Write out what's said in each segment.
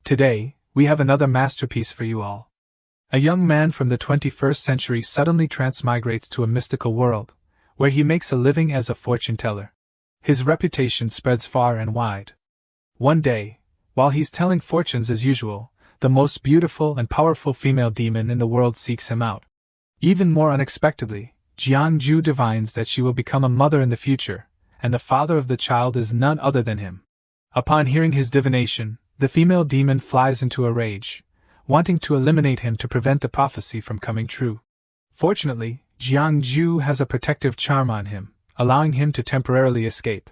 Today, we have another masterpiece for you all. A young man from the 21st century suddenly transmigrates to a mystical world, where he makes a living as a fortune teller. His reputation spreads far and wide. One day, while he's telling fortunes as usual, the most beautiful and powerful female demon in the world seeks him out. Even more unexpectedly, Jiangju divines that she will become a mother in the future, and the father of the child is none other than him. Upon hearing his divination, the female demon flies into a rage, wanting to eliminate him to prevent the prophecy from coming true. Fortunately, Jiangju has a protective charm on him, allowing him to temporarily escape.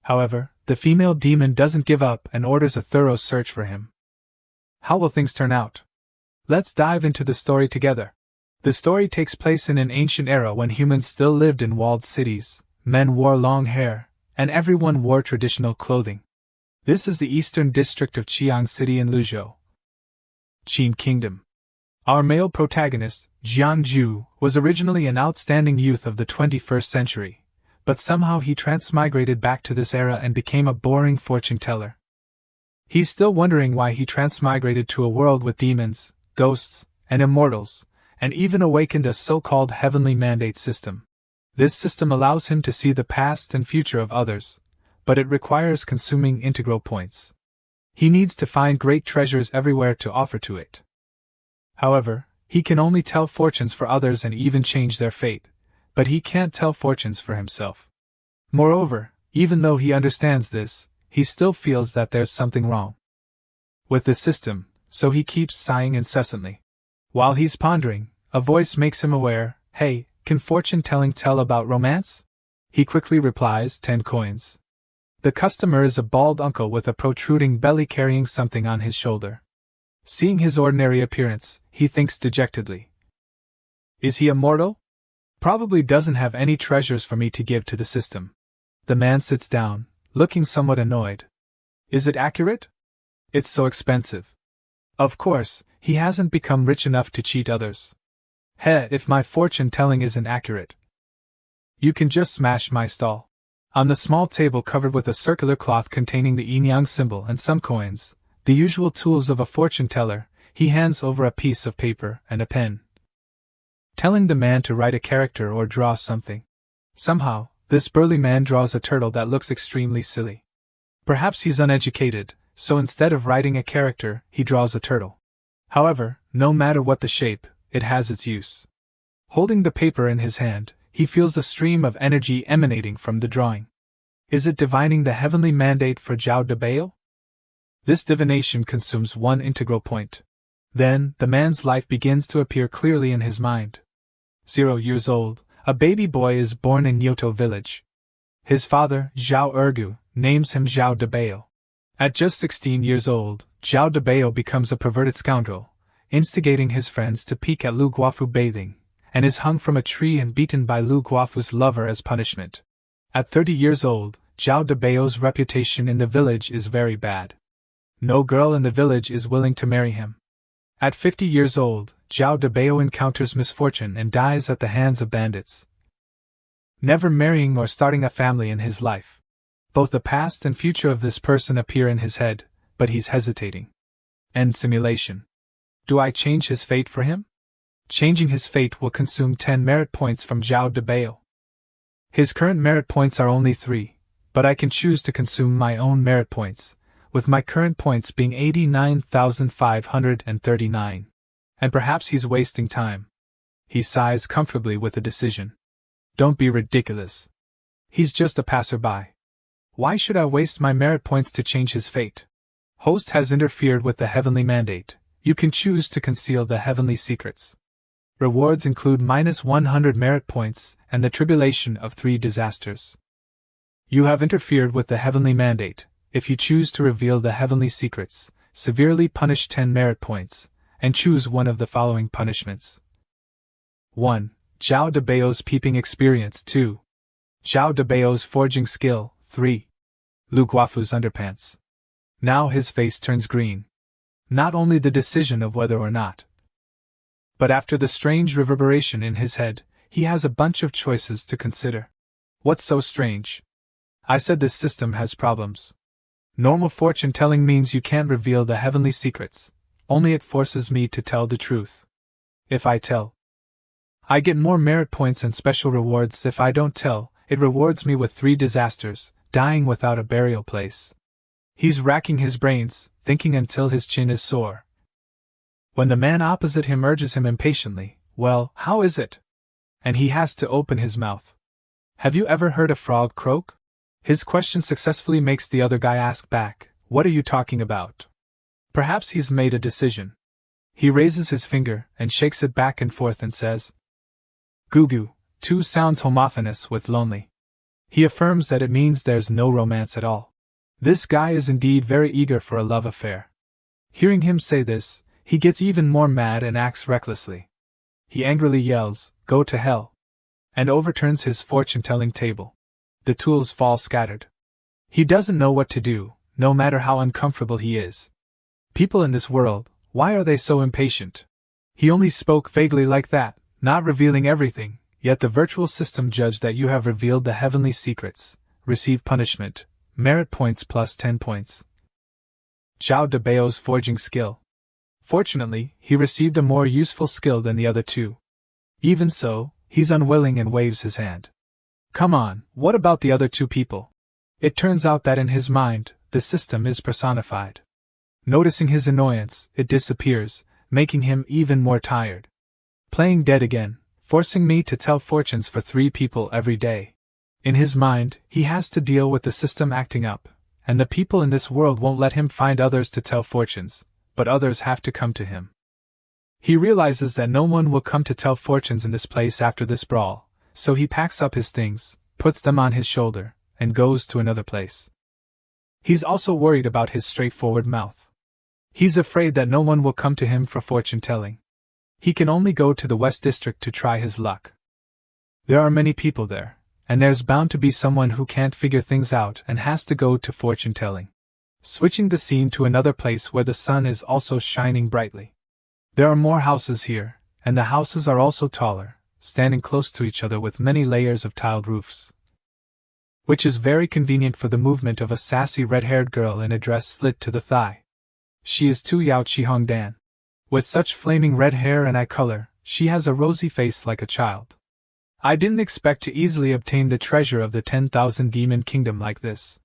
However, the female demon doesn't give up and orders a thorough search for him. How will things turn out? Let's dive into the story together. The story takes place in an ancient era when humans still lived in walled cities, men wore long hair, and everyone wore traditional clothing. This is the eastern district of Qiang City in Luzhou, Qin Kingdom. Our male protagonist, Jiangju, was originally an outstanding youth of the 21st century, but somehow he transmigrated back to this era and became a boring fortune teller. He's still wondering why he transmigrated to a world with demons, ghosts, and immortals, and even awakened a so-called heavenly mandate system. This system allows him to see the past and future of others, but it requires consuming integral points. He needs to find great treasures everywhere to offer to it. However, he can only tell fortunes for others and even change their fate, but he can't tell fortunes for himself. Moreover, even though he understands this, he still feels that there's something wrong with the system, so he keeps sighing incessantly. While he's pondering, a voice makes him aware, "Hey, can fortune-telling tell about romance?" He quickly replies, 10 coins. The customer is a bald uncle with a protruding belly carrying something on his shoulder. Seeing his ordinary appearance, he thinks dejectedly. Is he a mortal? Probably doesn't have any treasures for me to give to the system. The man sits down, looking somewhat annoyed. Is it accurate? It's so expensive. Of course, he hasn't become rich enough to cheat others. If my fortune-telling isn't accurate, you can just smash my stall. On the small table covered with a circular cloth containing the yin-yang symbol and some coins, the usual tools of a fortune-teller, he hands over a piece of paper and a pen, telling the man to write a character or draw something. Somehow, this burly man draws a turtle that looks extremely silly. Perhaps he's uneducated, so instead of writing a character, he draws a turtle. However, no matter what the shape, it has its use. Holding the paper in his hand, he feels a stream of energy emanating from the drawing. Is it divining the heavenly mandate for Zhao Debao? This divination consumes 1 integral point. Then, the man's life begins to appear clearly in his mind. 0 years old, a baby boy is born in Yoto village. His father, Zhao Ergu, names him Zhao Debao. At just 16 years old, Zhao Debao becomes a perverted scoundrel, instigating his friends to peek at Lu Guofu bathing, and is hung from a tree and beaten by Lu Guofu's lover as punishment. At 30 years old, Zhao Debao's reputation in the village is very bad. No girl in the village is willing to marry him. At 50 years old, Zhao Debao encounters misfortune and dies at the hands of bandits, never marrying or starting a family in his life. Both the past and future of this person appear in his head, but he's hesitating. End simulation. Do I change his fate for him? Changing his fate will consume 10 merit points from Zhao Debao. His current merit points are only 3, but I can choose to consume my own merit points, with my current points being 89,539. And perhaps he's wasting time. He sighs comfortably with the decision. Don't be ridiculous. He's just a passerby. Why should I waste my merit points to change his fate? Host has interfered with the heavenly mandate. You can choose to conceal the heavenly secrets. Rewards include -100 merit points and the tribulation of 3 disasters. You have interfered with the heavenly mandate. If you choose to reveal the heavenly secrets, severely punish 10 merit points, and choose one of the following punishments. 1. Zhao Debao's peeping experience. 2. Zhao Debao's forging skill. 3. Lu Guofu's underpants. Now his face turns green. Not only the decision of whether or not, but after the strange reverberation in his head, he has a bunch of choices to consider. What's so strange? I said this system has problems. Normal fortune telling means you can't reveal the heavenly secrets, only it forces me to tell the truth. If I tell, I get more merit points and special rewards. If I don't tell, it rewards me with 3 disasters, dying without a burial place. He's racking his brains, thinking until his chin is sore. When the man opposite him urges him impatiently, "Well, how is it?" and he has to open his mouth. Have you ever heard a frog croak? His question successfully makes the other guy ask back, "What are you talking about?" Perhaps he's made a decision. He raises his finger and shakes it back and forth and says, "Goo goo," 2 sounds homophonous with lonely. He affirms that it means there's no romance at all. This guy is indeed very eager for a love affair. Hearing him say this, he gets even more mad and acts recklessly. He angrily yells, "Go to hell!" and overturns his fortune-telling table. The tools fall scattered. He doesn't know what to do, no matter how uncomfortable he is. People in this world, why are they so impatient? He only spoke vaguely like that, not revealing everything, yet the virtual system judged that you have revealed the heavenly secrets, receive punishment, merit points plus 10 points. Zhao Debao's forging skill. Fortunately, he received a more useful skill than the other 2. Even so, he's unwilling and waves his hand. Come on, what about the other 2 people? It turns out that in his mind, the system is personified. Noticing his annoyance, it disappears, making him even more tired. Playing dead again, forcing me to tell fortunes for 3 people every day. In his mind, he has to deal with the system acting up, and the people in this world won't let him find others to tell fortunes, but others have to come to him. He realizes that no one will come to tell fortunes in this place after this brawl, so he packs up his things, puts them on his shoulder, and goes to another place. He's also worried about his straightforward mouth. He's afraid that no one will come to him for fortune-telling. He can only go to the West District to try his luck. There are many people there, and there's bound to be someone who can't figure things out and has to go to fortune-telling. Switching the scene to another place where the sun is also shining brightly. There are more houses here, and the houses are also taller, standing close to each other with many layers of tiled roofs. Which is very convenient for the movement of a sassy red-haired girl in a dress slit to the thigh. She is Tu Yao Chi Hong Dan. With such flaming red hair and eye color, she has a rosy face like a child. I didn't expect to easily obtain the treasure of the 10,000 demon kingdom like this.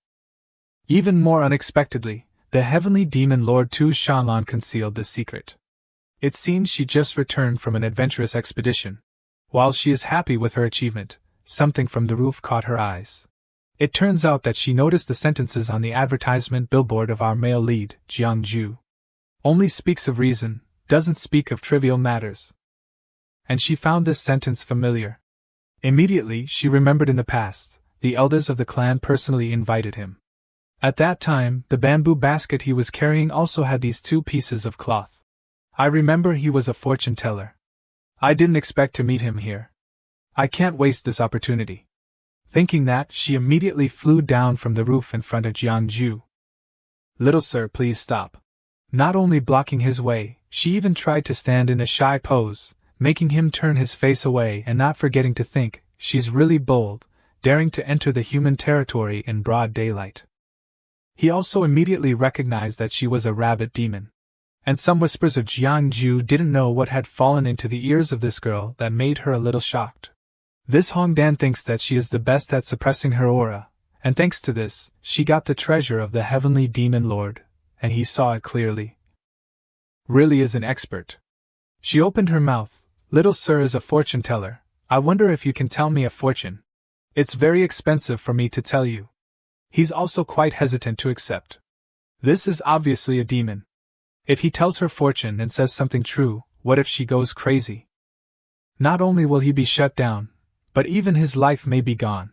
Even more unexpectedly, the heavenly demon lord Tu Shanlan concealed this secret. It seems she just returned from an adventurous expedition. While she is happy with her achievement, something from the roof caught her eyes. It turns out that she noticed the sentences on the advertisement billboard of our male lead, Jiang Ju. Only speaks of reason, doesn't speak of trivial matters. And she found this sentence familiar. Immediately she remembered in the past, the elders of the clan personally invited him. At that time, the bamboo basket he was carrying also had these 2 pieces of cloth. I remember he was a fortune teller. I didn't expect to meet him here. I can't waste this opportunity. Thinking that, she immediately flew down from the roof in front of Jiang Ju. "Little sir, please stop." Not only blocking his way, she even tried to stand in a shy pose, making him turn his face away and not forgetting to think, she's really bold, daring to enter the human territory in broad daylight. He also immediately recognized that she was a rabbit demon. And some whispers of Jiang Ju didn't know what had fallen into the ears of this girl that made her a little shocked. This Hong Dan thinks that she is the best at suppressing her aura, and thanks to this, she got the treasure of the heavenly demon lord, and he saw it clearly. Really is an expert. She opened her mouth. "Little sir is a fortune teller. I wonder if you can tell me a fortune. It's very expensive for me to tell you." He's also quite hesitant to accept. This is obviously a demon. If he tells her fortune and says something true, what if she goes crazy? Not only will he be shut down, but even his life may be gone.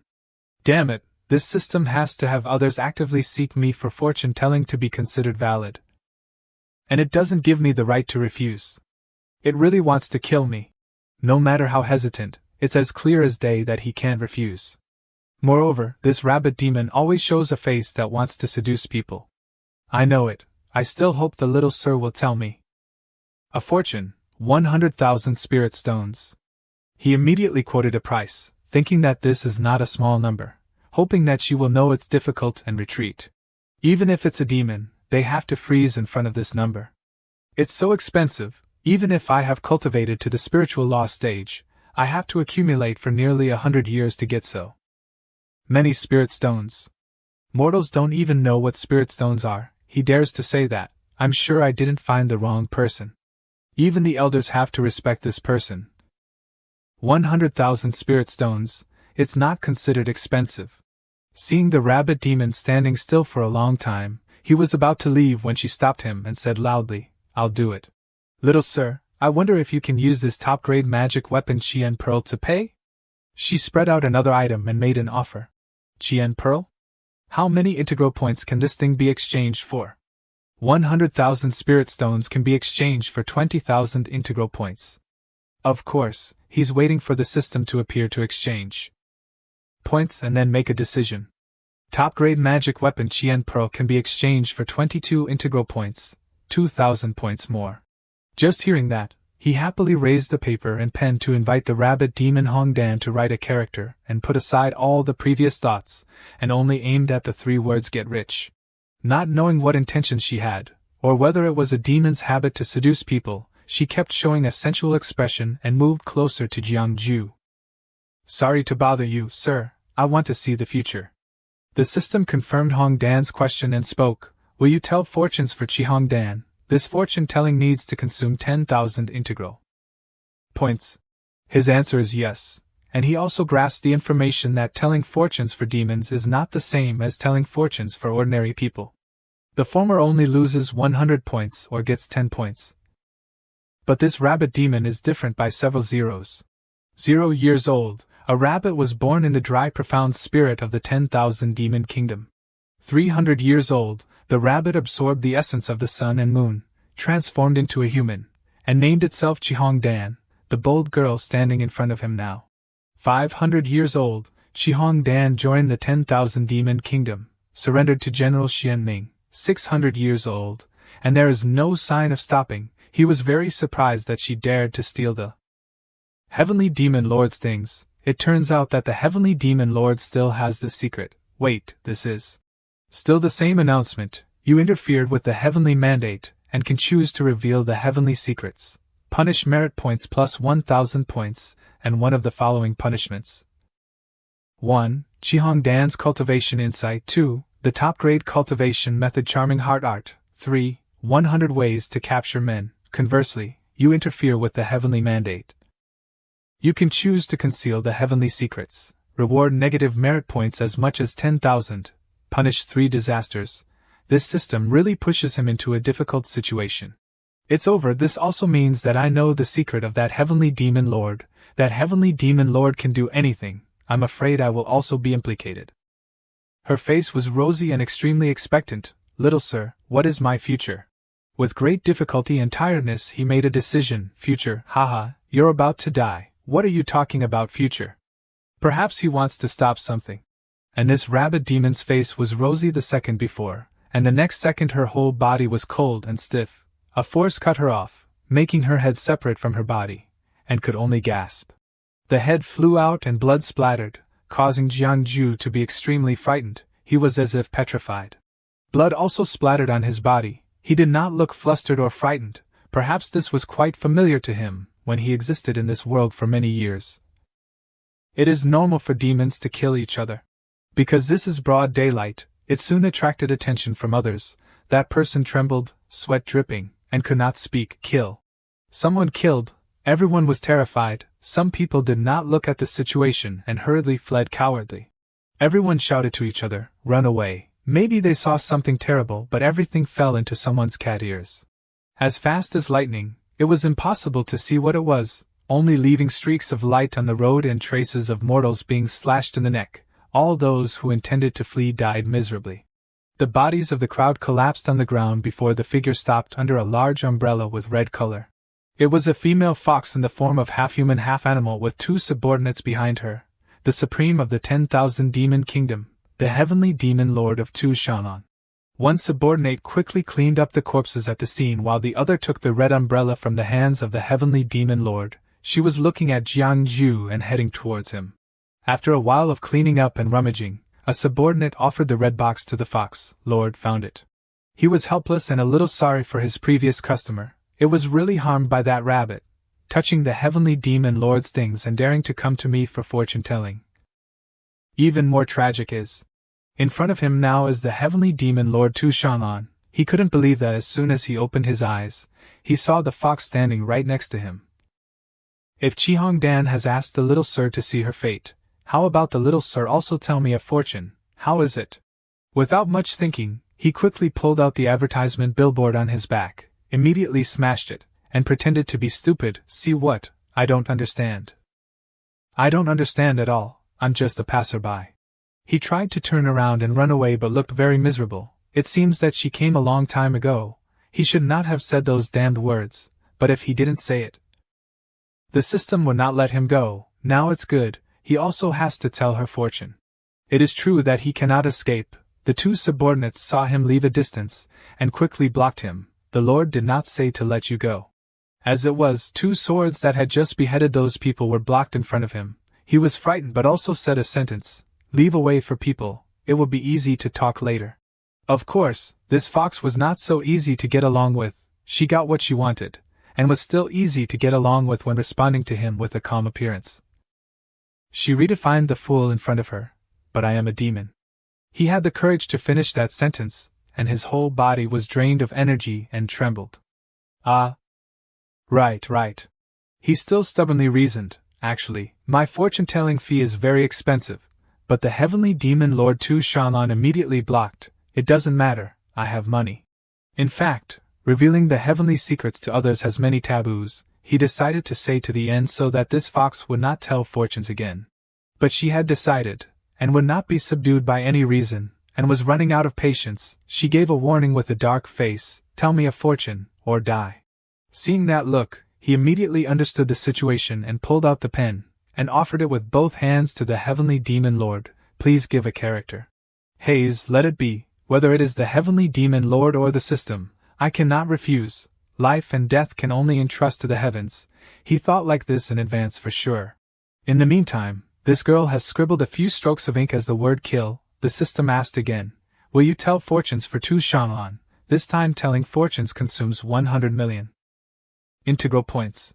Damn it, this system has to have others actively seek me for fortune-telling to be considered valid. And it doesn't give me the right to refuse. It really wants to kill me. No matter how hesitant, it's as clear as day that he can't refuse. Moreover, this rabbit demon always shows a face that wants to seduce people. I know it. I still hope the little sir will tell me. A fortune, 100,000 spirit stones. He immediately quoted a price, thinking that this is not a small number, hoping that she will know it's difficult and retreat. Even if it's a demon, they have to freeze in front of this number. It's so expensive, even if I have cultivated to the spiritual law stage, I have to accumulate for nearly 100 years to get so many spirit stones. Mortals don't even know what spirit stones are, he dares to say that. I'm sure I didn't find the wrong person. Even the elders have to respect this person. 100,000 spirit stones, it's not considered expensive. Seeing the rabbit demon standing still for a long time, he was about to leave when she stopped him and said loudly, "I'll do it. Little sir, I wonder if you can use this top-grade magic weapon Chien Pearl to pay?" She spread out another item and made an offer. Chien Pearl? How many integral points can this thing be exchanged for? 100,000 spirit stones can be exchanged for 20,000 integral points. Of course, he's waiting for the system to appear to exchange points and then make a decision. Top-grade magic weapon Chien Pearl can be exchanged for 22 integral points, 2,000 points more. Just hearing that, he happily raised the paper and pen to invite the rabbit demon Hongdan to write a character and put aside all the previous thoughts, and only aimed at the 3 words "get rich." Not knowing what intentions she had, or whether it was a demon's habit to seduce people, she kept showing a sensual expression and moved closer to Jiangju. "Sorry to bother you, sir, I want to see the future." The system confirmed Hongdan's question and spoke, "Will you tell fortunes for Chi Hongdan? This fortune-telling needs to consume 10,000 integral points." His answer is yes, and he also grasped the information that telling fortunes for demons is not the same as telling fortunes for ordinary people. The former only loses 100 points or gets 10 points. But this rabbit demon is different by several zeros. 0 years old, a rabbit was born in the dry profound spirit of the 10,000 demon kingdom. 300 years old, the rabbit absorbed the essence of the sun and moon, transformed into a human, and named itself Chi Hongdan, the bold girl standing in front of him now. 500 years old, Chi Hongdan joined the 10,000 demon kingdom, surrendered to General Xian Ming. 600 years old, and there is no sign of stopping. He was very surprised that she dared to steal the Heavenly Demon Lord's things. It turns out that the Heavenly Demon Lord still has the secret. Wait, this is still the same announcement. You interfered with the heavenly mandate, and can choose to reveal the heavenly secrets. Punish merit points plus 1,000 points, and one of the following punishments. 1. Chi Hongdan's cultivation insight. 2. The top-grade cultivation method charming heart art. 3. 100 ways to capture men. Conversely, you interfere with the heavenly mandate. You can choose to conceal the heavenly secrets. Reward negative merit points as much as 10,000. Punish 3 disasters. This system really pushes him into a difficult situation. It's over. This also means that I know the secret of that Heavenly Demon Lord. That Heavenly Demon Lord can do anything. I'm afraid I will also be implicated. Her face was rosy and extremely expectant. Little sir, what is my future? With great difficulty and tiredness he made a decision. Future, haha, you're about to die. What are you talking about future? Perhaps he wants to stop something. And this rabbit demon's face was rosy the second before, and the next second her whole body was cold and stiff. A force cut her off, making her head separate from her body, and could only gasp. The head flew out and blood splattered, causing Jiangju to be extremely frightened. He was as if petrified. Blood also splattered on his body. He did not look flustered or frightened. Perhaps this was quite familiar to him, when he existed in this world for many years. It is normal for demons to kill each other. Because this is broad daylight, it soon attracted attention from others. That person trembled, sweat dripping, and could not speak. Kill. Someone killed. Everyone was terrified. Some people did not look at the situation and hurriedly fled cowardly. Everyone shouted to each other, run away. Maybe they saw something terrible, but everything fell into someone's cat ears. As fast as lightning, it was impossible to see what it was, only leaving streaks of light on the road and traces of mortals being slashed in the neck. All those who intended to flee died miserably. The bodies of the crowd collapsed on the ground before the figure stopped under a large umbrella with red color. It was a female fox in the form of half-human half-animal with 2 subordinates behind her, the supreme of the 10,000 demon kingdom, the heavenly demon lord of Tu Shan'an. One subordinate quickly cleaned up the corpses at the scene while the other took the red umbrella from the hands of the heavenly demon lord. She was looking at Jiangju and heading towards him. After a while of cleaning up and rummaging, A subordinate offered the red box to the fox. Lord found it. He was helpless and a little sorry for his previous customer. It was really harmed by that rabbit, touching the heavenly demon lord's things and daring to come to me for fortune-telling. Even more tragic is, in front of him now is the heavenly demon lord Tu Shanlan. He couldn't believe that as soon as he opened his eyes, he saw the fox standing right next to him. If Chihong Dan has asked the little sir to see her fate, how about the little sir also tell me a fortune? How is it? Without much thinking, he quickly pulled out the advertisement billboard on his back, immediately smashed it, and pretended to be stupid. See what? I don't understand. I don't understand at all, I'm just a passerby. He tried to turn around and run away but looked very miserable. It seems that she came a long time ago. He should not have said those damned words, but if he didn't say it, the system would not let him go. Now it's good, he also has to tell her fortune. It is true that he cannot escape. The two subordinates saw him leave a distance, and quickly blocked him. The Lord did not say to let you go. As it was, two swords that had just beheaded those people were blocked in front of him. He was frightened but also said a sentence. Leave a way for people, it will be easy to talk later. Of course, this fox was not so easy to get along with. She got what she wanted, and was still easy to get along with when responding to him with a calm appearance. She redefined the fool in front of her. But I am a demon. He had the courage to finish that sentence, and his whole body was drained of energy and trembled. Ah. Right. He still stubbornly reasoned. Actually, my fortune-telling fee is very expensive, but the heavenly demon Lord Tu Shanlan immediately blocked. It doesn't matter, I have money. In fact, revealing the heavenly secrets to others has many taboos, he decided to say to the end so that this fox would not tell fortunes again. But she had decided, and would not be subdued by any reason, and was running out of patience. She gave a warning with a dark face, tell me a fortune, or die. Seeing that look, he immediately understood the situation and pulled out the pen, and offered it with both hands to the heavenly demon lord. Please give a character. Hayes, let it be, whether it is the heavenly demon lord or the system, I cannot refuse. Life and death can only entrust to the heavens. He thought like this in advance for sure. In the meantime, this girl has scribbled a few strokes of ink as the word kill. The system asked again, will you tell fortunes for Tu Shanlan? This time telling fortunes consumes 100 million integral points.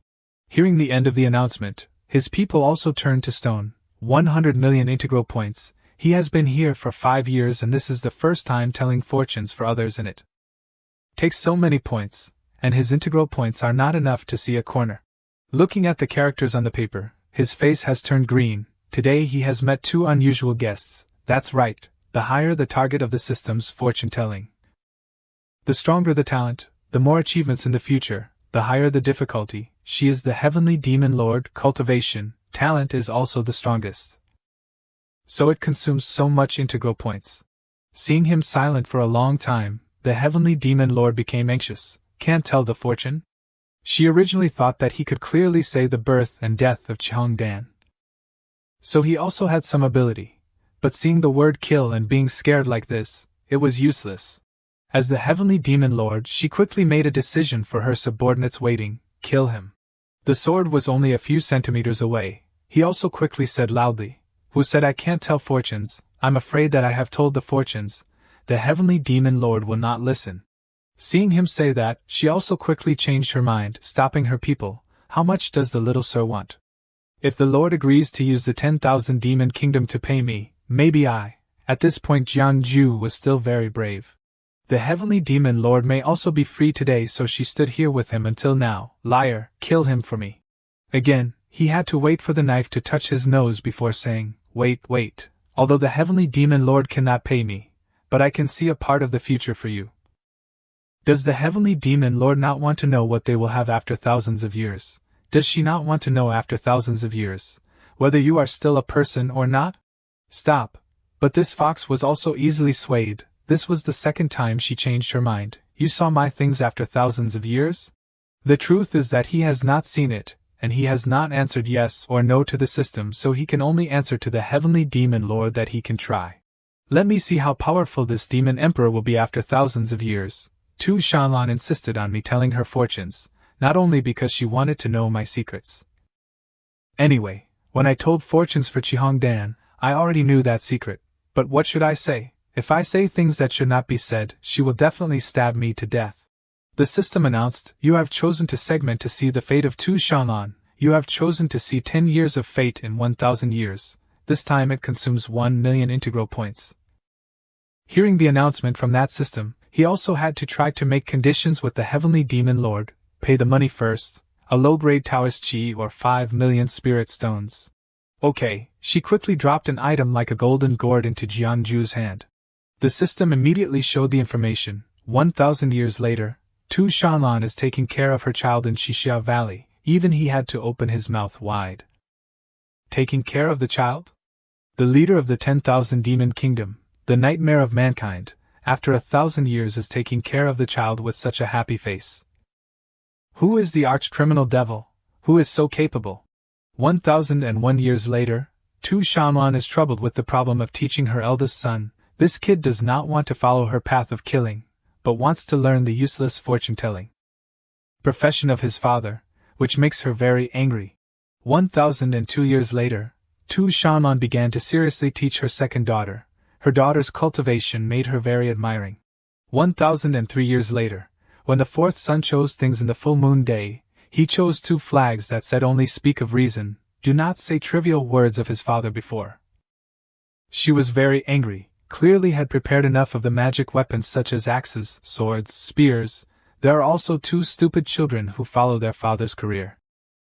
Hearing the end of the announcement, his people also turned to stone. 100 million integral points. He has been here for 5 years and this is the first time telling fortunes for others and it takes so many points, and his integral points are not enough to see a corner. Looking at the characters on the paper, his face has turned green. Today he has met two unusual guests. That's right, the higher the target of the system's fortune-telling, the stronger the talent, the more achievements in the future, the higher the difficulty. She is the heavenly demon lord. Cultivation, talent is also the strongest. So it consumes so much integral points. Seeing him silent for a long time, the heavenly demon lord became anxious. Can't tell the fortune? She originally thought that he could clearly say the birth and death of Chihong Dan. So he also had some ability. But seeing the word kill and being scared like this, it was useless. As the heavenly demon lord, she quickly made a decision for her subordinates waiting. Kill him. The sword was only a few centimeters away. He also quickly said loudly, who said I can't tell fortunes, I'm afraid that I have told the fortunes. The heavenly demon lord will not listen. Seeing him say that, she also quickly changed her mind, stopping her people. How much does the little sir want? If the lord agrees to use the 10,000 demon kingdom to pay me, maybe I. At this point Jiang Ju was still very brave. The heavenly demon lord may also be free today, so she stood here with him until now. Liar, kill him for me. Again, he had to wait for the knife to touch his nose before saying, wait. Although the heavenly demon lord cannot pay me, but I can see a part of the future for you. Does the heavenly demon lord not want to know what they will have after thousands of years? Does she not want to know after thousands of years, whether you are still a person or not? Stop. But this fox was also easily swayed. This was the second time she changed her mind. You saw my things after thousands of years? The truth is that he has not seen it, and he has not answered yes or no to the system, so he can only answer to the heavenly demon lord that he can try. Let me see how powerful this demon emperor will be after thousands of years. Tu Shanlan insisted on me telling her fortunes, not only because she wanted to know my secrets. Anyway, when I told fortunes for Chihong Dan, I already knew that secret, But what should I say? If I say things that should not be said, she will definitely stab me to death. The system announced, you have chosen to segment to see the fate of 2 Shanlan. You have chosen to see 10 years of fate in 1,000 years. This time it consumes 1 million integral points. Hearing the announcement from that system, he also had to try to make conditions with the Heavenly Demon Lord, pay the money first, a low-grade Taoist chi or 5 million spirit stones. Okay, she quickly dropped an item like a golden gourd into Jiangju's hand. The system immediately showed the information. 1,000 years later, 2 Shanlan is taking care of her child in Xixia Valley. Even he had to open his mouth wide. Taking care of the child? The leader of the 10,000 demon kingdom, the nightmare of mankind, after 1,000 years is taking care of the child with such a happy face. Who is the arch-criminal devil? Who is so capable? 1,001 years later, 2 Shanlan is troubled with the problem of teaching her eldest son. This kid does not want to follow her path of killing, but wants to learn the useless fortune-telling profession of his father, which makes her very angry. 1,002 years later, 2 Shanlan began to seriously teach her second daughter. Her daughter's cultivation made her very admiring. 1,003 years later, when the fourth son chose things in the full moon day, he chose 2 flags that said only speak of reason, do not say trivial words of his father before. She was very angry, clearly had prepared enough of the magic weapons such as axes, swords, spears. There are also 2 stupid children who follow their father's career.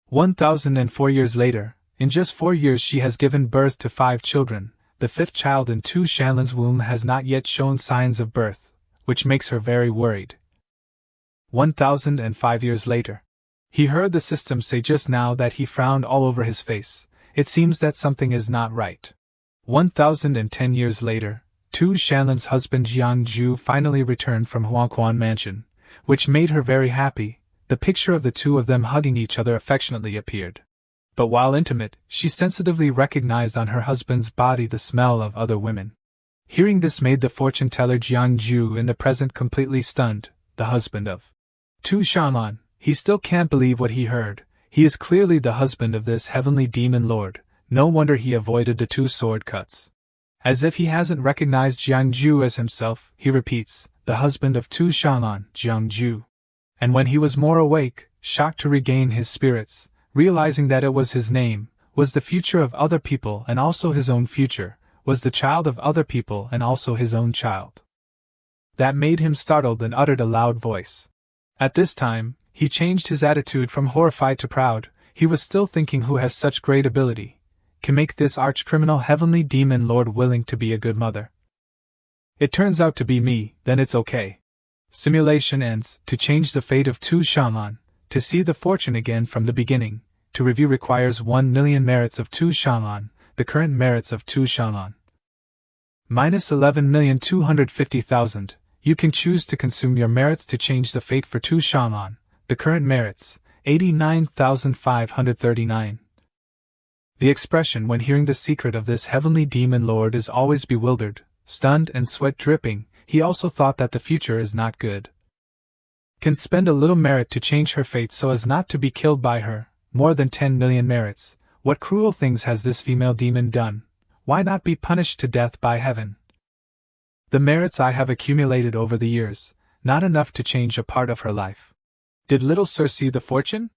1,004 years later, in just 4 years she has given birth to 5 children. The 5th child in 2 Shanlan's womb has not yet shown signs of birth, which makes her very worried. 1,005 years later. He heard the system say just now that he frowned all over his face. It seems that something is not right. 1,010 years later, 2 Shanlan's husband Jiangju finally returned from Huangquan Mansion, which made her very happy. The picture of the 2 of them hugging each other affectionately appeared. But while intimate, she sensitively recognized on her husband's body the smell of other women. Hearing this made the fortune-teller Jiangju in the present completely stunned, the husband of 2 Shanlan. He still can't believe what he heard. He is clearly the husband of this heavenly demon lord. No wonder he avoided the 2 sword cuts. As if he hasn't recognized Jiangju as himself, he repeats, the husband of 2 Shanlan, Jiangju. And when he was more awake, shocked to regain his spirits, realizing that it was his name, was the future of other people and also his own future, was the child of other people and also his own child. That made him startled and uttered a loud voice. At this time, he changed his attitude from horrified to proud. He was still thinking who has such great ability, can make this arch-criminal heavenly demon lord willing to be a good mother. It turns out to be me, then it's okay. Simulation ends. To change the fate of 2 Shanlan, to see the fortune again from the beginning, to review requires 1 million merits of 2 Shanlan, the current merits of 2 Shanlan. Minus 11,250,000. You can choose to consume your merits to change the fate for 2 Shanlan, the current merits, 89,539. The expression when hearing the secret of this heavenly demon lord is always bewildered, stunned and sweat dripping. He also thought that the future is not good. Can spend a little merit to change her fate so as not to be killed by her, more than 10 million merits. What cruel things has this female demon done? Why not be punished to death by heaven? The merits I have accumulated over the years, not enough to change a part of her life. Did little Sir see the fortune?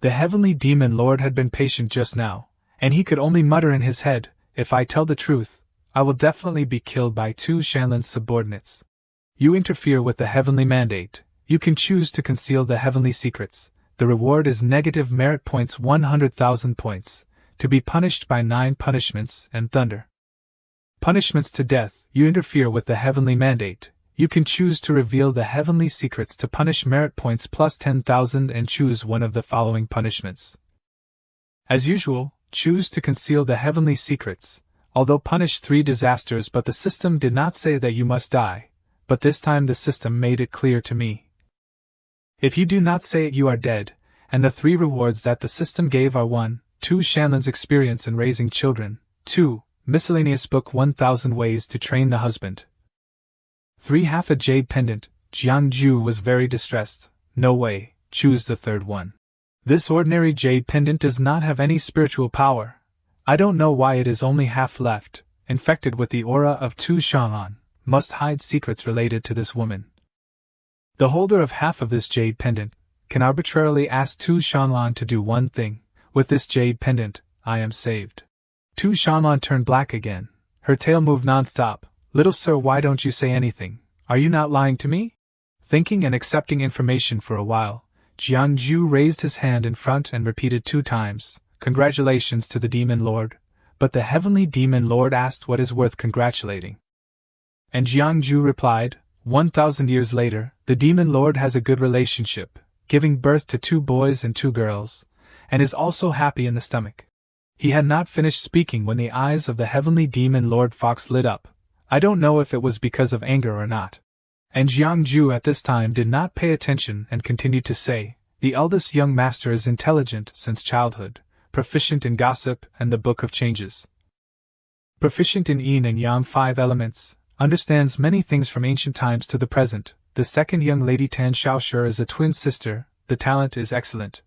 The heavenly demon lord had been patient just now, and he could only mutter in his head, if I tell the truth, I will definitely be killed by 2 Shanlan's subordinates. You interfere with the heavenly mandate. You can choose to conceal the heavenly secrets. The reward is negative merit points 100,000 points, to be punished by 9 punishments and thunder. Punishments to death. You interfere with the heavenly mandate. You can choose to reveal the heavenly secrets to punish merit points plus 10,000 and choose one of the following punishments. As usual, choose to conceal the heavenly secrets. Although punish 3 disasters, but the system did not say that you must die, but this time the system made it clear to me. If you do not say it, you are dead, and the 3 rewards that the system gave are 1. 2 Shanlan's experience in raising children, 2. Miscellaneous book 1000 ways to train the husband. 3. Half a jade pendant. Jiangju was very distressed. No way, choose the 3rd one. This ordinary jade pendant does not have any spiritual power. I don't know why it is only half left, infected with the aura of Tu Shanlan, must hide secrets related to this woman. The holder of half of this jade pendant can arbitrarily ask Tu Shanlan to do one thing. With this jade pendant, I am saved. Tu Shanlan turned black again. Her tail moved non-stop. Little sir, why don't you say anything? Are you not lying to me? Thinking and accepting information for a while, Jiangju raised his hand in front and repeated 2 times, "Congratulations to the Demon Lord." But the Heavenly Demon Lord asked what is worth congratulating. And Jiangju replied, 1,000 years later, the Demon Lord has a good relationship, giving birth to 2 boys and 2 girls, and is also happy in the stomach. He had not finished speaking when the eyes of the Heavenly Demon Lord Fox lit up. I don't know if it was because of anger or not. And Jiangju at this time did not pay attention and continued to say, "The eldest young master is intelligent since childhood, proficient in gossip and the Book of Changes. Proficient in yin and yang 5 elements, understands many things from ancient times to the present. The second young lady Tan Xiaoshi is a twin sister, the talent is excellent.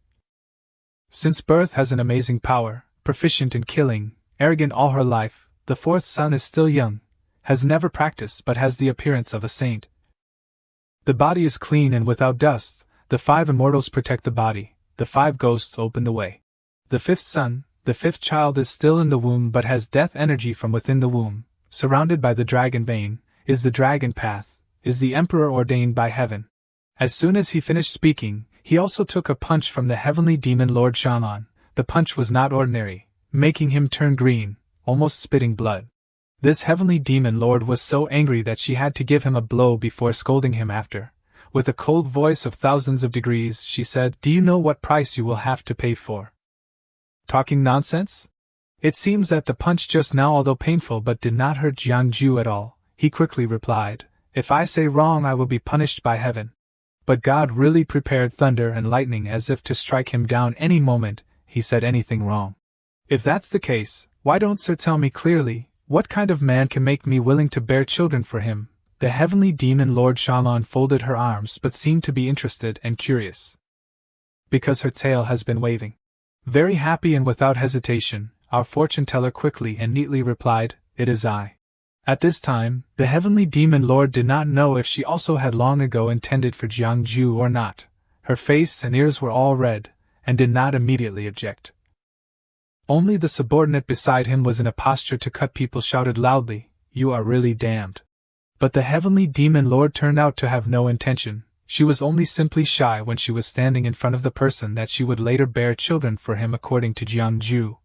Since birth has an amazing power, proficient in killing, arrogant all her life. The fourth son is still young, has never practiced but has the appearance of a saint. The body is clean and without dust. The 5 immortals protect the body, the 5 ghosts open the way. The fifth son, the 5th child is still in the womb but has death energy from within the womb, surrounded by the dragon vein, is the dragon path, is the emperor ordained by heaven." As soon as he finished speaking, he also took a punch from the Heavenly Demon Lord Shanlan. The punch was not ordinary, making him turn green, almost spitting blood. This Heavenly Demon Lord was so angry that she had to give him a blow before scolding him after. With a cold voice of thousands of degrees, she said, "Do you know what price you will have to pay for talking nonsense?" It seems that the punch just now, although painful but did not hurt Jiangju at all, he quickly replied, "If I say wrong I will be punished by heaven." But God really prepared thunder and lightning as if to strike him down any moment he said anything wrong. "If that's the case, why don't Sir tell me clearly, what kind of man can make me willing to bear children for him?" The Heavenly Demon Lord Shanlan folded her arms but seemed to be interested and curious. Because her tail has been waving. Very happy and without hesitation, our fortune teller quickly and neatly replied, "It is I." At this time, the Heavenly Demon Lord did not know if she also had long ago intended for Jiangju or not. Her face and ears were all red, and did not immediately object. Only the subordinate beside him was in a posture to cut people shouted loudly, "You are really damned." But the Heavenly Demon Lord turned out to have no intention. She was only simply shy when she was standing in front of the person that she would later bear children for him according to Jiangju.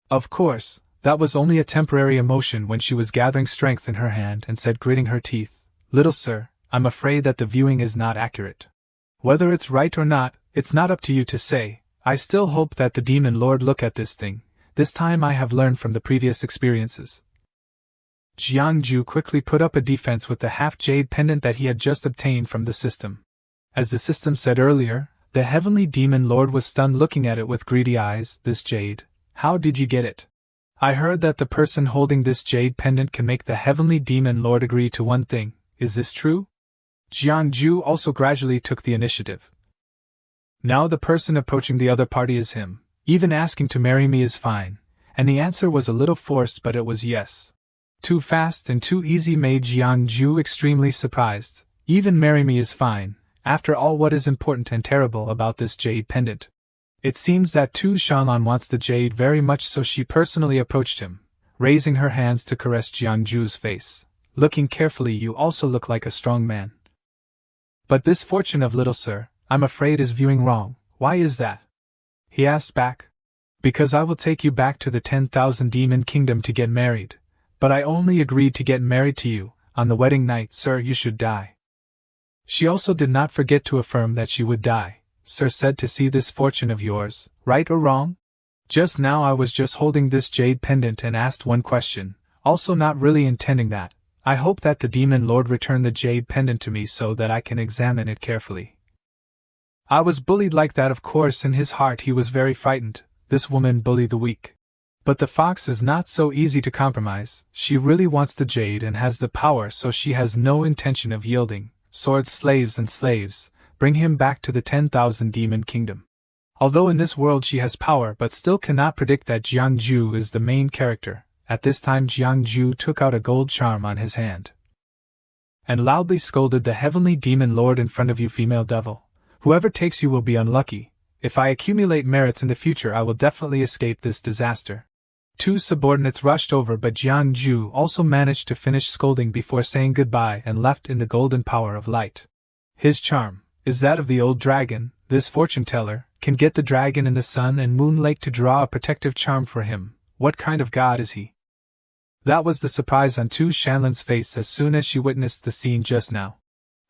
Of course, that was only a temporary emotion when she was gathering strength in her hand and said, gritting her teeth, "Little sir, I'm afraid that the viewing is not accurate. Whether it's right or not, it's not up to you to say. I still hope that the Demon Lord look at this thing. This time I have learned from the previous experiences." Jiangju quickly put up a defense with the half-jade pendant that he had just obtained from the system. As the system said earlier, the Heavenly Demon Lord was stunned looking at it with greedy eyes. "This jade, how did you get it?" "I heard that the person holding this jade pendant can make the Heavenly Demon Lord agree to one thing. Is this true?" Jiangju also gradually took the initiative. "Now the person approaching the other party is him. Even asking to marry me is fine." And the answer was a little forced, but it was yes. Too fast and too easy made Jiangju extremely surprised. Even marry me is fine, after all, what is important and terrible about this jade pendant? It seems that Tu Shanlan wants the jade very much, so she personally approached him, raising her hands to caress Jiangju's face. "Looking carefully, you also look like a strong man. But this fortune of little sir, I'm afraid is viewing wrong. Why is that?" he asked back. "Because I will take you back to the 10,000 demon kingdom to get married. But I only agreed to get married to you. On the wedding night, sir, you should die." She also did not forget to affirm that she would die. "Sir said to see this fortune of yours, right or wrong? Just now I was just holding this jade pendant and asked one question, also not really intending that. I hope that the Demon Lord return the jade pendant to me so that I can examine it carefully." I was bullied like that, of course. In his heart he was very frightened. This woman bullied the weak. But the fox is not so easy to compromise. She really wants the jade and has the power, so she has no intention of yielding. Swords, slaves and slaves, bring him back to the 10,000 demon kingdom. Although in this world she has power, but still cannot predict that Jiangju is the main character. At this time Jiangju took out a gold charm on his hand and loudly scolded the heavenly demon lord in front of you, female devil. Whoever takes you will be unlucky. If I accumulate merits in the future, I will definitely escape this disaster. Two subordinates rushed over, but Jiangju also managed to finish scolding before saying goodbye and left in the golden power of light. His charm is that of the old dragon. This fortune teller can get the dragon in the sun and moon lake to draw a protective charm for him. What kind of god is he? That was the surprise on Tu Shanlin's face as soon as she witnessed the scene just now.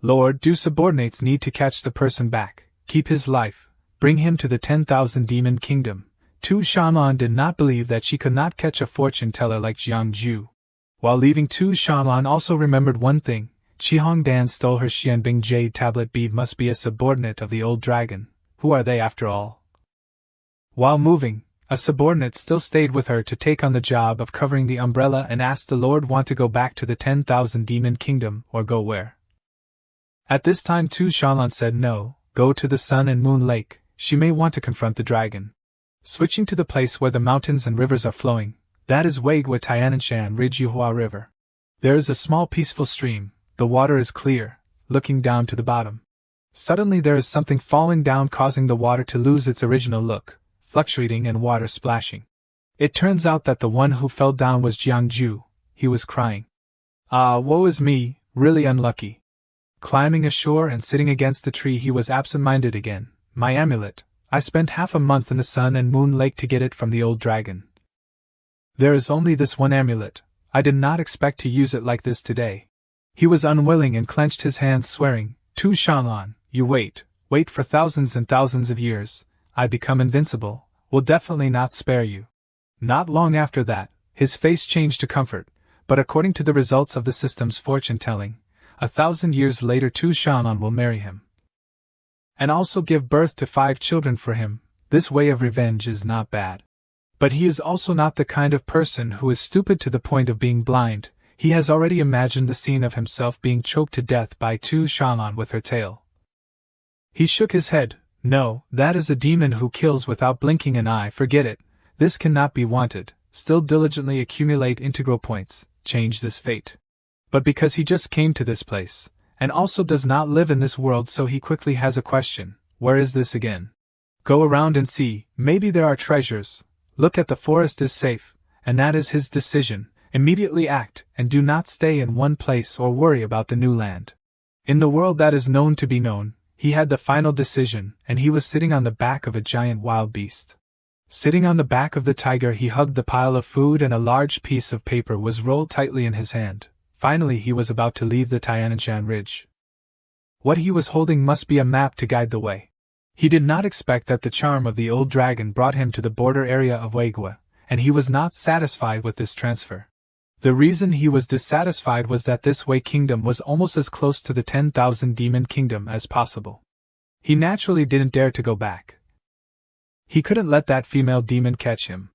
Lord, do subordinates need to catch the person back, keep his life, bring him to the 10,000 demon kingdom. Tu Shanlan did not believe that she could not catch a fortune teller like Jiangju. While leaving, Tu Shanlan also remembered one thing. Qi Hongdan stole her Xianbing jade tablet bead, must be a subordinate of the old dragon. Who are they after all? While moving, a subordinate still stayed with her to take on the job of covering the umbrella and asked the Lord want to go back to the 10,000 demon kingdom or go where. At this time Tu Shanlan said no, go to the sun and moon lake, she may want to confront the dragon. Switching to the place where the mountains and rivers are flowing, that is Weigwa Tiananshan Ridge Yuhua River. There is a small peaceful stream, the water is clear, looking down to the bottom. Suddenly there is something falling down, causing the water to lose its original look, fluctuating and water splashing. It turns out that the one who fell down was Jiangju. He was crying. Ah, woe is me, really unlucky. Climbing ashore and sitting against a tree, he was absent-minded again. My amulet, I spent half a month in the sun and moon lake to get it from the old dragon. There is only this one amulet, I did not expect to use it like this today. He was unwilling and clenched his hands, swearing, Tu Shanlan, you wait for thousands and thousands of years. I become invincible, will definitely not spare you. Not long after that, his face changed to comfort, but according to the results of the system's fortune-telling, 1,000 years later Tu Shanlan will marry him. And also give birth to 5 children for him. This way of revenge is not bad. But he is also not the kind of person who is stupid to the point of being blind. He has already imagined the scene of himself being choked to death by Tu Shanlan with her tail. He shook his head. No, that is a demon who kills without blinking an eye. Forget it. This cannot be wanted. Still diligently accumulate integral points. Change this fate. But because he just came to this place, and also does not live in this world, so he quickly has a question. Where is this again? Go around and see, maybe there are treasures. Look at the forest is safe, and that is his decision. Immediately act, and do not stay in one place or worry about the new land. In the world that is known to be known, he had the final decision, and he was sitting on the back of a giant wild beast. Sitting on the back of the tiger, he hugged the pile of food, and a large piece of paper was rolled tightly in his hand. Finally he was about to leave the Tiananshan Ridge. What he was holding must be a map to guide the way. He did not expect that the charm of the old dragon brought him to the border area of Weigwa, and he was not satisfied with this transfer. The reason he was dissatisfied was that this Wei kingdom was almost as close to the 10,000 demon kingdom as possible. He naturally didn't dare to go back. He couldn't let that female demon catch him.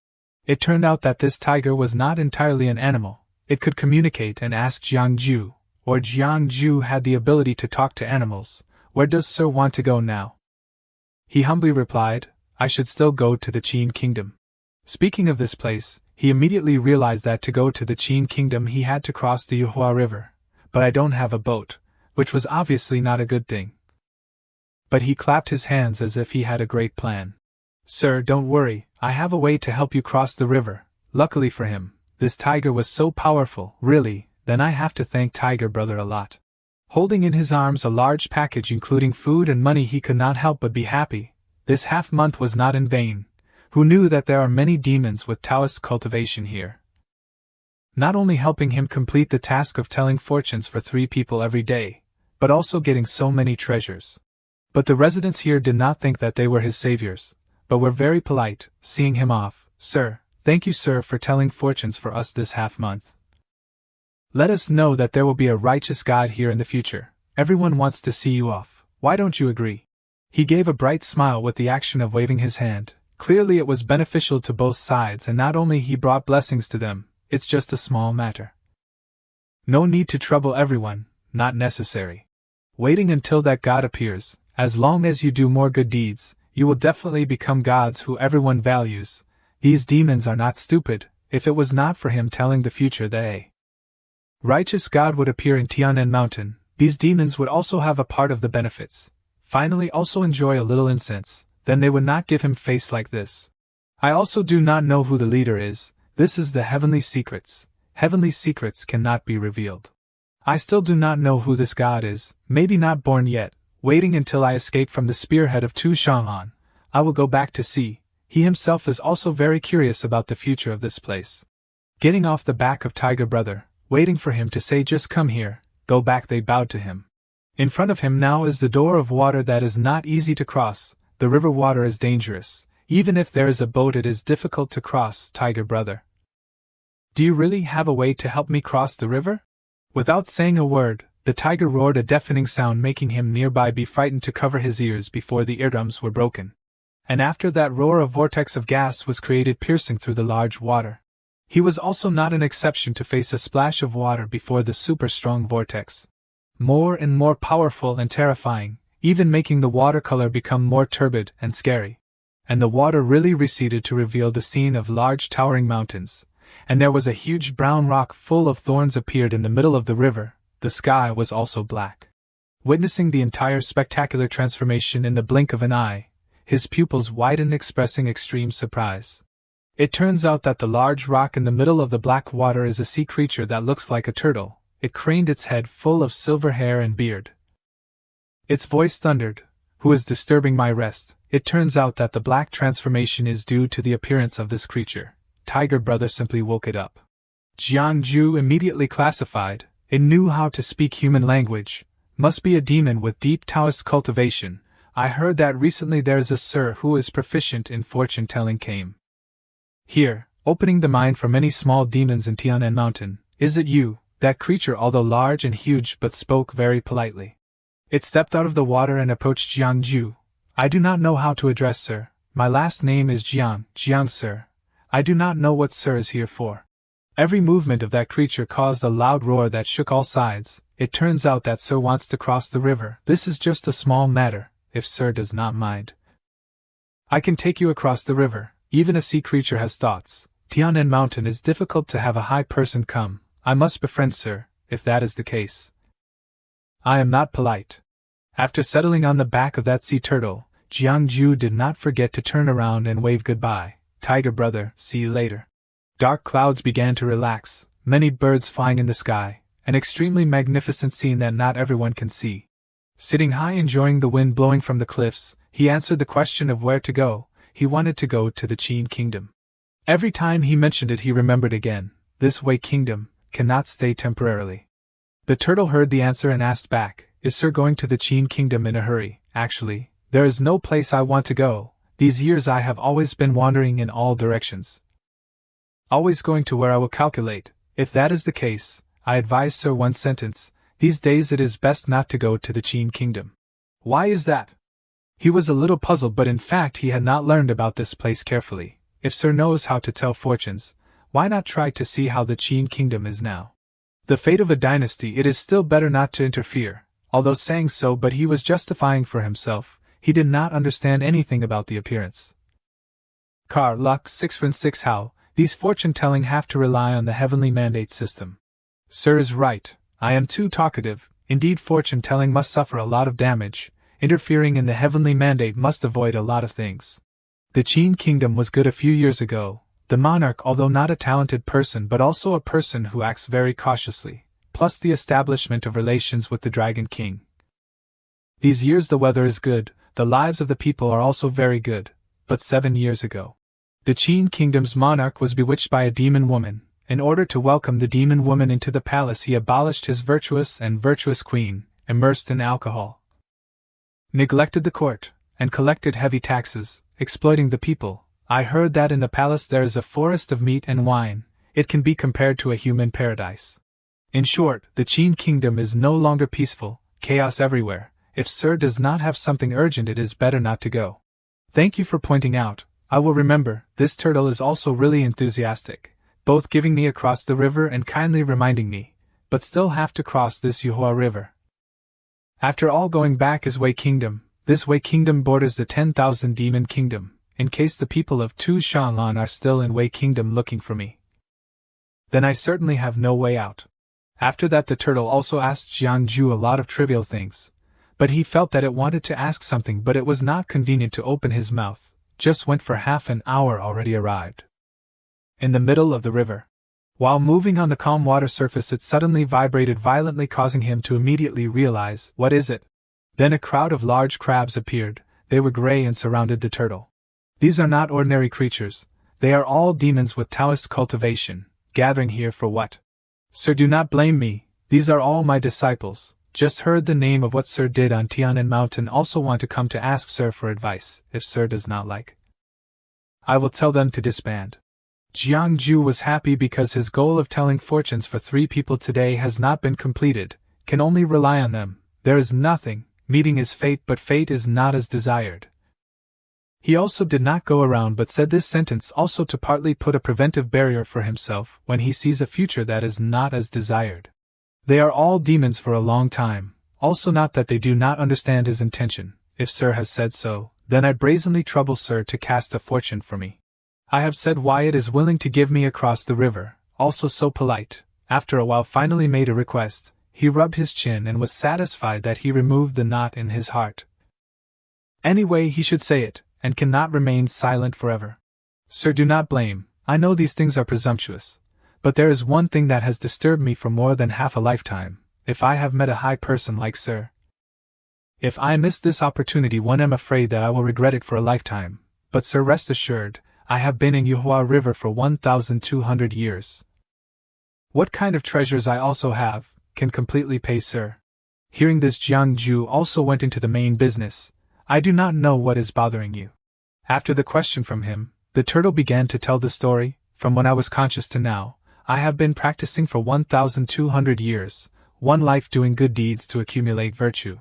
It turned out that this tiger was not entirely an animal. It could communicate and ask Jiangju, or Jiangju had the ability to talk to animals. Where does Sir want to go now? He humbly replied, I should still go to the Qin kingdom. Speaking of this place, he immediately realized that to go to the Qin kingdom he had to cross the Yuhua River. But I don't have a boat, which was obviously not a good thing. But he clapped his hands as if he had a great plan. Sir, don't worry, I have a way to help you cross the river. Luckily for him, this tiger was so powerful. Really, then I have to thank Tiger Brother a lot. Holding in his arms a large package including food and money, he could not help but be happy. This half-month was not in vain. Who knew that there are many demons with Taoist cultivation here? Not only helping him complete the task of telling fortunes for 3 people every day, but also getting so many treasures. But the residents here did not think that they were his saviors, but were very polite, seeing him off. Sir, thank you, sir, for telling fortunes for us this half-month. Let us know that there will be a righteous God here in the future. Everyone wants to see you off. Why don't you agree? He gave a bright smile with the action of waving his hand. Clearly it was beneficial to both sides, and not only he brought blessings to them, it's just a small matter. No need to trouble everyone, not necessary. Waiting until that God appears, as long as you do more good deeds, you will definitely become gods who everyone values. These demons are not stupid, if it was not for him telling the future that a righteous God would appear in Tianan Mountain, these demons would also have a part of the benefits. Finally, also enjoy a little incense, then they would not give him face like this. I also do not know who the leader is. This is the heavenly secrets. Heavenly secrets cannot be revealed. I still do not know who this God is, maybe not born yet, waiting until I escape from the spearhead of Tu Shang'an. I will go back to see. He himself is also very curious about the future of this place. Getting off the back of Tiger Brother, waiting for him to say just come here, go back, they bowed to him. In front of him now is the door of water that is not easy to cross. The river water is dangerous. Even if there is a boat, it is difficult to cross. Tiger Brother, do you really have a way to help me cross the river? Without saying a word, the tiger roared a deafening sound, making him nearby be frightened to cover his ears before the eardrums were broken. And after that roar, a vortex of gas was created, piercing through the large water. He was also not an exception to face a splash of water before the super-strong vortex. More and more powerful and terrifying, even making the watercolor become more turbid and scary. And the water really receded to reveal the scene of large towering mountains. And there was a huge brown rock full of thorns appeared in the middle of the river. The sky was also black. Witnessing the entire spectacular transformation in the blink of an eye, his pupils widened, expressing extreme surprise. It turns out that the large rock in the middle of the black water is a sea creature that looks like a turtle. It craned its head full of silver hair and beard. Its voice thundered, "Who is disturbing my rest?" It turns out that the black transformation is due to the appearance of this creature. Tiger Brother simply woke it up. Jiang Ju immediately classified. It knew how to speak human language. Must be a demon with deep Taoist cultivation. I heard that recently there's a sir who is proficient in fortune-telling came here, opening the mind for many small demons in Tianan Mountain. Is it you? That creature, although large and huge, but spoke very politely. It stepped out of the water and approached Jiang Ju. I do not know how to address sir. My last name is Jiang. Jiang sir. I do not know what sir is here for. Every movement of that creature caused a loud roar that shook all sides. It turns out that sir wants to cross the river. This is just a small matter, if sir does not mind. I can take you across the river. Even a sea creature has thoughts. Tianan Mountain is difficult to have a high person come. I must befriend sir, if that is the case. I am not polite. After settling on the back of that sea turtle, Jiang Ju did not forget to turn around and wave goodbye. Tiger Brother, see you later. Dark clouds began to relax, many birds flying in the sky, an extremely magnificent scene that not everyone can see. Sitting high enjoying the wind blowing from the cliffs, he answered the question of where to go. He wanted to go to the Qin Kingdom. Every time he mentioned it he remembered again, this Wei Kingdom cannot stay temporarily. The turtle heard the answer and asked back, is sir going to the Qin Kingdom in a hurry? Actually, there is no place I want to go. These years I have always been wandering in all directions. Always going to where I will calculate. If that is the case, I advise sir one sentence. These days it is best not to go to the Qin Kingdom. Why is that? He was a little puzzled, but in fact he had not learned about this place carefully. If sir knows how to tell fortunes, why not try to see how the Qin Kingdom is now? The fate of a dynasty, it is still better not to interfere. Although saying so, but he was justifying for himself. He did not understand anything about the appearance. Car luck 6 from 6 how, these fortune-telling have to rely on the heavenly mandate system. Sir is right, I am too talkative. Indeed, fortune-telling must suffer a lot of damage. Interfering in the heavenly mandate must avoid a lot of things. The Qin Kingdom was good a few years ago. The monarch, although not a talented person but also a person who acts very cautiously, plus the establishment of relations with the Dragon King. These years the weather is good, the lives of the people are also very good, but 7 years ago, the Qin Kingdom's monarch was bewitched by a demon woman. In order to welcome the demon woman into the palace he abolished his virtuous queen, immersed in alcohol, neglected the court, and collected heavy taxes, exploiting the people. I heard that in the palace there is a forest of meat and wine. It can be compared to a human paradise. In short, the Qin Kingdom is no longer peaceful, chaos everywhere. If sir does not have something urgent it is better not to go. Thank you for pointing out. I will remember. This turtle is also really enthusiastic, both giving me across the river and kindly reminding me, but still have to cross this Yuhua River. After all, going back is Wei Kingdom. This Wei Kingdom borders the 10,000 Demon Kingdom. In case the people of Tu Shanlan are still in Wei Kingdom looking for me, Then I certainly have no way out. After that the turtle also asked Jiangju a lot of trivial things, but he felt that it wanted to ask something but it was not convenient to open his mouth, just went for half an hour already arrived. In the middle of the river. While moving on the calm water surface it suddenly vibrated violently causing him to immediately realize, what is it? Then a crowd of large crabs appeared, they were gray and surrounded the turtle. These are not ordinary creatures, they are all demons with Taoist cultivation, gathering here for what? Sir, do not blame me, these are all my disciples, just heard the name of what Sir did on Tianan Mountain, also want to come to ask Sir for advice, if Sir does not like. I will tell them to disband. Jiangju was happy because his goal of telling fortunes for 3 people today has not been completed, can only rely on them, there is nothing, meeting is fate but fate is not as desired. He also did not go around but said this sentence also to partly put a preventive barrier for himself when he sees a future that is not as desired. They are all demons for a long time, also not that they do not understand his intention, if Sir has said so, then I brazenly trouble Sir to cast a fortune for me. I have said Wyatt is willing to give me across the river, also so polite, after a while finally made a request, he rubbed his chin and was satisfied that he removed the knot in his heart. Anyway he should say it, and cannot remain silent forever. Sir, do not blame, I know these things are presumptuous, but there is one thing that has disturbed me for more than half a lifetime, if I have met a high person like Sir. If I miss this opportunity one am afraid that I will regret it for a lifetime, but Sir rest assured, I have been in Manhua River for 1,200 years. What kind of treasures I also have, can completely pay Sir. Hearing this Jiangju also went into the main business, I do not know what is bothering you. After the question from him, the turtle began to tell the story, from when I was conscious to now, I have been practicing for 1,200 years, one life doing good deeds to accumulate virtue.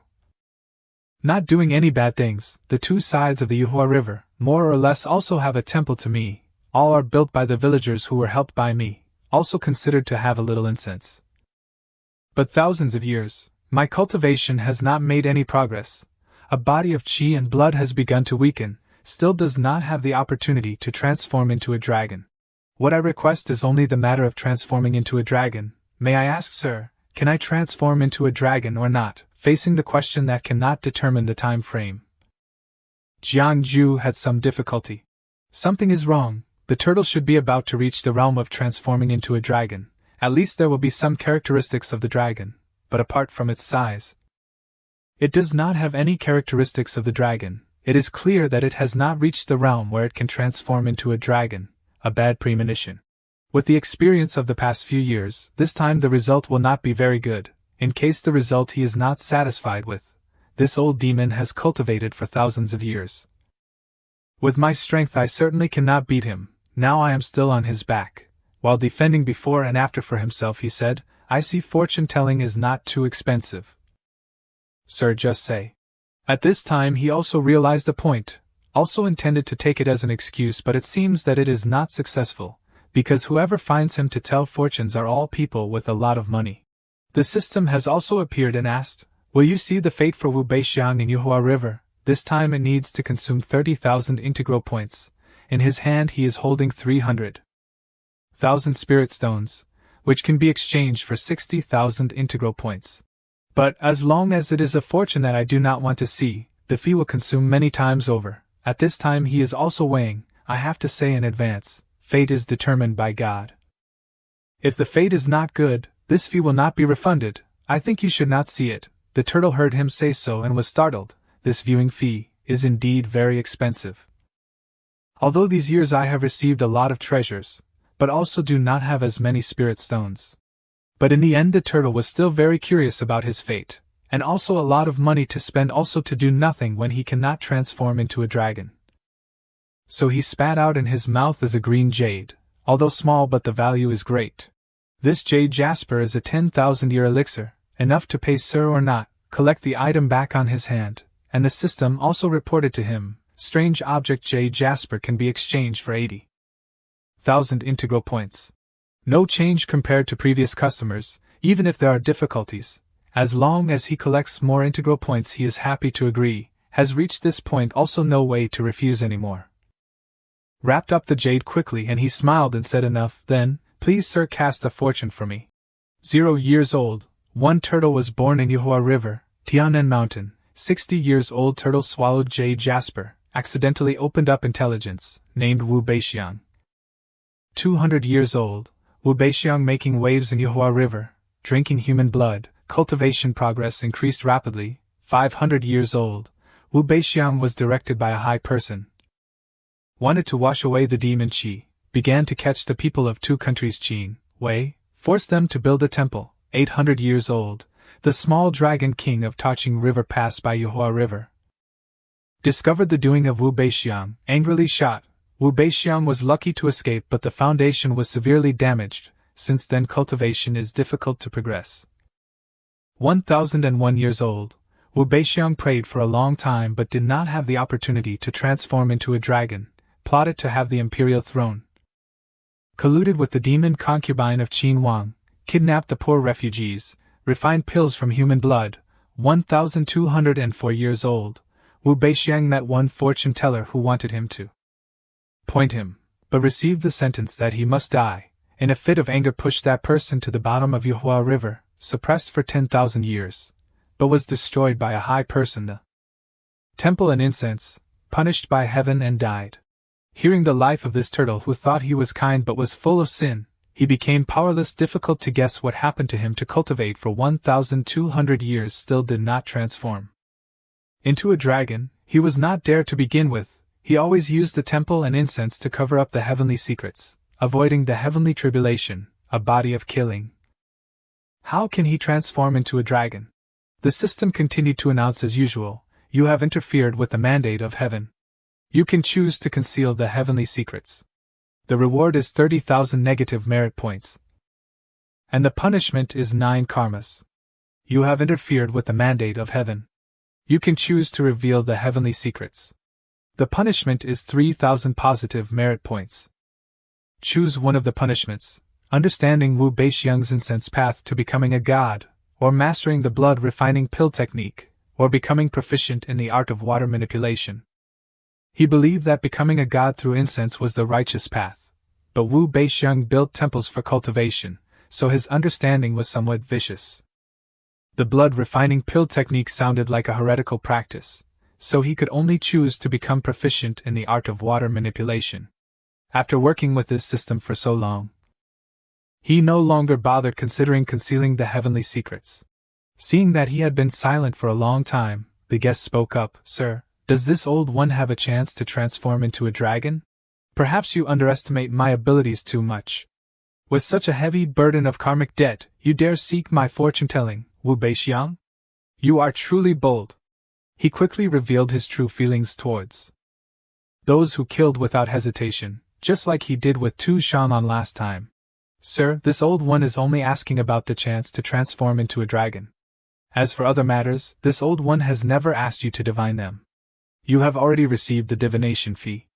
Not doing any bad things, the 2 sides of the Manhua River, more or less also have a temple to me, all are built by the villagers who were helped by me, also considered to have a little incense. But thousands of years, my cultivation has not made any progress, a body of qi and blood has begun to weaken, still does not have the opportunity to transform into a dragon. What I request is only the matter of transforming into a dragon, may I ask Sir, can I transform into a dragon or not, facing the question that cannot determine the time frame. Jiangju had some difficulty. Something is wrong, the turtle should be about to reach the realm of transforming into a dragon, at least there will be some characteristics of the dragon, but apart from its size. It does not have any characteristics of the dragon, it is clear that it has not reached the realm where it can transform into a dragon, a bad premonition. With the experience of the past few years, this time the result will not be very good. In case the result he is not satisfied with, this old demon has cultivated for thousands of years. With my strength I certainly cannot beat him, now I am still on his back. While defending before and after for himself he said, I see fortune-telling is not too expensive. Sir, just say. At this time he also realized the point, also intended to take it as an excuse but it seems that it is not successful, because whoever finds him to tell fortunes are all people with a lot of money. The system has also appeared and asked, will you see the fate for Wu Beixiang in Manhua River? This time it needs to consume 30,000 integral points. In his hand he is holding 300,000 spirit stones, which can be exchanged for 60,000 integral points. But, as long as it is a fortune that I do not want to see, the fee will consume many times over. At this time he is also weighing, I have to say in advance, fate is determined by God. If the fate is not good, this fee will not be refunded, I think you should not see it. The turtle heard him say so and was startled, this viewing fee is indeed very expensive. Although these years I have received a lot of treasures, but also do not have as many spirit stones. But in the end the turtle was still very curious about his fate, and also a lot of money to spend also to do nothing when he cannot transform into a dragon. So he spat out in his mouth as a green jade, although small but the value is great. This jade jasper is a 10,000-year elixir, enough to pay Sir or not, collect the item back on his hand, and the system also reported to him, strange object jade jasper can be exchanged for 80,000 integral points. No change compared to previous customers, even if there are difficulties, as long as he collects more integral points he is happy to agree, has reached this point also no way to refuse anymore. Wrapped up the jade quickly and he smiled and said enough, then, Please, sir, cast a fortune for me. 0 years old, one turtle was born in Yuhua River, Tianan Mountain. 60 years old turtle swallowed jade jasper, accidentally opened up intelligence, named Wu Beixiang. 200 years old, Wu Beixiang making waves in Yuhua River, drinking human blood, cultivation progress increased rapidly. 500 years old, Wu Beixiang was directed by a high person. Wanted to wash away the demon Qi, began to catch the people of 2 countries Qin, Wei, forced them to build a temple. 800 years old, the small dragon king of Taqing River passed by Yuhua River. Discovered the doing of Wu Beixiang, angrily shot. Wu Beixiang was lucky to escape, but the foundation was severely damaged. Since then cultivation is difficult to progress. 1001 years old, Wu Beixiang prayed for a long time but did not have the opportunity to transform into a dragon, plotted to have the imperial throne. Colluded with the demon concubine of Qin Wang, kidnapped the poor refugees, refined pills from human blood. 1204 years old, Wu Beixiang met one fortune teller who wanted him to point him, but received the sentence that he must die. In a fit of anger pushed that person to the bottom of Yuhua River, suppressed for 10,000 years, but was destroyed by a high person, the temple and incense, punished by heaven, and died. Hearing the life of this turtle who thought he was kind but was full of sin, he became powerless. Difficult to guess what happened to him. To cultivate for 1,200 years still did not transform into a dragon. He was not dared to begin with. He always used the temple and incense to cover up the heavenly secrets, avoiding the heavenly tribulation, a body of killing. How can he transform into a dragon? The system continued to announce as usual, you have interfered with the mandate of heaven. You can choose to conceal the heavenly secrets. The reward is 30,000 negative merit points. And the punishment is 9 karmas. You have interfered with the mandate of heaven. You can choose to reveal the heavenly secrets. The punishment is 3,000 positive merit points. Choose one of the punishments, understanding Wu Beixiang's incense path to becoming a god, or mastering the blood refining pill technique, or becoming proficient in the art of water manipulation. He believed that becoming a god through incense was the righteous path, but Wu Beixiang built temples for cultivation, so his understanding was somewhat vicious. The blood refining pill technique sounded like a heretical practice, so he could only choose to become proficient in the art of water manipulation. After working with this system for so long, he no longer bothered considering concealing the heavenly secrets. Seeing that he had been silent for a long time, the guest spoke up. Sir, does this old one have a chance to transform into a dragon? Perhaps you underestimate my abilities too much. With such a heavy burden of karmic debt, you dare seek my fortune-telling, Wu Beixiang? You are truly bold. He quickly revealed his true feelings towards those who killed without hesitation, just like he did with Tu Shanlan last time. Sir, this old one is only asking about the chance to transform into a dragon. As for other matters, this old one has never asked you to divine them. You have already received the divination fee.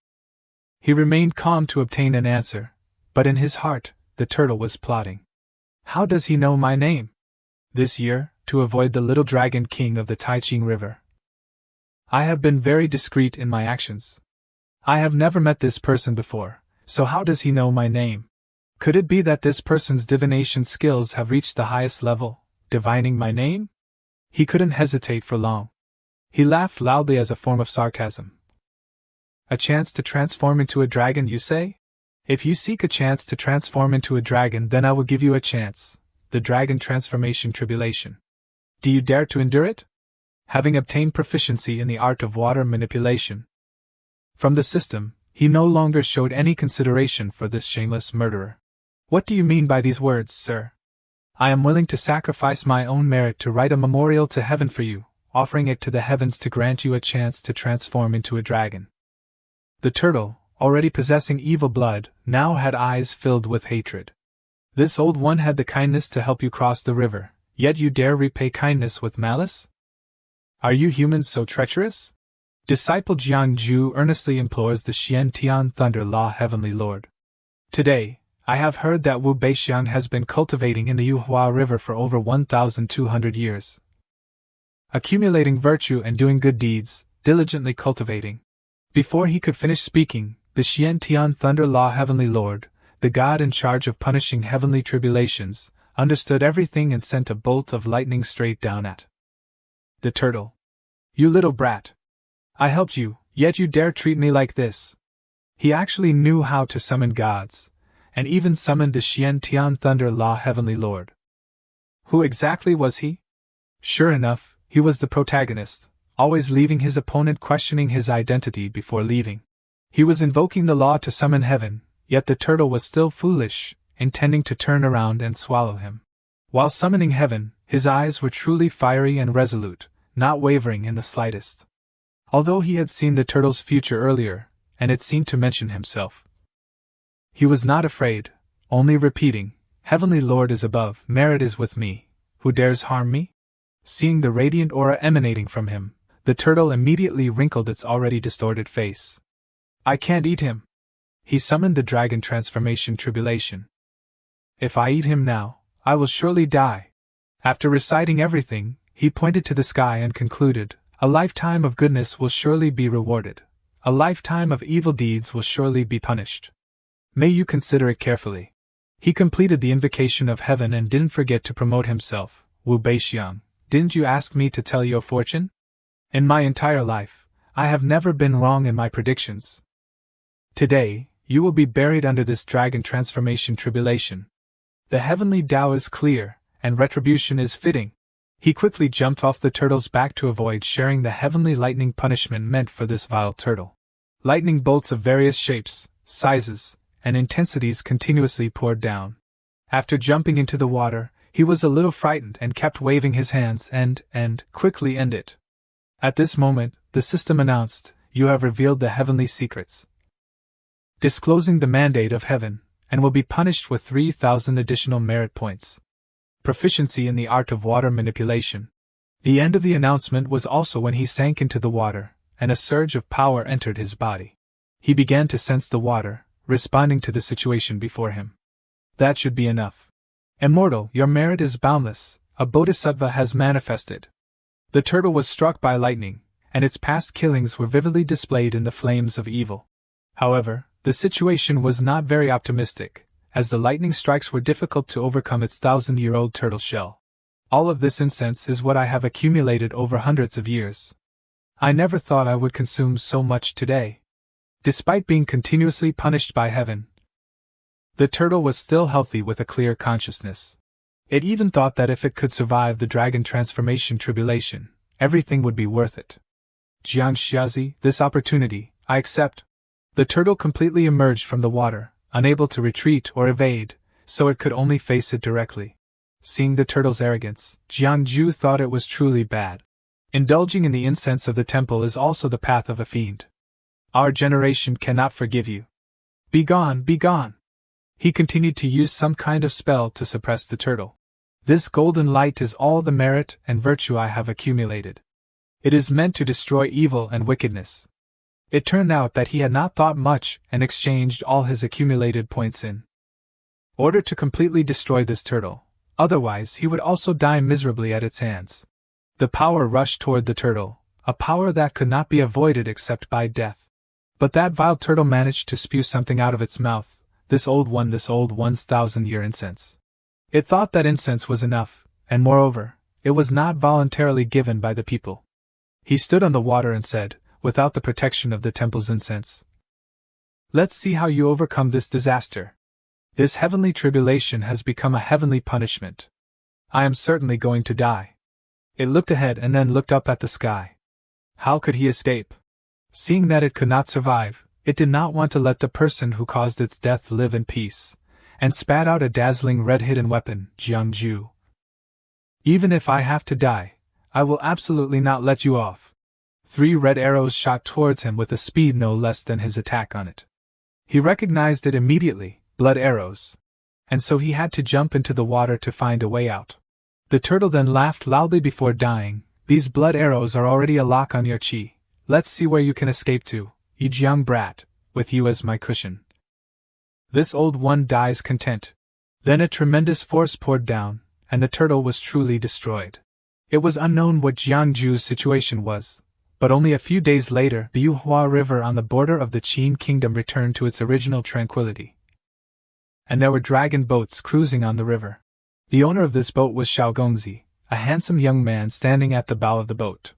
He remained calm to obtain an answer, but in his heart, the turtle was plotting. How does he know my name? This year, to avoid the little dragon king of the Taqing River, I have been very discreet in my actions. I have never met this person before, so how does he know my name? Could it be that this person's divination skills have reached the highest level, divining my name? He couldn't hesitate for long. He laughed loudly as a form of sarcasm. A chance to transform into a dragon, you say? If you seek a chance to transform into a dragon, then I will give you a chance. The dragon transformation tribulation. Do you dare to endure it? Having obtained proficiency in the art of water manipulation from the system, he no longer showed any consideration for this shameless murderer. What do you mean by these words, sir? I am willing to sacrifice my own merit to write a memorial to heaven for you, offering it to the heavens to grant you a chance to transform into a dragon. The turtle, already possessing evil blood, now had eyes filled with hatred. This old one had the kindness to help you cross the river, yet you dare repay kindness with malice? Are you humans so treacherous? Disciple Jiang Ju earnestly implores the Xian Tian Thunder Law Heavenly Lord. Today, I have heard that Wu Beixiang has been cultivating in the Yuhua River for over 1,200 years. Accumulating virtue and doing good deeds, diligently cultivating. Before he could finish speaking, the Xian Tian Thunder Law Heavenly Lord, the god in charge of punishing heavenly tribulations, understood everything and sent a bolt of lightning straight down at the turtle. "You little brat! I helped you, yet you dare treat me like this!" He actually knew how to summon gods, and even summoned the Xian Tian Thunder Law Heavenly Lord. Who exactly was he? Sure enough, he was the protagonist, always leaving his opponent questioning his identity before leaving. He was invoking the law to summon heaven, yet the turtle was still foolish, intending to turn around and swallow him. While summoning heaven, his eyes were truly fiery and resolute, not wavering in the slightest. Although he had seen the turtle's future earlier, and it seemed to mention himself, he was not afraid, only repeating, "Heavenly Lord is above, merit is with me, who dares harm me?" Seeing the radiant aura emanating from him, the turtle immediately wrinkled its already distorted face. "I can't eat him." He summoned the dragon transformation tribulation. "If I eat him now, I will surely die." After reciting everything, he pointed to the sky and concluded, "A lifetime of goodness will surely be rewarded. A lifetime of evil deeds will surely be punished. May you consider it carefully." He completed the invocation of heaven and didn't forget to promote himself. "Wu Beixiang, didn't you ask me to tell your fortune? In my entire life, I have never been wrong in my predictions. Today, you will be buried under this dragon transformation tribulation. The heavenly Tao is clear, and retribution is fitting." He quickly jumped off the turtle's back to avoid sharing the heavenly lightning punishment meant for this vile turtle. Lightning bolts of various shapes, sizes, and intensities continuously poured down. After jumping into the water, he was a little frightened and kept waving his hands and quickly end it. At this moment, the system announced, "You have revealed the heavenly secrets, disclosing the mandate of heaven, and will be punished with 3,000 additional merit points. Proficiency in the art of water manipulation." The end of the announcement was also when he sank into the water, and a surge of power entered his body. He began to sense the water, responding to the situation before him. That should be enough. "Immortal, your merit is boundless, a bodhisattva has manifested." The turtle was struck by lightning, and its past killings were vividly displayed in the flames of evil. However, the situation was not very optimistic, as the lightning strikes were difficult to overcome its 1,000-year-old turtle shell. "All of this incense is what I have accumulated over hundreds of years. I never thought I would consume so much today." Despite being continuously punished by heaven, the turtle was still healthy with a clear consciousness. It even thought that if it could survive the dragon transformation tribulation, everything would be worth it. "Jiang Xiazi, this opportunity, I accept." The turtle completely emerged from the water, unable to retreat or evade, so it could only face it directly. Seeing the turtle's arrogance, Jiang Ju thought it was truly bad. Indulging in the incense of the temple is also the path of a fiend. "Our generation cannot forgive you. Be gone, be gone." He continued to use some kind of spell to suppress the turtle. "This golden light is all the merit and virtue I have accumulated. It is meant to destroy evil and wickedness." It turned out that he had not thought much and exchanged all his accumulated points in order to completely destroy this turtle, otherwise he would also die miserably at its hands. The power rushed toward the turtle, a power that could not be avoided except by death. But that vile turtle managed to spew something out of its mouth, this old one's 1,000-year incense. It thought that incense was enough, and moreover, it was not voluntarily given by the people. He stood on the water and said, "Without the protection of the temple's incense, let's see how you overcome this disaster. This heavenly tribulation has become a heavenly punishment. I am certainly going to die." It looked ahead and then looked up at the sky. How could he escape? Seeing that it could not survive, it did not want to let the person who caused its death live in peace, and spat out a dazzling red hidden weapon, "Jiang Ju. Even if I have to die, I will absolutely not let you off." 3 red arrows shot towards him with a speed no less than his attack on it. He recognized it immediately, blood arrows. And so he had to jump into the water to find a way out. The turtle then laughed loudly before dying, "These blood arrows are already a lock on your chi. Let's see where you can escape to, you young brat, with you as my cushion." This old one dies content. Then a tremendous force poured down, and the turtle was truly destroyed. It was unknown what Jiang Ju's situation was, but only a few days later the Yuhua River on the border of the Qin Kingdom returned to its original tranquility. and there were dragon boats cruising on the river. The owner of this boat was Xiaogongzi, a handsome young man standing at the bow of the boat.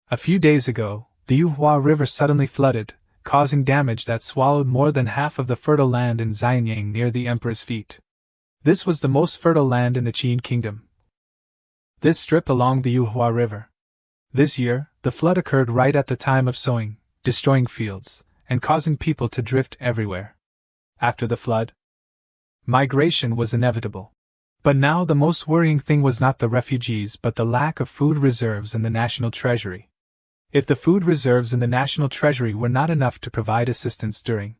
A few days ago, the Yuhua River suddenly flooded, causing damage that swallowed more than half of the fertile land in Xianyang near the emperor's feet. This was the most fertile land in the Qin kingdom. This strip along the Yuhua River. This year, the flood occurred right at the time of sowing, destroying fields, and causing people to drift everywhere. After the flood, migration was inevitable. But now the most worrying thing was not the refugees but the lack of food reserves in the national treasury. If the food reserves in the national treasury were not enough to provide assistance during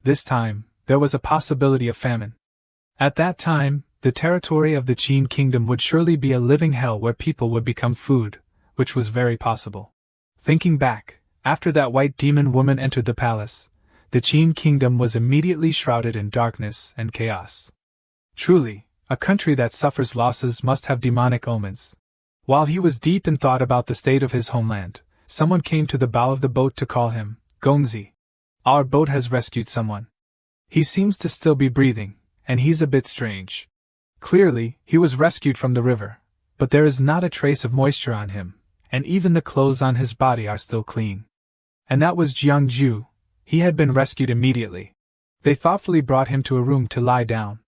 this time, there was a possibility of famine. At that time, the territory of the Qin kingdom would surely be a living hell where people would become food, which was very possible. Thinking back, after that white demon woman entered the palace, the Qin kingdom was immediately shrouded in darkness and chaos. Truly, a country that suffers losses must have demonic omens. While he was deep in thought about the state of his homeland, someone came to the bow of the boat to call him, Gongzi. Our boat has rescued someone. He seems to still be breathing, and he's a bit strange. Clearly, he was rescued from the river, but there is not a trace of moisture on him, and even the clothes on his body are still clean. And that was Jiangju. He had been rescued immediately. They thoughtfully brought him to a room to lie down.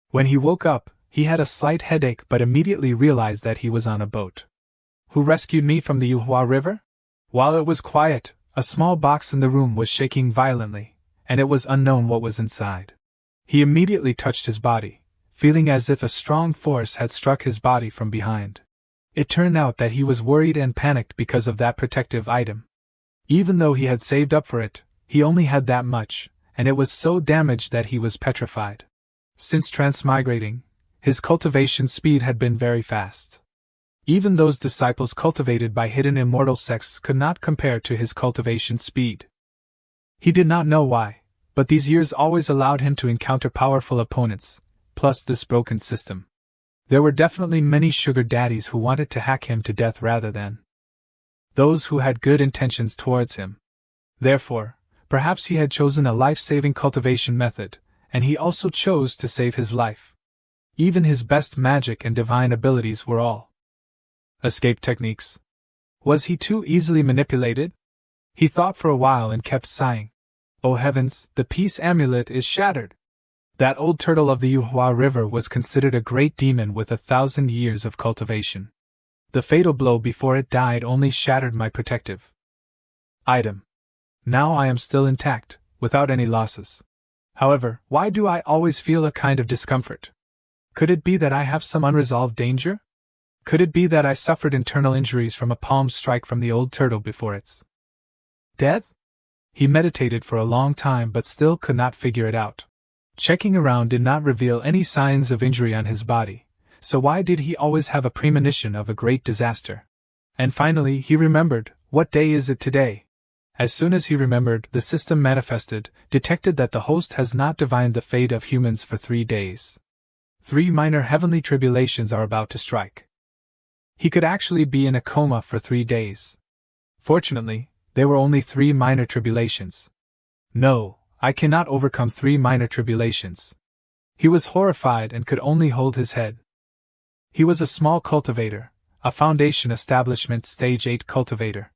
When he woke up, he had a slight headache but immediately realized that he was on a boat. Who rescued me from the Yuhua River? While it was quiet, a small box in the room was shaking violently, and it was unknown what was inside. He immediately touched his body, feeling as if a strong force had struck his body from behind. It turned out that he was worried and panicked because of that protective item. Even though he had saved up for it, he only had that much, and it was so damaged that he was petrified. Since transmigrating, his cultivation speed had been very fast. Even those disciples cultivated by hidden immortal sects could not compare to his cultivation speed. He did not know why, but these years always allowed him to encounter powerful opponents, plus this broken system. There were definitely many sugar daddies who wanted to hack him to death rather than those who had good intentions towards him. Therefore, perhaps he had chosen a life-saving cultivation method, and he also chose to save his life. Even his best magic and divine abilities were all escape techniques. Was he too easily manipulated? He thought for a while and kept sighing. Oh heavens, the peace amulet is shattered. That old turtle of the Yuhua River was considered a great demon with 1,000 years of cultivation. The fatal blow before it died only shattered my protective item. Now I am still intact, without any losses. However, why do I always feel a kind of discomfort? Could it be that I have some unresolved danger? Could it be that I suffered internal injuries from a palm strike from the old turtle before its death? He meditated for a long time but still could not figure it out. Checking around did not reveal any signs of injury on his body, so why did he always have a premonition of a great disaster? And finally he remembered, what day is it today? As soon as he remembered, the system manifested, detected that the host has not divined the fate of humans for 3 days. 3 minor heavenly tribulations are about to strike. He could actually be in a coma for 3 days. Fortunately, they were only 3 minor tribulations. No, I cannot overcome 3 minor tribulations. He was horrified and could only hold his head. He was a small cultivator, a foundation establishment stage 8 cultivator.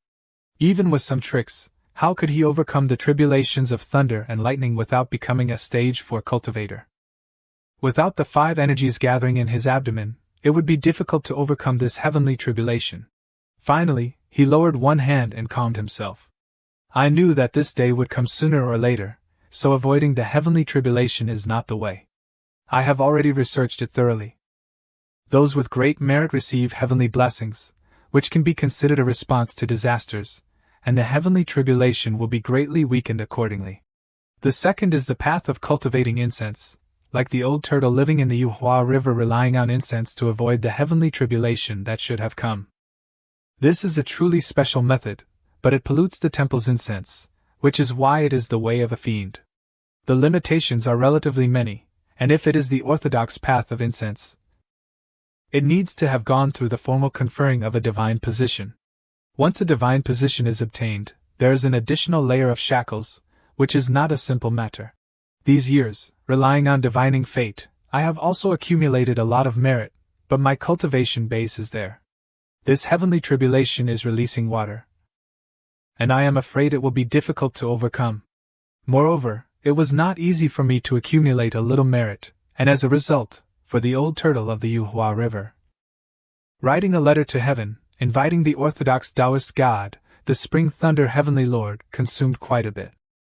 Even with some tricks, how could he overcome the tribulations of thunder and lightning without becoming a stage 4 cultivator? Without the 5 energies gathering in his abdomen, it would be difficult to overcome this heavenly tribulation. Finally, he lowered one hand and calmed himself. I knew that this day would come sooner or later, so avoiding the heavenly tribulation is not the way. I have already researched it thoroughly. Those with great merit receive heavenly blessings, which can be considered a response to disasters, and the heavenly tribulation will be greatly weakened accordingly. The second is the path of cultivating incense, like the old turtle living in the Yuhua River relying on incense to avoid the heavenly tribulation that should have come. This is a truly special method, but it pollutes the temple's incense, which is why it is the way of a fiend. The limitations are relatively many, and if it is the orthodox path of incense, it needs to have gone through the formal conferring of a divine position. Once a divine position is obtained, there is an additional layer of shackles, which is not a simple matter. These years, relying on divining fate, I have also accumulated a lot of merit, but my cultivation base is there. This heavenly tribulation is releasing water, and I am afraid it will be difficult to overcome. Moreover, it was not easy for me to accumulate a little merit, and as a result, for the old turtle of the Yuhua River. Writing a letter to heaven, inviting the orthodox Taoist god, the Spring Thunder Heavenly Lord, consumed quite a bit.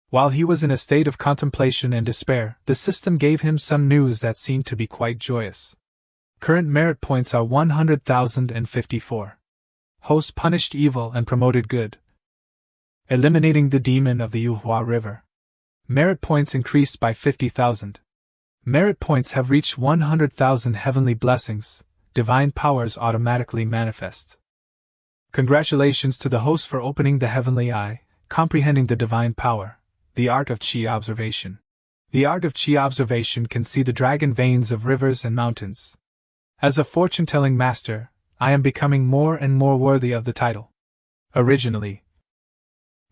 While he was in a state of contemplation and despair, the system gave him some news that seemed to be quite joyous. Current merit points are 100,054. Host punished evil and promoted good, eliminating the demon of the Yuhua River. Merit points increased by 50,000. Merit points have reached 100,000 heavenly blessings. Divine powers automatically manifest. Congratulations to the host for opening the heavenly eye, comprehending the divine power, the art of chi observation. The art of chi observation can see the dragon veins of rivers and mountains. As a fortune-telling master, I am becoming more and more worthy of the title. Originally,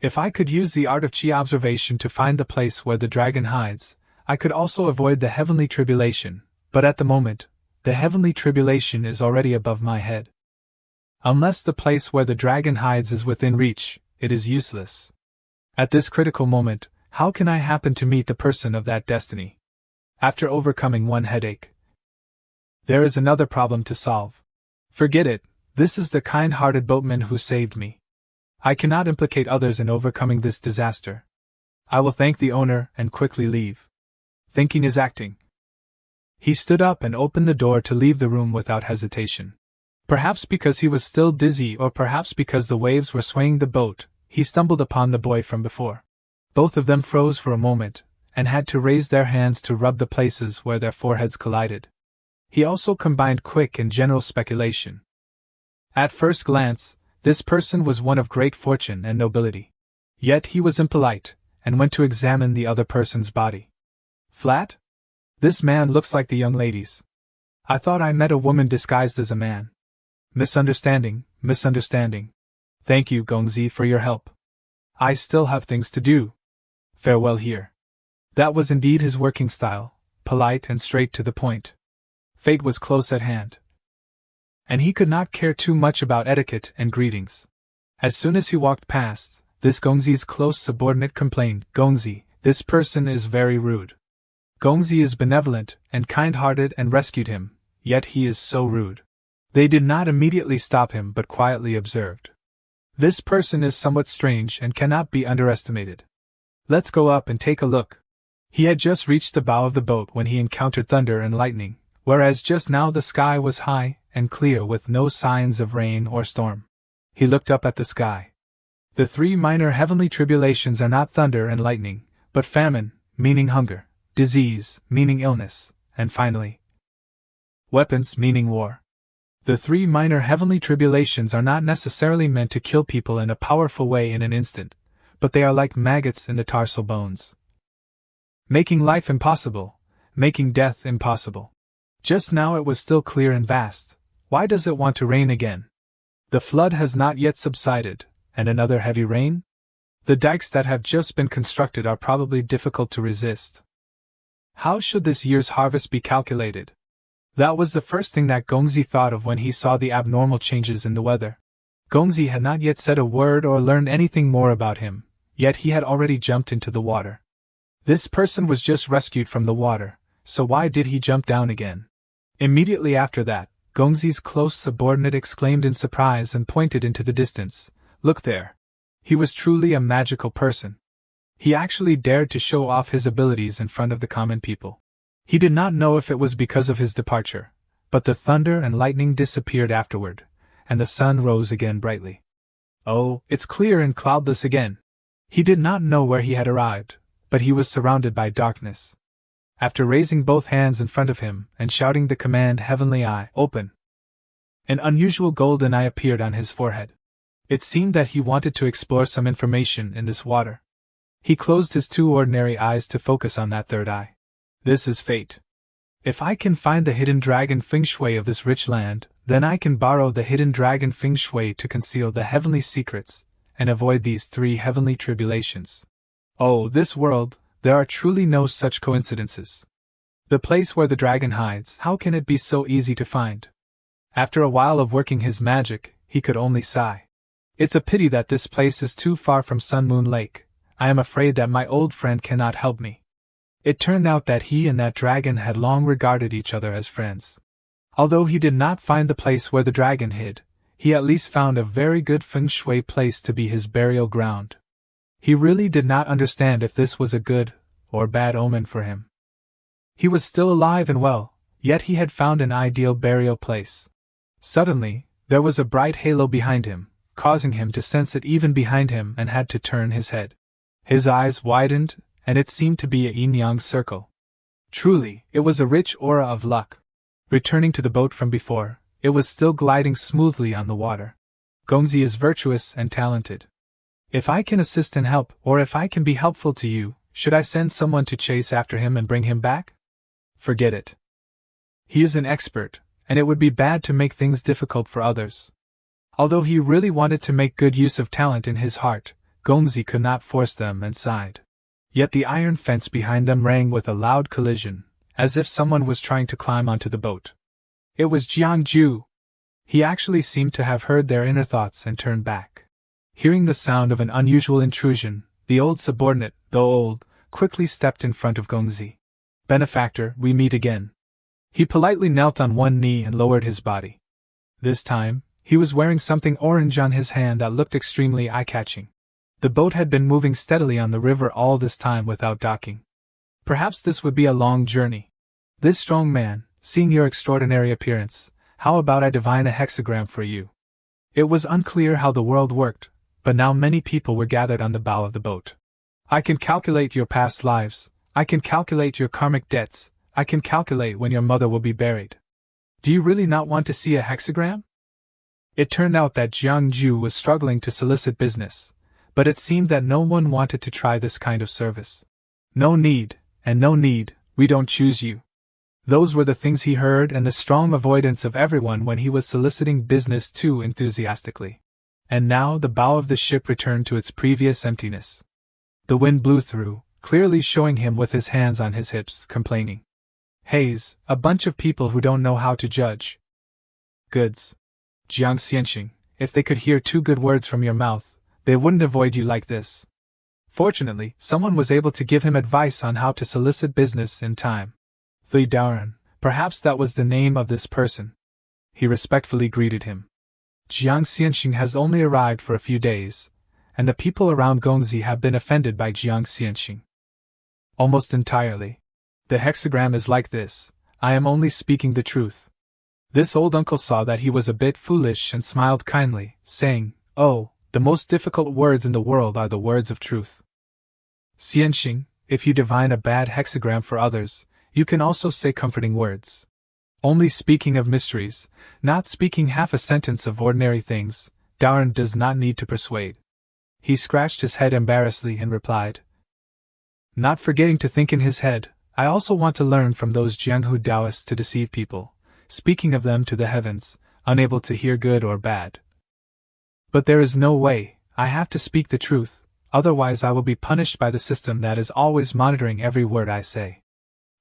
if I could use the art of chi observation to find the place where the dragon hides, I could also avoid the heavenly tribulation, but at the moment, the heavenly tribulation is already above my head. Unless the place where the dragon hides is within reach, it is useless. At this critical moment, how can I happen to meet the person of that destiny? After overcoming one headache, there is another problem to solve. Forget it, this is the kind-hearted boatman who saved me. I cannot implicate others in overcoming this disaster. I will thank the owner and quickly leave. Thinking is acting. He stood up and opened the door to leave the room without hesitation. Perhaps because he was still dizzy or perhaps because the waves were swaying the boat, he stumbled upon the boy from before. Both of them froze for a moment, and had to raise their hands to rub the places where their foreheads collided. He also combined quick and general speculation. At first glance, this person was one of great fortune and nobility. Yet he was impolite, and went to examine the other person's body. Flat? This man looks like the young ladies. I thought I met a woman disguised as a man. Misunderstanding, misunderstanding. Thank you, Gongzi, for your help. I still have things to do. Farewell here. That was indeed his working style, polite and straight to the point. Fate was close at hand, and he could not care too much about etiquette and greetings. As soon as he walked past, this Gongzi's close subordinate complained, Gongzi, this person is very rude. Gongzi is benevolent and kind-hearted and rescued him, yet he is so rude. They did not immediately stop him but quietly observed. This person is somewhat strange and cannot be underestimated. Let's go up and take a look. He had just reached the bow of the boat when he encountered thunder and lightning, whereas just now the sky was high and clear with no signs of rain or storm. He looked up at the sky. The three minor heavenly tribulations are not thunder and lightning, but famine, meaning hunger, disease, meaning illness, and finally, weapons, meaning war. The three minor heavenly tribulations are not necessarily meant to kill people in a powerful way in an instant, but they are like maggots in the tarsal bones, making life impossible, making death impossible. Just now it was still clear and vast. Why does it want to rain again? The flood has not yet subsided, and another heavy rain? The dikes that have just been constructed are probably difficult to resist. How should this year's harvest be calculated? That was the first thing that Gongzi thought of when he saw the abnormal changes in the weather. Gongzi had not yet said a word or learned anything more about him, yet he had already jumped into the water. This person was just rescued from the water, so why did he jump down again? Immediately after that, Gongzi's close subordinate exclaimed in surprise and pointed into the distance. Look there. He was truly a magical person. He actually dared to show off his abilities in front of the common people. He did not know if it was because of his departure, but the thunder and lightning disappeared afterward, and the sun rose again brightly. Oh, it's clear and cloudless again. He did not know where he had arrived, but he was surrounded by darkness. After raising both hands in front of him and shouting the command Heavenly Eye, open, an unusual golden eye appeared on his forehead. It seemed that he wanted to explore some information in this water. He closed his two ordinary eyes to focus on that third eye. This is fate. If I can find the hidden dragon feng shui of this rich land, then I can borrow the hidden dragon feng shui to conceal the heavenly secrets and avoid these three heavenly tribulations. Oh, this world, there are truly no such coincidences. The place where the dragon hides, how can it be so easy to find? After a while of working his magic, he could only sigh. It's a pity that this place is too far from Sun Moon Lake. I am afraid that my old friend cannot help me. It turned out that he and that dragon had long regarded each other as friends. Although he did not find the place where the dragon hid, he at least found a very good feng shui place to be his burial ground. He really did not understand if this was a good or bad omen for him. He was still alive and well, yet he had found an ideal burial place. Suddenly, there was a bright halo behind him, causing him to sense it even behind him, and had to turn his head. His eyes widened, and it seemed to be a yin-yang circle. Truly, it was a rich aura of luck. Returning to the boat from before, it was still gliding smoothly on the water. Gongzi is virtuous and talented. If I can assist and help, or if I can be helpful to you, should I send someone to chase after him and bring him back? Forget it. He is an expert, and it would be bad to make things difficult for others. Although he really wanted to make good use of talent in his heart, Gongzi could not force them and sighed. Yet the iron fence behind them rang with a loud collision, as if someone was trying to climb onto the boat. It was Jiang Ju. He actually seemed to have heard their inner thoughts and turned back. Hearing the sound of an unusual intrusion, the old subordinate, though old, quickly stepped in front of Gongzi. Benefactor, we meet again. He politely knelt on one knee and lowered his body. This time, he was wearing something orange on his hand that looked extremely eye-catching. The boat had been moving steadily on the river all this time without docking. Perhaps this would be a long journey. This strong man, seeing your extraordinary appearance, how about I divine a hexagram for you? It was unclear how the world worked, but now many people were gathered on the bow of the boat. I can calculate your past lives, I can calculate your karmic debts, I can calculate when your mother will be buried. Do you really not want to see a hexagram? It turned out that Jiang Ju was struggling to solicit business, but it seemed that no one wanted to try this kind of service. No need, and no need, we don't choose you. Those were the things he heard, and the strong avoidance of everyone when he was soliciting business too enthusiastically. And now the bow of the ship returned to its previous emptiness. The wind blew through, clearly showing him with his hands on his hips, complaining. Haze, a bunch of people who don't know how to judge goods. Jiang Xianxing, if they could hear two good words from your mouth, they wouldn't avoid you like this. Fortunately, someone was able to give him advice on how to solicit business in time. Thui Daoran, perhaps that was the name of this person. He respectfully greeted him. Jiang Xianxing has only arrived for a few days, and the people around Gongzi have been offended by Jiang Xianxing. Almost entirely. The hexagram is like this, I am only speaking the truth. This old uncle saw that he was a bit foolish and smiled kindly, saying, Oh, the most difficult words in the world are the words of truth. Xianxing, if you divine a bad hexagram for others, you can also say comforting words. Only speaking of mysteries, not speaking half a sentence of ordinary things, Daoran does not need to persuade. He scratched his head embarrassedly and replied, not forgetting to think in his head, I also want to learn from those Jianghu Taoists to deceive people, speaking of them to the heavens, unable to hear good or bad. But there is no way, I have to speak the truth, otherwise I will be punished by the system that is always monitoring every word I say.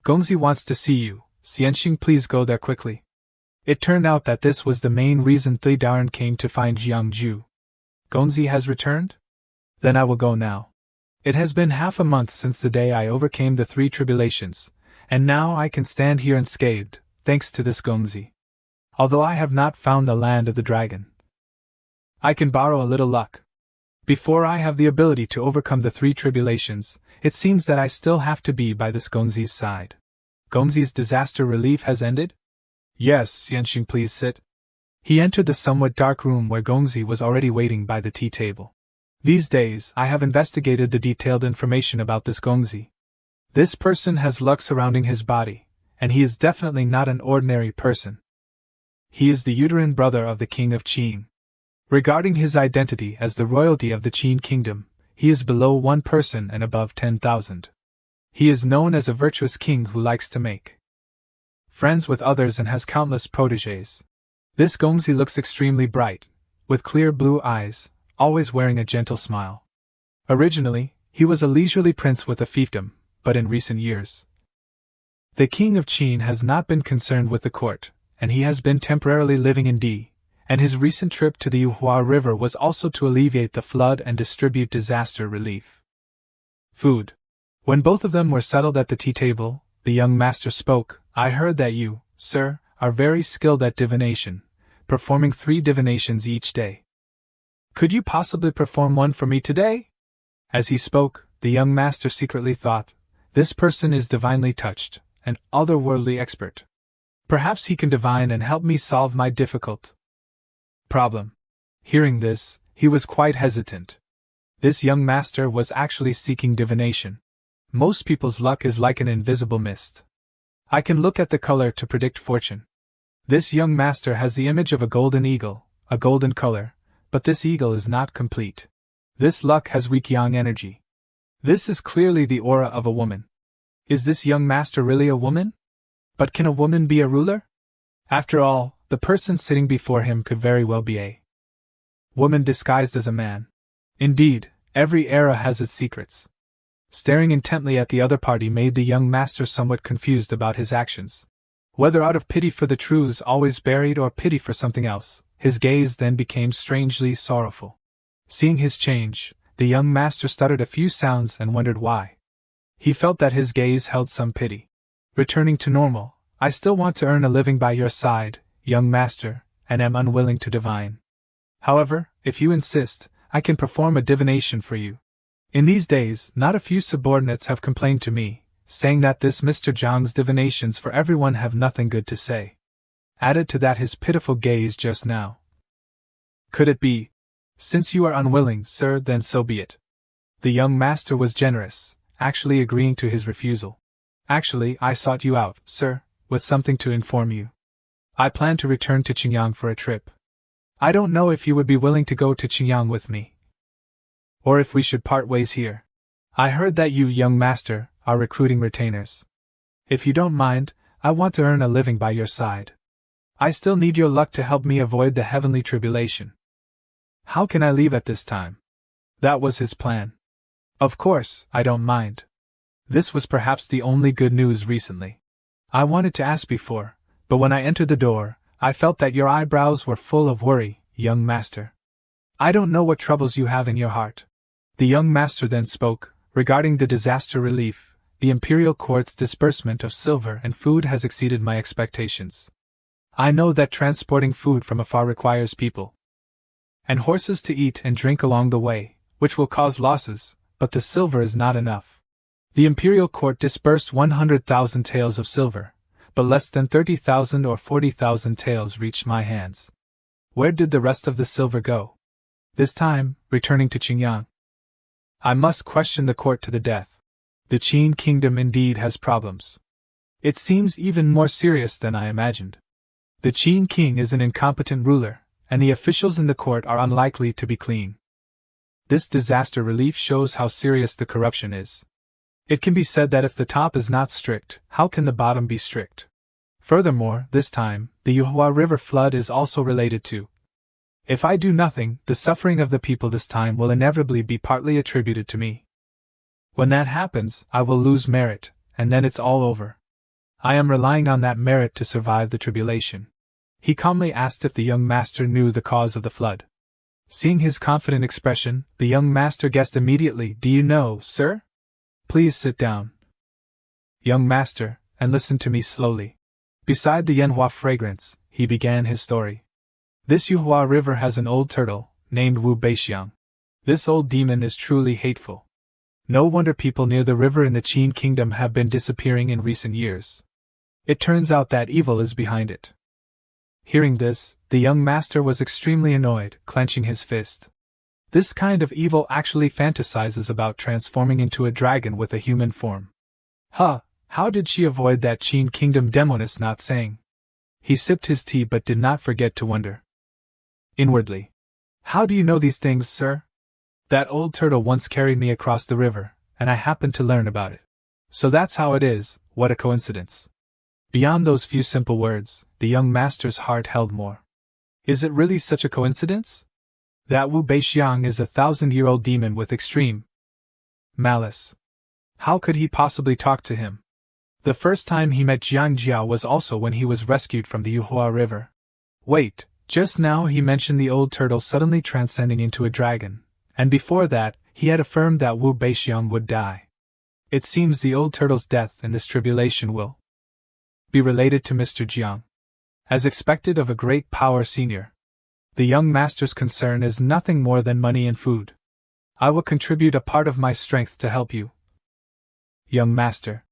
Gongzi wants to see you, Xianxing, please go there quickly. It turned out that this was the main reason Thui Daoran came to find Jiang Ju. Gongzi has returned? Then I will go now. It has been half a month since the day I overcame the 3 tribulations, and now I can stand here unscathed, thanks to this Gongzi. Although I have not found the land of the dragon, I can borrow a little luck. Before I have the ability to overcome the 3 tribulations, it seems that I still have to be by this Gongzi's side. Gongzi's disaster relief has ended? Yes, Xianxing, please sit. He entered the somewhat dark room where Gongzi was already waiting by the tea table. These days, I have investigated the detailed information about this Gongzi. This person has luck surrounding his body, and he is definitely not an ordinary person. He is the uterine brother of the king of Qin. Regarding his identity as the royalty of the Qin kingdom, he is below 1 person and above 10,000. He is known as a virtuous king who likes to make friends with others and has countless protégés. This Gongzi looks extremely bright, with clear blue eyes, always wearing a gentle smile. Originally, he was a leisurely prince with a fiefdom, but in recent years, The king of Qin has not been concerned with the court, and he has been temporarily living in D, and his recent trip to the Yuhua River was also to alleviate the flood and distribute disaster relief. Food. When both of them were settled at the tea table, the young master spoke. I heard that you, sir, are very skilled at divination, performing 3 divinations each day. Could you possibly perform one for me today? As he spoke, the young master secretly thought, this person is divinely touched, an otherworldly expert. Perhaps he can divine and help me solve my difficult problem. Hearing this, he was quite hesitant. This young master was actually seeking divination. Most people's luck is like an invisible mist. I can look at the color to predict fortune. This young master has the image of a golden eagle, a golden color, but this eagle is not complete. This luck has weak yang energy. This is clearly the aura of a woman. Is this young master really a woman? But can a woman be a ruler? After all, the person sitting before him could very well be a woman disguised as a man. Indeed, every era has its secrets. Staring intently at the other party made the young master somewhat confused about his actions. Whether out of pity for the truths always buried or pity for something else, his gaze then became strangely sorrowful. Seeing his change, the young master stuttered a few sounds and wondered why. He felt that his gaze held some pity. Returning to normal, I still want to earn a living by your side, young master, and am unwilling to divine. However, if you insist, I can perform a divination for you. In these days, not a few subordinates have complained to me, saying that this Mr. Zhang's divinations for everyone have nothing good to say. Added to that his pitiful gaze just now. Could it be? Since you are unwilling, sir, then so be it. The young master was generous, actually agreeing to his refusal. Actually, I sought you out, sir, with something to inform you. I plan to return to Qingyang for a trip. I don't know if you would be willing to go to Qingyang with me, or if we should part ways here. I heard that you, young master, are recruiting retainers. If you don't mind, I want to earn a living by your side. I still need your luck to help me avoid the heavenly tribulation. How can I leave at this time? That was his plan. Of course, I don't mind. This was perhaps the only good news recently. I wanted to ask before, but when I entered the door, I felt that your eyebrows were full of worry, young master. I don't know what troubles you have in your heart. The young master then spoke. Regarding the disaster relief, the imperial court's disbursement of silver and food has exceeded my expectations. I know that transporting food from afar requires people and horses to eat and drink along the way, which will cause losses, but the silver is not enough. The imperial court disbursed 100,000 taels of silver, but less than 30,000 or 40,000 taels reached my hands. Where did the rest of the silver go? This time, returning to Qingyang, I must question the court to the death. The Qin kingdom indeed has problems. It seems even more serious than I imagined. The Qin king is an incompetent ruler, and the officials in the court are unlikely to be clean. This disaster relief shows how serious the corruption is. It can be said that if the top is not strict, how can the bottom be strict? Furthermore, this time, the Yuhua River flood is also related to. If I do nothing, the suffering of the people this time will inevitably be partly attributed to me. When that happens, I will lose merit, and then it's all over. I am relying on that merit to survive the tribulation. He calmly asked if the young master knew the cause of the flood. Seeing his confident expression, the young master guessed immediately. Do you know, sir? Please sit down, young master, and listen to me slowly. Beside the manhwa fragrance, he began his story. This Yuhua River has an old turtle, named Wu Beixiang. This old demon is truly hateful. No wonder people near the river in the Qin kingdom have been disappearing in recent years. It turns out that evil is behind it. Hearing this, the young master was extremely annoyed, clenching his fist. This kind of evil actually fantasizes about transforming into a dragon with a human form. How did she avoid that Qin kingdom demoness not saying? He sipped his tea but did not forget to wonder inwardly. How do you know these things, sir? That old turtle once carried me across the river, and I happened to learn about it. So that's how it is. What a coincidence. Beyond those few simple words, the young master's heart held more. Is it really such a coincidence? That Wu Beixiang is a 1,000-year-old demon with extreme malice. How could he possibly talk to him? The first time he met Jiang Jiao was also when he was rescued from the Yuhua River. Wait, just now he mentioned the old turtle suddenly transcending into a dragon, and before that, he had affirmed that Wu Beixiang would die. It seems the old turtle's death in this tribulation will be related to Mr. Jiang. As expected of a great power senior, the young master's concern is nothing more than money and food. I will contribute a part of my strength to help you. Young master.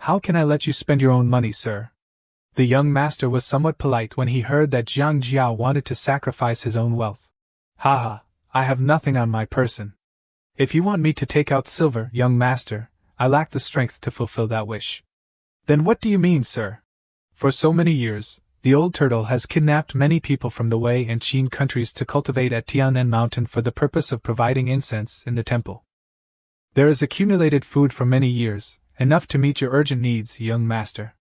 How can I let you spend your own money, sir? The young master was somewhat polite when he heard that Jiang Jiao wanted to sacrifice his own wealth. Haha, I have nothing on my person. If you want me to take out silver, young master, I lack the strength to fulfill that wish. Then what do you mean, sir? For so many years, the old turtle has kidnapped many people from the Wei and Qin countries to cultivate at Tianan Mountain for the purpose of providing incense in the temple. There is accumulated food for many years, enough to meet your urgent needs, young master.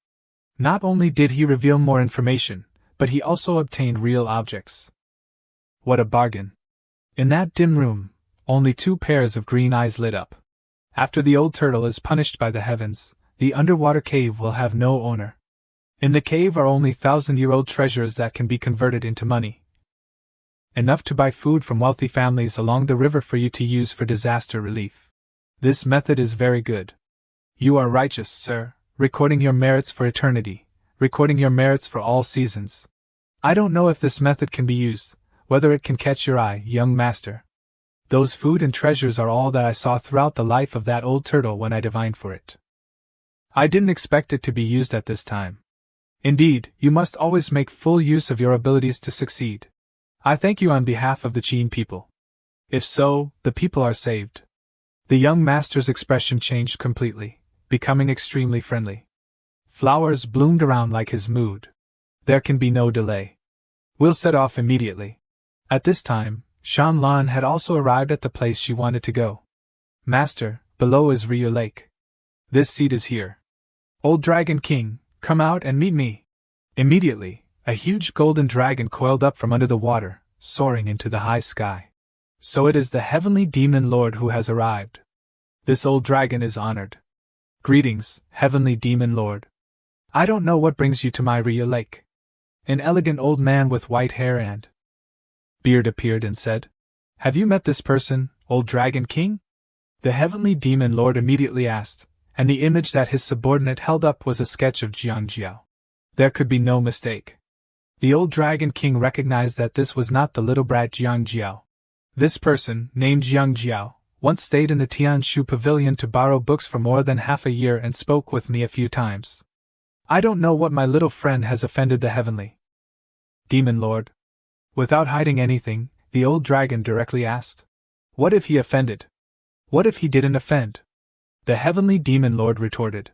Not only did he reveal more information, but he also obtained real objects. What a bargain! In that dim room, only 2 pairs of green eyes lit up. After the old turtle is punished by the heavens, the underwater cave will have no owner. In the cave are only 1,000-year-old treasures that can be converted into money. Enough to buy food from wealthy families along the river for you to use for disaster relief. This method is very good. You are righteous, sir, recording your merits for eternity, recording your merits for all seasons. I don't know if this method can be used, whether it can catch your eye, young master. Those food and treasures are all that I saw throughout the life of that old turtle when I divined for it. I didn't expect it to be used at this time. Indeed, you must always make full use of your abilities to succeed. I thank you on behalf of the Qin people. If so, the people are saved. The young master's expression changed completely, becoming extremely friendly. Flowers bloomed around like his mood. There can be no delay. We'll set off immediately. At this time, Shan Lan had also arrived at the place she wanted to go. Master, below is Ryu Lake. This seat is here. Old Dragon King, come out and meet me. Immediately, a huge golden dragon coiled up from under the water, soaring into the high sky. So it is the heavenly demon lord who has arrived. This old dragon is honored. Greetings, heavenly demon lord. I don't know what brings you to my Ryu Lake. An elegant old man with white hair and beard appeared and said, Have you met this person, old Dragon King? The heavenly demon lord immediately asked, and the image that his subordinate held up was a sketch of Jiang Jiao. There could be no mistake. The old Dragon King recognized that this was not the little brat Jiang Jiao. This person, named Jiang Jiao, once stayed in the Tianshu Pavilion to borrow books for more than half a year and spoke with me a few times. I don't know what my little friend has offended the heavenly demon lord. Without hiding anything, the old dragon directly asked. What if he offended? What if he didn't offend? The heavenly demon lord retorted.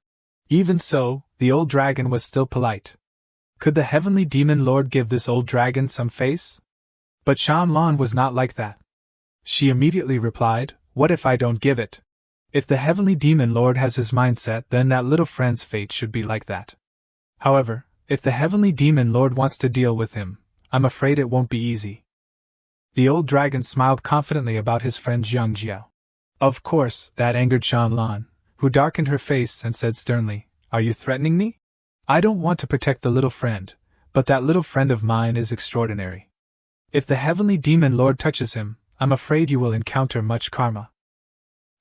Even so, the old dragon was still polite. Could the heavenly demon lord give this old dragon some face? But Shan Lan was not like that. She immediately replied, What if I don't give it? If the heavenly demon lord has his mindset, then that little friend's fate should be like that. However, if the heavenly demon lord wants to deal with him, I'm afraid it won't be easy. The old dragon smiled confidently about his friend Jiang Jiao. Of course, that angered Shan Lan, who darkened her face and said sternly, Are you threatening me? I don't want to protect the little friend, but that little friend of mine is extraordinary. If the heavenly demon lord touches him, I'm afraid you will encounter much karma.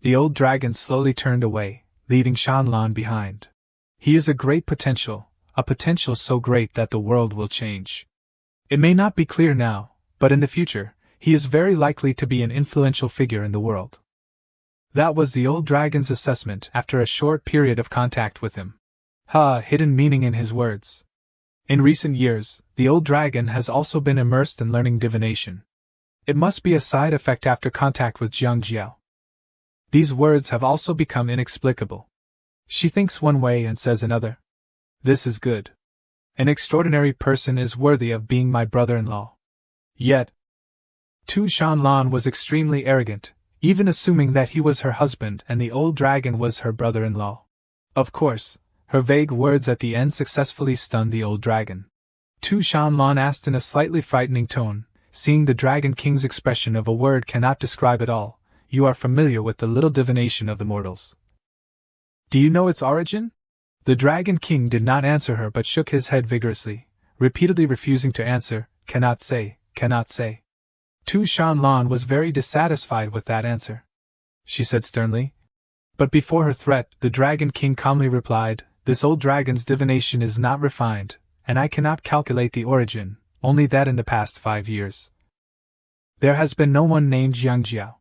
The old dragon slowly turned away, leaving Shan Lan behind. He is a great potential, a potential so great that the world will change. It may not be clear now, but in the future, he is very likely to be an influential figure in the world. That was the old dragon's assessment after a short period of contact with him. Hidden meaning in his words. In recent years, the old dragon has also been immersed in learning divination. It must be a side effect after contact with Jiang Jiao. These words have also become inexplicable. She thinks one way and says another. This is good. An extraordinary person is worthy of being my brother-in-law. Yet, Tu Shan Lan was extremely arrogant, even assuming that he was her husband and the old dragon was her brother-in-law. Of course, her vague words at the end successfully stunned the old dragon. Tu Shan Lan asked in a slightly frightening tone, seeing the Dragon King's expression of a word cannot describe it all, You are familiar with the little divination of the mortals. Do you know its origin? The Dragon King did not answer her but shook his head vigorously, repeatedly refusing to answer. Cannot say, cannot say. Tu Shanlan was very dissatisfied with that answer. She said sternly. But before her threat, the Dragon King calmly replied, This old dragon's divination is not refined, and I cannot calculate the origin, only that in the past 5 years there has been no one named Jiang Jiao.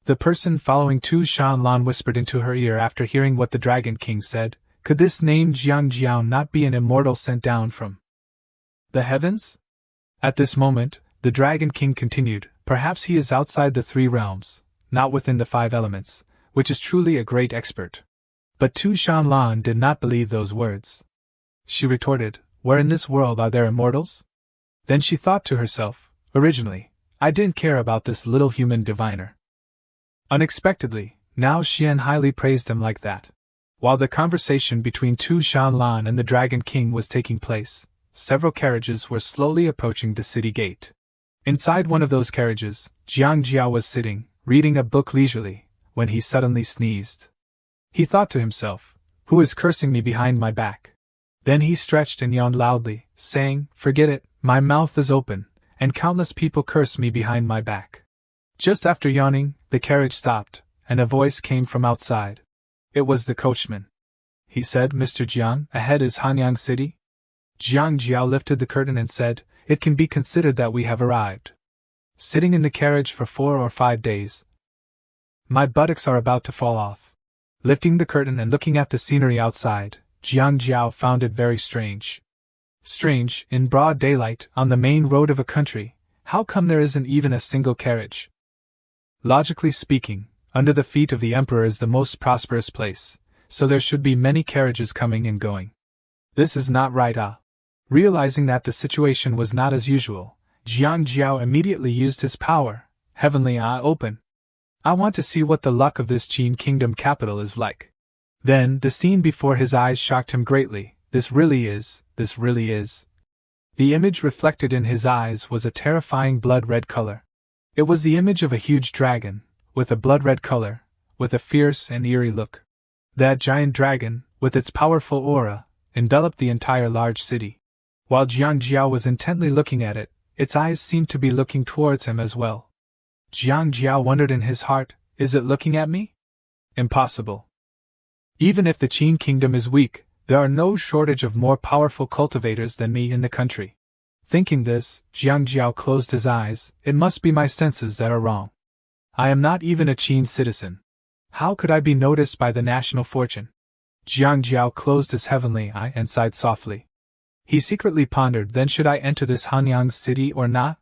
The person following Tu Shanlan whispered into her ear after hearing what the Dragon King said, Could this name Jiang Jiao not be an immortal sent down from the heavens? At this moment, the Dragon King continued, Perhaps he is outside the 3 realms, not within the 5 elements, which is truly a great expert. But Tu Shanlan did not believe those words. She retorted, Where in this world are there immortals? Then she thought to herself, Originally, I didn't care about this little human diviner. Unexpectedly, now Xian highly praised him like that. While the conversation between Tu Shanlan and the Dragon King was taking place, several carriages were slowly approaching the city gate. Inside one of those carriages, Jiang Jiao was sitting, reading a book leisurely, when he suddenly sneezed. He thought to himself, Who is cursing me behind my back? Then he stretched and yawned loudly, saying, Forget it, my mouth is open, and countless people curse me behind my back. Just after yawning, the carriage stopped, and a voice came from outside. It was the coachman. He said, Mr. Jiang, ahead is Hanyang City? Jiang Jiao lifted the curtain and said, It can be considered that we have arrived. Sitting in the carriage for 4 or 5 days. My buttocks are about to fall off. Lifting the curtain and looking at the scenery outside, Jiang Jiao found it very strange. Strange, in broad daylight, on the main road of a country, how come there isn't even a single carriage? Logically speaking, under the feet of the emperor is the most prosperous place, so there should be many carriages coming and going. This is not right. Realizing that the situation was not as usual, Jiang Jiao immediately used his power, Heavenly Eye Open. I want to see what the luck of this Qin Kingdom capital is like. Then, the scene before his eyes shocked him greatly. This really is. The image reflected in his eyes was a terrifying blood-red color. It was the image of a huge dragon, with a blood-red color, with a fierce and eerie look. That giant dragon, with its powerful aura, enveloped the entire large city. While Jiang Jiao was intently looking at it, its eyes seemed to be looking towards him as well. Jiang Jiao wondered in his heart, Is it looking at me? Impossible. Even if the Qin Kingdom is weak, there are no shortage of more powerful cultivators than me in the country. Thinking this, Jiang Jiao closed his eyes. It must be my senses that are wrong. I am not even a Qin citizen. How could I be noticed by the national fortune? Jiang Jiao closed his heavenly eye and sighed softly. He secretly pondered, then should I enter this Hanyang city or not?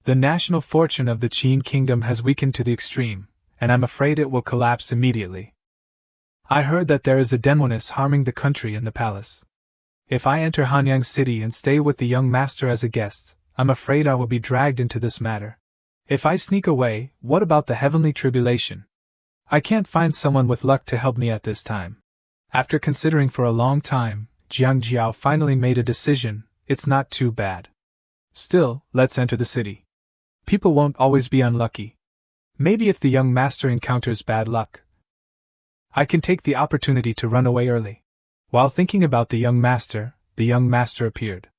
The national fortune of the Qin Kingdom has weakened to the extreme, and I'm afraid it will collapse immediately. I heard that there is a demoness harming the country and the palace. If I enter Hanyang City and stay with the young master as a guest, I'm afraid I will be dragged into this matter. If I sneak away, what about the heavenly tribulation? I can't find someone with luck to help me at this time. After considering for a long time, Jiang Jiao finally made a decision. It's not too bad. Still, let's enter the city. People won't always be unlucky. Maybe if the young master encounters bad luck, I can take the opportunity to run away early. While thinking about the young master appeared.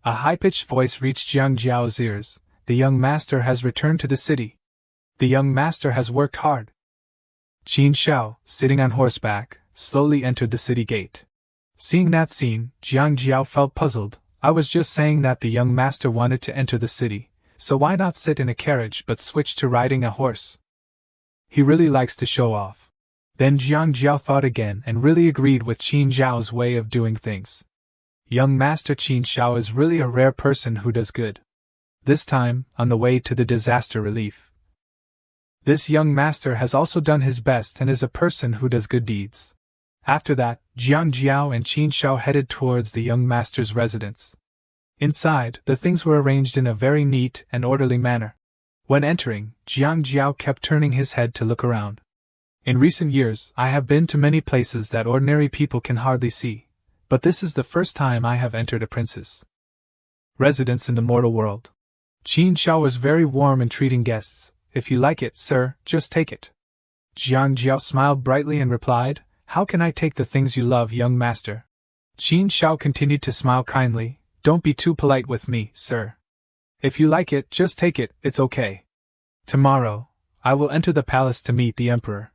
A high-pitched voice reached Jiang Jiao's ears. The young master has returned to the city. The young master has worked hard. Qin Shao, sitting on horseback, slowly entered the city gate. Seeing that scene, Jiang Jiao felt puzzled. I was just saying that the young master wanted to enter the city, so why not sit in a carriage but switch to riding a horse? He really likes to show off. Then Jiang Jiao thought again and really agreed with Qin Zhao's way of doing things. Young Master Qin Shao is really a rare person who does good. This time, on the way to the disaster relief. This young master has also done his best and is a person who does good deeds. After that, Jiang Jiao and Qin Shao headed towards the young master's residence. Inside, the things were arranged in a very neat and orderly manner. When entering, Jiang Jiao kept turning his head to look around. In recent years, I have been to many places that ordinary people can hardly see, but this is the first time I have entered a prince's residence in the mortal world. Qin Shao was very warm in treating guests. If you like it, sir, just take it. Jiang Jiao smiled brightly and replied, How can I take the things you love, young master? Qin Shao continued to smile kindly. Don't be too polite with me, sir. If you like it, just take it, it's okay. Tomorrow, I will enter the palace to meet the emperor.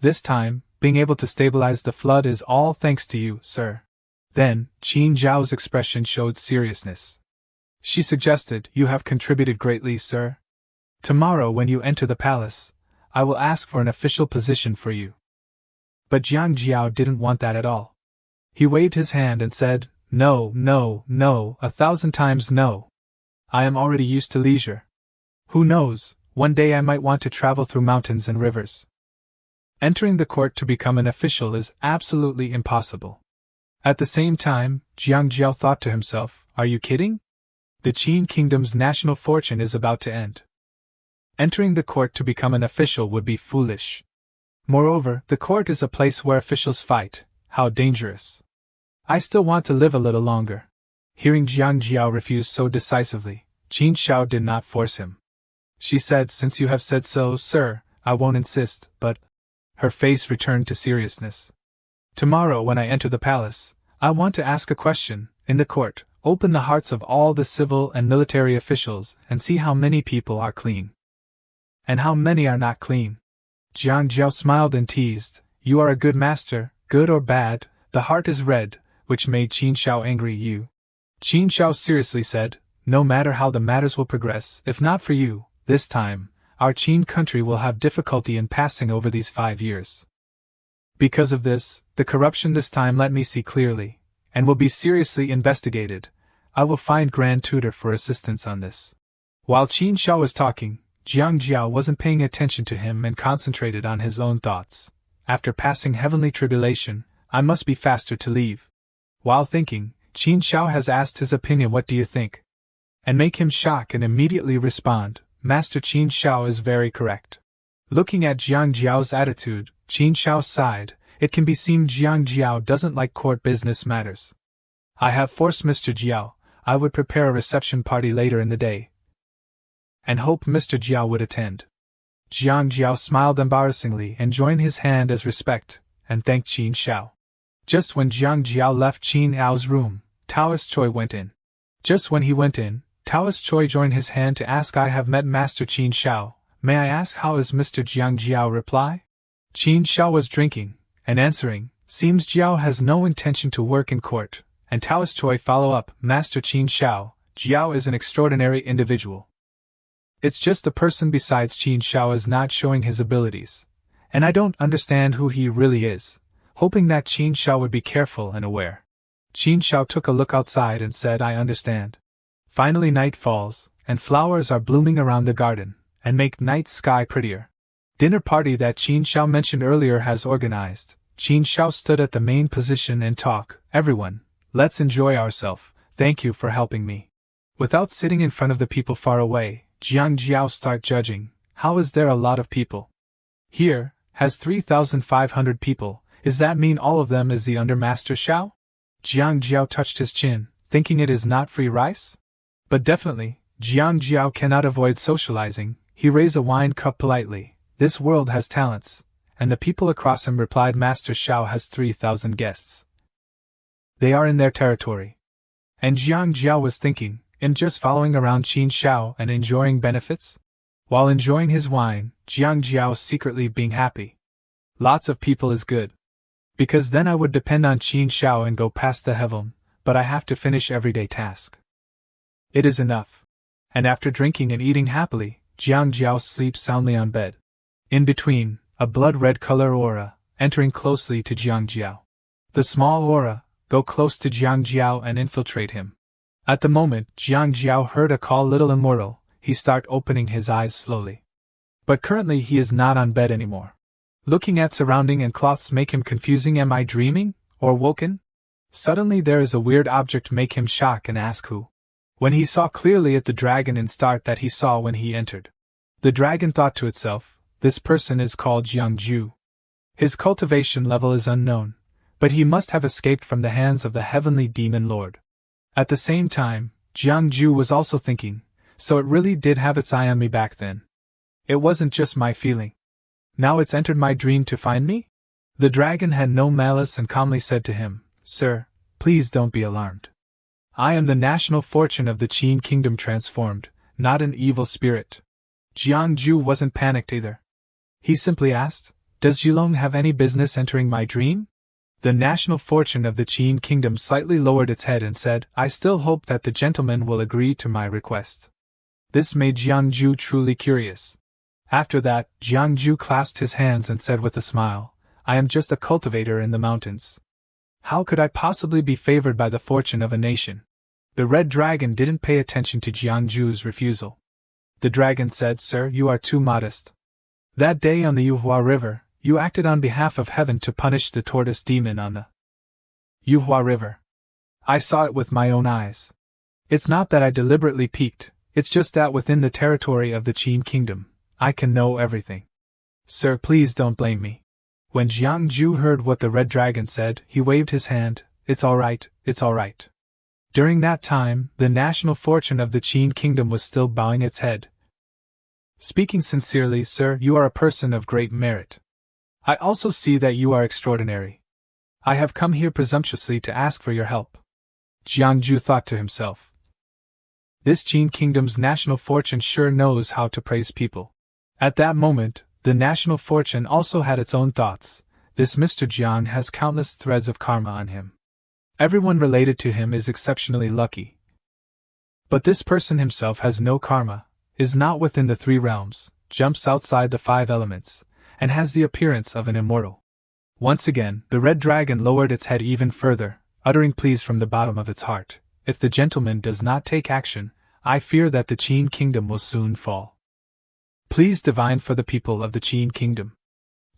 This time, being able to stabilize the flood is all thanks to you, sir. Then, Qin Zhao's expression showed seriousness. She suggested, You have contributed greatly, sir. Tomorrow when you enter the palace, I will ask for an official position for you. But Jiang Jiao didn't want that at all. He waved his hand and said, No, no, no, 1,000 times no. I am already used to leisure. Who knows, one day I might want to travel through mountains and rivers. Entering the court to become an official is absolutely impossible. At the same time, Jiang Jiao thought to himself, Are you kidding? The Qin kingdom's national fortune is about to end. Entering the court to become an official would be foolish. Moreover, the court is a place where officials fight. How dangerous. I still want to live a little longer. Hearing Jiang Jiao refuse so decisively, Qin Shao did not force him. She said, Since you have said so, sir, I won't insist, but... Her face returned to seriousness. Tomorrow when I enter the palace, I want to ask a question, in the court, open the hearts of all the civil and military officials and see how many people are clean. And how many are not clean. Jiang Jiao smiled and teased, You are a good master, good or bad, the heart is red, which made Qin Shao angry. Qin Shao seriously said, No matter how the matters will progress, if not for you, this time, our Qin country will have difficulty in passing over these 5 years. Because of this, the corruption this time let me see clearly, and will be seriously investigated. I will find Grand Tutor for assistance on this. While Qin Shao was talking, Jiang Jiao wasn't paying attention to him and concentrated on his own thoughts. After passing heavenly tribulation, I must be faster to leave. While thinking, Qin Shao has asked his opinion, What do you think? And make him shock and immediately respond, Master Qin Shao is very correct. Looking at Jiang Jiao's attitude, Qin Shao sighed. It can be seen Jiang Jiao doesn't like court business matters. I have forced Mr. Jiao. I would prepare a reception party later in the day, and hope Mr. Jiao would attend. Jiang Jiao smiled embarrassingly and joined his hand as respect, and thanked Qin Shao. Just when Jiang Jiao left Qin Ao's room, Taoist Choi went in. Just when he went in, Taoist Choi joined his hand to ask, I have met Master Qin Shao. May I ask how is Mr. Jiang Jiao reply? Qin Shao was drinking, and answering, Seems Jiao has no intention to work in court, and Taoist Choi follow up, Master Qin Shao, Jiao is an extraordinary individual. It's just the person besides Qin Shao is not showing his abilities, and I don't understand who he really is, hoping that Qin Shao would be careful and aware. Qin Shao took a look outside and said, I understand. Finally night falls, and flowers are blooming around the garden, and make night sky prettier. Dinner party that Qin Shao mentioned earlier has organized. Qin Shao stood at the main position and talk, Everyone, let's enjoy ourselves, thank you for helping me. Without sitting in front of the people far away, Jiang Jiao start judging, how is there a lot of people? Here, has 3,500 people, does that mean all of them is the under Master Shao? Jiang Jiao touched his chin, thinking it is not free rice? But definitely, Jiang Jiao cannot avoid socializing. He raised a wine cup politely. This world has talents. And the people across him replied, Master Shao has 3,000 guests. They are in their territory. And Jiang Jiao was thinking, in just following around Qin Shao and enjoying benefits? While enjoying his wine, Jiang Jiao secretly being happy. Lots of people is good. Because then I would depend on Qin Shao and go past the heaven, but I have to finish everyday task. It is enough. And after drinking and eating happily, Jiang Jiao sleeps soundly on bed. In between, a blood-red color aura, entering closely to Jiang Jiao. The small aura, go close to Jiang Jiao and infiltrate him. At the moment, Jiang Jiao heard a call, little immortal, he start opening his eyes slowly. But currently he is not on bed anymore. Looking at surrounding and cloths make him confusing, am I dreaming, or woken? Suddenly there is a weird object make him shock and ask who. When he saw clearly at the dragon in start that he saw when he entered. The dragon thought to itself, this person is called Jiang Ju. His cultivation level is unknown, but he must have escaped from the hands of the heavenly demon lord. At the same time, Jiang Ju was also thinking, so it really did have its eye on me back then. It wasn't just my feeling. Now it's entered my dream to find me? The dragon had no malice and calmly said to him, Sir, Please don't be alarmed. I am the national fortune of the Qin kingdom transformed, not an evil spirit. Jiangju wasn't panicked either. He simply asked, Does Zhulong have any business entering my dream? The national fortune of the Qin kingdom slightly lowered its head and said, I still hope that the gentleman will agree to my request. This made Jiangju truly curious. After that, Jiangju clasped his hands and said with a smile, I am just a cultivator in the mountains. How could I possibly be favored by the fortune of a nation? The red dragon didn't pay attention to Jiangju's refusal. The dragon said, Sir, you are too modest. That day on the Yuhua River, you acted on behalf of heaven to punish the tortoise demon on the Yuhua River. I saw it with my own eyes. It's not that I deliberately peeked, it's just that within the territory of the Qin kingdom, I can know everything. Sir, please don't blame me. When Jiangju heard what the red dragon said, he waved his hand, It's all right, it's all right. During that time, the national fortune of the Qin kingdom was still bowing its head. Speaking sincerely, sir, you are a person of great merit. I also see that you are extraordinary. I have come here presumptuously to ask for your help. Jiangju thought to himself. This Qin kingdom's national fortune sure knows how to praise people. At that moment, the national fortune also had its own thoughts. This Mr. Jiang has countless threads of karma on him. Everyone related to him is exceptionally lucky. But this person himself has no karma, is not within the three realms, jumps outside the five elements, and has the appearance of an immortal. Once again, the red dragon lowered its head even further, uttering pleas from the bottom of its heart. If the gentleman does not take action, I fear that the Qin kingdom will soon fall. Please divine for the people of the Qin kingdom.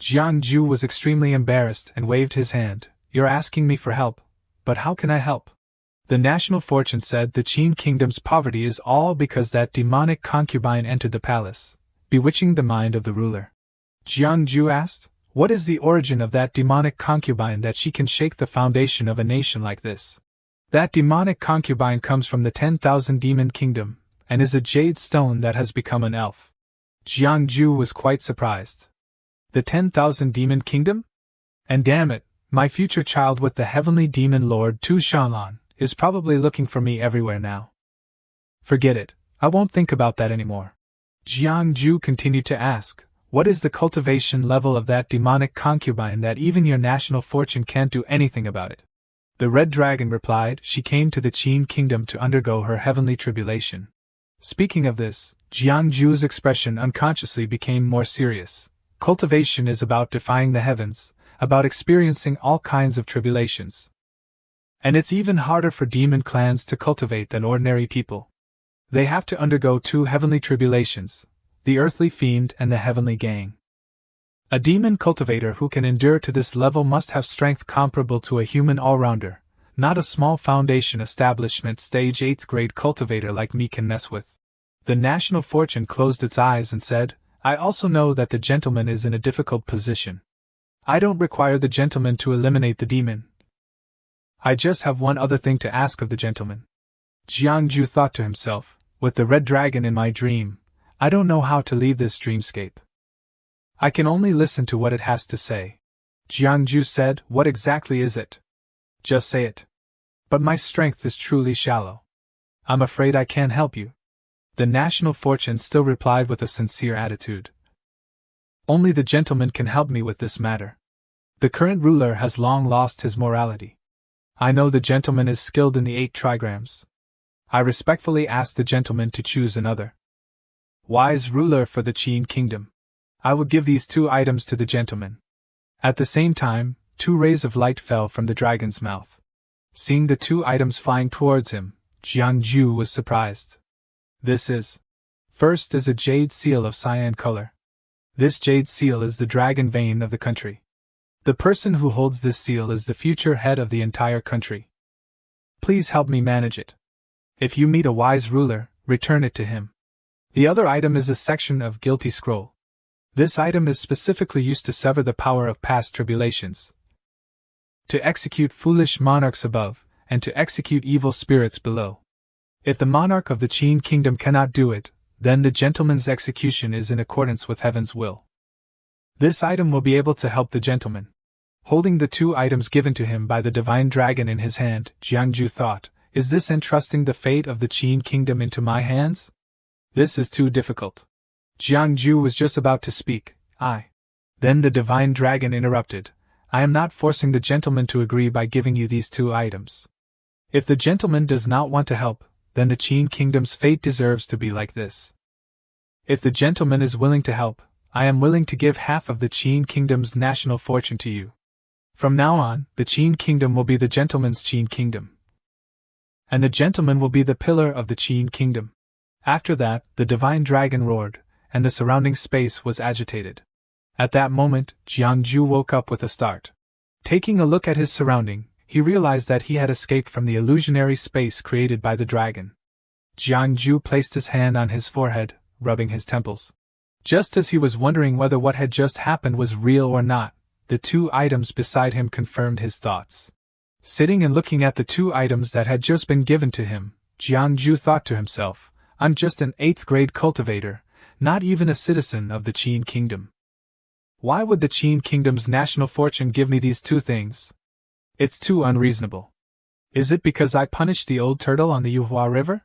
Jiangju was extremely embarrassed and waved his hand. You're asking me for help, but how can I help? The national fortune said the Qin kingdom's poverty is all because that demonic concubine entered the palace, bewitching the mind of the ruler. Jiangju asked, What is the origin of that demonic concubine that she can shake the foundation of a nation like this? That demonic concubine comes from the 10,000 demon kingdom, and is a jade stone that has become an elf. Jiangju was quite surprised. The 10,000 demon kingdom? And damn it, my future child with the heavenly demon lord Tu Shanlan is probably looking for me everywhere now. Forget it, I won't think about that anymore. Jiangju continued to ask, What is the cultivation level of that demonic concubine that even your national fortune can't do anything about it? The red dragon replied, She came to the Qin kingdom to undergo her heavenly tribulation. Speaking of this, Jiangju's expression unconsciously became more serious. Cultivation is about defying the heavens, about experiencing all kinds of tribulations. And it's even harder for demon clans to cultivate than ordinary people. They have to undergo two heavenly tribulations, the earthly fiend and the heavenly gang. A demon cultivator who can endure to this level must have strength comparable to a human all-rounder, not a small foundation establishment stage 8th grade cultivator like me can mess with. The national fortune closed its eyes and said, I also know that the gentleman is in a difficult position. I don't require the gentleman to eliminate the demon. I just have one other thing to ask of the gentleman. Jiangju thought to himself, with the red dragon in my dream, I don't know how to leave this dreamscape. I can only listen to what it has to say. Jiangju said, What exactly is it? Just say it. But my strength is truly shallow. I'm afraid I can't help you. The national fortune still replied with a sincere attitude. Only the gentleman can help me with this matter. The current ruler has long lost his morality. I know the gentleman is skilled in the 8 trigrams. I respectfully ask the gentleman to choose another wise ruler for the Qin kingdom. I will give these 2 items to the gentleman. At the same time, 2 rays of light fell from the dragon's mouth. Seeing the 2 items flying towards him, Jiangju was surprised. This is. First is a jade seal of cyan color. This jade seal is the dragon vein of the country. The person who holds this seal is the future head of the entire country. Please help me manage it. If you meet a wise ruler, return it to him. The other item is a section of guilty scroll. This item is specifically used to sever the power of past tribulations, to execute foolish monarchs above, and to execute evil spirits below. If the monarch of the Qin kingdom cannot do it, then the gentleman's execution is in accordance with heaven's will. This item will be able to help the gentleman. Holding the 2 items given to him by the divine dragon in his hand, Jiangju thought, is this entrusting the fate of the Qin kingdom into my hands? This is too difficult. Jiangju was just about to speak. Then the divine dragon interrupted. I am not forcing the gentleman to agree by giving you these 2 items. If the gentleman does not want to help, then the Qin kingdom's fate deserves to be like this. If the gentleman is willing to help, I am willing to give half of the Qin kingdom's national fortune to you. From now on, the Qin kingdom will be the gentleman's Qin kingdom. And the gentleman will be the pillar of the Qin kingdom. After that, the divine dragon roared, and the surrounding space was agitated. At that moment, Jiangju woke up with a start. Taking a look at his surrounding, he realized that he had escaped from the illusionary space created by the dragon. Jiangju placed his hand on his forehead, rubbing his temples. Just as he was wondering whether what had just happened was real or not, the 2 items beside him confirmed his thoughts. Sitting and looking at the 2 items that had just been given to him, Jiangju thought to himself, I'm just an 8th grade cultivator, not even a citizen of the Qin kingdom. Why would the Qin kingdom's national fortune give me these 2 things? It's too unreasonable. Is it because I punished the old turtle on the Yuhua River?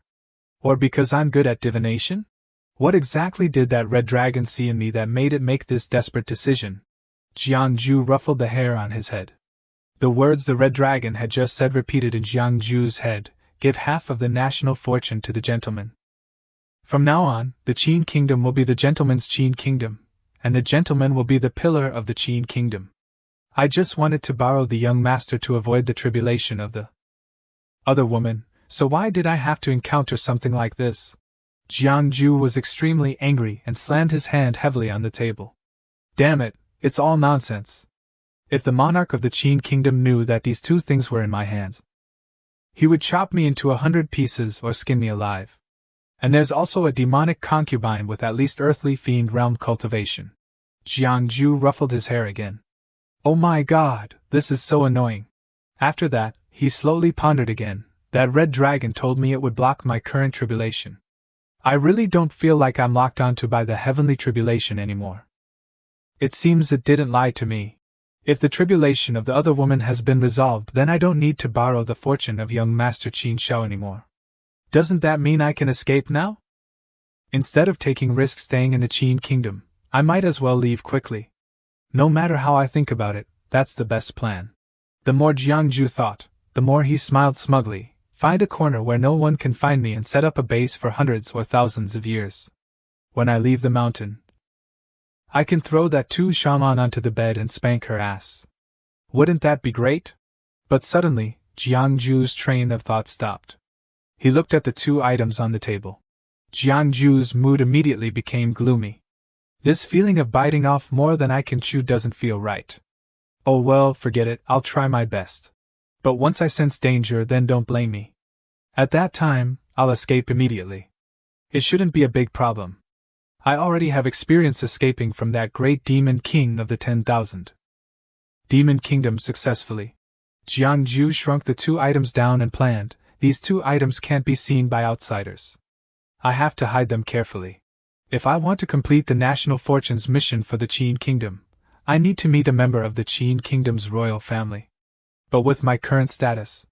Or because I'm good at divination? What exactly did that red dragon see in me that made it make this desperate decision? Jiangju ruffled the hair on his head. The words the red dragon had just said repeated in Jiangju's head, give half of the national fortune to the gentleman. From now on, the Qin kingdom will be the gentleman's Qin kingdom, and the gentleman will be the pillar of the Qin kingdom. I just wanted to borrow the young master to avoid the tribulation of the other woman, so why did I have to encounter something like this? Jiangju was extremely angry and slammed his hand heavily on the table. Damn it, it's all nonsense. If the monarch of the Qin kingdom knew that these 2 things were in my hands, he would chop me into 100 pieces or skin me alive. And there's also a demonic concubine with at least earthly fiend realm cultivation. Jiangju ruffled his hair again. Oh my god, this is so annoying. After that, he slowly pondered again. That red dragon told me it would block my current tribulation. I really don't feel like I'm locked onto by the heavenly tribulation anymore. It seems it didn't lie to me. If the tribulation of the other woman has been resolved, then I don't need to borrow the fortune of young Master Qin Shao anymore. Doesn't that mean I can escape now? Instead of taking risks staying in the Qin kingdom, I might as well leave quickly. No matter how I think about it, that's the best plan. The more Jiangju thought, the more he smiled smugly. Find a corner where no one can find me and set up a base for hundreds or thousands of years. When I leave the mountain, I can throw that 2 shaman onto the bed and spank her ass. Wouldn't that be great? But suddenly, Jiangju's train of thought stopped. He looked at the 2 items on the table. Jiangju's mood immediately became gloomy. This feeling of biting off more than I can chew doesn't feel right. Oh well, forget it, I'll try my best. But once I sense danger, then don't blame me. At that time, I'll escape immediately. It shouldn't be a big problem. I already have experience escaping from that great demon king of the 10,000 demon kingdom successfully. Jiangju shrunk the 2 items down and planned, these 2 items can't be seen by outsiders. I have to hide them carefully. If I want to complete the national fortunes mission for the Qin kingdom, I need to meet a member of the Qin kingdom's royal family. But with my current status,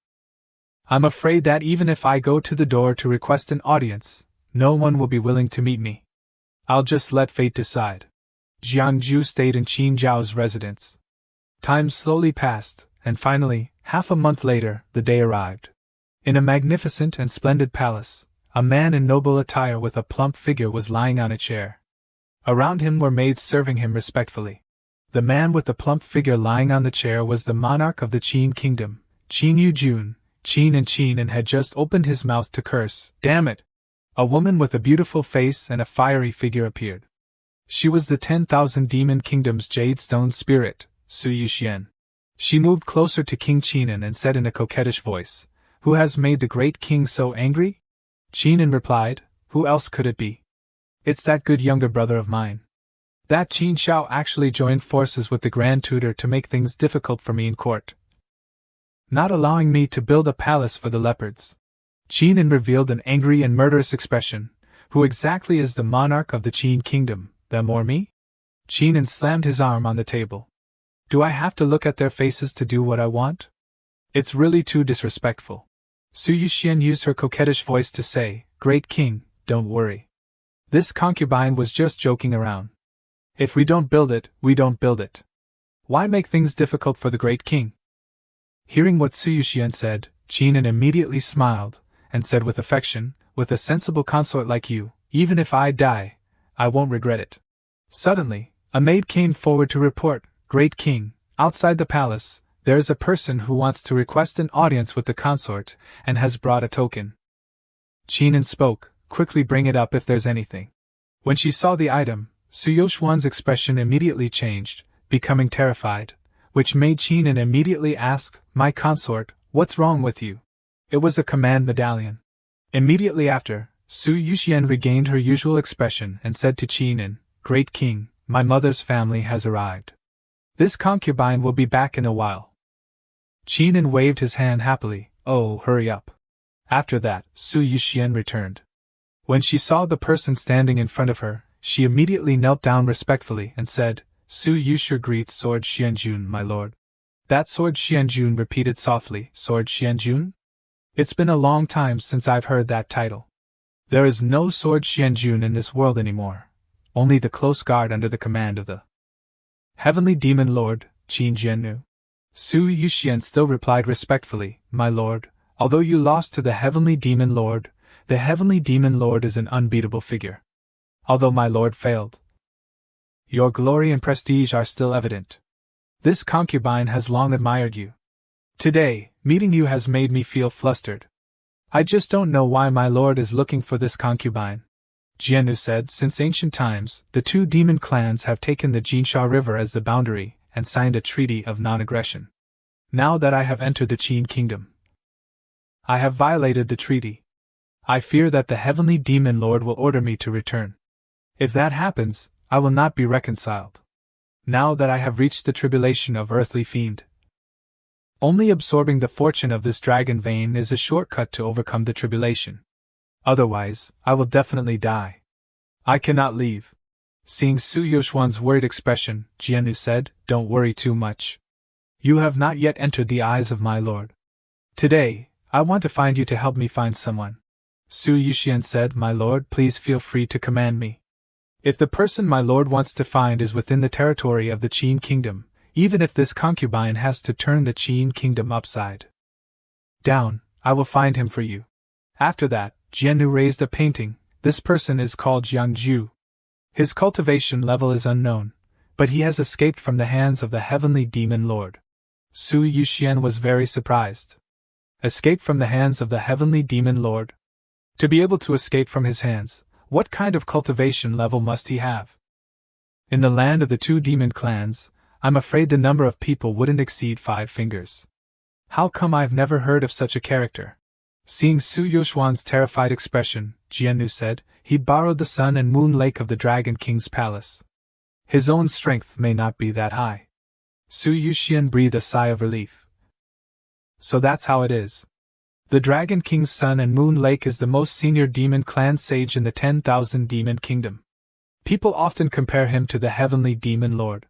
I'm afraid that even if I go to the door to request an audience, no one will be willing to meet me. I'll just let fate decide. Jiangju stayed in Qin Zhao's residence. Time slowly passed, and finally, half a month later, the day arrived. In a magnificent and splendid palace, a man in noble attire with a plump figure was lying on a chair. Around him were maids serving him respectfully. The man with the plump figure lying on the chair was the monarch of the Qin kingdom, Qin Yujun. Qin had just opened his mouth to curse. Damn it! A woman with a beautiful face and a fiery figure appeared. She was the 10,000 Demon Kingdom's Jade Stone Spirit, Su Yuxian. She moved closer to King Qinan and said in a coquettish voice, "Who has made the great king so angry?" Qinan replied, "Who else could it be? It's that good younger brother of mine. That Qin Shao actually joined forces with the Grand Tutor to make things difficult for me in court, not allowing me to build a palace for the leopards." Qinan revealed an angry and murderous expression. "Who exactly is the monarch of the Qin kingdom, them or me?" Qinan slammed his arm on the table. Do I have to look at their faces to do what I want? It's really too disrespectful. Su Yuxian used her coquettish voice to say, Great King, don't worry. This concubine was just joking around. If we don't build it, we don't build it. Why make things difficult for the Great King? Hearing what Su Yuxian said, Qinin immediately smiled, and said with affection, with a sensible consort like you, even if I die, I won't regret it. Suddenly, a maid came forward to report, Great King, outside the palace, there is a person who wants to request an audience with the consort, and has brought a token. Qinin spoke, quickly bring it up if there's anything. When she saw the item, Su Yoxuan's expression immediately changed, becoming terrified, which made Qinin immediately ask, My consort, what's wrong with you? It was a command medallion. Immediately after, Su Yuxian regained her usual expression and said to Qinin, Great King, my mother's family has arrived. This concubine will be back in a while. Qinin waved his hand happily, Oh, hurry up. After that, Su Yuxian returned. When she saw the person standing in front of her, she immediately knelt down respectfully and said, Su Yuxia greets Sword Xianjun, my lord. That Sword Xianjun repeated softly, Sword Xianjun? It's been a long time since I've heard that title. There is no Sword Xianjun in this world anymore. Only the close guard under the command of the Heavenly Demon Lord, Qin Jiannu. Su Yuxian still replied respectfully, My lord, although you lost to the Heavenly Demon Lord, the Heavenly Demon Lord is an unbeatable figure. Although my lord failed, your glory and prestige are still evident. This concubine has long admired you. Today, meeting you has made me feel flustered. I just don't know why my lord is looking for this concubine. Jiannu said, Since ancient times, the two demon clans have taken the Jinsha River as the boundary and signed a treaty of non-aggression. Now that I have entered the Qin kingdom, I have violated the treaty. I fear that the Heavenly Demon Lord will order me to return. If that happens, I will not be reconciled. Now that I have reached the tribulation of earthly fiend, only absorbing the fortune of this dragon vein is a shortcut to overcome the tribulation. Otherwise, I will definitely die. I cannot leave. Seeing Su Yoxuan's worried expression, Jiannu said, Don't worry too much. You have not yet entered the eyes of my lord. Today, I want to find you to help me find someone. Su Yuxian said, My lord, please feel free to command me. If the person my lord wants to find is within the territory of the Qin kingdom, even if this concubine has to turn the Qin kingdom upside down, I will find him for you. After that, Jiannu raised a painting. This person is called Jiangju. His cultivation level is unknown, but he has escaped from the hands of the Heavenly Demon Lord. Su Yuxian was very surprised. Escape from the hands of the Heavenly Demon Lord? To be able to escape from his hands, what kind of cultivation level must he have? In the land of the two demon clans, I'm afraid the number of people wouldn't exceed 5 fingers. How come I've never heard of such a character? Seeing Su Yoxuan's terrified expression, Jiannu said, He borrowed the sun and moon lake of the Dragon King's palace. His own strength may not be that high. Su Yuxian breathed a sigh of relief. So that's how it is. The Dragon King's Sun and Moon Lake is the most senior demon clan sage in the 10,000 demon kingdom. People often compare him to the Heavenly Demon Lord.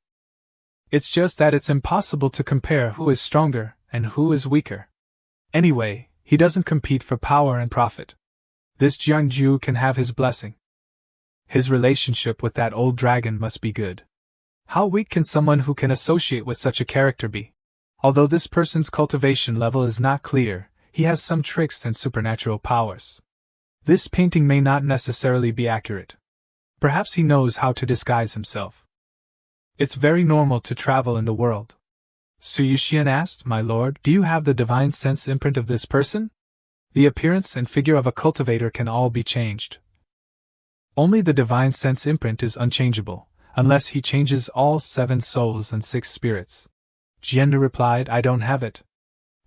It's just that it's impossible to compare who is stronger and who is weaker. Anyway, he doesn't compete for power and profit. This Jiangju can have his blessing. His relationship with that old dragon must be good. How weak can someone who can associate with such a character be? Although this person's cultivation level is not clear, he has some tricks and supernatural powers. This painting may not necessarily be accurate. Perhaps he knows how to disguise himself. It's very normal to travel in the world. Su Yuxian asked, My lord, do you have the divine sense imprint of this person? The appearance and figure of a cultivator can all be changed. Only the divine sense imprint is unchangeable, unless he changes all 7 souls and 6 spirits. Jiannu replied, I don't have it.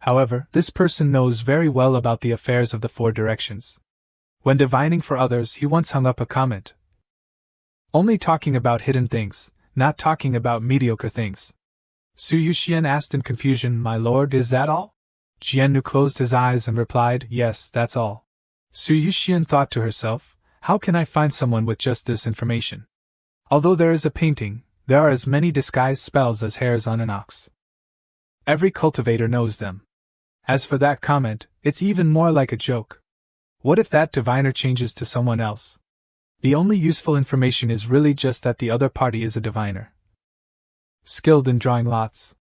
However, this person knows very well about the affairs of the 4 directions. When divining for others, he once hung up a comment. Only talking about hidden things, not talking about mediocre things. Su Yuxian asked in confusion, My lord, is that all? Jiannu closed his eyes and replied, Yes, that's all. Su Yuxian thought to herself, How can I find someone with just this information? Although there is a painting, There are as many disguise spells as hairs on an ox. Every cultivator knows them. As for that comment, it's even more like a joke. What if that diviner changes to someone else? The only useful information is really just that the other party is a diviner. Skilled in drawing lots.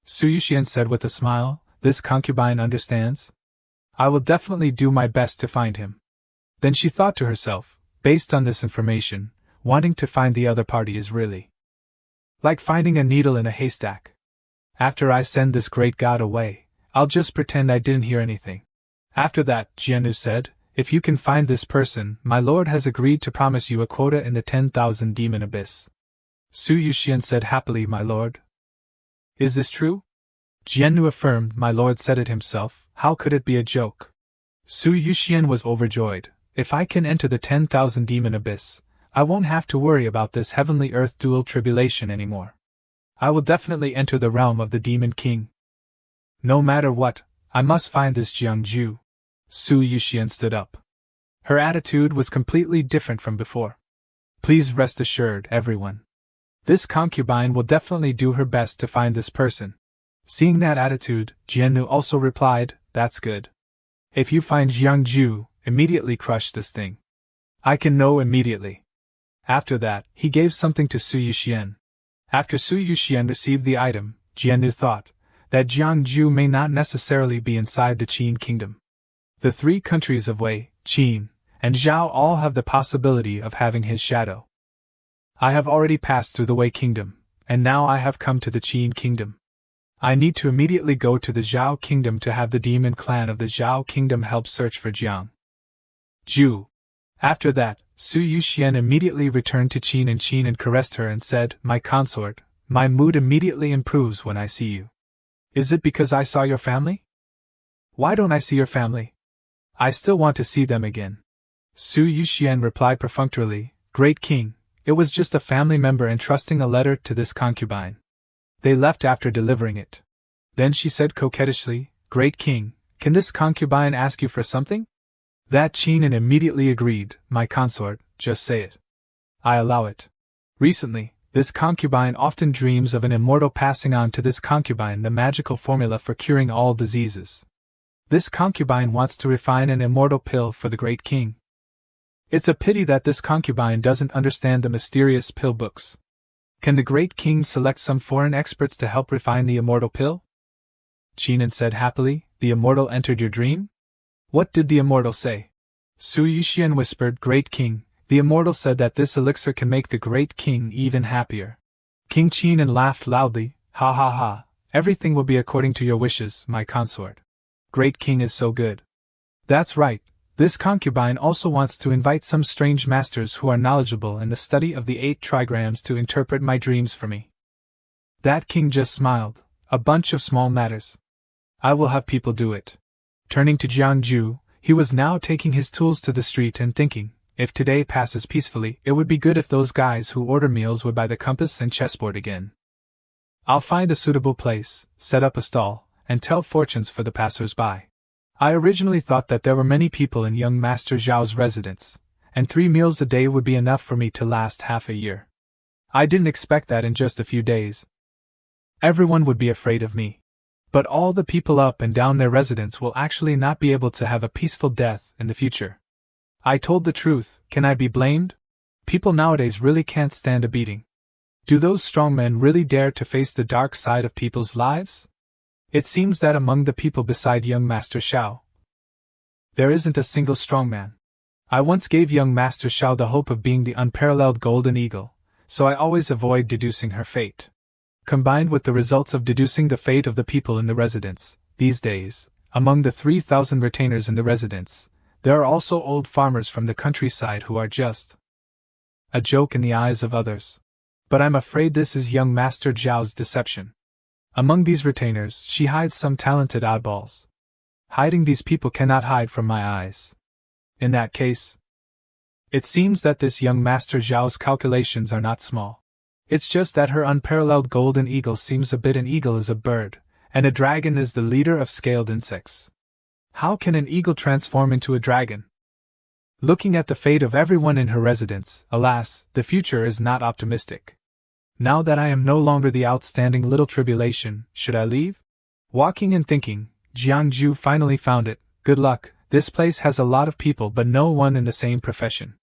Su Yuxian said with a smile, this concubine understands? I will definitely do my best to find him. Then she thought to herself, based on this information, wanting to find the other party is really like finding a needle in a haystack. After I send this great god away, I'll just pretend I didn't hear anything. After that, Jiannu said, if you can find this person, my lord has agreed to promise you a quota in the 10,000 demon abyss. Su Yuxian said happily, my lord. Is this true? Jiannu affirmed, my lord said it himself, how could it be a joke? Su Yuxian was overjoyed. If I can enter the 10,000 demon abyss, I won't have to worry about this heavenly earth dual tribulation anymore. I will definitely enter the realm of the demon king. No matter what, I must find this Jiangju. Su Yuxian stood up. Her attitude was completely different from before. Please rest assured, everyone. This concubine will definitely do her best to find this person. Seeing that attitude, Jiannu also replied, that's good. If you find Jiangju, immediately crush this thing. I can know immediately. After that, he gave something to Su Yuxian. After Su Yuxian received the item, Jiannu thought that Jiangju may not necessarily be inside the Qin kingdom. The three countries of Wei, Qin, and Zhao all have the possibility of having his shadow. I have already passed through the Wei kingdom, and now I have come to the Qin kingdom. I need to immediately go to the Zhao kingdom to have the demon clan of the Zhao kingdom help search for Jiang Ju. After that, Su Yuxian immediately returned to Qin and caressed her and said, my consort, my mood immediately improves when I see you. Is it because I saw your family? Why don't I see your family? I still want to see them again. Su Yuxian replied perfunctorily, Great King, it was just a family member entrusting a letter to this concubine. They left after delivering it. Then she said coquettishly, Great King, can this concubine ask you for something? That Qin immediately agreed, my consort, just say it. I allow it. Recently, this concubine often dreams of an immortal passing on to this concubine the magical formula for curing all diseases. This concubine wants to refine an immortal pill for the Great King. It's a pity that this concubine doesn't understand the mysterious pill books. Can the Great King select some foreign experts to help refine the immortal pill? Qin said happily, the immortal entered your dream? What did the immortal say? Su Yuxian whispered, Great King, the immortal said that this elixir can make the Great King even happier. King Qin laughed loudly, ha ha ha, everything will be according to your wishes, my consort. Great King is so good. That's right, this concubine also wants to invite some strange masters who are knowledgeable in the study of the 8 trigrams to interpret my dreams for me. That king just smiled, a bunch of small matters. I will have people do it. Turning to Jiangju, he was now taking his tools to the street and thinking, if today passes peacefully, it would be good if those guys who order meals would buy the compass and chessboard again. I'll find a suitable place, set up a stall, and tell fortunes for the passers-by. I originally thought that there were many people in young Master Zhao's residence, and 3 meals a day would be enough for me to last half a year. I didn't expect that in just a few days. Everyone would be afraid of me. But all the people up and down their residence will actually not be able to have a peaceful death in the future. I told the truth, can I be blamed? People nowadays really can't stand a beating. Do those strong men really dare to face the dark side of people's lives? It seems that among the people beside young Master Xiao, there isn't a single strong man. I once gave young Master Xiao the hope of being the unparalleled golden eagle, so I always avoid deducing her fate. Combined with the results of deducing the fate of the people in the residence, these days, among the 3,000 retainers in the residence, there are also old farmers from the countryside who are just a joke in the eyes of others. But I'm afraid this is young Master Zhao's deception. Among these retainers, she hides some talented oddballs. Hiding these people cannot hide from my eyes. In that case, it seems that this young Master Zhao's calculations are not small. It's just that her unparalleled golden eagle seems a bit. An eagle is a bird, and a dragon is the leader of scaled insects. How can an eagle transform into a dragon? Looking at the fate of everyone in her residence, alas, the future is not optimistic. Now that I am no longer the outstanding little tribulation, should I leave? Walking and thinking, Jiangju finally found it. Good luck, this place has a lot of people but no one in the same profession.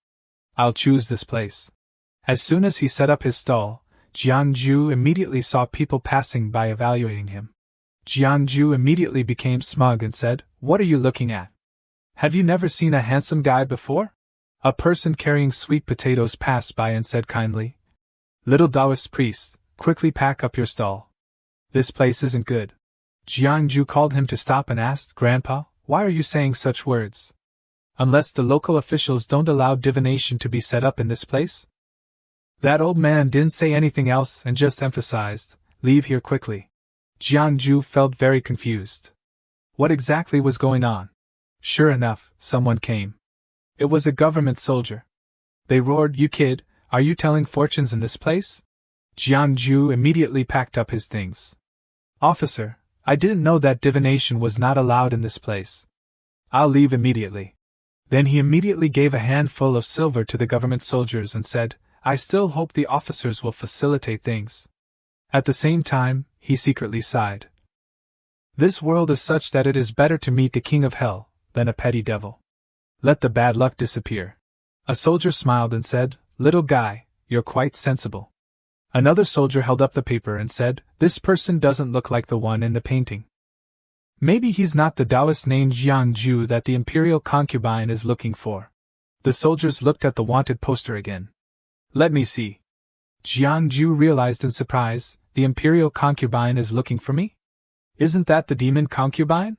I'll choose this place. As soon as he set up his stall, Jiangju immediately saw people passing by evaluating him. Jiangju immediately became smug and said, "What are you looking at? Have you never seen a handsome guy before?" A person carrying sweet potatoes passed by and said kindly, "Little Taoist priest, quickly pack up your stall. This place isn't good." Jiangju called him to stop and asked, "Grandpa, why are you saying such words? Unless the local officials don't allow divination to be set up in this place?" That old man didn't say anything else and just emphasized, "Leave here quickly." Jiangju felt very confused. What exactly was going on? Sure enough, someone came. It was a government soldier. They roared, "You kid, are you telling fortunes in this place?" Jiangju immediately packed up his things. "Officer, I didn't know that divination was not allowed in this place. I'll leave immediately." Then he immediately gave a handful of silver to the government soldiers and said, "I still hope the officers will facilitate things." At the same time, he secretly sighed. This world is such that it is better to meet the king of hell than a petty devil. Let the bad luck disappear. A soldier smiled and said, "Little guy, you're quite sensible." Another soldier held up the paper and said, "This person doesn't look like the one in the painting. Maybe he's not the Taoist named Jiangju that the imperial concubine is looking for." The soldiers looked at the wanted poster again. "Let me see." Jiangju realized in surprise, "The imperial concubine is looking for me? Isn't that the demon concubine?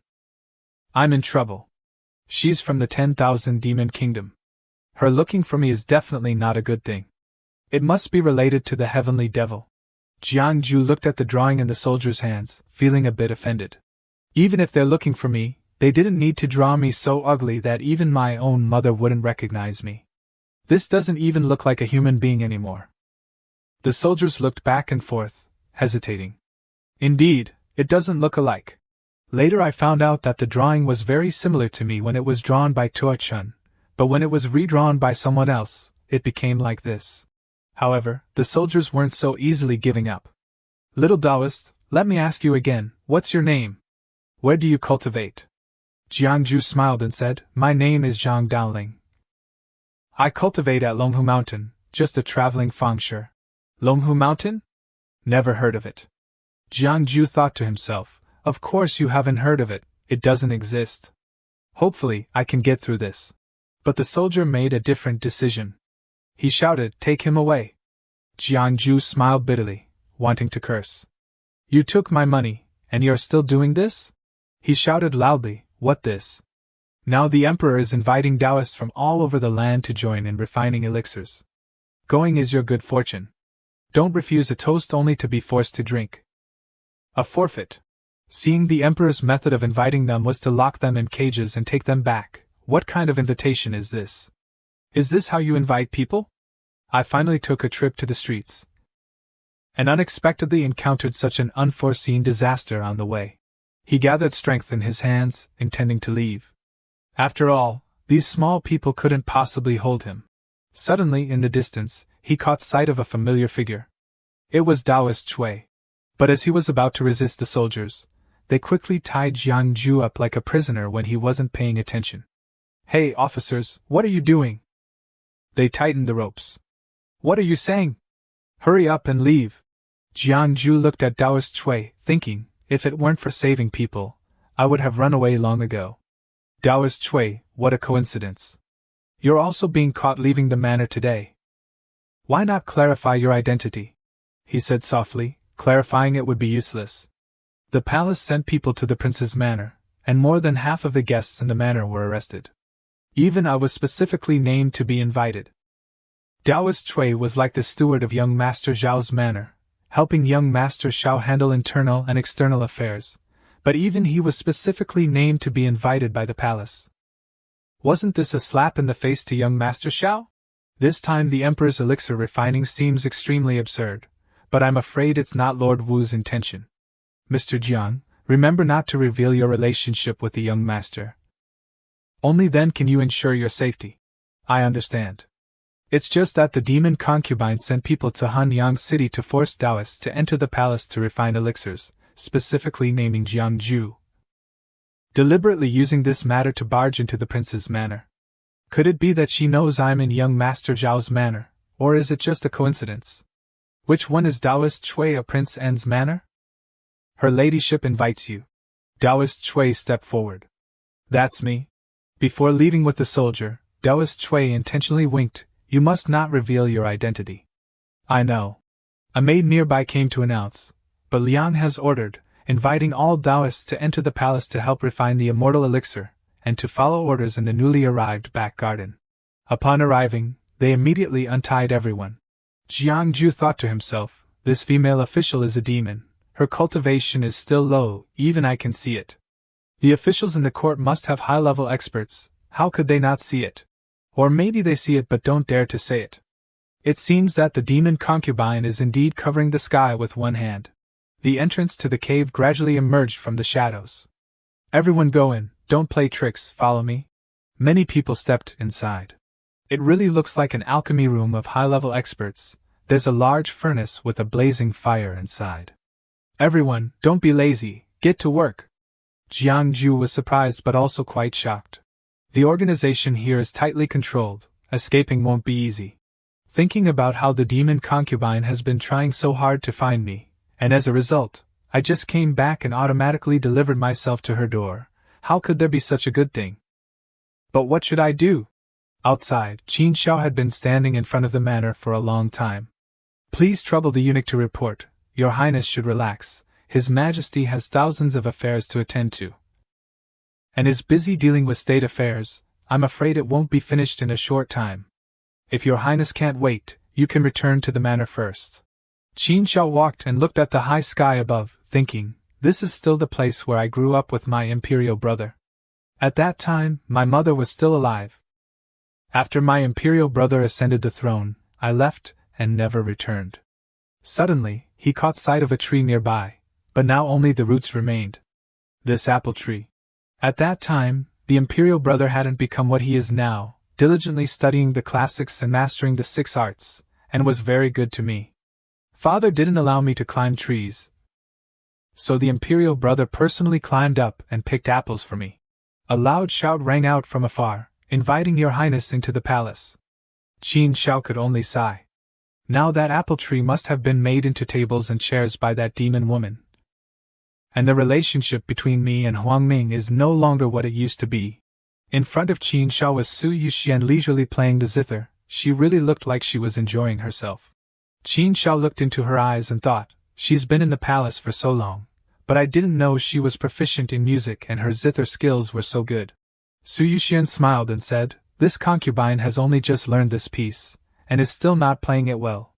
I'm in trouble. She's from the 10,000 demon kingdom. Her looking for me is definitely not a good thing. It must be related to the heavenly devil." Jiangju looked at the drawing in the soldier's hands, feeling a bit offended. Even if they're looking for me, they didn't need to draw me so ugly that even my own mother wouldn't recognize me. This doesn't even look like a human being anymore. The soldiers looked back and forth, hesitating. Indeed, it doesn't look alike. Later I found out that the drawing was very similar to me when it was drawn by Tua Chun, but when it was redrawn by someone else, it became like this. However, the soldiers weren't so easily giving up. "Little Taoist, let me ask you again, what's your name? Where do you cultivate?" Jiangju smiled and said, "My name is Zhang Daoling. I cultivate at Longhu Mountain, just a traveling fengshi." "Longhu Mountain? Never heard of it." Jiangju thought to himself, "Of course you haven't heard of it, it doesn't exist. Hopefully, I can get through this." But the soldier made a different decision. He shouted, "Take him away." Jiangju smiled bitterly, wanting to curse. "You took my money, and you're still doing this?" He shouted loudly, "What this?" Now the emperor is inviting Taoists from all over the land to join in refining elixirs. Going is your good fortune. Don't refuse a toast only to be forced to drink. A forfeit. Seeing the emperor's method of inviting them was to lock them in cages and take them back, what kind of invitation is this? Is this how you invite people? I finally took a trip to the streets, and unexpectedly encountered such an unforeseen disaster on the way. He gathered strength in his hands, intending to leave. After all, these small people couldn't possibly hold him. Suddenly, in the distance, he caught sight of a familiar figure. It was Taoist Chui. But as he was about to resist the soldiers, they quickly tied Jiangju up like a prisoner when he wasn't paying attention. "Hey, officers, what are you doing?" They tightened the ropes. "What are you saying? Hurry up and leave." Jiangju looked at Taoist Chui, thinking, if it weren't for saving people, I would have run away long ago. Taoist Chui, what a coincidence. You're also being caught leaving the manor today. Why not clarify your identity? He said softly, clarifying it would be useless. The palace sent people to the prince's manor, and more than half of the guests in the manor were arrested. Even I was specifically named to be invited. Taoist Chui was like the steward of young Master Zhao's manor, helping young Master Zhao handle internal and external affairs, but even he was specifically named to be invited by the palace. Wasn't this a slap in the face to young Master Zhao? This time the Emperor's elixir refining seems extremely absurd, but I'm afraid it's not Lord Wu's intention. Mr. Jiang, remember not to reveal your relationship with the young master. Only then can you ensure your safety. I understand. It's just that the demon concubine sent people to Hanyang City to force Taoists to enter the palace to refine elixirs, specifically naming Jiangju, deliberately using this matter to barge into the prince's manor. Could it be that she knows I'm in young Master Zhao's manor, or is it just a coincidence? Which one is Taoist Chui of Prince N's manor? Her ladyship invites you. Taoist Chui stepped forward. That's me. Before leaving with the soldier, Taoist Chui intentionally winked. You must not reveal your identity. I know. A maid nearby came to announce, but Liang has ordered, inviting all Taoists to enter the palace to help refine the immortal elixir, and to follow orders in the newly arrived back garden. Upon arriving, they immediately untied everyone. Jiangju thought to himself, this female official is a demon. Her cultivation is still low, even I can see it. The officials in the court must have high-level experts, how could they not see it? Or maybe they see it but don't dare to say it. It seems that the demon concubine is indeed covering the sky with one hand. The entrance to the cave gradually emerged from the shadows. Everyone go in, don't play tricks, follow me. Many people stepped inside. It really looks like an alchemy room of high-level experts. There's a large furnace with a blazing fire inside. Everyone, don't be lazy, get to work. Jiangju was surprised but also quite shocked. The organization here is tightly controlled, escaping won't be easy. Thinking about how the demon concubine has been trying so hard to find me, and as a result, I just came back and automatically delivered myself to her door. How could there be such a good thing? But what should I do? Outside, Qin Xiao had been standing in front of the manor for a long time. Please trouble the eunuch to report. Your Highness should relax. His Majesty has thousands of affairs to attend to, and is busy dealing with state affairs. I'm afraid it won't be finished in a short time. If your Highness can't wait, you can return to the manor first. Qin Xiao walked and looked at the high sky above, thinking, this is still the place where I grew up with my imperial brother. At that time, my mother was still alive. After my imperial brother ascended the throne, I left and never returned. Suddenly, he caught sight of a tree nearby, but now only the roots remained. This apple tree. At that time, the imperial brother hadn't become what he is now, diligently studying the classics and mastering the 6 arts, and was very good to me. Father didn't allow me to climb trees, so the imperial brother personally climbed up and picked apples for me. A loud shout rang out from afar, inviting your Highness into the palace. Qin Xiao could only sigh. Now that apple tree must have been made into tables and chairs by that demon woman. And the relationship between me and Huang Ming is no longer what it used to be. In front of Qin Xiao was Su Yuxian leisurely playing the zither. She really looked like she was enjoying herself. Qin Xiao looked into her eyes and thought, she's been in the palace for so long, but I didn't know she was proficient in music and her zither skills were so good. Su Yuxian smiled and said, this concubine has only just learned this piece, and is still not playing it well.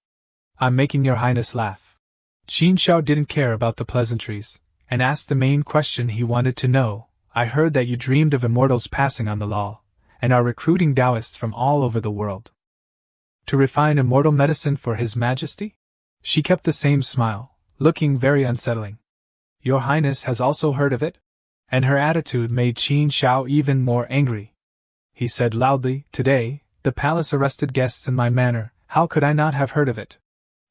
I'm making your Highness laugh. Qin Xiao didn't care about the pleasantries, and asked the main question he wanted to know. I heard that you dreamed of immortals passing on the law, and are recruiting Taoists from all over the world to refine immortal medicine for His Majesty? She kept the same smile, looking very unsettling. Your Highness has also heard of it? And her attitude made Qin Xiao even more angry. He said loudly, today, the palace arrested guests in my manor, how could I not have heard of it?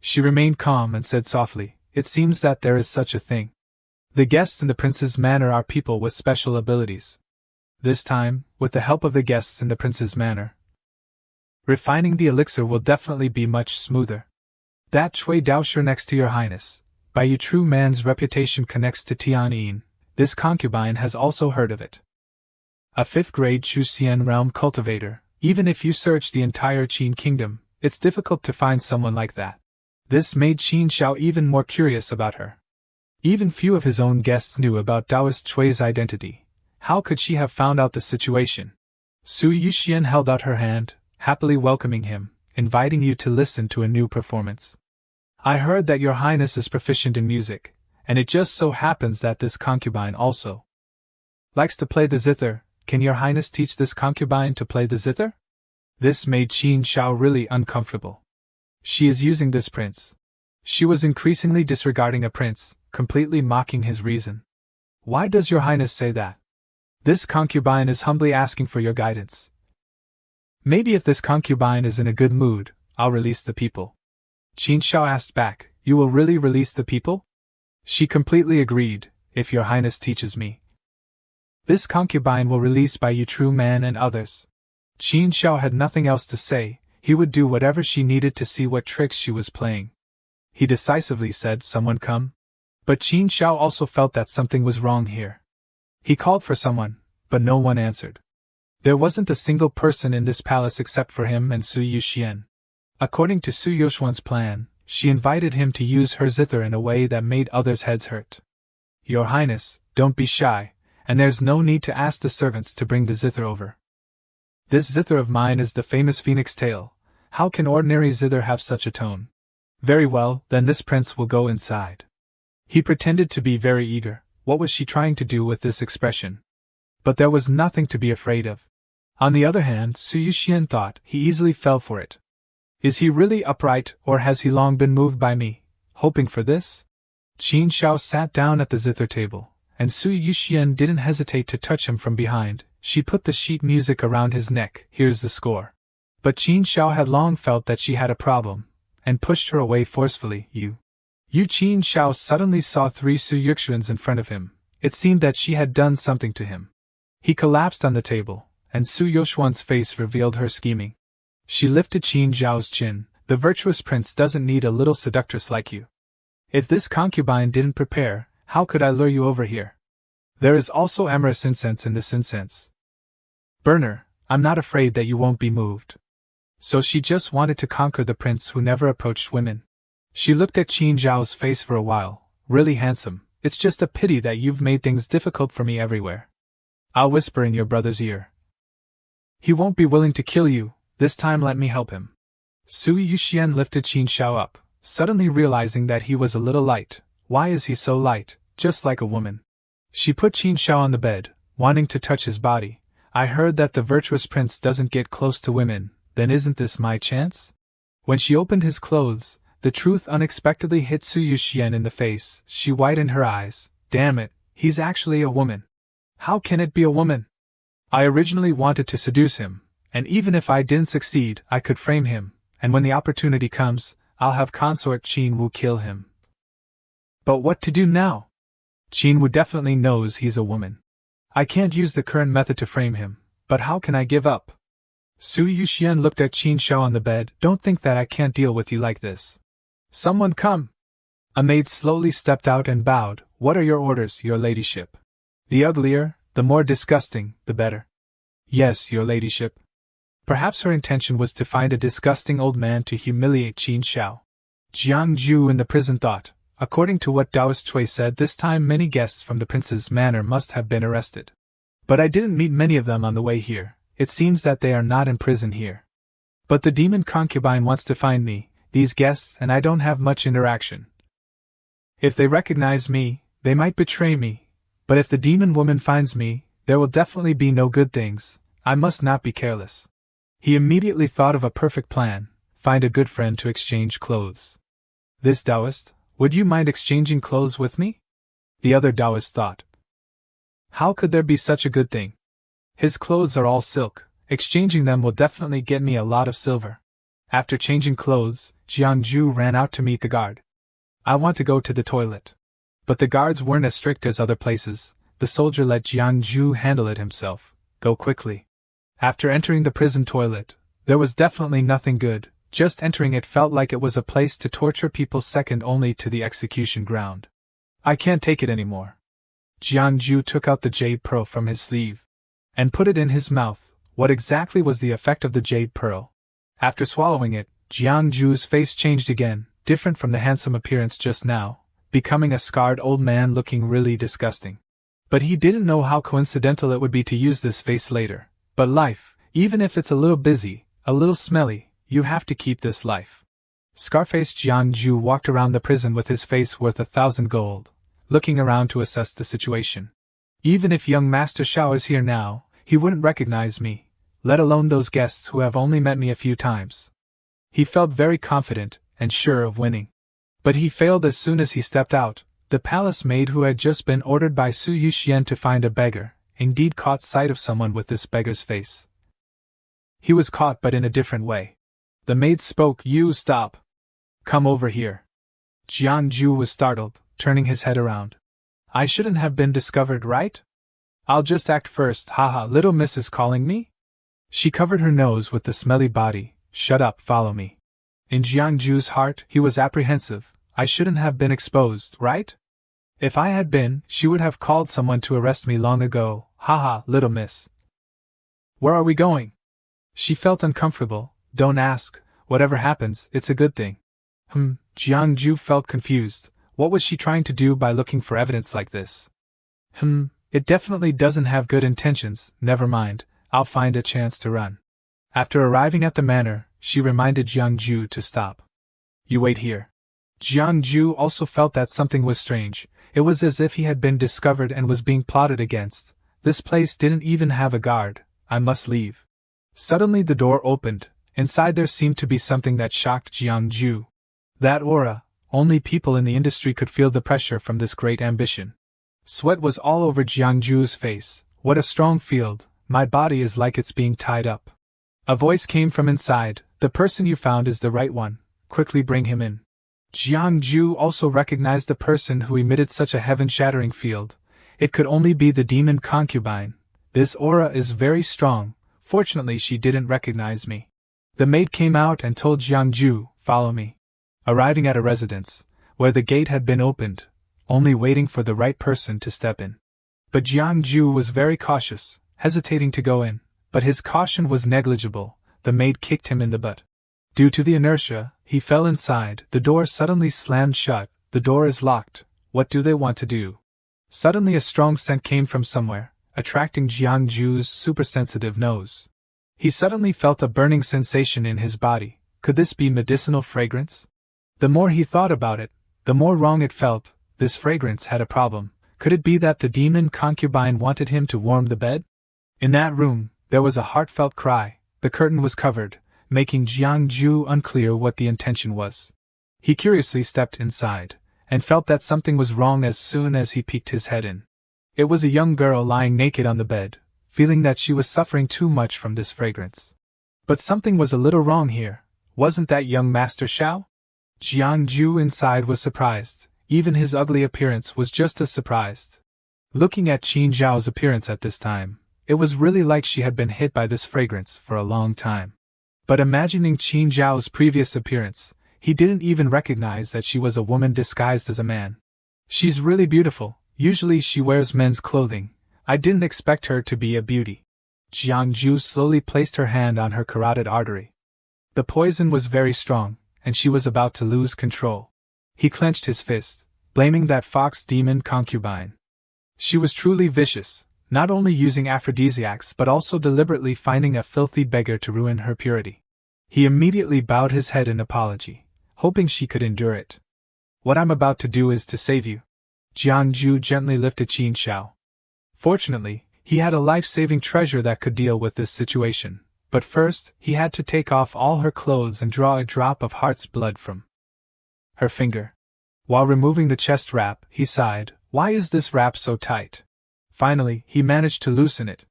She remained calm and said softly, it seems that there is such a thing. The guests in the prince's manor are people with special abilities. This time, with the help of the guests in the prince's manor, refining the elixir will definitely be much smoother. That Chui Daoshi next to your Highness, by you true man's reputation connects to Tianyin, this concubine has also heard of it. A 5th-grade Chuxian realm cultivator, even if you search the entire Qin kingdom, it's difficult to find someone like that. This made Qin Xiao even more curious about her. Even few of his own guests knew about Taoist Chui's identity. How could she have found out the situation? Su Yuxian held out her hand, happily welcoming him, inviting you to listen to a new performance. I heard that your Highness is proficient in music, and it just so happens that this concubine also likes to play the zither. Can your Highness teach this concubine to play the zither? This made Qin Xiao really uncomfortable. She is using this prince. She was increasingly disregarding a prince, completely mocking his reason. Why does your Highness say that? This concubine is humbly asking for your guidance. Maybe if this concubine is in a good mood, I'll release the people. Qin Shao asked back, You will really release the people? She completely agreed, if your highness teaches me. This concubine will release by you true man and others. Qin Shao had nothing else to say, he would do whatever she needed to see what tricks she was playing. He decisively said, Someone come. But Qin Shao also felt that something was wrong here. He called for someone, but no one answered. There wasn't a single person in this palace except for him and Su Yuxian. According to Su Yoshuan's plan, she invited him to use her zither in a way that made others' heads hurt. Your Highness, don't be shy, and there's no need to ask the servants to bring the zither over. This zither of mine is the famous phoenix tail. How can ordinary zither have such a tone? Very well, then this prince will go inside. He pretended to be very eager. What was she trying to do with this expression? But there was nothing to be afraid of. On the other hand, Su Yuxian thought he easily fell for it. Is he really upright, or has he long been moved by me? Hoping for this? Qin Shao sat down at the zither table, and Su Yuxian didn't hesitate to touch him from behind. She put the sheet music around his neck. Here's the score. But Qin Shao had long felt that she had a problem, and pushed her away forcefully. You Qin Shao suddenly saw 3 Su Yuxians in front of him. It seemed that she had done something to him. He collapsed on the table, and Su Yoshuan's face revealed her scheming. She lifted Qin Zhao's chin. The virtuous prince doesn't need a little seductress like you. If this concubine didn't prepare, how could I lure you over here? There is also amorous incense in this incense. Burner, I'm not afraid that you won't be moved. So she just wanted to conquer the prince who never approached women. She looked at Qin Zhao's face for a while. Really handsome. It's just a pity that you've made things difficult for me everywhere. I'll whisper in your brother's ear. He won't be willing to kill you. This time let me help him. Su Yuxian lifted Qin Shao up, suddenly realizing that he was a little light. Why is he so light, just like a woman? She put Qin Shao on the bed, wanting to touch his body. I heard that the virtuous prince doesn't get close to women, then isn't this my chance? When she opened his clothes, the truth unexpectedly hit Su Yuxian in the face. She widened her eyes. Damn it, he's actually a woman. How can it be a woman? I originally wanted to seduce him, and even if I didn't succeed, I could frame him, and when the opportunity comes, I'll have consort Qin Wu kill him. But what to do now? Qin Wu definitely knows he's a woman. I can't use the current method to frame him, but how can I give up? Su Yuxian looked at Qin Shao on the bed. Don't think that I can't deal with you like this. Someone come! A maid slowly stepped out and bowed. What are your orders, your ladyship? The uglier, the more disgusting, the better. Yes, your ladyship. Perhaps her intention was to find a disgusting old man to humiliate Qin Shao. Jiang Zhu in the prison thought, according to what Taoist Cui said, this time many guests from the prince's manor must have been arrested. But I didn't meet many of them on the way here. It seems that they are not in prison here. But the demon concubine wants to find me, these guests, and I don't have much interaction. If they recognize me, they might betray me. But if the demon woman finds me, there will definitely be no good things. I must not be careless. He immediately thought of a perfect plan: find a good friend to exchange clothes. This Taoist, would you mind exchanging clothes with me? The other Taoist thought. How could there be such a good thing? His clothes are all silk. Exchanging them will definitely get me a lot of silver. After changing clothes, Jiang Zhu ran out to meet the guard. I want to go to the toilet. But the guards weren't as strict as other places. The soldier let Jiang Zhu handle it himself. Go quickly. After entering the prison toilet, there was definitely nothing good. Just entering it felt like it was a place to torture people second only to the execution ground. I can't take it anymore. Jiang Zhu took out the jade pearl from his sleeve and put it in his mouth. What exactly was the effect of the jade pearl? After swallowing it, Jiang Zhu's face changed again, different from the handsome appearance just now, becoming a scarred old man looking really disgusting. But he didn't know how coincidental it would be to use this face later. But life, even if it's a little busy, a little smelly, you have to keep this life. Scarface Jiang Zhu walked around the prison with his face worth 1,000 gold, looking around to assess the situation. Even if young Master Shao is here now, he wouldn't recognize me, let alone those guests who have only met me a few times. He felt very confident and sure of winning. But he failed as soon as he stepped out. The palace maid who had just been ordered by Su Yuxian to find a beggar, indeed caught sight of someone with this beggar's face. He was caught, but in a different way. The maid spoke. You stop. Come over here. Jiangju was startled, turning his head around. I shouldn't have been discovered, right? I'll just act first, haha. Little miss is calling me? She covered her nose with the smelly body. Shut up, follow me. In Jiangju's heart, he was apprehensive. I shouldn't have been exposed, right? If I had been, she would have called someone to arrest me long ago. Haha, little miss. Where are we going? She felt uncomfortable. Don't ask. Whatever happens, it's a good thing. Jiangju felt confused. What was she trying to do by looking for evidence like this? It definitely doesn't have good intentions. Never mind, I'll find a chance to run. After arriving at the manor, she reminded Jiangju to stop. You wait here. Jiangju also felt that something was strange. It was as if he had been discovered and was being plotted against. This place didn't even have a guard. I must leave. Suddenly the door opened. Inside there seemed to be something that shocked Jiangju. That aura. Only people in the industry could feel the pressure from this great ambition. Sweat was all over Jiangju's face. What a strong field. My body is like it's being tied up. A voice came from inside. The person you found is the right one. Quickly bring him in. Jiangju also recognized the person who emitted such a heaven-shattering field. It could only be the demon concubine. This aura is very strong. Fortunately, she didn't recognize me. The maid came out and told Jiangju, follow me. Arriving at a residence, where the gate had been opened, only waiting for the right person to step in. But Jiangju was very cautious, hesitating to go in, but his caution was negligible. The maid kicked him in the butt. Due to the inertia, he fell inside. The door suddenly slammed shut. The door is locked. What do they want to do? Suddenly a strong scent came from somewhere, attracting Jiangju's supersensitive nose. He suddenly felt a burning sensation in his body. Could this be medicinal fragrance? The more he thought about it, the more wrong it felt. This fragrance had a problem. Could it be that the demon concubine wanted him to warm the bed? In that room, there was a heartfelt cry. The curtain was covered, making Jiangju unclear what the intention was. He curiously stepped inside, and felt that something was wrong as soon as he peeked his head in. It was a young girl lying naked on the bed, feeling that she was suffering too much from this fragrance. But something was a little wrong here. Wasn't that young Master Xiao? Jiangju inside was surprised. Even his ugly appearance was just as surprised. Looking at Qin Zhao's appearance at this time, it was really like she had been hit by this fragrance for a long time. But imagining Qin Zhao's previous appearance, he didn't even recognize that she was a woman disguised as a man. She's really beautiful. Usually she wears men's clothing. I didn't expect her to be a beauty. Jiangju slowly placed her hand on her carotid artery. The poison was very strong, and she was about to lose control. He clenched his fist, blaming that fox demon concubine. She was truly vicious, not only using aphrodisiacs but also deliberately finding a filthy beggar to ruin her purity. He immediately bowed his head in apology, hoping she could endure it. What I'm about to do is to save you. Jiangju gently lifted Qin Zhao. Fortunately, he had a life-saving treasure that could deal with this situation, but first, he had to take off all her clothes and draw a drop of heart's blood from her finger. While removing the chest wrap, he sighed, why is this wrap so tight? Finally, he managed to loosen it.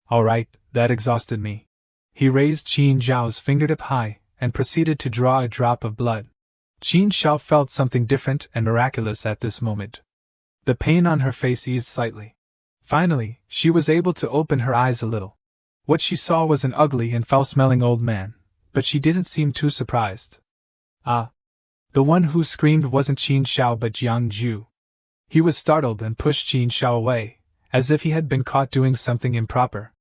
All right, that exhausted me. He raised Qin Zhao's fingertip high, and proceeded to draw a drop of blood. Qin Zhao felt something different and miraculous at this moment. The pain on her face eased slightly. Finally, she was able to open her eyes a little. What she saw was an ugly and foul-smelling old man, but she didn't seem too surprised. Ah! The one who screamed wasn't Qin Zhao but Jiangju. He was startled and pushed Qin Zhao away, as if he had been caught doing something improper.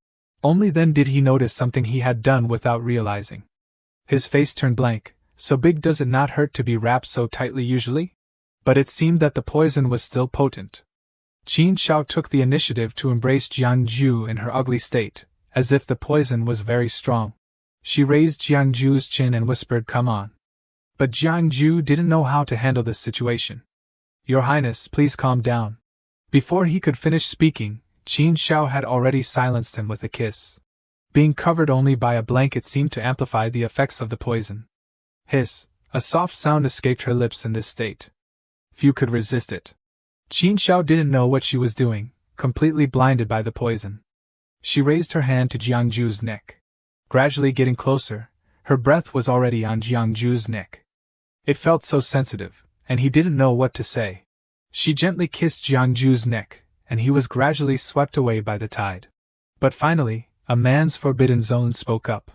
Only then did he notice something he had done without realizing. His face turned blank. So big does it not hurt to be wrapped so tightly usually? But it seemed that the poison was still potent. Qin Zhao took the initiative to embrace Jiangju in her ugly state, as if the poison was very strong. She raised Jiangju's chin and whispered, come on. But Jiangju didn't know how to handle this situation. Your Highness, please calm down. Before he could finish speaking, Qin Zhao had already silenced him with a kiss. Being covered only by a blanket seemed to amplify the effects of the poison. Hiss, a soft sound escaped her lips in this state. Few could resist it. Qin Zhao didn't know what she was doing, completely blinded by the poison. She raised her hand to Jiangju's neck. Gradually getting closer, her breath was already on Jiangju's neck. It felt so sensitive, and he didn't know what to say. She gently kissed Jiangju's neck, and he was gradually swept away by the tide. But finally, a man's forbidden zone spoke up.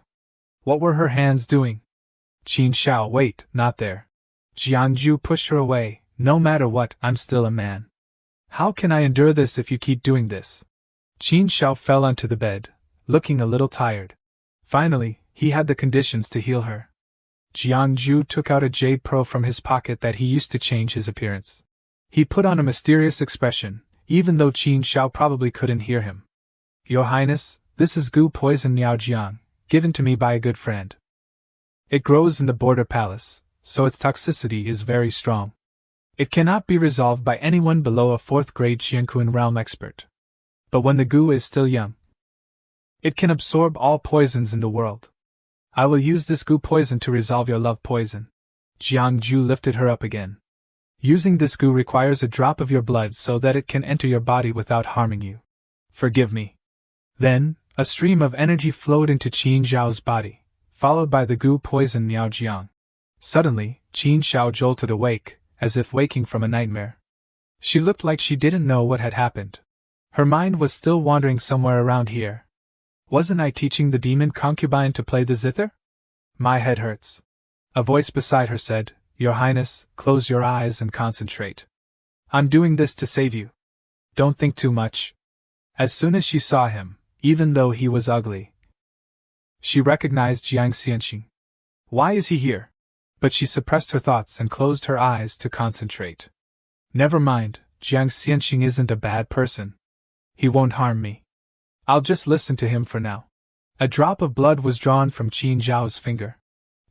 What were her hands doing? Qin Shao, wait, not there. Jiangju pushed her away. No matter what, I'm still a man. How can I endure this if you keep doing this? Qin Shao fell onto the bed, looking a little tired. Finally, he had the conditions to heal her. Jiangju took out a jade pearl from his pocket that he used to change his appearance. He put on a mysterious expression, even though Qin Shao probably couldn't hear him. Your Highness, this is gu poison Niaojiang, given to me by a good friend. It grows in the border palace, so its toxicity is very strong. It cannot be resolved by anyone below a 4th grade Qianquan realm expert. But when the gu is still young, it can absorb all poisons in the world. I will use this gu poison to resolve your love poison. Jiangju lifted her up again. Using this gu requires a drop of your blood so that it can enter your body without harming you. Forgive me. Then, a stream of energy flowed into Qin Zhao's body, followed by the gu poison Niaojiang. Suddenly, Qin Shao jolted awake, as if waking from a nightmare. She looked like she didn't know what had happened. Her mind was still wandering somewhere around here. Wasn't I teaching the demon concubine to play the zither? My head hurts. A voice beside her said, Your Highness, close your eyes and concentrate. I'm doing this to save you. Don't think too much. As soon as she saw him, even though he was ugly, she recognized Jiang Xianxing. Why is he here? But she suppressed her thoughts and closed her eyes to concentrate. Never mind, Jiang Xianxing isn't a bad person. He won't harm me. I'll just listen to him for now. A drop of blood was drawn from Qin Zhao's finger.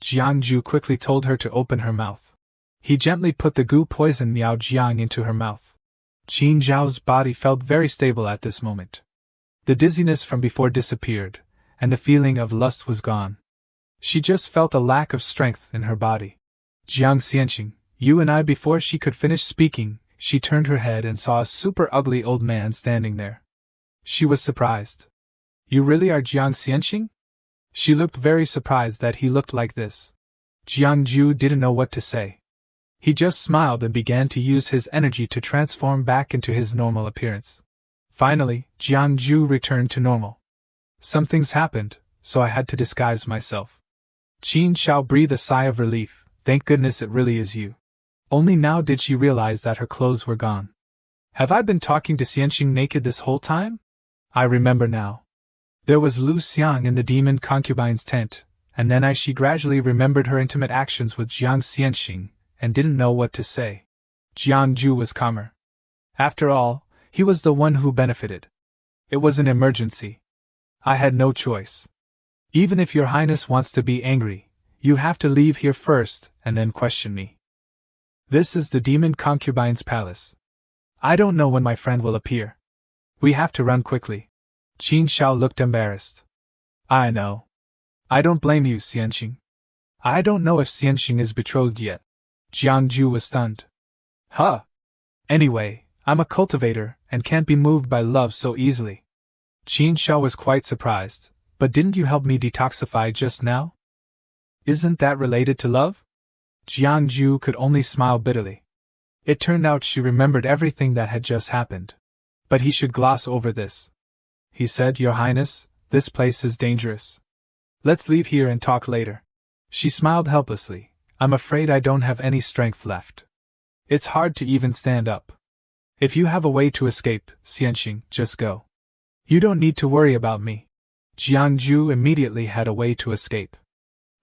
Jiangju quickly told her to open her mouth. He gently put the gu poison Niaojiang into her mouth. Qin Zhao's body felt very stable at this moment. The dizziness from before disappeared, and the feeling of lust was gone. She just felt a lack of strength in her body. Jiang Xianxing, you and I. Before she could finish speaking, she turned her head and saw a super ugly old man standing there. She was surprised. You really are Jiang Xianxing? She looked very surprised that he looked like this. Jiangju didn't know what to say. He just smiled and began to use his energy to transform back into his normal appearance. Finally, Jiangju returned to normal. Something's happened, so I had to disguise myself. Qin Shao breathed a sigh of relief. Thank goodness it really is you. Only now did she realize that her clothes were gone. Have I been talking to Xianxing naked this whole time? I remember now. There was Lu Xiang in the demon concubine's tent, and then she gradually remembered her intimate actions with Jiang Xianxing, and didn't know what to say. Jiangju was calmer. After all, he was the one who benefited. It was an emergency. I had no choice. Even if your Highness wants to be angry, you have to leave here first and then question me. This is the demon concubine's palace. I don't know when my friend will appear. We have to run quickly. Qin Shao looked embarrassed. I know. I don't blame you, Xianxing. I don't know if Xianxing is betrothed yet. Jiangju was stunned. Huh. Anyway, I'm a cultivator and can't be moved by love so easily. Qin Shao was quite surprised. But didn't you help me detoxify just now? Isn't that related to love? Jiangju could only smile bitterly. It turned out she remembered everything that had just happened. But he should gloss over this. He said, Your Highness, this place is dangerous. Let's leave here and talk later. She smiled helplessly. I'm afraid I don't have any strength left. It's hard to even stand up. If you have a way to escape, Xianxing, just go. You don't need to worry about me. Jiangju immediately had a way to escape.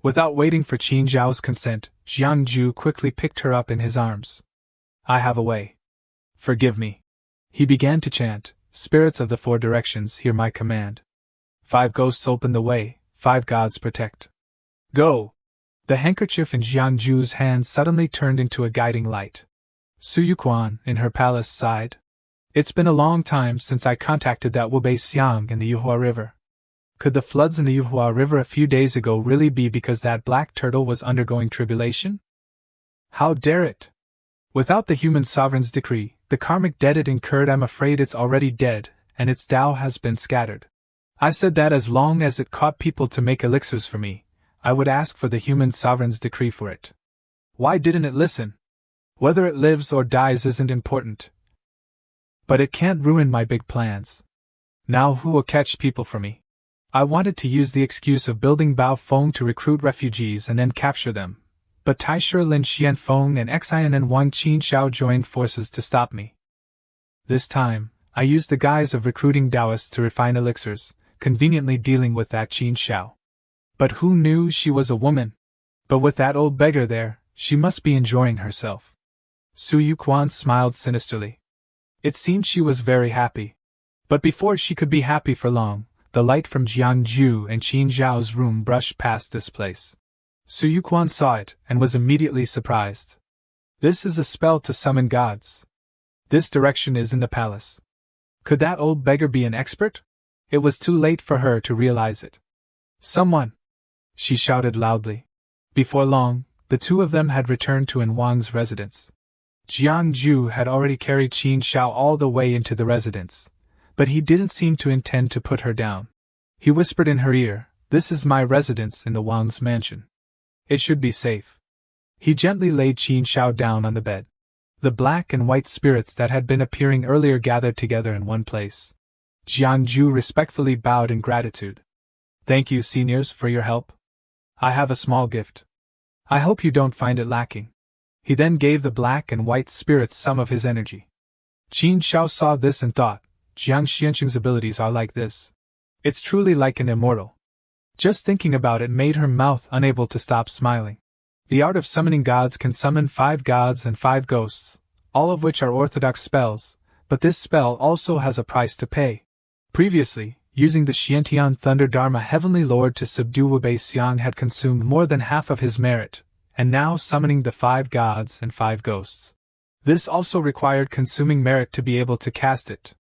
Without waiting for Qin Zhao's consent, Jiangju quickly picked her up in his arms. I have a way. Forgive me. He began to chant, Spirits of the 4 directions, hear my command. 5 ghosts open the way, 5 gods protect. Go! The handkerchief in Jiangju's hand suddenly turned into a guiding light. Suyuquan, in her palace, sighed. It's been a long time since I contacted that Wubei Xiang in the Yuhua River. Could the floods in the Yuhua River a few days ago really be because that black turtle was undergoing tribulation? How dare it! Without the human sovereign's decree, the karmic debt it incurred, I'm afraid it's already dead, and its Tao has been scattered. I said that as long as it caught people to make elixirs for me, I would ask for the human sovereign's decree for it. Why didn't it listen? Whether it lives or dies isn't important. But it can't ruin my big plans. Now who will catch people for me? I wanted to use the excuse of building Bao Feng to recruit refugees and then capture them, but Taisher Lin Xianfeng and Xian and Wang Qinshao joined forces to stop me. This time, I used the guise of recruiting Taoists to refine elixirs, conveniently dealing with that Qinshao. But who knew she was a woman? But with that old beggar there, she must be enjoying herself. Su Yuquan smiled sinisterly. It seemed she was very happy. But before she could be happy for long, the light from Jiangju and Qin Zhao's room brushed past this place. Su Yuquan saw it and was immediately surprised. This is a spell to summon gods. This direction is in the palace. Could that old beggar be an expert? It was too late for her to realize it. Someone! She shouted loudly. Before long, the two of them had returned to An Wang's residence. Jiangju had already carried Qin Shao all the way into the residence, but he didn't seem to intend to put her down. He whispered in her ear, "This is my residence in the Wang's mansion. It should be safe." He gently laid Qin Shao down on the bed. The black and white spirits that had been appearing earlier gathered together in one place. Jiangju respectfully bowed in gratitude. "Thank you, seniors, for your help. I have a small gift. I hope you don't find it lacking." He then gave the black and white spirits some of his energy. Qin Shao saw this and thought, Jiang Xianqing's abilities are like this. It's truly like an immortal. Just thinking about it made her mouth unable to stop smiling. The art of summoning gods can summon 5 gods and 5 ghosts, all of which are orthodox spells, but this spell also has a price to pay. Previously, using the Xiantian Thunder Dharma Heavenly Lord to subdue Wubei Xiang had consumed more than half of his merit, and now summoning the 5 gods and 5 ghosts. This also required consuming merit to be able to cast it.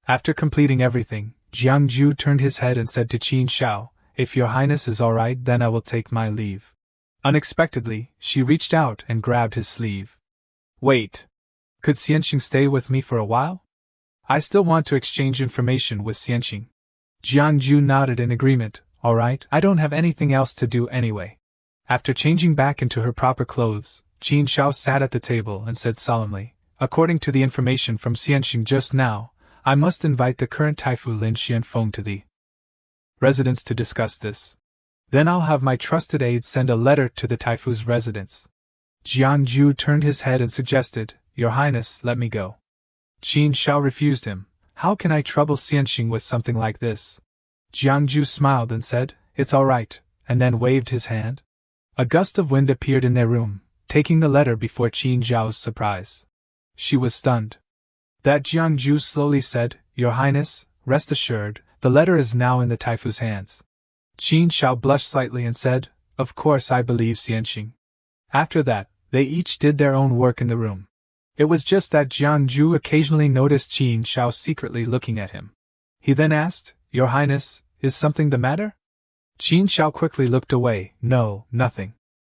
After completing everything, Jiangju turned his head and said to Qin Shao, "If your highness is alright, then I will take my leave." Unexpectedly, she reached out and grabbed his sleeve. "Wait. Could Xianqing stay with me for a while? I still want to exchange information with Xianqing." Jiangju nodded in agreement. "Alright, I don't have anything else to do anyway." After changing back into her proper clothes, Qin Shao sat at the table and said solemnly, "According to the information from Xianqing just now, I must invite the current Taifu Lin Xianfeng to the residence to discuss this. Then I'll have my trusted aides send a letter to the Taifu's residence." Jiangju turned his head and suggested, "Your Highness, let me go." Qin Shao refused him. "How can I trouble Xianqing with something like this?" Jiangju smiled and said, "It's all right," and then waved his hand. A gust of wind appeared in their room, taking the letter before Qin Zhao's surprise. She was stunned. That Jiangju slowly said, "Your Highness, rest assured, the letter is now in the Taifu's hands." Qin Shao blushed slightly and said, "Of course I believe Xianqing." After that, they each did their own work in the room. It was just that Jiangju occasionally noticed Qin Shao secretly looking at him. He then asked, "Your Highness, is something the matter?" Qin Shao quickly looked away. "No, nothing."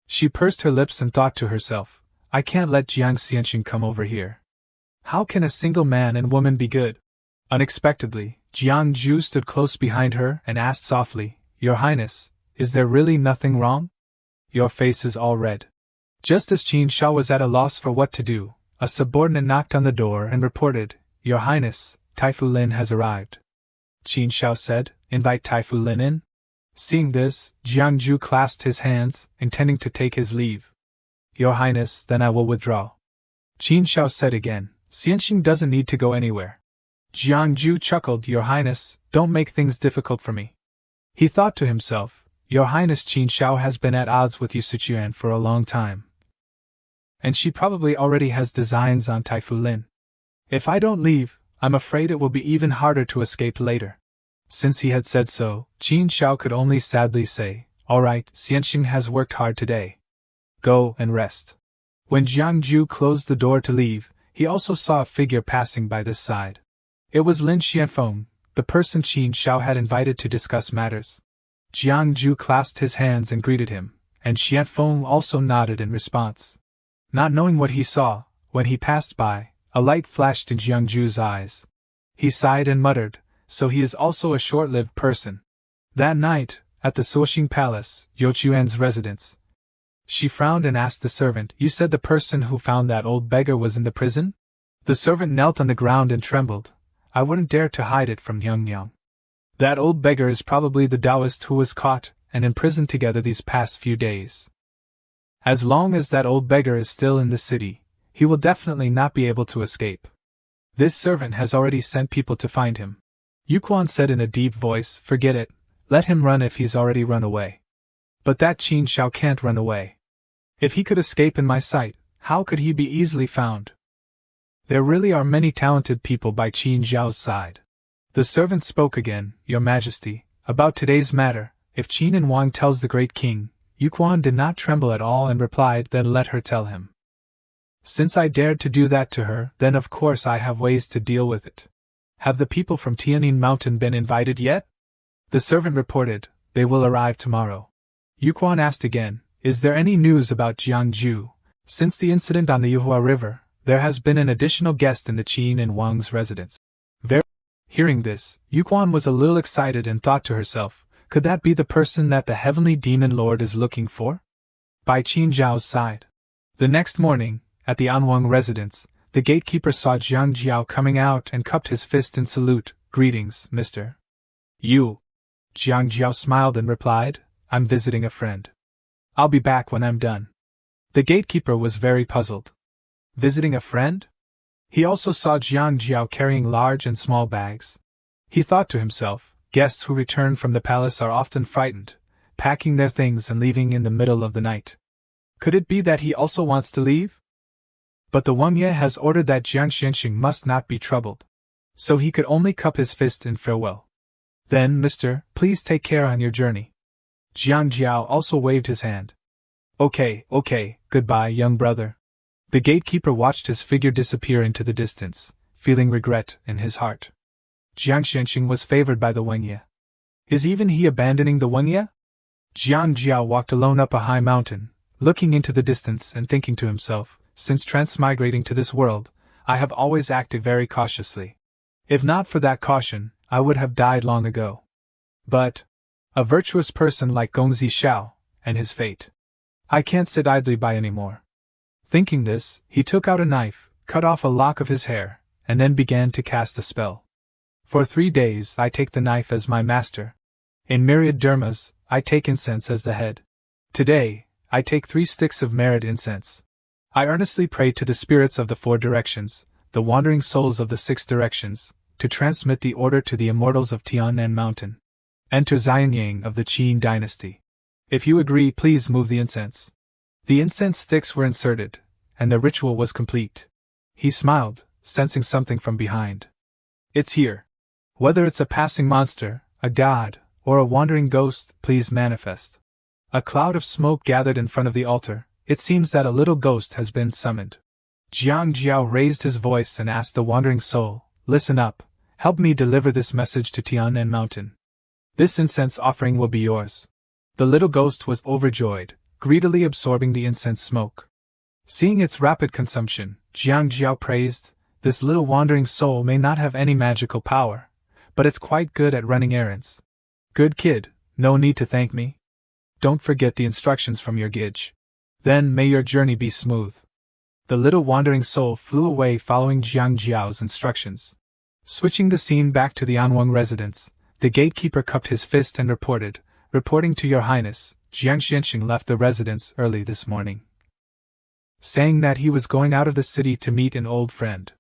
She pursed her lips and thought to herself, "I can't let Jiang Xianqing come over here. How can a single man and woman be good?" Unexpectedly, Jiangju stood close behind her and asked softly, "Your Highness, is there really nothing wrong? Your face is all red." Just as Qin Shao was at a loss for what to do, a subordinate knocked on the door and reported, "Your Highness, Taifu Lin has arrived." Qin Shao said, "Invite Taifu Lin in." Seeing this, Jiangju clasped his hands, intending to take his leave. "Your Highness, then I will withdraw." Qin Shao said again, "Xianqing doesn't need to go anywhere." Jiangju chuckled, "Your Highness, don't make things difficult for me." He thought to himself, "Your Highness, Qin Shao has been at odds with Yu Sichuan for a long time, and she probably already has designs on Taifu Lin. If I don't leave, I'm afraid it will be even harder to escape later." Since he had said so, Qin Shao could only sadly say, "All right, Xianqing has worked hard today. Go and rest." When Jiangju closed the door to leave, he also saw a figure passing by this side. It was Lin Xianfeng, the person Qin Shao had invited to discuss matters. Jiangju clasped his hands and greeted him, and Xianfeng also nodded in response. Not knowing what he saw, when he passed by, a light flashed in Jiangju's eyes. He sighed and muttered, so he is also a short-lived person. That night, at the Suoxing Palace, Youchuan's residence, she frowned and asked the servant, "You said the person who found that old beggar was in the prison?" The servant knelt on the ground and trembled. "I wouldn't dare to hide it from Yang. That old beggar is probably the Taoist who was caught and imprisoned together these past few days. As long as that old beggar is still in the city, he will definitely not be able to escape. This servant has already sent people to find him." Yuquan said in a deep voice, "Forget it, let him run if he's already run away. But that Qin Shao can't run away. If he could escape in my sight, how could he be easily found? There really are many talented people by Qin Zhao's side." The servant spoke again, "Your Majesty, about today's matter, if Qin and Wang tells the great king." Yuquan did not tremble at all and replied, "Then let her tell him. Since I dared to do that to her, then of course I have ways to deal with it. Have the people from Tianin Mountain been invited yet?" The servant reported, "They will arrive tomorrow." Yuquan asked again, "Is there any news about Jiangju? Since the incident on the Yuhua River, there has been an additional guest in the Qin and Wang's residence." Hearing this, Yuquan was a little excited and thought to herself, could that be the person that the heavenly demon lord is looking for? By Qin Zhao's side. The next morning, at the Anwang residence, the gatekeeper saw Jiang Jiao coming out and cupped his fist in salute. "Greetings, Mr. Yu." Jiang Jiao smiled and replied, "I'm visiting a friend. I'll be back when I'm done." The gatekeeper was very puzzled. Visiting a friend? He also saw Jiang Jiao carrying large and small bags. He thought to himself, guests who return from the palace are often frightened, packing their things and leaving in the middle of the night. Could it be that he also wants to leave? But the Wang Ye has ordered that Jiang Xianxing must not be troubled. So he could only cup his fist in farewell. "Then, mister, please take care on your journey." Jiang Jiao also waved his hand. Okay, goodbye, young brother." The gatekeeper watched his figure disappear into the distance, feeling regret in his heart. Jiang Xianxing was favored by the Wang Ye. Is even he abandoning the Wang Ye? Jiang Jiao walked alone up a high mountain, looking into the distance and thinking to himself, since transmigrating to this world, I have always acted very cautiously. If not for that caution, I would have died long ago. But a virtuous person like Gongzi Shao, and his fate. I can't sit idly by anymore. Thinking this, he took out a knife, cut off a lock of his hair, and then began to cast a spell. For 3 days I take the knife as my master. In myriad dharmas, I take incense as the head. Today, I take 3 sticks of merit incense. I earnestly pray to the spirits of the 4 directions, the wandering souls of the 6 directions, to transmit the order to the immortals of Tianan Mountain. Enter Xianyang of the Qin dynasty. If you agree, please move the incense. The incense sticks were inserted, and the ritual was complete. He smiled, sensing something from behind. It's here. Whether it's a passing monster, a god, or a wandering ghost, please manifest. A cloud of smoke gathered in front of the altar. It seems that a little ghost has been summoned. Jiang Jiao raised his voice and asked the wandering soul, listen up, help me deliver this message to Tianan Mountain. This incense offering will be yours. The little ghost was overjoyed, greedily absorbing the incense smoke. Seeing its rapid consumption, Jiang Jiao praised, this little wandering soul may not have any magical power, but it's quite good at running errands. Good kid, no need to thank me. Don't forget the instructions from your gidge. Then may your journey be smooth. The little wandering soul flew away following Jiang Jiao's instructions. Switching the scene back to the Anwang residence, the gatekeeper cupped his fist and reporting to your highness, Jiang Xianxing left the residence early this morning, saying that he was going out of the city to meet an old friend.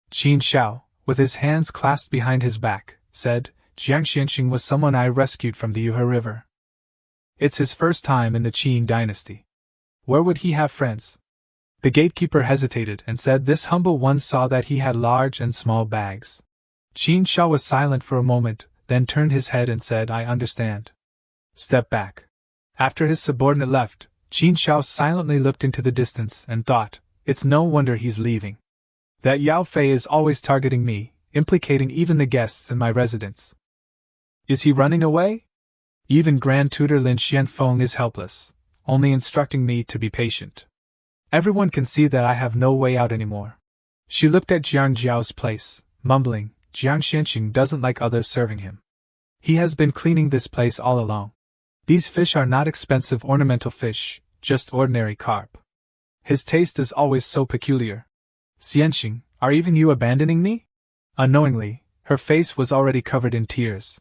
Qin Shao, with his hands clasped behind his back, said, Jiang Xianxing was someone I rescued from the Yuhe River. It's his first time in the Qin dynasty. Where would he have friends? The gatekeeper hesitated and said this humble one saw that he had large and small bags. Qin Shao was silent for a moment, then turned his head and said, I understand. Step back. After his subordinate left, Qin Shao silently looked into the distance and thought, it's no wonder he's leaving. That Yao Fei is always targeting me, implicating even the guests in my residence. Is he running away? Even Grand Tutor Lin Xianfeng is helpless, only instructing me to be patient. Everyone can see that I have no way out anymore. She looked at Jiang Jiao's place, mumbling, Jiang Xianxing doesn't like others serving him. He has been cleaning this place all along. These fish are not expensive ornamental fish, just ordinary carp. His taste is always so peculiar. Xianxing, are even you abandoning me? Unknowingly, her face was already covered in tears.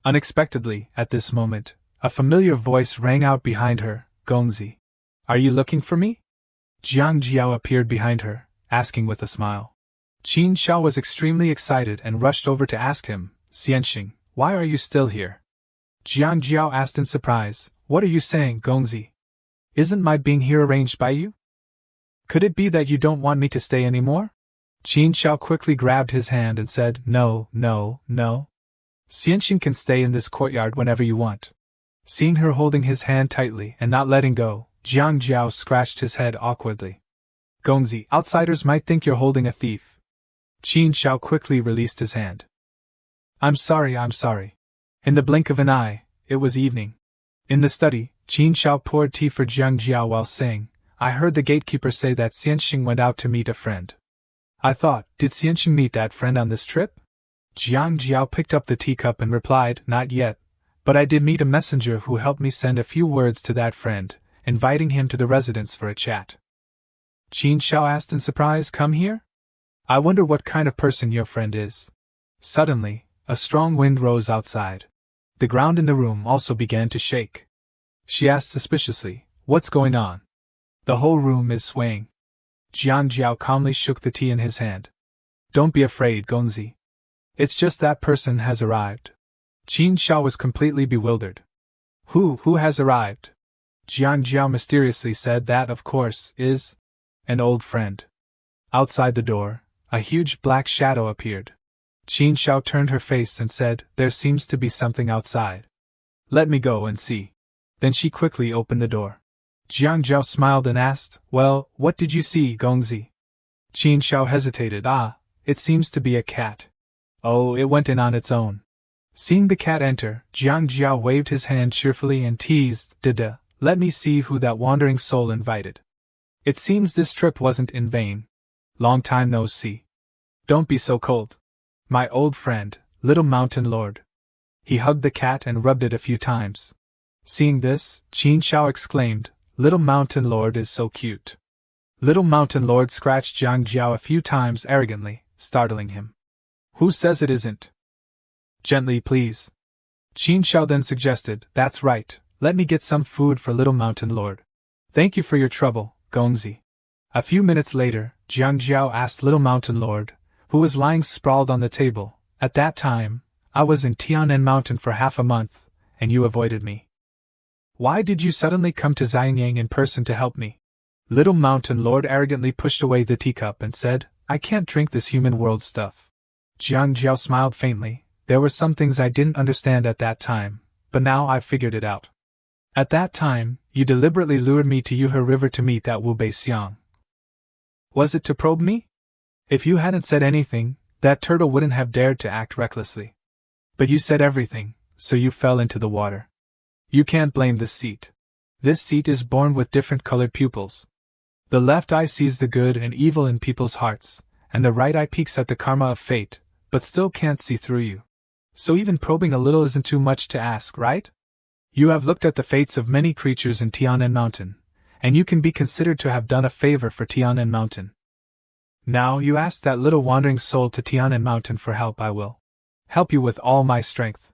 Unexpectedly, at this moment, a familiar voice rang out behind her, Gongzi. Are you looking for me? Jiang Jiao appeared behind her, asking with a smile. Qin Xiao was extremely excited and rushed over to ask him, Xianxing, why are you still here? Jiang Jiao asked in surprise, what are you saying, Gongzi? Isn't my being here arranged by you? Could it be that you don't want me to stay anymore? Qin Xiao quickly grabbed his hand and said, No. Xianxing can stay in this courtyard whenever you want. Seeing her holding his hand tightly and not letting go, Jiang Jiao scratched his head awkwardly. Gongzi, outsiders might think you're holding a thief. Qin Xiao quickly released his hand. I'm sorry. In the blink of an eye, it was evening. In the study, Qin Xiao poured tea for Jiang Jiao while saying, I heard the gatekeeper say that Xianxing went out to meet a friend. I thought, did Xianxing meet that friend on this trip? Jiang Jiao picked up the teacup and replied, Not yet, but I did meet a messenger who helped me send a few words to that friend, inviting him to the residence for a chat. Qin Xiao asked in surprise, Come here? I wonder what kind of person your friend is. Suddenly, a strong wind rose outside. The ground in the room also began to shake. She asked suspiciously, What's going on? The whole room is swaying. Jiang Jiao calmly shook the tea in his hand. Don't be afraid, Gongzi. It's just that person has arrived. Qin Xiao was completely bewildered. Who has arrived? Jiang Jiao mysteriously said that, of course, is an old friend. Outside the door, a huge black shadow appeared. Qin Xiao turned her face and said, There seems to be something outside. Let me go and see. Then she quickly opened the door. Jiang Jiao smiled and asked, Well, what did you see, Gongzi? Qin Xiao hesitated. It seems to be a cat. Oh, it went in on its own. Seeing the cat enter, Jiang Jiao waved his hand cheerfully and teased, Dada, let me see who that wandering soul invited. It seems this trip wasn't in vain. Long time no see. Don't be so cold. My old friend, Little Mountain Lord. He hugged the cat and rubbed it a few times. Seeing this, Qin Xiao exclaimed, Little Mountain Lord is so cute. Little Mountain Lord scratched Jiang Jiao a few times arrogantly, startling him. Who says it isn't? Gently, please. Qin Xiao then suggested, That's right, let me get some food for Little Mountain Lord. Thank you for your trouble, Gongzi. A few minutes later, Jiang Jiao asked Little Mountain Lord, who was lying sprawled on the table, At that time, I was in Tianan Mountain for half a month, and you avoided me. Why did you suddenly come to Xianyang in person to help me? Little Mountain Lord arrogantly pushed away the teacup and said, I can't drink this human world stuff. Jiang Jiao smiled faintly. There were some things I didn't understand at that time, but now I've figured it out. At that time, you deliberately lured me to Yuhe River to meet that Wu Bei Xiang. Was it to probe me? If you hadn't said anything, that turtle wouldn't have dared to act recklessly. But you said everything, so you fell into the water. You can't blame this seat. This seat is born with different colored pupils. The left eye sees the good and evil in people's hearts, and the right eye peeks at the karma of fate, but still can't see through you. So even probing a little isn't too much to ask, right? You have looked at the fates of many creatures in Tianan Mountain, and you can be considered to have done a favor for Tianan Mountain. Now you ask that little wandering soul to Tianan Mountain for help. I will help you with all my strength.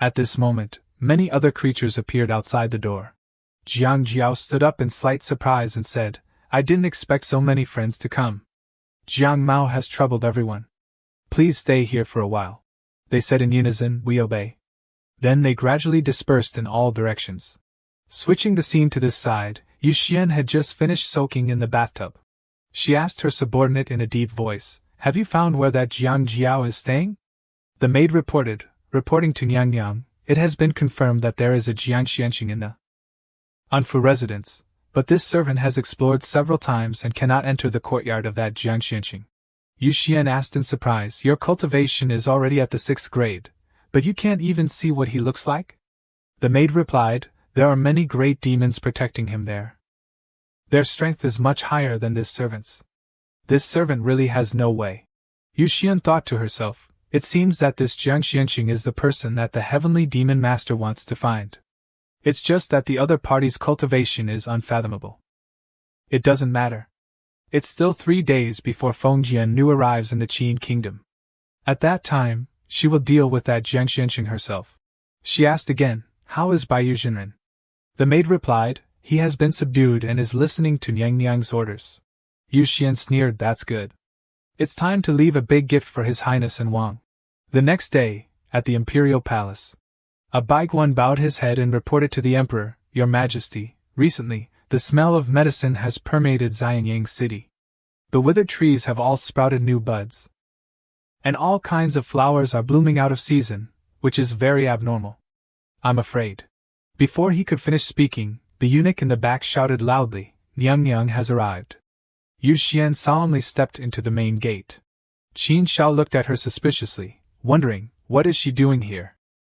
At this moment, many other creatures appeared outside the door. Jiang Jiao stood up in slight surprise and said, I didn't expect so many friends to come. Jiang Mao has troubled everyone. Please stay here for a while. They said in unison, We obey. Then they gradually dispersed in all directions. Switching the scene to this side, Yu Xian had just finished soaking in the bathtub. She asked her subordinate in a deep voice, Have you found where that Jiang Jiao is staying? The maid reported, reporting to Nyang Yang, It has been confirmed that there is a Jiang Xianxing in the Anfu residence, but this servant has explored several times and cannot enter the courtyard of that Jiang Xianxing. Yu Xian asked in surprise, Your cultivation is already at the 6th grade, but you can't even see what he looks like? The maid replied, There are many great demons protecting him there. Their strength is much higher than this servant's. This servant really has no way. Yu Xian thought to herself, It seems that this Jiang Xianqing is the person that the heavenly demon master wants to find. It's just that the other party's cultivation is unfathomable. It doesn't matter. It's still 3 days before Feng Jiannu arrives in the Qin kingdom. At that time, she will deal with that Jiang Xianqing herself. She asked again, "How is Bai Yuzhenren?" The maid replied, "He has been subdued and is listening to Niang Niang's orders." Yu Xian sneered, "That's good. It's time to leave a big gift for His Highness and Wang." The next day, at the imperial palace, a Baiguan bowed his head and reported to the emperor, "Your Majesty, recently, the smell of medicine has permeated Xianyang city. The withered trees have all sprouted new buds. And all kinds of flowers are blooming out of season, which is very abnormal. I'm afraid." Before he could finish speaking, the eunuch in the back shouted loudly, "Niang Niang has arrived." Yu Xian solemnly stepped into the main gate. Qin Shao looked at her suspiciously, wondering, what is she doing here?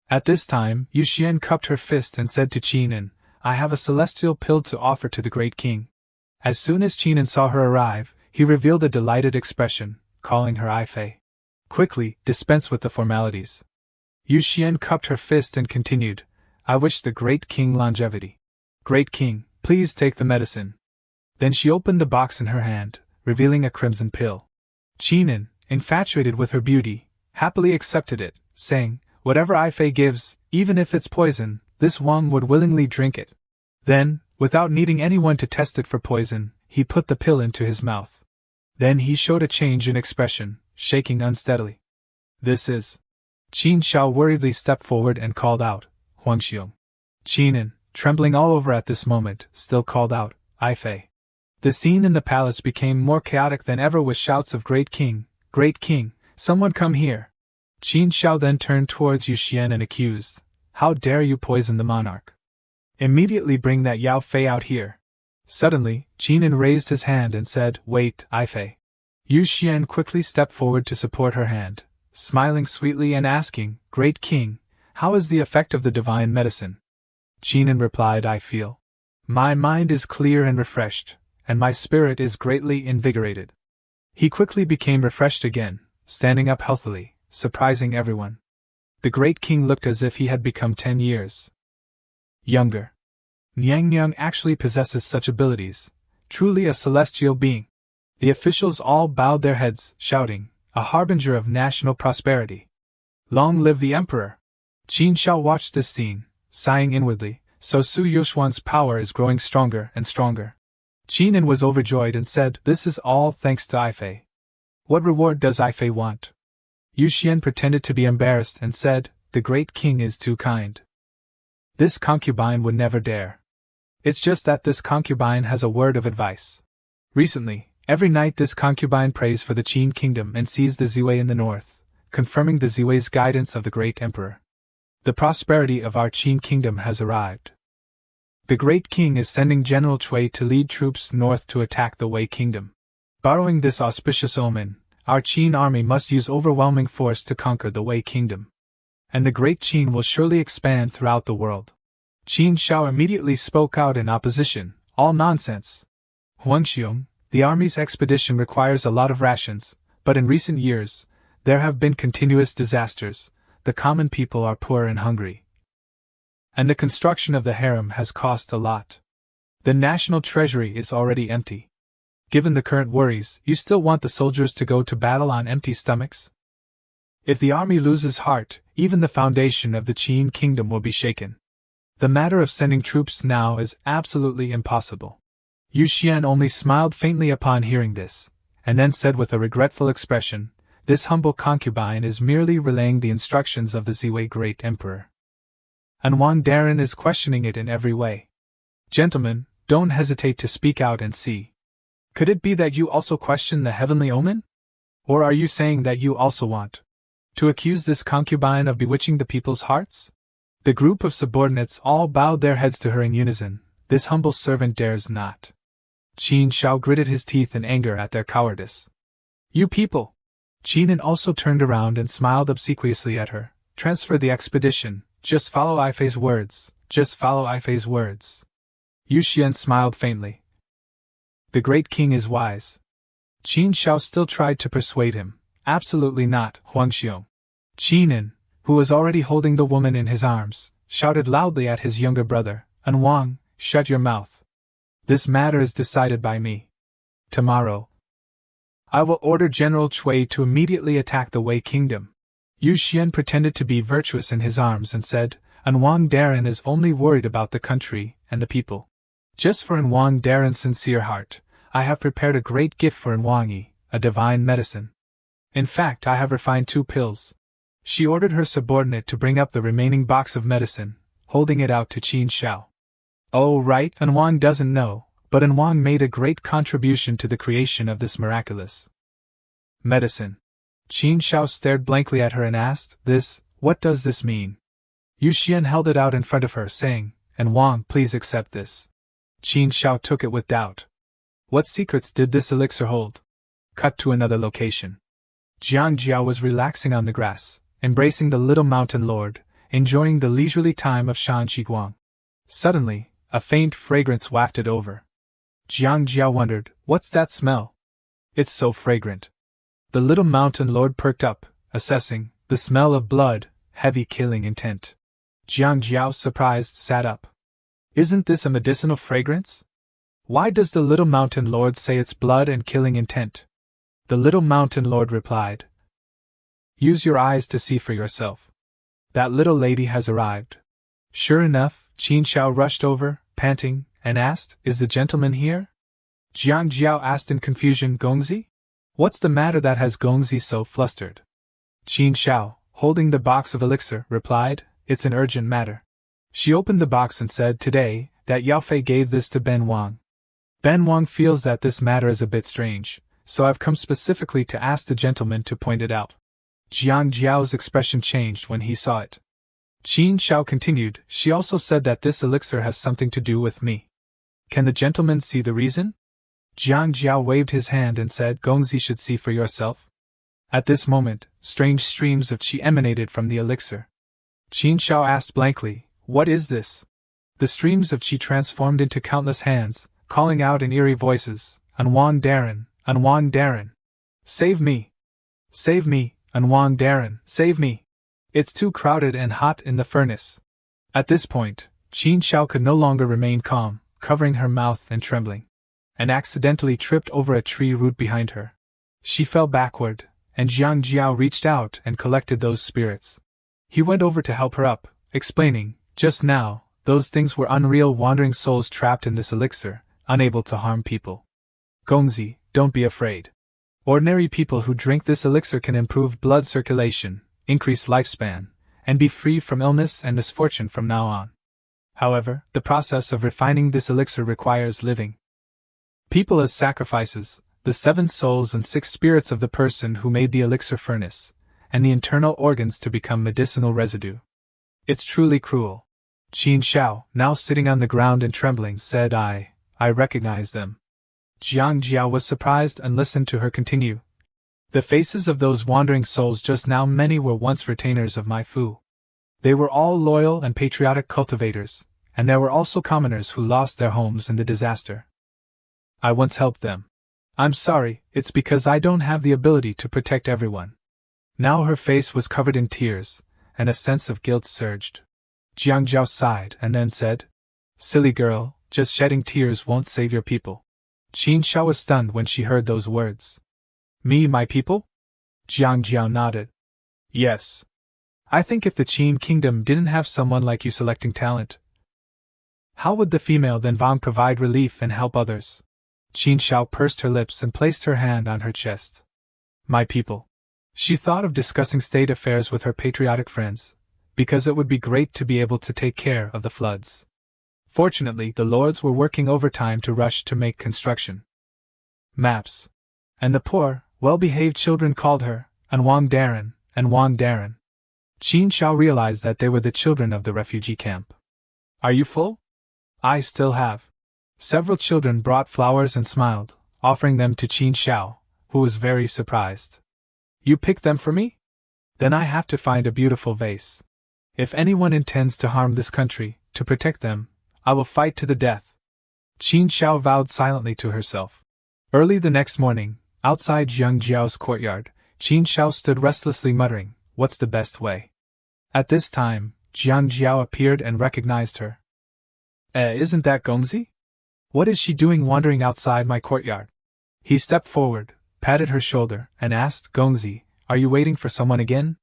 At this time, Yu Xian cupped her fist and said to Qin, "I have a celestial pill to offer to the great king." As soon as Qin saw her arrive, he revealed a delighted expression, calling her Ai Fei. "Quickly, dispense with the formalities." Yu Xian cupped her fist and continued, "I wish the great king longevity. Great king, please take the medicine." Then she opened the box in her hand, revealing a crimson pill. Qin, infatuated with her beauty, happily accepted it, saying, "Whatever Ai Fei gives, even if it's poison, this Wang would willingly drink it." Then, without needing anyone to test it for poison, he put the pill into his mouth. Then he showed a change in expression, shaking unsteadily. "This is..." Qin Shao worriedly stepped forward and called out, "Huangxiong." Qin, trembling all over at this moment, still called out, "Ai Fei." The scene in the palace became more chaotic than ever with shouts of "Great King! Great King! Someone come here!" Qin Shao then turned towards Yu Xian and accused, "How dare you poison the monarch? Immediately bring that Yao Fei out here." Suddenly, Qin raised his hand and said, "Wait, Ai Fei." Yu Xian quickly stepped forward to support her hand, smiling sweetly and asking, "Great King, how is the effect of the divine medicine?" Qin replied, "I feel. My mind is clear and refreshed, and my spirit is greatly invigorated." He quickly became refreshed again, standing up healthily, surprising everyone. The great king looked as if he had become 10 years younger. Niang Niang actually possesses such abilities, truly a celestial being. The officials all bowed their heads, shouting, "A harbinger of national prosperity. Long live the emperor!" Qin Shao watched this scene, sighing inwardly, so Su Yuxuan's power is growing stronger and stronger. Qin was overjoyed and said, "This is all thanks to Ai Fei. What reward does Ai Fei want?" Yu Xian pretended to be embarrassed and said, "The great king is too kind. This concubine would never dare. It's just that this concubine has a word of advice. Recently, every night this concubine prays for the Qin kingdom and sees the Ziwei in the north, confirming the Ziwei's guidance of the great emperor. The prosperity of our Qin kingdom has arrived. The great king is sending General Cui to lead troops north to attack the Wei kingdom. Borrowing this auspicious omen, our Qin army must use overwhelming force to conquer the Wei kingdom. And the great Qin will surely expand throughout the world." Qin Shao immediately spoke out in opposition, "All nonsense. Huangxiong, the army's expedition requires a lot of rations, but in recent years, there have been continuous disasters, the common people are poor and hungry. And the construction of the harem has cost a lot. The national treasury is already empty. Given the current worries, you still want the soldiers to go to battle on empty stomachs? If the army loses heart, even the foundation of the Qin kingdom will be shaken. The matter of sending troops now is absolutely impossible." Yu Xian only smiled faintly upon hearing this, and then said with a regretful expression, "This humble concubine is merely relaying the instructions of the Ziwei great emperor. And Wang Daren is questioning it in every way. Gentlemen, don't hesitate to speak out and see. Could it be that you also question the heavenly omen? Or are you saying that you also want to accuse this concubine of bewitching the people's hearts?" The group of subordinates all bowed their heads to her in unison. "This humble servant dares not." Qin Shao gritted his teeth in anger at their cowardice. "You people!" Qin also turned around and smiled obsequiously at her. "Transfer the expedition, just follow Ai Fei's words, just follow Ai Fei's words." Yu Xian smiled faintly. "The great king is wise." Qin Shao still tried to persuade him. "Absolutely not, Huangxiong. Qin, who was already holding the woman in his arms, shouted loudly at his younger brother, Anwang, shut your mouth. This matter is decided by me. Tomorrow, I will order General Cui to immediately attack the Wei Kingdom. Yu Xian pretended to be virtuous in his arms and said, Anwang Darren is only worried about the country and the people. Just for Anwang Darren's sincere heart, I have prepared a great gift for Anwangi, a divine medicine. In fact, I have refined 2 pills. She ordered her subordinate to bring up the remaining box of medicine, holding it out to Qin Shao. Oh right, Anwang doesn't know, but Anwang made a great contribution to the creation of this miraculous medicine. Qin Shao stared blankly at her and asked, what does this mean? Yu Xian held it out in front of her, saying, Anwang, please accept this. Qin Shao took it with doubt. What secrets did this elixir hold? Cut to another location. Jiang Jiao was relaxing on the grass, embracing the little mountain lord, enjoying the leisurely time of Shan Qiguang. Suddenly, a faint fragrance wafted over. Jiang Jiao wondered, what's that smell? It's so fragrant. The little mountain lord perked up, assessing, the smell of blood, heavy killing intent. Jiang Jiao, surprised, sat up. Isn't this a medicinal fragrance? Why does the little mountain lord say it's blood and killing intent? The little mountain lord replied, use your eyes to see for yourself. That little lady has arrived. Sure enough, Qin Shao rushed over, panting, and asked, is the gentleman here? Jiang Jiao asked in confusion, Gongzi? What's the matter that has Gongzi so flustered? Qin Shao, holding the box of elixir, replied, it's an urgent matter. She opened the box and said, today, that Yao Fei gave this to Ben Wang. Ben Wang feels that this matter is a bit strange, so I've come specifically to ask the gentleman to point it out. Jiang Jiao's expression changed when he saw it. Qin Shao continued, she also said that this elixir has something to do with me. Can the gentleman see the reason? Jiang Jiao waved his hand and said, Gongzi should see for yourself. At this moment, strange streams of qi emanated from the elixir. Qin Shao asked blankly, what is this? The streams of qi transformed into countless hands, calling out in eerie voices, Anwang Darren, Anwang Darren. Save me! Save me, Anwang Darren, save me! It's too crowded and hot in the furnace. At this point, Qin Shao could no longer remain calm, covering her mouth and trembling, and accidentally tripped over a tree root behind her. She fell backward, and Jiang Jiao reached out and collected those spirits. He went over to help her up, explaining, just now, those things were unreal wandering souls trapped in this elixir, unable to harm people. Gongzi, don't be afraid. Ordinary people who drink this elixir can improve blood circulation, increase lifespan, and be free from illness and misfortune from now on. However, the process of refining this elixir requires living people as sacrifices, the 7 souls and 6 spirits of the person who made the elixir furnace, and the internal organs to become medicinal residue. It's truly cruel. Qin Shao, now sitting on the ground and trembling, said, I recognize them. Jiang Jiao was surprised and listened to her continue. The faces of those wandering souls just now, many were once retainers of my Fu. They were all loyal and patriotic cultivators, and there were also commoners who lost their homes in the disaster. I once helped them. I'm sorry, it's because I don't have the ability to protect everyone. Now her face was covered in tears, and a sense of guilt surged. Jiang Jiao sighed and then said, silly girl, just shedding tears won't save your people. Qin Shao was stunned when she heard those words. Me, my people? Jiang Jiao nodded. Yes. I think if the Qin kingdom didn't have someone like you selecting talent, how would the female then Vang provide relief and help others? Qin Shao pursed her lips and placed her hand on her chest. My people. She thought of discussing state affairs with her patriotic friends, because it would be great to be able to take care of the floods. Fortunately, the lords were working overtime to rush to make construction maps, and the poor, well-behaved children called her Anwang Darren, Anwang Darren. Qin Shao realized that they were the children of the refugee camp. Are you full? I still have. Several children brought flowers and smiled, offering them to Qin Shao, who was very surprised. You picked them for me? Then I have to find a beautiful vase. If anyone intends to harm this country, to protect them, I will fight to the death. Qin Shao vowed silently to herself. Early the next morning, outside Jiang Jiao's courtyard, Qin Shao stood restlessly muttering, what's the best way? At this time, Jiang Jiao appeared and recognized her. Isn't that Gongzi? What is she doing wandering outside my courtyard? He stepped forward, patted her shoulder, and asked, Gongzi, are you waiting for someone again?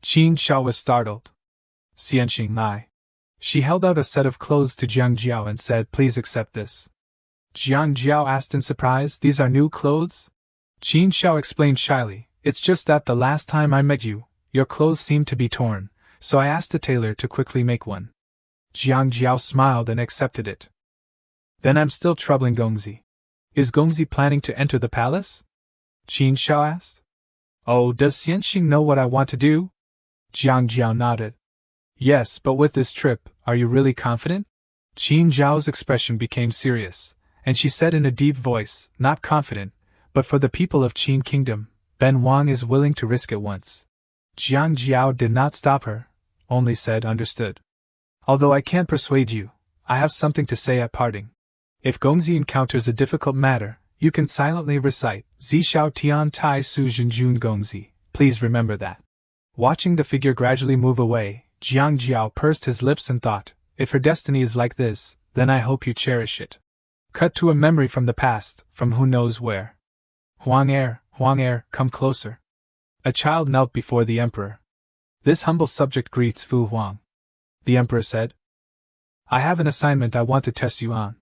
Qin Xiao was startled. Xianxing Mai. She held out a set of clothes to Jiang Jiao and said, please accept this. Jiang Jiao asked in surprise, these are new clothes? Qin Xiao explained shyly, it's just that the last time I met you, your clothes seemed to be torn, so I asked the tailor to quickly make one. Jiang Jiao smiled and accepted it. Then I'm still troubling Gongzi. Is Gongzi planning to enter the palace? Qin Xiao asked. Oh, does Xianxing know what I want to do? Jiang Jiao nodded. Yes, but with this trip, are you really confident? Qin Zhao's expression became serious, and she said in a deep voice, not confident, but for the people of Qin Kingdom, Ben Wang is willing to risk it once. Jiang Jiao did not stop her, only said understood. Although I can't persuade you, I have something to say at parting. If Gongzi encounters a difficult matter, you can silently recite, Zishao Tian Tai Su Zhenjun Gongzi, please remember that. Watching the figure gradually move away, Jiang Jiao pursed his lips and thought, if her destiny is like this, then I hope you cherish it. Cut to a memory from the past, from who knows where. Huang Er, come closer. A child knelt before the emperor. This humble subject greets Fu Huang. The emperor said, I have an assignment I want to test you on.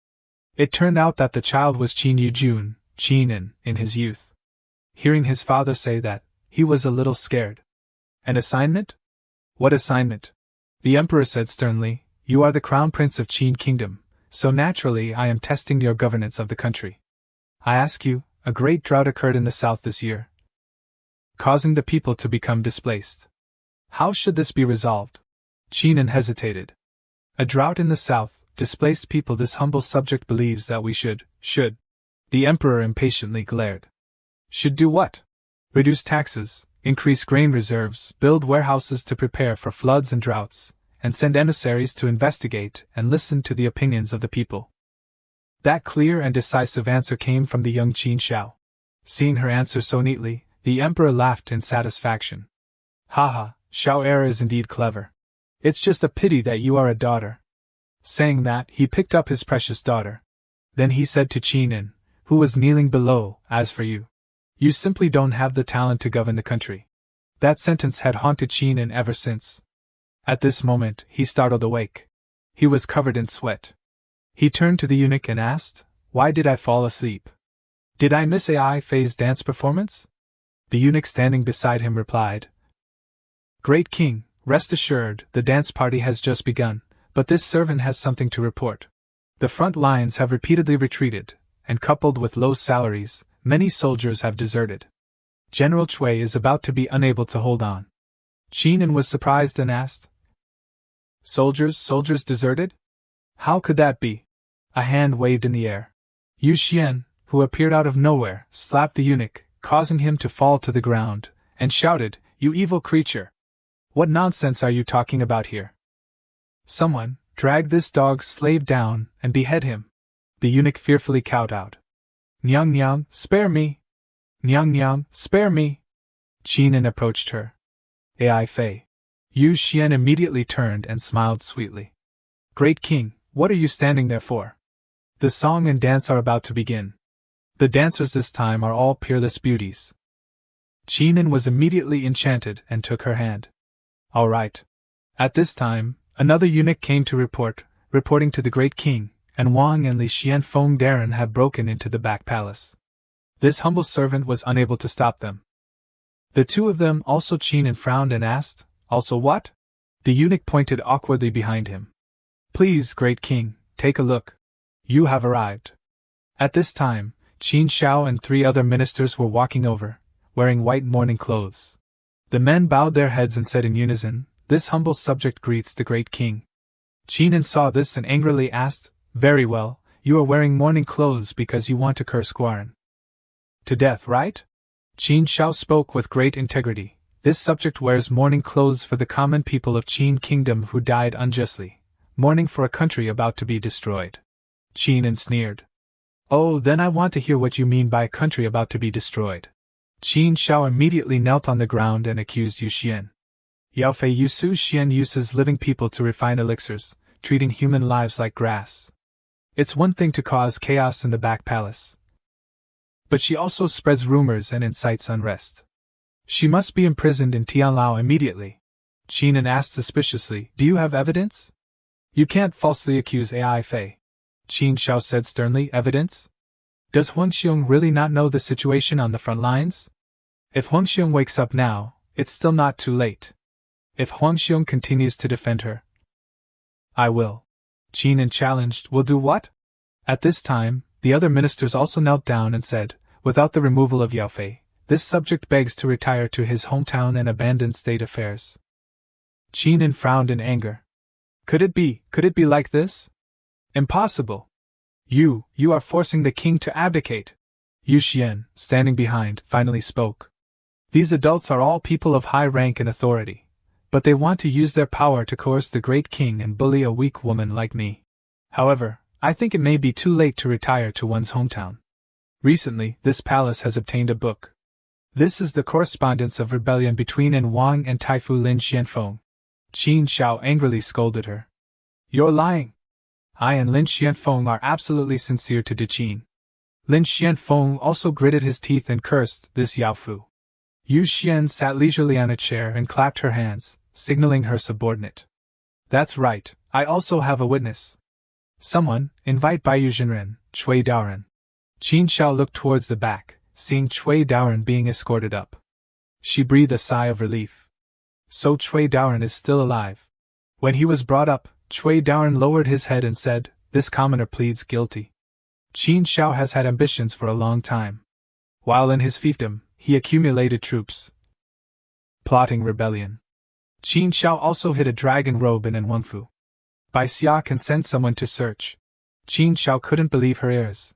It turned out that the child was Qin Yujun, Qin in his youth. Hearing his father say that, he was a little scared. An assignment? What assignment? The emperor said sternly, you are the crown prince of Qin Kingdom, so naturally I am testing your governance of the country. I ask you, a great drought occurred in the south this year, causing the people to become displaced. How should this be resolved? Qin hesitated. A drought in the south, displaced people. This humble subject believes that we should. The emperor impatiently glared. Should do what? Reduce taxes, increase grain reserves, build warehouses to prepare for floods and droughts, and send emissaries to investigate and listen to the opinions of the people. That clear and decisive answer came from the young Qin Xiao. Seeing her answer so neatly, the emperor laughed in satisfaction. Haha, Xiao Er is indeed clever. It's just a pity that you are a daughter. Saying that, he picked up his precious daughter. Then he said to Qin, who was kneeling below, as for you, you simply don't have the talent to govern the country. That sentence had haunted Qin ever since. At this moment, he startled awake. He was covered in sweat. He turned to the eunuch and asked, why did I fall asleep? Did I miss Ai Fei's dance performance? The eunuch standing beside him replied, Great King, rest assured, the dance party has just begun, but this servant has something to report. The front lines have repeatedly retreated, and coupled with low salaries, many soldiers have deserted. General Cui is about to be unable to hold on. Qin was surprised and asked, Soldiers deserted? How could that be? A hand waved in the air. Yu Xian, who appeared out of nowhere, slapped the eunuch, causing him to fall to the ground, and shouted, You evil creature! What nonsense are you talking about here? Someone, drag this dog's slave down and behead him. The eunuch fearfully kowtowed. Nyang, spare me! Nyang, spare me! Qin approached her. Ai Fei. Yu Xian immediately turned and smiled sweetly. Great King, what are you standing there for? The song and dance are about to begin. The dancers this time are all peerless beauties. Qin was immediately enchanted and took her hand. All right. At this time, another eunuch came to reporting to the Great King, and Wang and Li Xianfeng Darren had broken into the back palace. This humble servant was unable to stop them. The two of them also Qin frowned and asked, Also what? The eunuch pointed awkwardly behind him. Please, Great King, take a look. You have arrived. At this time, Qin Xiao and 3 other ministers were walking over, wearing white mourning clothes. The men bowed their heads and said in unison, This humble subject greets the Great King. Qin saw this and angrily asked, Very well, you are wearing mourning clothes because you want to curse Guaran to death, right? Qin Xiao spoke with great integrity. This subject wears mourning clothes for the common people of Qin Kingdom who died unjustly, mourning for a country about to be destroyed. Qin sneered. Oh, then I want to hear what you mean by a country about to be destroyed. Qin Xiao immediately knelt on the ground and accused Yu Xian. Yao Fei Yusu Xian uses living people to refine elixirs, treating human lives like grass. It's one thing to cause chaos in the back palace, but she also spreads rumors and incites unrest. She must be imprisoned in Tianlao immediately. Qinan asked suspiciously, "Do you have evidence?" "You can't falsely accuse Ai Fei," Qin Shao said sternly. "Evidence? Does Huang Xiong really not know the situation on the front lines? If Huang Xiong wakes up now, it's still not too late. If Huang Xiong continues to defend her, I will." Qinan challenged. "Will do what?" At this time, the other ministers also knelt down and said, "Without the removal of Yao Fei, this subject begs to retire to his hometown and abandon state affairs." Qinan frowned in anger. Could it be like this? Impossible. You are forcing the king to abdicate." Yu Xian, standing behind, finally spoke. "These adults are all people of high rank and authority, but they want to use their power to coerce the great king and bully a weak woman like me. However, I think it may be too late to retire to one's hometown. Recently, this palace has obtained a book. This is the correspondence of rebellion between An Wang and Taifu Lin Xianfeng." Qin Shao angrily scolded her. "You're lying. I and Lin Xianfeng are absolutely sincere to De Qin." Lin Xianfeng also gritted his teeth and cursed this Yao Fu. Yu Xian sat leisurely on a chair and clapped her hands, signaling her subordinate. "That's right, I also have a witness. Someone, invite Baiyu Jinren, Cui Daoren." Qin Shao looked towards the back, seeing Cui Daoren being escorted up. She breathed a sigh of relief. So Cui Daoren is still alive. When he was brought up, Cui Daoren lowered his head and said, "This commoner pleads guilty." Qin Shao has had ambitions for a long time. While in his fiefdom, he accumulated troops, plotting rebellion. Qin Shao also hid a dragon robe in Anwangfu. Bai Xia can send someone to search. Qin Shao couldn't believe her ears.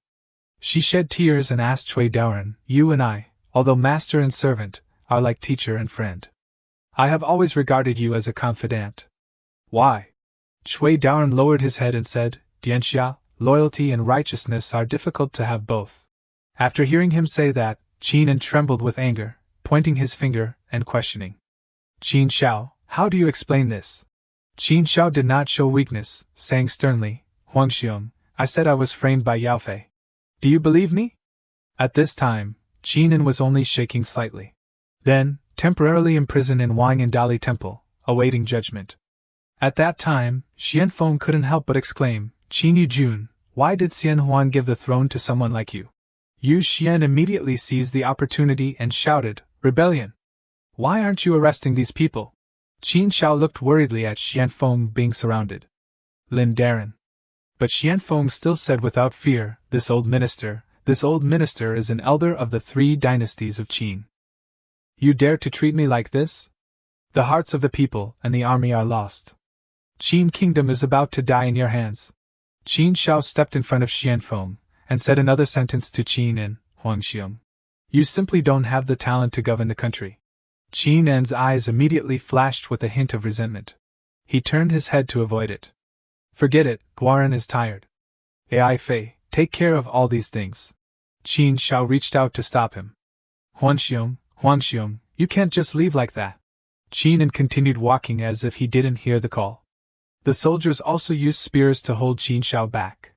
She shed tears and asked Cui Daoren, "You and I, although master and servant, are like teacher and friend. I have always regarded you as a confidant." "Why?" Cui Daoren lowered his head and said, "Dianxia, loyalty and righteousness are difficult to have both." After hearing him say that, Qinan trembled with anger, pointing his finger and questioning. "Qin Shao, how do you explain this?" Qin Shao did not show weakness, saying sternly, "Huang Xiong, I said I was framed by Yao Fei. Do you believe me?" At this time, Qinan was only shaking slightly. Then, temporarily imprisoned in Wang and Dali Temple, awaiting judgment. At that time, Xianfeng couldn't help but exclaim, "Qin Yujun, why did Xian Huan give the throne to someone like you?" Yu Xian immediately seized the opportunity and shouted, "Rebellion! Why aren't you arresting these people?" Qin Shao looked worriedly at Xianfeng being surrounded. "Lin Daren." But Xianfeng still said without fear, this old minister is an elder of the 3 dynasties of Qin. You dare to treat me like this? The hearts of the people and the army are lost. Qin Kingdom is about to die in your hands." Qin Shao stepped in front of Xianfeng and said another sentence to Qin and Huang Xiong. "You simply don't have the talent to govern the country." Qinan's eyes immediately flashed with a hint of resentment. He turned his head to avoid it. "Forget it, Guaran is tired. Ai Fei, take care of all these things." Qin Shao reached out to stop him. Huang Xiong, you can't just leave like that." Qinan continued walking as if he didn't hear the call. The soldiers also used spears to hold Qin Shao back.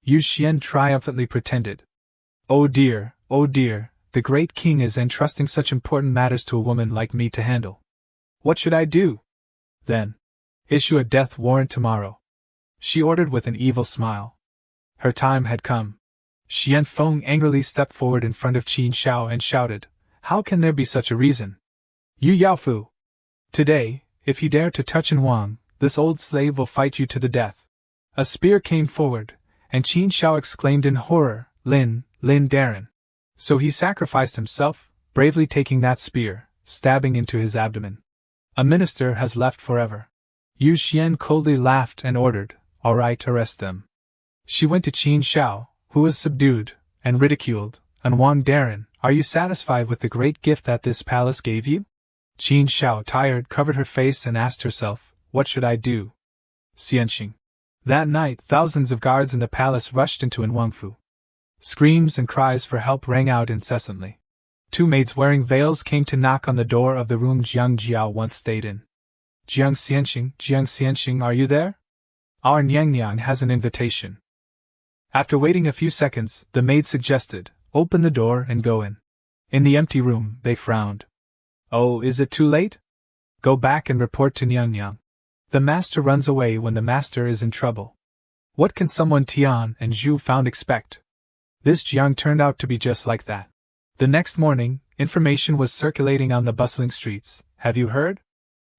Yu Xian triumphantly pretended, oh dear, the great king is entrusting such important matters to a woman like me to handle. What should I do?" "Then, issue a death warrant tomorrow," she ordered with an evil smile. Her time had come. Xianfeng angrily stepped forward in front of Qin Shao and shouted, "How can there be such a reason? You Yaofu! Today, if you dare to touch An Wang, this old slave will fight you to the death." A spear came forward, and Qin Shao exclaimed in horror, Lin Daren." So he sacrificed himself, bravely taking that spear, stabbing into his abdomen. A minister has left forever. Yu Xian coldly laughed and ordered, "All right, arrest them." She went to Qin Shao, who was subdued, and ridiculed, "An Wang Daren, are you satisfied with the great gift that this palace gave you?" Qin Shao, tired, covered her face and asked herself, "What should I do?" Xianxing. That night, thousands of guards in the palace rushed into Anwangfu. Screams and cries for help rang out incessantly. 2 maids wearing veils came to knock on the door of the room Jiang Jiao once stayed in. Jiang Xianxing, are you there? Our Nyang has an invitation. After waiting a few seconds, the maid suggested, open the door and go in. In the empty room, they frowned. Oh, is it too late? Go back and report to Nyang. The master runs away when the master is in trouble. What can someone Tian and Zhu found expect? This Jiang turned out to be just like that. The next morning, information was circulating on the bustling streets. Have you heard?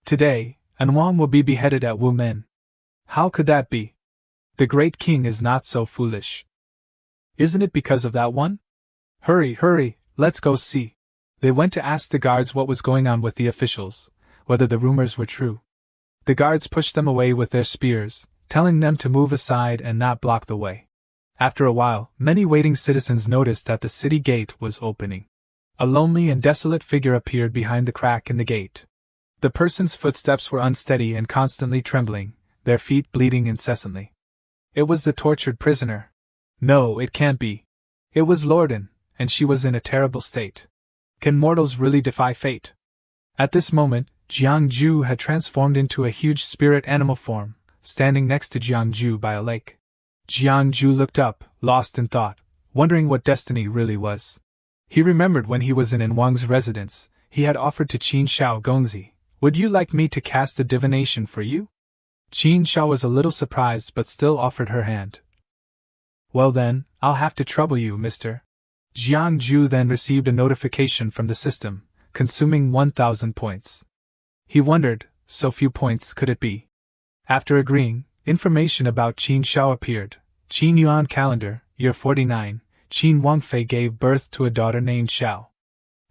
Today, An Wang will be beheaded at Wumen. How could that be? The great king is not so foolish. Isn't it because of that one? Hurry, let's go see. They went to ask the guards what was going on with the officials, whether the rumors were true. The guards pushed them away with their spears, telling them to move aside and not block the way. After a while, many waiting citizens noticed that the city gate was opening. A lonely and desolate figure appeared behind the crack in the gate. The person's footsteps were unsteady and constantly trembling, their feet bleeding incessantly. It was the tortured prisoner. No, it can't be. It was Lorden, and she was in a terrible state. Can mortals really defy fate? At this moment, Jiangju had transformed into a huge spirit animal form, standing next to Jiangju by a lake. Jiangju looked up, lost in thought, wondering what destiny really was. He remembered when he was in An Wang's residence, he had offered to Qin Shao Gongzi, would you like me to cast a divination for you? Qin Shao was a little surprised but still offered her hand. Well then, I'll have to trouble you, mister. Jiangju then received a notification from the system, consuming 1,000 points. He wondered, so few points could it be? After agreeing, information about Qin Shao appeared. Qin Yuan calendar, year 49, Qin Wangfei gave birth to a daughter named Shao.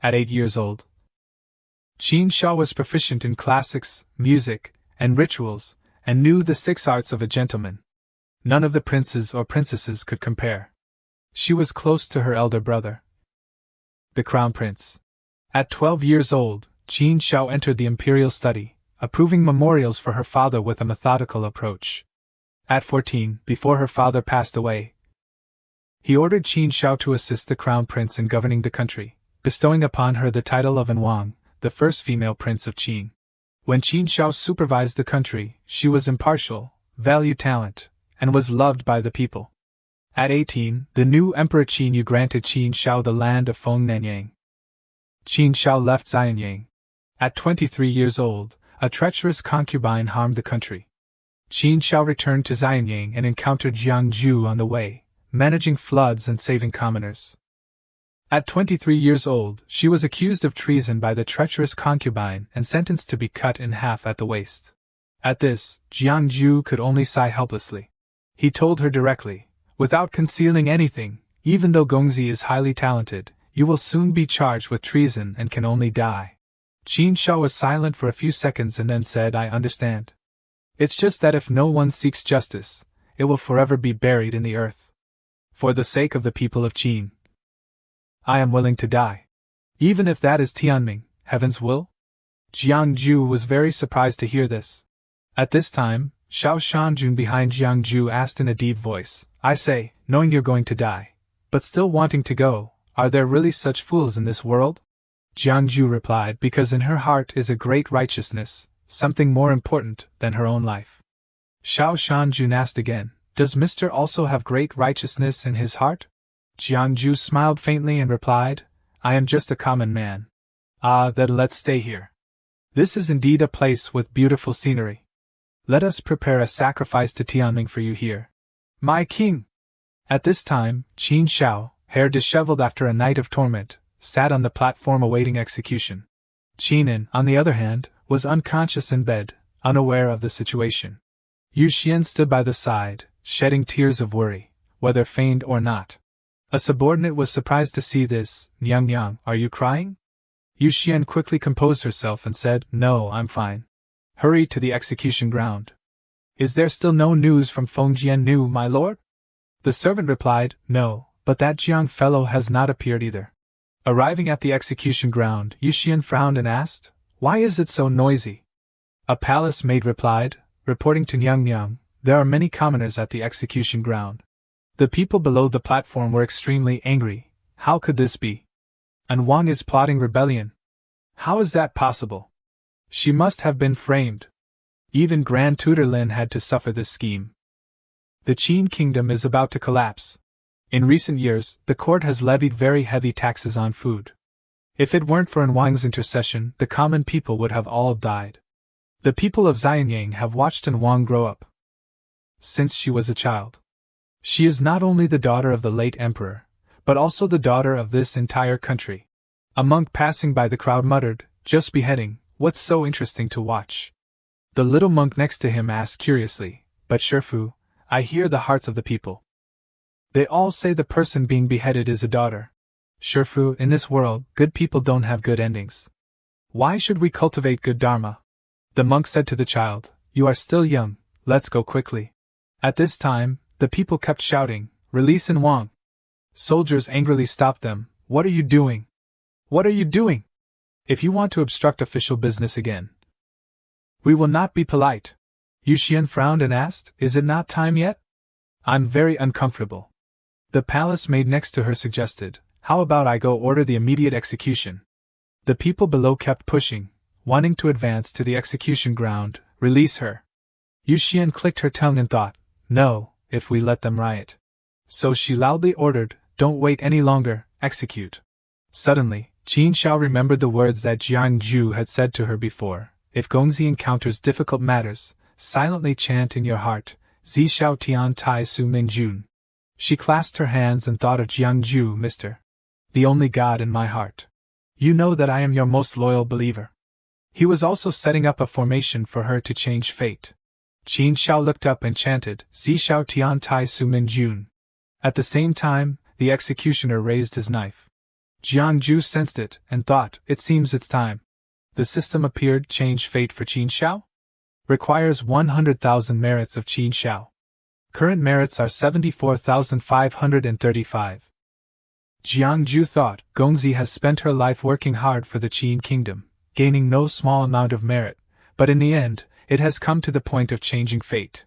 At 8 years old, Qin Shao was proficient in classics, music, and rituals, and knew the 6 arts of a gentleman. None of the princes or princesses could compare. She was close to her elder brother, the crown prince. At 12 years old, Qin Shao entered the imperial study, approving memorials for her father with a methodical approach. At 14, before her father passed away, he ordered Qin Shao to assist the crown prince in governing the country, bestowing upon her the title of An Wang, the first female prince of Qin. When Qin Shao supervised the country, she was impartial, valued talent, and was loved by the people. At 18, the new Emperor Qin Yu granted Qin Shao the land of Fongnanyang. Qin Shao left Xianyang. At 23 years old, a treacherous concubine harmed the country. Qin Shao returned to Xianyang and encountered Jiangju on the way, managing floods and saving commoners. At 23 years old, she was accused of treason by the treacherous concubine and sentenced to be cut in half at the waist. At this, Jiangju could only sigh helplessly. He told her directly, without concealing anything, even though Gongzi is highly talented, you will soon be charged with treason and can only die. Qin Shao was silent for a few seconds and then said, I understand. It's just that if no one seeks justice, it will forever be buried in the earth. For the sake of the people of Qin, I am willing to die. Even if that is Tianming, heaven's will? Jiangju was very surprised to hear this. At this time, Xiao Shanjun behind Jiangju asked in a deep voice, I say, knowing you're going to die, but still wanting to go, are there really such fools in this world? Jiangju replied, because in her heart is a great righteousness, something more important than her own life. Xiao Shanjun asked again, does Mr. also have great righteousness in his heart? Jiangju smiled faintly and replied, I am just a common man. Ah, then let's stay here. This is indeed a place with beautiful scenery. Let us prepare a sacrifice to Tianming for you here. My king! At this time, Qin Shao, hair disheveled after a night of torment, sat on the platform awaiting execution. Qinin, on the other hand, was unconscious in bed, unaware of the situation. Yu Xian stood by the side, shedding tears of worry, whether feigned or not. A subordinate was surprised to see this. Nyang, are you crying? Yu Xian quickly composed herself and said, No, I'm fine. Hurry to the execution ground. Is there still no news from Fengjiannu, my lord? The servant replied, No, but that Jiang fellow has not appeared either. Arriving at the execution ground, Yu Xian frowned and asked, Why is it so noisy? A palace maid replied, reporting to Nyang, there are many commoners at the execution ground. The people below the platform were extremely angry. How could this be? An Wang is plotting rebellion. How is that possible? She must have been framed. Even Grand Tutor Lin had to suffer this scheme. The Qin kingdom is about to collapse. In recent years, the court has levied very heavy taxes on food. If it weren't for Wang's intercession, the common people would have all died. The people of Xianyang have watched Wang grow up since she was a child. She is not only the daughter of the late emperor, but also the daughter of this entire country. A monk passing by the crowd muttered, "Just beheading, what's so interesting to watch?" The little monk next to him asked curiously, "But Shifu, I hear the hearts of the people. They all say the person being beheaded is a daughter. Shifu, in this world, good people don't have good endings. Why should we cultivate good dharma?" The monk said to the child, "You are still young, let's go quickly." At this time, the people kept shouting, "Release Wang." Soldiers angrily stopped them. "What are you doing? What are you doing? If you want to obstruct official business again, we will not be polite." Yu Xian frowned and asked, "Is it not time yet? I'm very uncomfortable." The palace maid next to her suggested, "How about I go order the immediate execution?" The people below kept pushing, wanting to advance to the execution ground. "Release her." Yu Xian clicked her tongue and thought, "No, if we let them riot." So she loudly ordered, "Don't wait any longer, execute." Suddenly, Qin Xiao remembered the words that Jiang Ju had said to her before, "If Gongzi encounters difficult matters, silently chant in your heart, Zi Xiao Tian Tai Su Min Jun." She clasped her hands and thought of Jiang Ju, "Mr. the only God in my heart. You know that I am your most loyal believer." He was also setting up a formation for her to change fate. Qin Xiao looked up and chanted, "Zi Xiao Tian Tai Su Min Jun." At the same time, the executioner raised his knife. Jiang Ju sensed it and thought, "It seems it's time." The system appeared, "Change fate for Qin Xiao? Requires 100,000 merits of Qin Xiao. Current merits are 74,535. Jiang Ju thought, Gongzi has spent her life working hard for the Qin kingdom, gaining no small amount of merit, but in the end, it has come to the point of changing fate.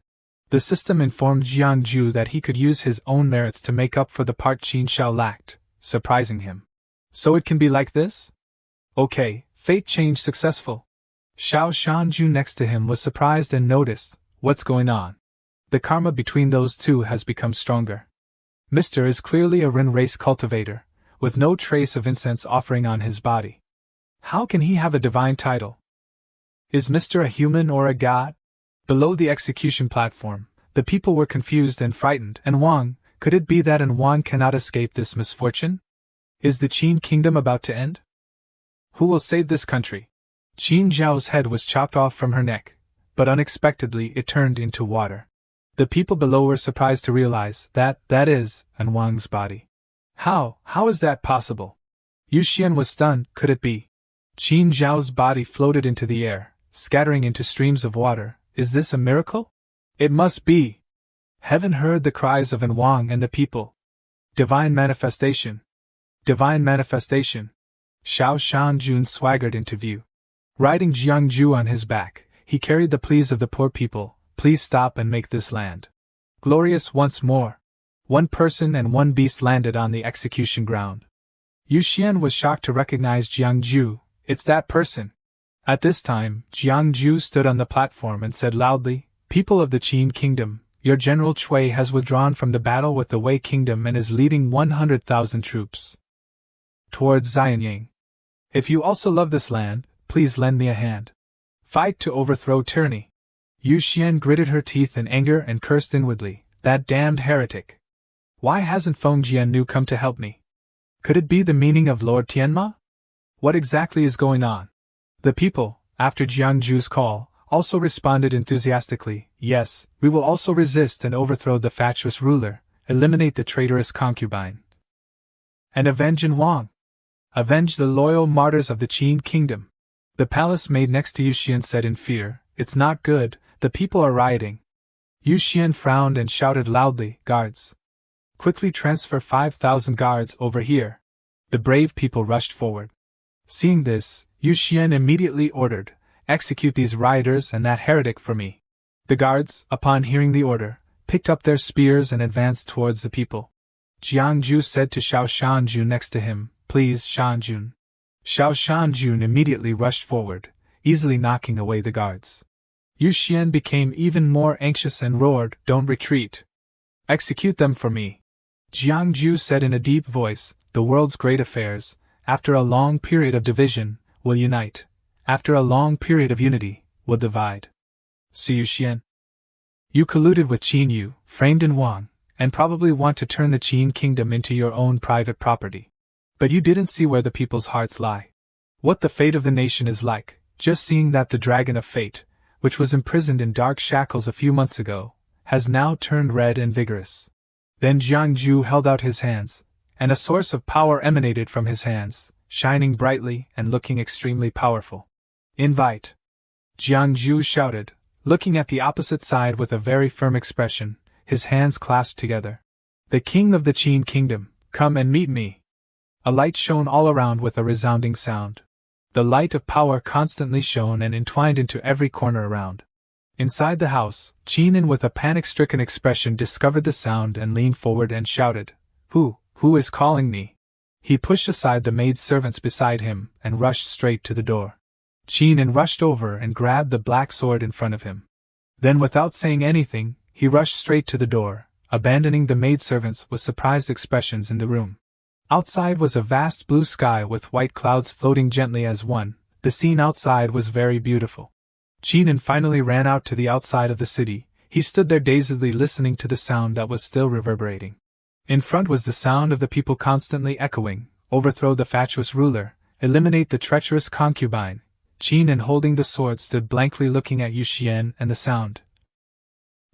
The system informed Jiang Ju that he could use his own merits to make up for the part Qin Xiao lacked, surprising him. So it can be like this? Okay, fate change successful. Xiao Shanju next to him was surprised and noticed, "What's going on?" The karma between those two has become stronger. Mr. is clearly a Ren race cultivator, with no trace of incense offering on his body. How can he have a divine title? Is Mr. a human or a god? Below the execution platform, the people were confused and frightened. And Wang, could it be that Wang cannot escape this misfortune? Is the Qin kingdom about to end? Who will save this country? Qin Zhao's head was chopped off from her neck, but unexpectedly it turned into water. The people below were surprised to realize that is Wang's body. How is that possible? Yu Xian was stunned. Could it be? Qin Zhao's body floated into the air, scattering into streams of water. Is this a miracle? It must be. Heaven heard the cries of Wang and the people. Divine manifestation. Divine manifestation. Xiao Shanjun swaggered into view. Riding Jiang Ju on his back, he carried the pleas of the poor people. Please stop and make this land glorious once more. One person and one beast landed on the execution ground. Yu Xian was shocked to recognize Jiang Ju. It's that person. At this time, Jiang Ju stood on the platform and said loudly, "People of the Qin kingdom, your General Cui has withdrawn from the battle with the Wei kingdom and is leading 100,000 troops towards Xianyang. If you also love this land, please lend me a hand. Fight to overthrow tyranny." Yu Xian gritted her teeth in anger and cursed inwardly, "That damned heretic! Why hasn't Feng Jiannu come to help me? Could it be the meaning of Lord Tianma? What exactly is going on?" The people, after Jiang Ju's call, also responded enthusiastically, "Yes, we will also resist and overthrow the fatuous ruler, eliminate the traitorous concubine, and avenge Wang. Avenge the loyal martyrs of the Qin kingdom." The palace maid next to Yu Xian said in fear, "It's not good, the people are rioting." Yu Xian frowned and shouted loudly, "Guards! Quickly transfer 5,000 guards over here." The brave people rushed forward. Seeing this, Yu Xian immediately ordered, "Execute these rioters and that heretic for me." The guards, upon hearing the order, picked up their spears and advanced towards the people. Jiang Ju said to Xiao Shanjun next to him, "Please, Shanjun." Xiao Shanjun immediately rushed forward, easily knocking away the guards. Yu Xian became even more anxious and roared, "Don't retreat! Execute them for me!" Jiang Ju said in a deep voice, "The world's great affairs, after a long period of division, will unite. After a long period of unity, will divide. So Yu Xian, you colluded with Qin Yu, framed in Wang, and probably want to turn the Qin kingdom into your own private property. But you didn't see where the people's hearts lie. What the fate of the nation is like, just seeing that the dragon of fate, which was imprisoned in dark shackles a few months ago, has now turned red and vigorous." Then Jiang Ju held out his hands, and a source of power emanated from his hands, shining brightly and looking extremely powerful. "Invite!" Jiang Ju shouted, looking at the opposite side with a very firm expression, his hands clasped together. "The king of the Qin kingdom, come and meet me!" A light shone all around with a resounding sound. The light of power constantly shone and entwined into every corner around. Inside the house, Qinin with a panic-stricken expression discovered the sound and leaned forward and shouted, Who is calling me?" He pushed aside the maid-servants beside him and rushed straight to the door. Qinin rushed over and grabbed the black sword in front of him. Then without saying anything, he rushed straight to the door, abandoning the maidservants with surprised expressions in the room. Outside was a vast blue sky with white clouds floating gently as one. The scene outside was very beautiful. Qinin finally ran out to the outside of the city. He stood there dazedly listening to the sound that was still reverberating. In front was the sound of the people constantly echoing, "Overthrow the fatuous ruler, eliminate the treacherous concubine." Qinin holding the sword stood blankly looking at Yu Xian and the sound.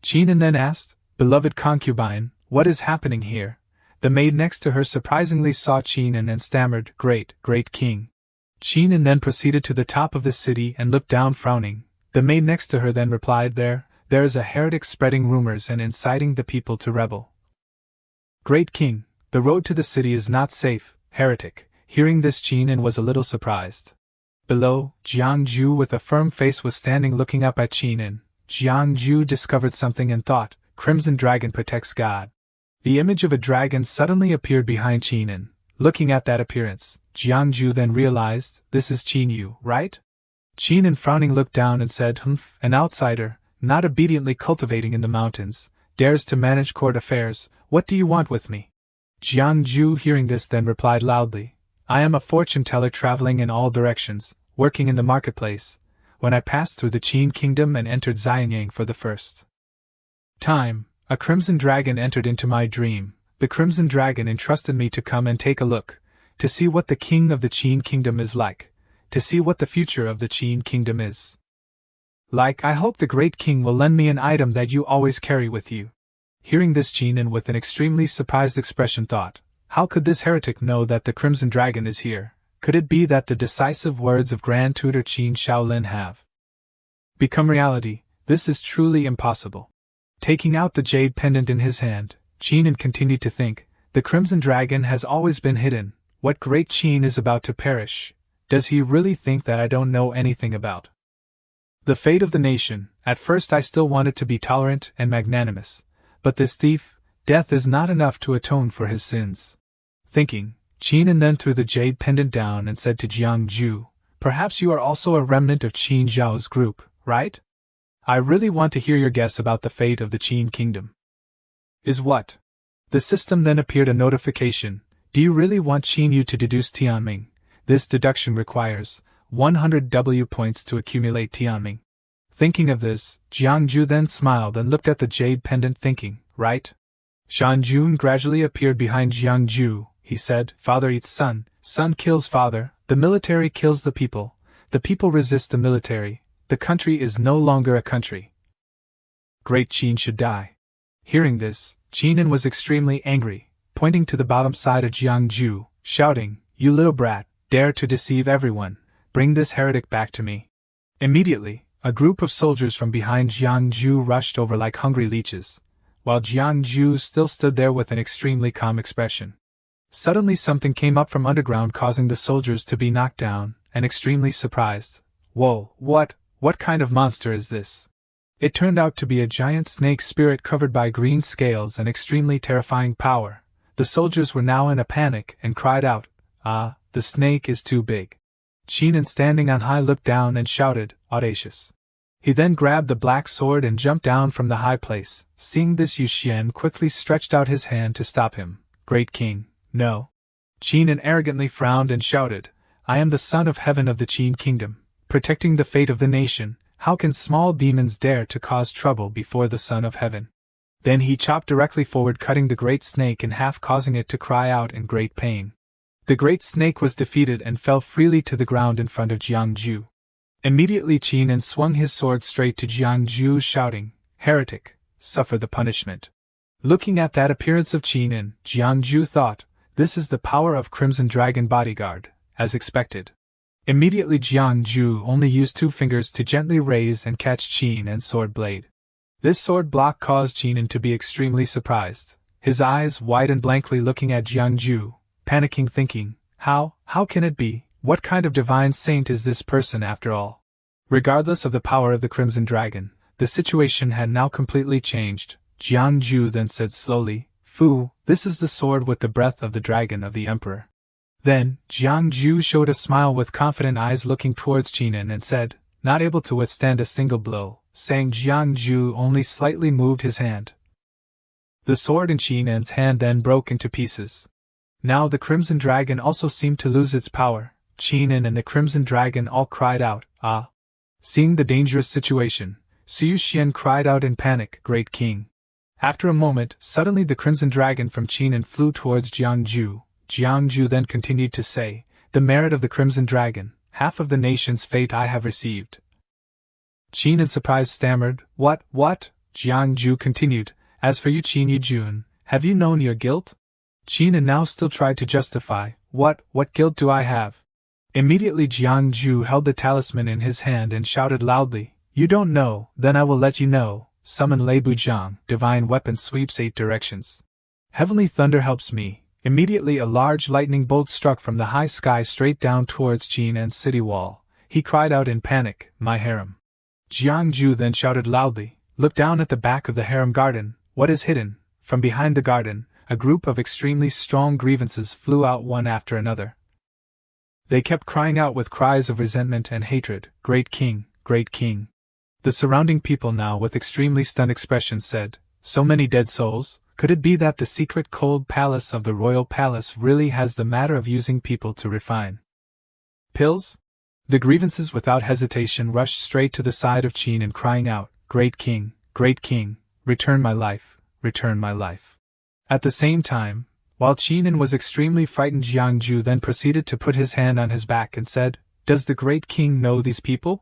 Qinin then asked, "Beloved concubine, what is happening here?" The maid next to her surprisingly saw Qinin and stammered, Great king." Qinin then proceeded to the top of the city and looked down frowning. The maid next to her then replied, There is a heretic spreading rumors and inciting the people to rebel." "Great king, the road to the city is not safe, heretic." Hearing this, Qinin was a little surprised. Below, Jiang Ju with a firm face was standing looking up at Qinin. Jiang Ju discovered something and thought, "Crimson dragon protects God." The image of a dragon suddenly appeared behind Qinin. Looking at that appearance, Jiang Ju then realized, "This is Qin Yu, right?" Qinin frowning looked down and said, An outsider, not obediently cultivating in the mountains, dares to manage court affairs. What do you want with me?" Jiang Ju hearing this then replied loudly, "I am a fortune teller traveling in all directions, working in the marketplace, when I passed through the Qin kingdom and entered Xianyang for the first time. A crimson dragon entered into my dream. The crimson dragon entrusted me to come and take a look, to see what the king of the Qin kingdom is like, to see what the future of the Qin kingdom is like. I hope the great king will lend me an item that you always carry with you." Hearing this, Qinin with an extremely surprised expression thought, "How could this heretic know that the crimson dragon is here? Could it be that the decisive words of Grand Tutor Qin Shaolin have become reality? This is truly impossible." Taking out the jade pendant in his hand, Qinin continued to think, "The crimson dragon has always been hidden. What great Qin is about to perish? Does he really think that I don't know anything about the fate of the nation? At first I still wanted to be tolerant and magnanimous, but this thief, death is not enough to atone for his sins." Thinking, Qinin then threw the jade pendant down and said to Jiang Ju, "Perhaps you are also a remnant of Qin Zhao's group, right? I really want to hear your guess about the fate of the Qin kingdom." "Is what?" The system then appeared a notification. "Do you really want Qin Yu to deduce Tianming? This deduction requires 100 W points to accumulate Tianming." Thinking of this, Jiang Ju then smiled and looked at the jade pendant thinking, "Right?" Shan Jun gradually appeared behind Jiang Ju. He said, "Father eats son, son kills father, the military kills the people resist the military, the country is no longer a country. Great Qin should die." Hearing this, Qinin was extremely angry, pointing to the bottom side of Jiang Ju, shouting, "You little brat, dare to deceive everyone, bring this heretic back to me." Immediately, a group of soldiers from behind Jiang Ju rushed over like hungry leeches, while Jiang Ju still stood there with an extremely calm expression. Suddenly something came up from underground causing the soldiers to be knocked down, and extremely surprised. "Whoa, what kind of monster is this?" It turned out to be a giant snake spirit covered by green scales and extremely terrifying power. The soldiers were now in a panic and cried out, "Ah, the snake is too big." Qinin standing on high looked down and shouted, "Audacious!" He then grabbed the black sword and jumped down from the high place. Seeing this, Yu Xian quickly stretched out his hand to stop him. Great King, no. Qin arrogantly frowned and shouted, I am the son of heaven of the Qin kingdom, protecting the fate of the nation. How can small demons dare to cause trouble before the son of heaven? Then he chopped directly forward, cutting the great snake in half, causing it to cry out in great pain. The great snake was defeated and fell freely to the ground in front of Jiangju. Immediately Qin swung his sword straight to Jiangju, shouting, Heretic, suffer the punishment. Looking at that appearance of Qin, Jiangju thought, this is the power of Crimson Dragon Bodyguard, as expected. Immediately Jiangju only used 2 fingers to gently raise and catch Qin's sword blade. This sword block caused Qin to be extremely surprised, his eyes widened blankly looking at Jiangju, panicking, thinking, how can it be? What kind of divine saint is this person after all? Regardless of the power of the Crimson Dragon, the situation had now completely changed. Jiangju then said slowly, Fu, this is the sword with the breath of the dragon of the emperor. Then, Jiangju showed a smile with confident eyes looking towards Qin and said, not able to withstand a single blow, saying Jiangju only slightly moved his hand. The sword in Qin's hand then broke into pieces. Now the Crimson Dragon also seemed to lose its power. Qin and the Crimson Dragon all cried out, ah! Seeing the dangerous situation, Su Xian cried out in panic, Great King. After a moment, suddenly the Crimson Dragon from Qin flew towards Jiangju. Jiangju then continued to say, the merit of the Crimson Dragon, half of the nation's fate I have received. Qin in surprise stammered, What? Jiangju continued, as for you Qin Yujun, have you known your guilt? Qin now still tried to justify, What guilt do I have? Immediately Jiangju held the talisman in his hand and shouted loudly, You don't know, then I will let you know, summon Lei Buzhang, divine weapon sweeps 8 directions. Heavenly thunder helps me. Immediately a large lightning bolt struck from the high sky straight down towards Qin's city wall. He cried out in panic, My harem. Jiangju then shouted loudly, Look down at the back of the harem garden, what is hidden? From behind the garden, a group of extremely strong grievances flew out one after another. They kept crying out with cries of resentment and hatred, Great King, Great King. The surrounding people now with extremely stunned expressions said, So many dead souls? Could it be that the secret cold palace of the royal palace really has the matter of using people to refine pills? The grievances without hesitation rushed straight to the side of Qin and crying out, Great King, return my life, return my life. At the same time, while Qin was extremely frightened, Jiangju then proceeded to put his hand on his back and said, Does the Great King know these people?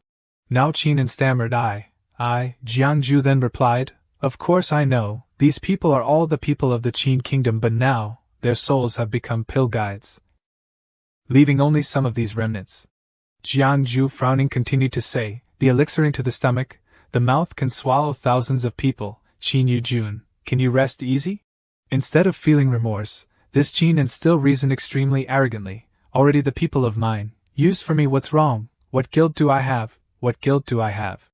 Now Qin stammered, I. Jiangju then replied, Of course I know, these people are all the people of the Qin kingdom, but now, their souls have become pill guides, leaving only some of these remnants. Jiangju frowning continued to say, The elixir into the stomach, the mouth can swallow thousands of people, Qin Yujun, can you rest easy? Instead of feeling remorse, this Qin still reasoned extremely arrogantly, Already the people of mine, use for me what's wrong, what guilt do I have, what guilt do I have?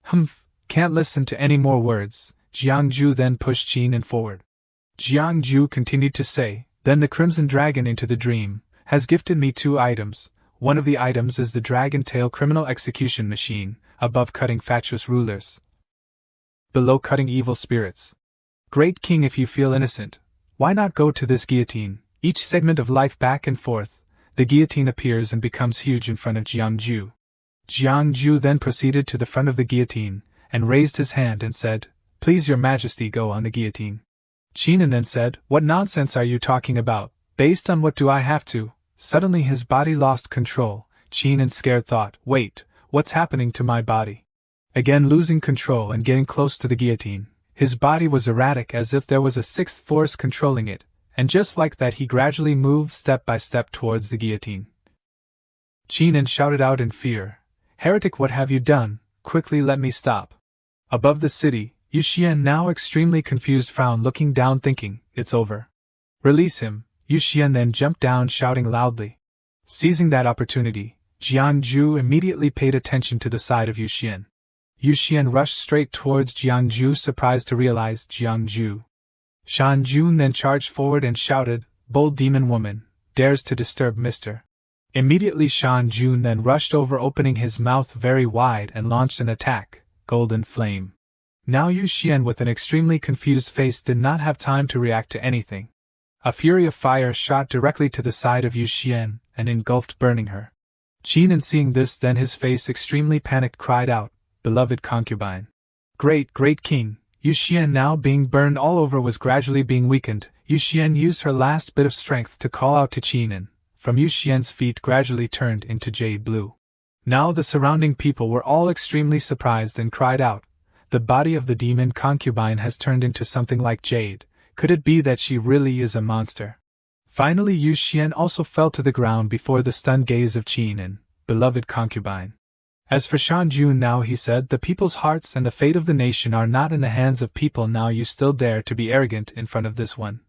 Humph, can't listen to any more words. Jiangju then pushed Qin forward. Jiangju continued to say, Then the Crimson Dragon into the dream has gifted me 2 items. One of the items is the Dragon Tail criminal execution machine, above cutting fatuous rulers, below cutting evil spirits. Great King, if you feel innocent, why not go to this guillotine? Each segment of life back and forth, the guillotine appears and becomes huge in front of Jiangju. Jiangju then proceeded to the front of the guillotine, and raised his hand and said, Please your majesty, go on the guillotine. Qin then said, What nonsense are you talking about? Based on what do I have to? Suddenly his body lost control. Qin scared thought, Wait, what's happening to my body? Again losing control and getting close to the guillotine. His body was erratic as if there was a 6th force controlling it, and just like that he gradually moved step by step towards the guillotine. Qin shouted out in fear, Heretic, what have you done? Quickly let me stop. Above the city, Yu Xian, now extremely confused, frowned looking down thinking, It's over. Release him. Yu Xian then jumped down shouting loudly. Seizing that opportunity, Jiangju immediately paid attention to the side of Yu Xian. Yu Xian rushed straight towards Jiangju, surprised to realize Jiangju. Shan Jun then charged forward and shouted, Bold demon woman, dares to disturb Mr. Immediately Shan Jun then rushed over, opening his mouth very wide and launched an attack, golden flame. Now Yu Xian, with an extremely confused face, did not have time to react to anything. A fury of fire shot directly to the side of Yu Xian and engulfed, burning her. Qin, seeing this, then his face extremely panicked, cried out, "Beloved concubine! Great king!" Yu Xian, now being burned all over, was gradually being weakened. Yu Xian used her last bit of strength to call out to Qin, and from Yu Xian's feet gradually turned into jade blue. Now the surrounding people were all extremely surprised and cried out, "The body of the demon concubine has turned into something like jade. Could it be that she really is a monster?" Finally Yu Xian also fell to the ground before the stunned gaze of Qin and beloved concubine. As for Shan Jun, now, he said, "The people's hearts and the fate of the nation are not in the hands of people. Now you still dare to be arrogant in front of this one."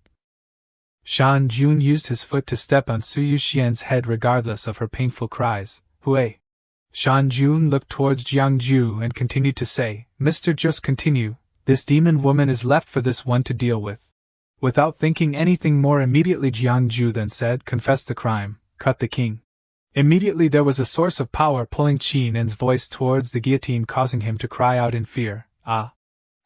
Shan Jun used his foot to step on Su Yu Xian's head regardless of her painful cries. "Hui." Shan Jun looked towards Jiang Ju and continued to say, "Mr. Just continue, this demon woman is left for this one to deal with." Without thinking anything more, immediately Jiang Ju then said, "Confess the crime, cut the king." Immediately there was a source of power pulling Qin's voice towards the guillotine, causing him to cry out in fear, "Ah!"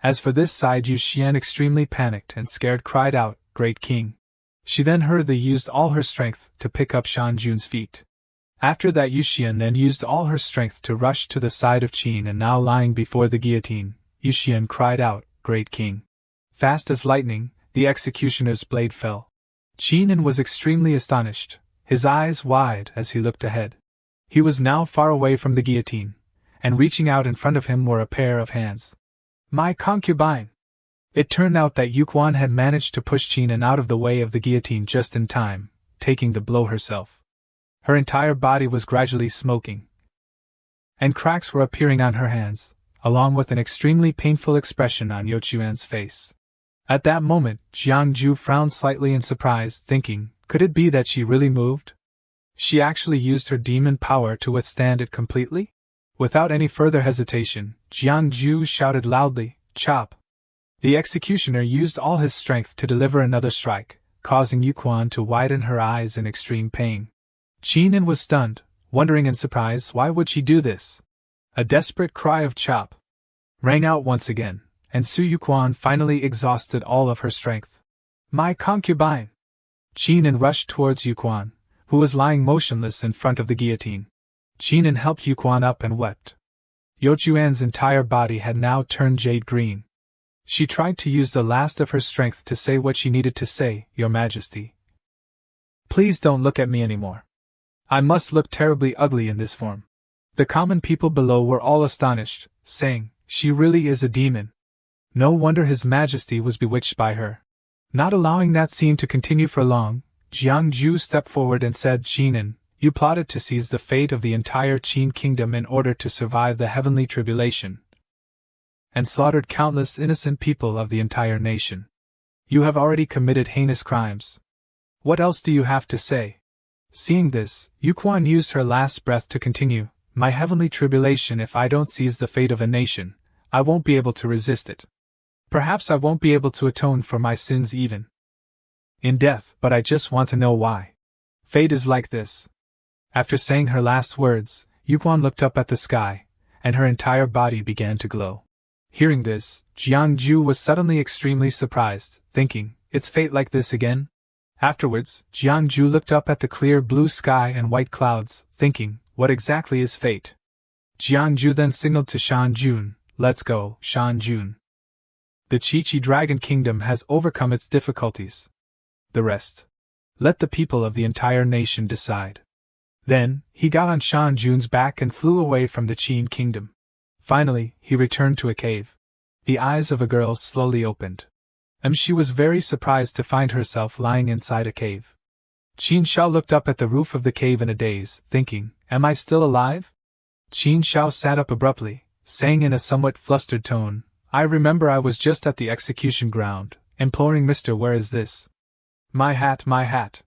As for this side, Yu Xian, extremely panicked and scared, cried out, "Great king!" She then hurriedly used all her strength to pick up Shan Jun's feet. After that Yu Xian then used all her strength to rush to the side of Qin, and now lying before the guillotine, Yu Xian cried out, "Great king!" Fast as lightning, the executioner's blade fell. Qin was extremely astonished, his eyes wide as he looked ahead. He was now far away from the guillotine, and reaching out in front of him were a pair of hands. "My concubine!" It turned out that Yu Quan had managed to push Qin out of the way of the guillotine just in time, taking the blow herself. Her entire body was gradually smoking, and cracks were appearing on her hands, along with an extremely painful expression on Yu Quan's face. At that moment, Jiang Ju frowned slightly in surprise, thinking, could it be that she really moved? She actually used her demon power to withstand it completely? Without any further hesitation, Jiang Ju shouted loudly, "Chop!" The executioner used all his strength to deliver another strike, causing Yu Quan to widen her eyes in extreme pain. Qin was stunned, wondering in surprise why would she do this. A desperate cry of "Chop!" rang out once again, and Su Yu Quan finally exhausted all of her strength. "My concubine!" Qin rushed towards Yu Quan, who was lying motionless in front of the guillotine. Qin helped Yu Quan up and wept. Yu Quan's entire body had now turned jade green. She tried to use the last of her strength to say what she needed to say, "Your Majesty, please don't look at me anymore. I must look terribly ugly in this form." The common people below were all astonished, saying, "She really is a demon. No wonder His Majesty was bewitched by her." Not allowing that scene to continue for long, Jiang Ju stepped forward and said, "Qin, you plotted to seize the fate of the entire Qin kingdom in order to survive the heavenly tribulation, and slaughtered countless innocent people of the entire nation. You have already committed heinous crimes. What else do you have to say?" Seeing this, Yu Quan used her last breath to continue, "My heavenly tribulation, if I don't seize the fate of a nation, I won't be able to resist it. Perhaps I won't be able to atone for my sins even in death, but I just want to know why fate is like this." After saying her last words, Yu Quan looked up at the sky, and her entire body began to glow. Hearing this, Jiang Ju was suddenly extremely surprised, thinking, "It's fate like this again?" Afterwards, Jiang Ju looked up at the clear blue sky and white clouds, thinking, "What exactly is fate?" Jiang Ju then signaled to Shan Jun, "Let's go, Shan Jun. The Chi-Chi Dragon Kingdom has overcome its difficulties. The rest, let the people of the entire nation decide." Then, he got on Shan Jun's back and flew away from the Qin kingdom. Finally, he returned to a cave. The eyes of a girl slowly opened. She was very surprised to find herself lying inside a cave. Qin Shao looked up at the roof of the cave in a daze, thinking, "Am I still alive?" Qin Shao sat up abruptly, saying in a somewhat flustered tone, "I remember I was just at the execution ground, imploring Mr. Where is this? My hat, my hat."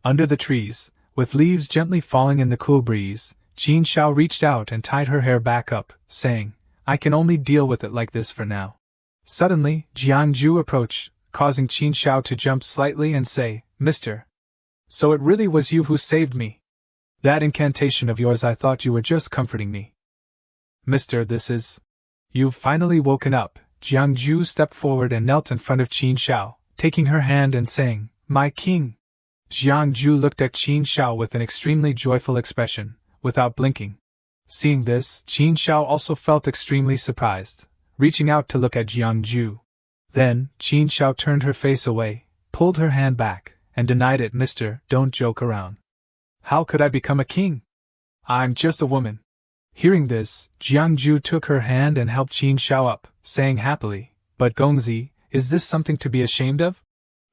Under the trees, with leaves gently falling in the cool breeze, Qin Shao reached out and tied her hair back up, saying, "I can only deal with it like this for now." Suddenly, Jiang Ju approached, causing Qin Shao to jump slightly and say, "Mr. So it really was you who saved me? That incantation of yours, I thought you were just comforting me." "Mister, this is..." You've finally woken up. Jiangju stepped forward and knelt in front of Qin Shao, taking her hand and saying, "My king." Jiangju looked at Qin Shao with an extremely joyful expression, without blinking. Seeing this, Qin Shao also felt extremely surprised, reaching out to look at Jiangju. Then, Qin Shao turned her face away, pulled her hand back, and denied it. "Mister, don't joke around. How could I become a king? I'm just a woman." Hearing this, Jiangju took her hand and helped Qin Shao up, saying happily, "But Gongzi, is this something to be ashamed of?"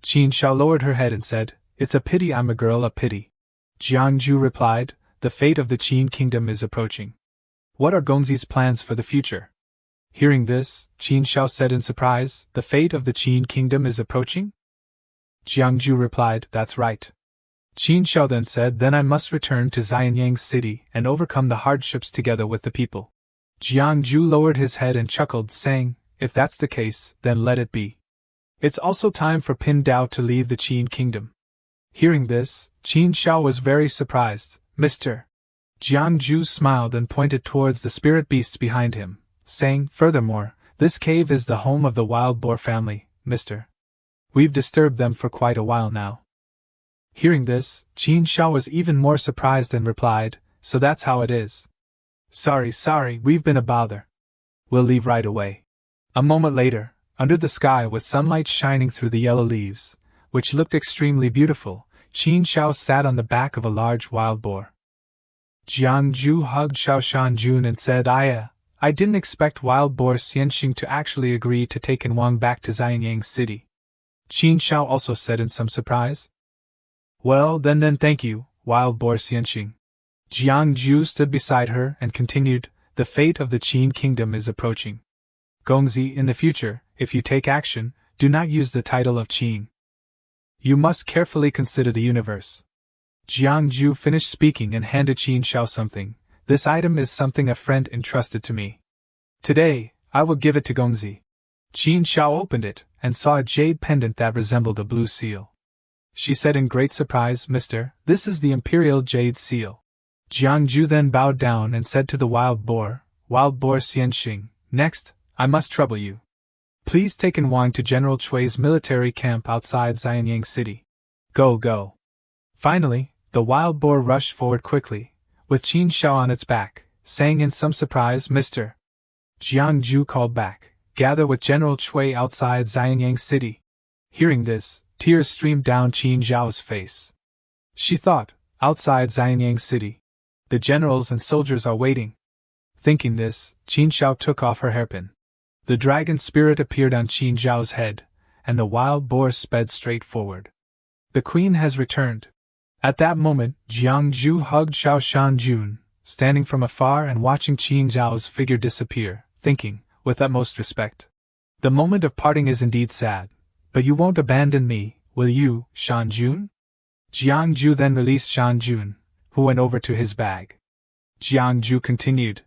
Qin Shao lowered her head and said, "It's a pity I'm a girl, a pity." Jiangju replied, "The fate of the Qin kingdom is approaching. What are Gongzi's plans for the future?" Hearing this, Qin Shao said in surprise, "The fate of the Qin kingdom is approaching?" Jiangju replied, "That's right." Qin Shao then said, "Then I must return to Xianyang city and overcome the hardships together with the people." Jiangju lowered his head and chuckled, saying, "If that's the case, then let it be. It's also time for Pin Dao to leave the Qin kingdom." Hearing this, Qin Shao was very surprised. "Mr." Jiangju smiled and pointed towards the spirit beasts behind him, saying, "Furthermore, this cave is the home of the wild boar family, Mr. We've disturbed them for quite a while now." Hearing this, Qin Shao was even more surprised and replied, "So that's how it is. Sorry, we've been a bother. We'll leave right away." A moment later, under the sky with sunlight shining through the yellow leaves, which looked extremely beautiful, Qin Shao sat on the back of a large wild boar. Jiangju hugged Shao Shanjun and said, I didn't expect wild boar Xianxing to actually agree to take Wang back to Xianyang city." Qin Shao also said in some surprise. "Well, then thank you, wild boar Xianxing." Jiangju stood beside her and continued, "The fate of the Qin kingdom is approaching. Gongzi, in the future, if you take action, do not use the title of Qin. You must carefully consider the universe." Jiangju finished speaking and handed Qin Shao something. "This item is something a friend entrusted to me. Today, I will give it to Gongzi." Qin Shao opened it and saw a jade pendant that resembled a blue seal. She said in great surprise, "Mister, this is the imperial jade seal." Jiangju then bowed down and said to the wild boar Xianxing, "Next, I must trouble you. Please take Wang to General Chui's military camp outside Xianyang city. Go." Finally, the wild boar rushed forward quickly, with Qin Shao on its back, saying in some surprise, "Mister." Jiangju called back, "Gather with General Chui outside Xianyang city." Hearing this, tears streamed down Qin Shao's face. She thought, outside Xianyang city. The generals and soldiers are waiting. Thinking this, Qin Shao took off her hairpin. The dragon spirit appeared on Qin Shao's head, and the wild boar sped straight forward. "The queen has returned." At that moment, Jiangju hugged Shao Shanjun, standing from afar and watching Qin Shao's figure disappear, thinking, with utmost respect, "The moment of parting is indeed sad, but you won't abandon me, will you, Shanjun?" Jiangju then released Shanjun, who went over to his bag. Jiangju continued,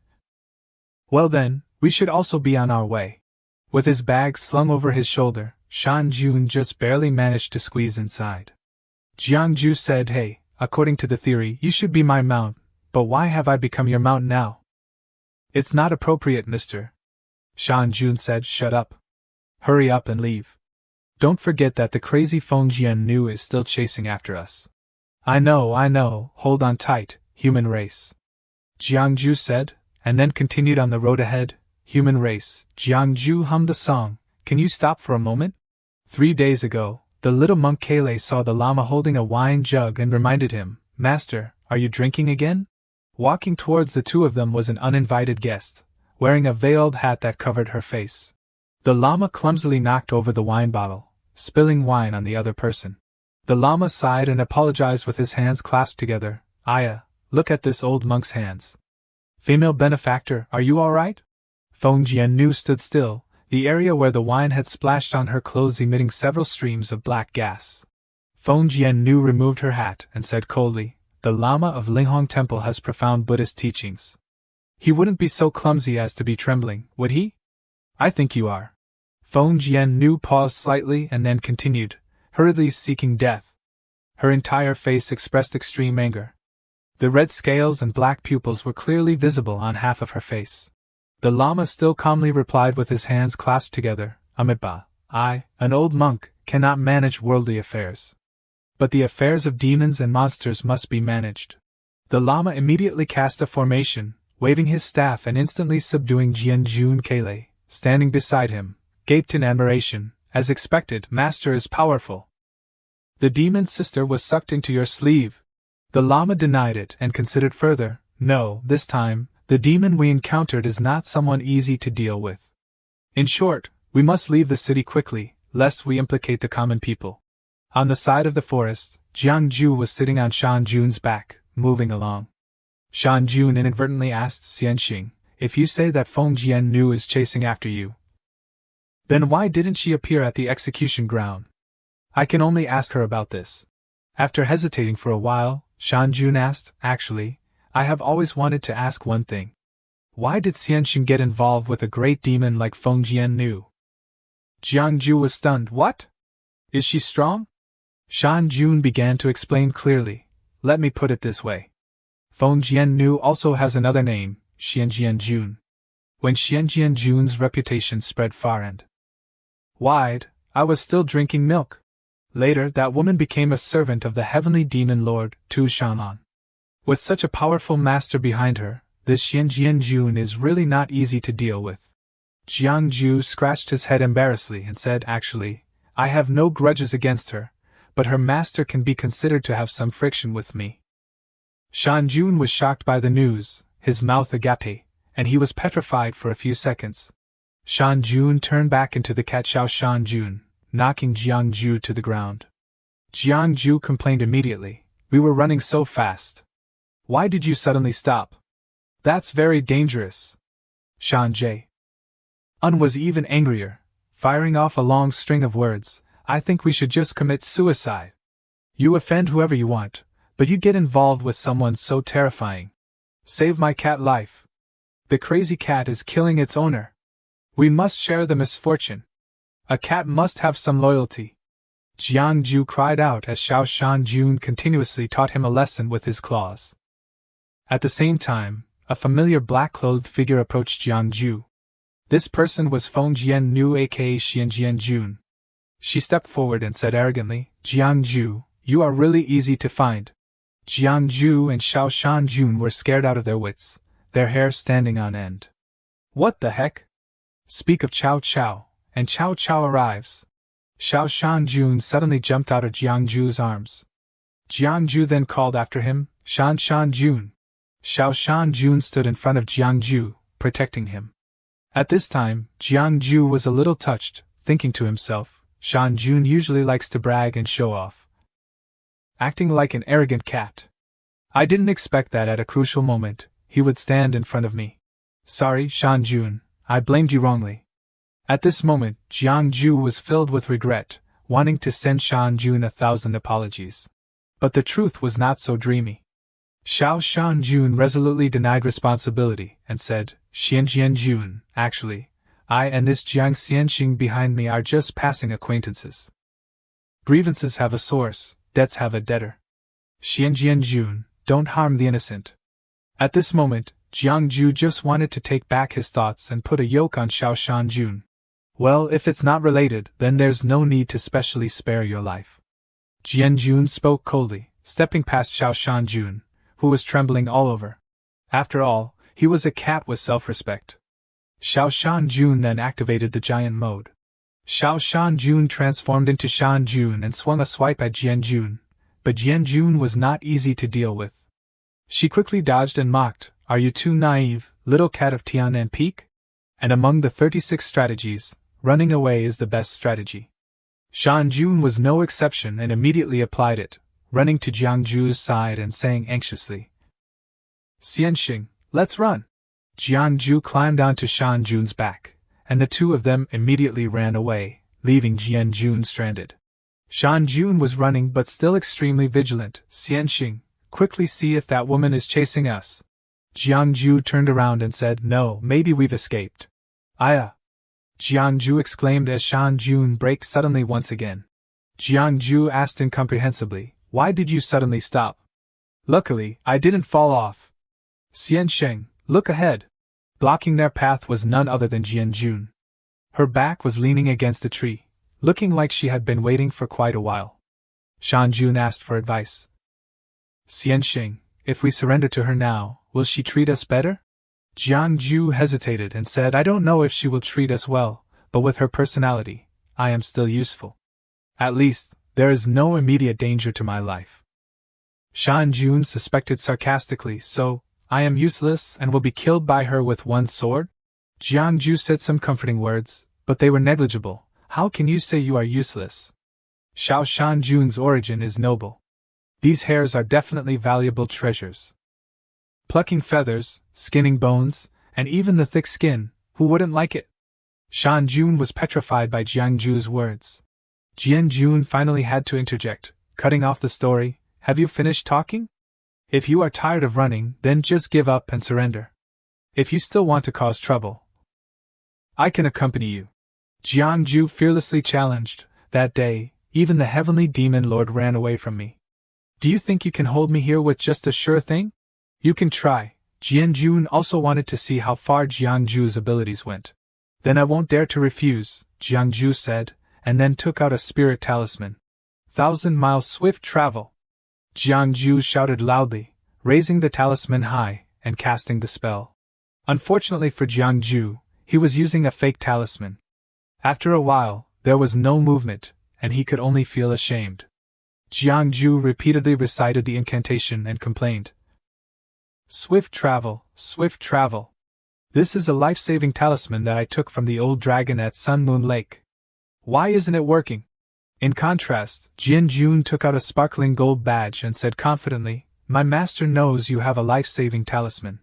"Well then, we should also be on our way." With his bag slung over his shoulder, Shanjun just barely managed to squeeze inside. Jiangju said, "Hey, according to the theory, you should be my mount, but why have I become your mount now?" "It's not appropriate, mister." Shanjun said, "Shut up. Hurry up and leave. Don't forget that the crazy Feng Jiannu is still chasing after us." I know, hold on tight, human race," Jiangju said, and then continued on the road ahead. "Human race." Jiangju hummed the song. "Can you stop for a moment?" 3 days ago, the little monk Kale saw the Lama holding a wine jug and reminded him, "Master, are you drinking again?" Walking towards the two of them was an uninvited guest, wearing a veiled hat that covered her face. The Lama clumsily knocked over the wine bottle, spilling wine on the other person. The Lama sighed and apologized with his hands clasped together. Look at this old monk's hands. Female benefactor, are you all right?" Feng Jiannu stood still, the area where the wine had splashed on her clothes emitting several streams of black gas. Feng Jiannu removed her hat and said coldly, "The Lama of Linghong Temple has profound Buddhist teachings. He wouldn't be so clumsy as to be trembling, would he?" "I think you are." Feng Jiannu paused slightly and then continued, hurriedly seeking death. Her entire face expressed extreme anger. The red scales and black pupils were clearly visible on half of her face. The Lama still calmly replied with his hands clasped together, Amitabha, I, an old monk, cannot manage worldly affairs. But the affairs of demons and monsters must be managed. The Lama immediately cast a formation, waving his staff and instantly subduing Jian Jun Kele, standing beside him, gaped in admiration. As expected, Master is powerful. The demon's sister was sucked into your sleeve. The Lama denied it and considered further. No, this time, the demon we encountered is not someone easy to deal with. In short, we must leave the city quickly, lest we implicate the common people. On the side of the forest, Jiang Ju was sitting on Shan Jun's back, moving along. Shan Jun inadvertently asked Xianxing, if you say that Feng Jian Nu is chasing after you, then why didn't she appear at the execution ground? I can only ask her about this. After hesitating for a while, Shan Jun asked, actually, I have always wanted to ask one thing. Why did Xianxing get involved with a great demon like Feng Jian Nu? Jiang Ju was stunned. What? Is she strong? Shan Jun began to explain clearly. Let me put it this way. Feng Jian Nu also has another name, Xianjian Jun. When Xianjian Jun's reputation spread far and wide, I was still drinking milk. Later, that woman became a servant of the heavenly demon lord, Tu Shan'an. With such a powerful master behind her, this Xianjian Jun is really not easy to deal with. Jiang Ju scratched his head embarrassedly and said, actually, I have no grudges against her, but her master can be considered to have some friction with me. Shan Jun was shocked by the news, his mouth agape, and he was petrified for a few seconds. Shan Jun turned back into the cat Xiao Shan Jun, knocking Jiang Ju to the ground. Jiang Ju complained immediately, we were running so fast. Why did you suddenly stop? That's very dangerous. Shan Jun was even angrier, firing off a long string of words, I think we should just commit suicide. You offend whoever you want, but you get involved with someone so terrifying. Save my cat life. The crazy cat is killing its owner. We must share the misfortune. A cat must have some loyalty. Jiang Ju cried out as Xiao Shan Jun continuously taught him a lesson with his claws. At the same time, a familiar black-clothed figure approached Jiang Ju. This person was Feng Jian Nu aka Xianjian Jun. She stepped forward and said arrogantly, Jiang Ju, you are really easy to find. Jiang Ju and Xiao Shan Jun were scared out of their wits, their hair standing on end. What the heck? Speak of Cao Cao, and Cao Cao arrives. Xiao Shan Jun suddenly jumped out of Jiang Ju's arms. Jiang Ju then called after him, Shan Shan Jun. Xiao Shan Jun stood in front of Jiang Ju, protecting him. At this time, Jiang Ju was a little touched, thinking to himself, Shan Jun usually likes to brag and show off, acting like an arrogant cat. I didn't expect that at a crucial moment, he would stand in front of me. Sorry, Shan Jun, I blamed you wrongly. At this moment, Jiang Ju was filled with regret, wanting to send Shan Jun 1,000 apologies. But the truth was not so dreamy. Xiao Shan Jun resolutely denied responsibility, and said, Xianjian Jun, actually, I and this Jiang Xianxing behind me are just passing acquaintances. Grievances have a source, debts have a debtor. Xianjian Jun, don't harm the innocent. At this moment, Jiang Ju just wanted to take back his thoughts and put a yoke on Xiao Shan Jun. Well, if it's not related, then there's no need to specially spare your life. Jian Jun spoke coldly, stepping past Xiao Shan Jun, who was trembling all over. After all, he was a cat with self-respect. Xiao Shan Jun then activated the giant mode. Xiao Shan Jun transformed into Shan Jun and swung a swipe at Jian Jun, but Jian Jun was not easy to deal with. She quickly dodged and mocked, Are you too naive, little cat of Tianan Peak? And among the 36 strategies, running away is the best strategy. Shan Jun was no exception and immediately applied it, running to Jiang Ju's side and saying anxiously, Xianxing, let's run. Jiang Ju climbed onto Shan Jun's back, and the two of them immediately ran away, leaving Jian Jun stranded. Shan Jun was running but still extremely vigilant. Xianxing, quickly see if that woman is chasing us. Jiang Ju turned around and said, No, maybe we've escaped. Aya! Jiang Ju exclaimed as Shan Jun braked suddenly once again. Jiang Ju asked incomprehensibly, Why did you suddenly stop? Luckily, I didn't fall off. Xianxing, look ahead. Blocking their path was none other than Jianjun. Her back was leaning against a tree, looking like she had been waiting for quite a while. Shanjun asked for advice. Xianxing, if we surrender to her now, will she treat us better? Jiangju hesitated and said, I don't know if she will treat us well, but with her personality, I am still useful. At least, there is no immediate danger to my life. Shanjun suspected sarcastically, so, I am useless and will be killed by her with one sword? Jiangju said some comforting words, but they were negligible. How can you say you are useless? Xiao Shanjun's origin is noble. These hairs are definitely valuable treasures. Plucking feathers, skinning bones, and even the thick skin, who wouldn't like it? Shanjun was petrified by Jiangju's words. Jianjun finally had to interject, cutting off the story. Have you finished talking? If you are tired of running, then just give up and surrender. If you still want to cause trouble, I can accompany you. Jiangju fearlessly challenged. That day, even the heavenly demon lord ran away from me. Do you think you can hold me here with just a sure thing? You can try. Jianjun also wanted to see how far Jiangju's abilities went. Then I won't dare to refuse, Jiangju said, and then took out a spirit talisman. 1,000-mile swift travel. Jiangju shouted loudly, raising the talisman high and casting the spell. Unfortunately for Jiangju, he was using a fake talisman. After a while, there was no movement, and he could only feel ashamed. Jiangju repeatedly recited the incantation and complained. Swift travel, swift travel. This is a life-saving talisman that I took from the old dragon at Sun Moon Lake. Why isn't it working? In contrast, Jianjun took out a sparkling gold badge and said confidently, My master knows you have a life-saving talisman.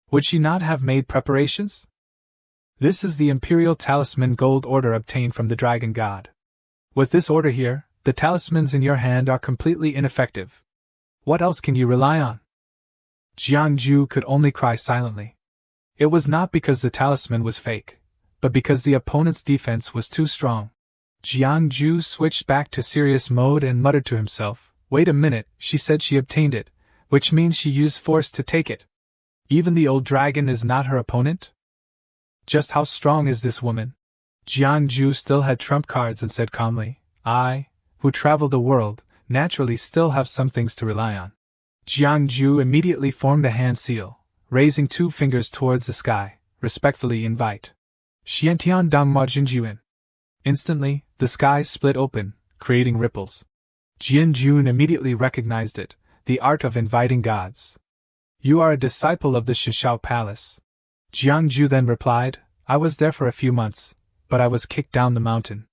Would she not have made preparations? This is the Imperial Talisman Gold Order obtained from the Dragon God. With this order here, the talismans in your hand are completely ineffective. What else can you rely on? Jiangju could only cry silently. It was not because the talisman was fake, but because the opponent's defense was too strong. Jiangju switched back to serious mode and muttered to himself, Wait a minute, she said she obtained it, which means she used force to take it. Even the old dragon is not her opponent? Just how strong is this woman? Jiangju still had trump cards and said calmly, I, who travel the world, naturally still have some things to rely on. Jiangju immediately formed a hand seal, raising 2 fingers towards the sky, respectfully invite. Xiantian Dangma Jinjuan. Instantly, the sky split open, creating ripples. Jianjun immediately recognized it, the art of inviting gods. You are a disciple of the Shishao Palace. Jiangju then replied, I was there for a few months, but I was kicked down the mountain.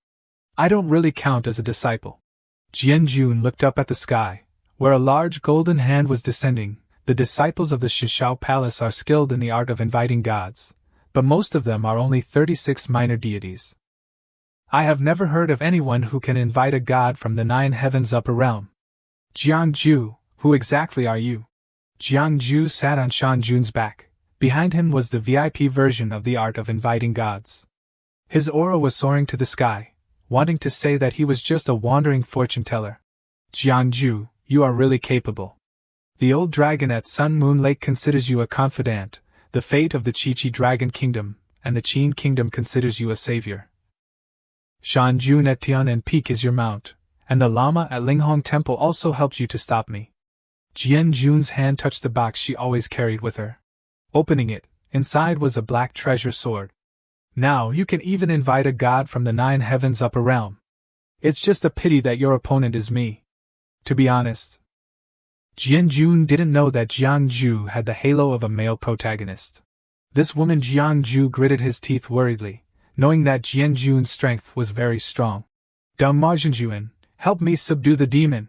I don't really count as a disciple. Jianjun looked up at the sky, where a large golden hand was descending. The disciples of the Shishao Palace are skilled in the art of inviting gods, but most of them are only 36 minor deities. I have never heard of anyone who can invite a god from the 9 heavens upper realm. Jiangju, who exactly are you? Jiangju sat on Shanjun's back. Behind him was the VIP version of the art of inviting gods. His aura was soaring to the sky, wanting to say that he was just a wandering fortune teller. Jiangju, you are really capable. The old dragon at Sun Moon Lake considers you a confidant, the fate of the Chi-Chi Dragon Kingdom, and the Qin Kingdom considers you a savior. Shanjun at Tian'an Peak is your mount, and the Lama at Linghong Temple also helped you to stop me. Jianjun's hand touched the box she always carried with her. Opening it, inside was a black treasure sword. Now you can even invite a god from the 9 heavens upper realm. It's just a pity that your opponent is me. To be honest, Jianjun didn't know that Jiangju had the halo of a male protagonist. This woman Jiangju gritted his teeth worriedly, knowing that Jianjun's strength was very strong. Dangma Jinjuan, help me subdue the demon.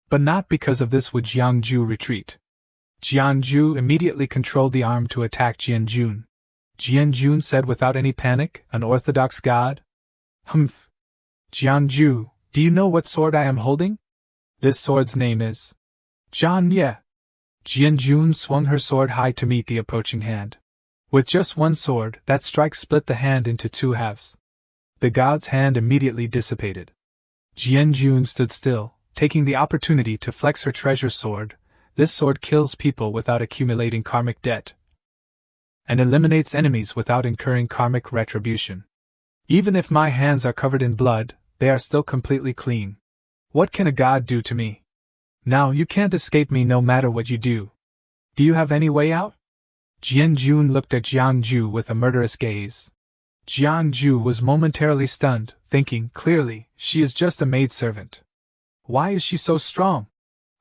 But not because of this would Jiangju retreat. Jiangju immediately controlled the arm to attack Jianjun. Jianjun said without any panic, an orthodox god? Humph. Jiangju, do you know what sword I am holding? This sword's name is Zhan Ye. Jianjun swung her sword high to meet the approaching hand. With just one sword, that strike split the hand into 2 halves. The god's hand immediately dissipated. Jianjun stood still, taking the opportunity to flex her treasure sword. This sword kills people without accumulating karmic debt. and eliminates enemies without incurring karmic retribution. Even if my hands are covered in blood, they are still completely clean. What can a god do to me? Now you can't escape me no matter what you do. Do you have any way out? Jian Jun looked at Jiang Ju with a murderous gaze. Jiang Ju was momentarily stunned, thinking clearly, she is just a maidservant. Why is she so strong?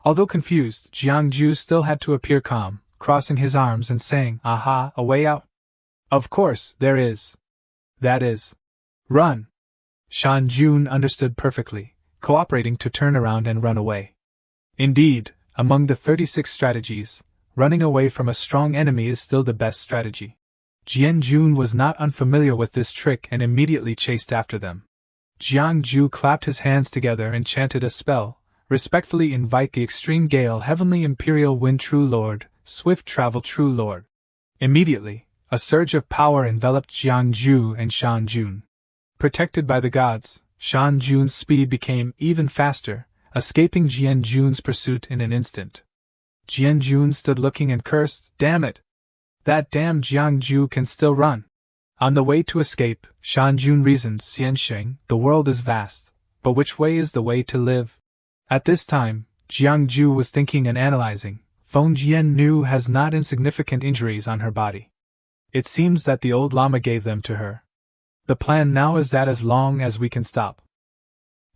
Although confused, Jiang Ju still had to appear calm, crossing his arms and saying, "Aha, a way out? Of course, there is. That is. Run." Shan Jun understood perfectly, cooperating to turn around and run away. Indeed, among the 36 strategies, running away from a strong enemy is still the best strategy. Jian Jun was not unfamiliar with this trick and immediately chased after them. Jiang Ju clapped his hands together and chanted a spell, "Respectfully invite the extreme gale, heavenly imperial wind, true lord, swift travel, true lord." Immediately, a surge of power enveloped Jiang Ju and Shan Jun. Protected by the gods, Shan Jun's speed became even faster, escaping Jian Jun's pursuit in an instant. Jian Jun stood looking and cursed, "Damn it! That damn Jiang Ju can still run." On the way to escape, Shan Jun reasoned, "Xiansheng, the world is vast, but which way is the way to live?" At this time, Jiang Ju was thinking and analyzing. Feng Jian Nu has not insignificant injuries on her body. It seems that the old Lama gave them to her. The plan now is that as long as we can stop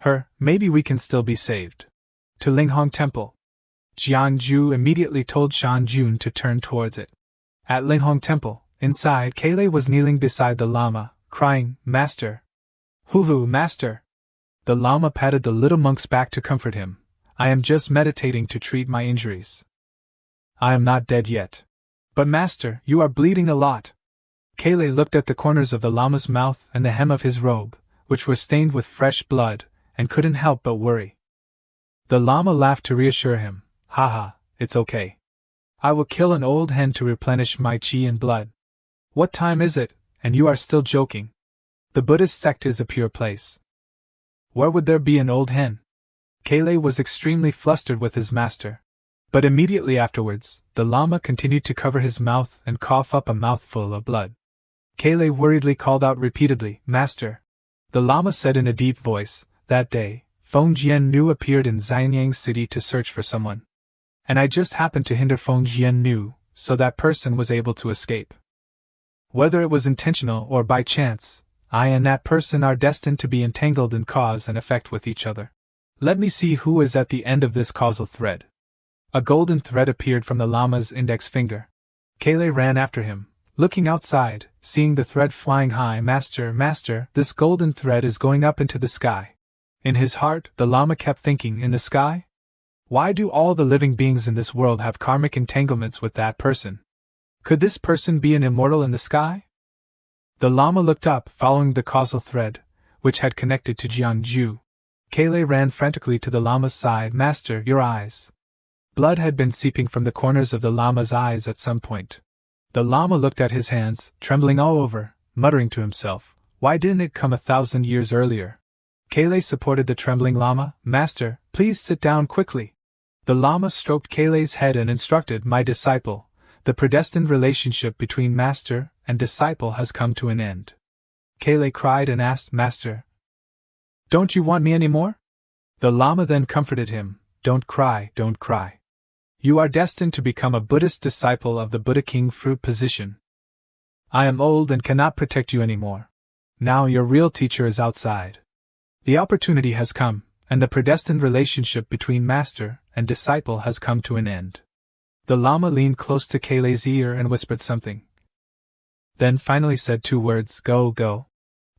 her, maybe we can still be saved. To Linghong Temple. Jiang Ju immediately told Shan Jun to turn towards it. At Linghong Temple, inside, Kailei was kneeling beside the Lama, crying, "Master! Huvu, Master!" The Lama patted the little monk's back to comfort him. "I am just meditating to treat my injuries. I am not dead yet. But Master, you are bleeding a lot." Kailei looked at the corners of the Lama's mouth and the hem of his robe, which were stained with fresh blood, and couldn't help but worry. The Lama laughed to reassure him. "Haha, it's okay. I will kill an old hen to replenish my qi and blood." "What time is it, and you are still joking? The Buddhist sect is a pure place. Where would there be an old hen?" Kailei was extremely flustered with his master. But immediately afterwards, the Lama continued to cover his mouth and cough up a mouthful of blood. Kailei worriedly called out repeatedly, "Master!" The Lama said in a deep voice, "That day, Feng Jian Nu appeared in Xianyang City to search for someone. And I just happened to hinder Feng Jian Nu, so that person was able to escape. Whether it was intentional or by chance, I and that person are destined to be entangled in cause and effect with each other. Let me see who is at the end of this causal thread." A golden thread appeared from the Lama's index finger. Kailei ran after him, looking outside, seeing the thread flying high. "Master, Master, this golden thread is going up into the sky." In his heart, the Lama kept thinking, "In the sky? Why do all the living beings in this world have karmic entanglements with that person? Could this person be an immortal in the sky?" The Lama looked up, following the causal thread, which had connected to Jiang Ju. Kailei ran frantically to the Lama's side. "Master, your eyes." Blood had been seeping from the corners of the Lama's eyes at some point. The Lama looked at his hands, trembling all over, muttering to himself, "Why didn't it come 1,000 years earlier?" Kailei supported the trembling Lama. "Master, please sit down quickly." The Lama stroked Kailei's head and instructed, "My disciple, the predestined relationship between master and disciple has come to an end." Kailei cried and asked, "Master, don't you want me anymore?" The Lama then comforted him, "Don't cry, don't cry. You are destined to become a Buddhist disciple of the Buddha King fruit position. I am old and cannot protect you anymore. Now your real teacher is outside. The opportunity has come, and the predestined relationship between master and disciple has come to an end." The Lama leaned close to Kailei's ear and whispered something. Then finally said 2 words, "Go, go."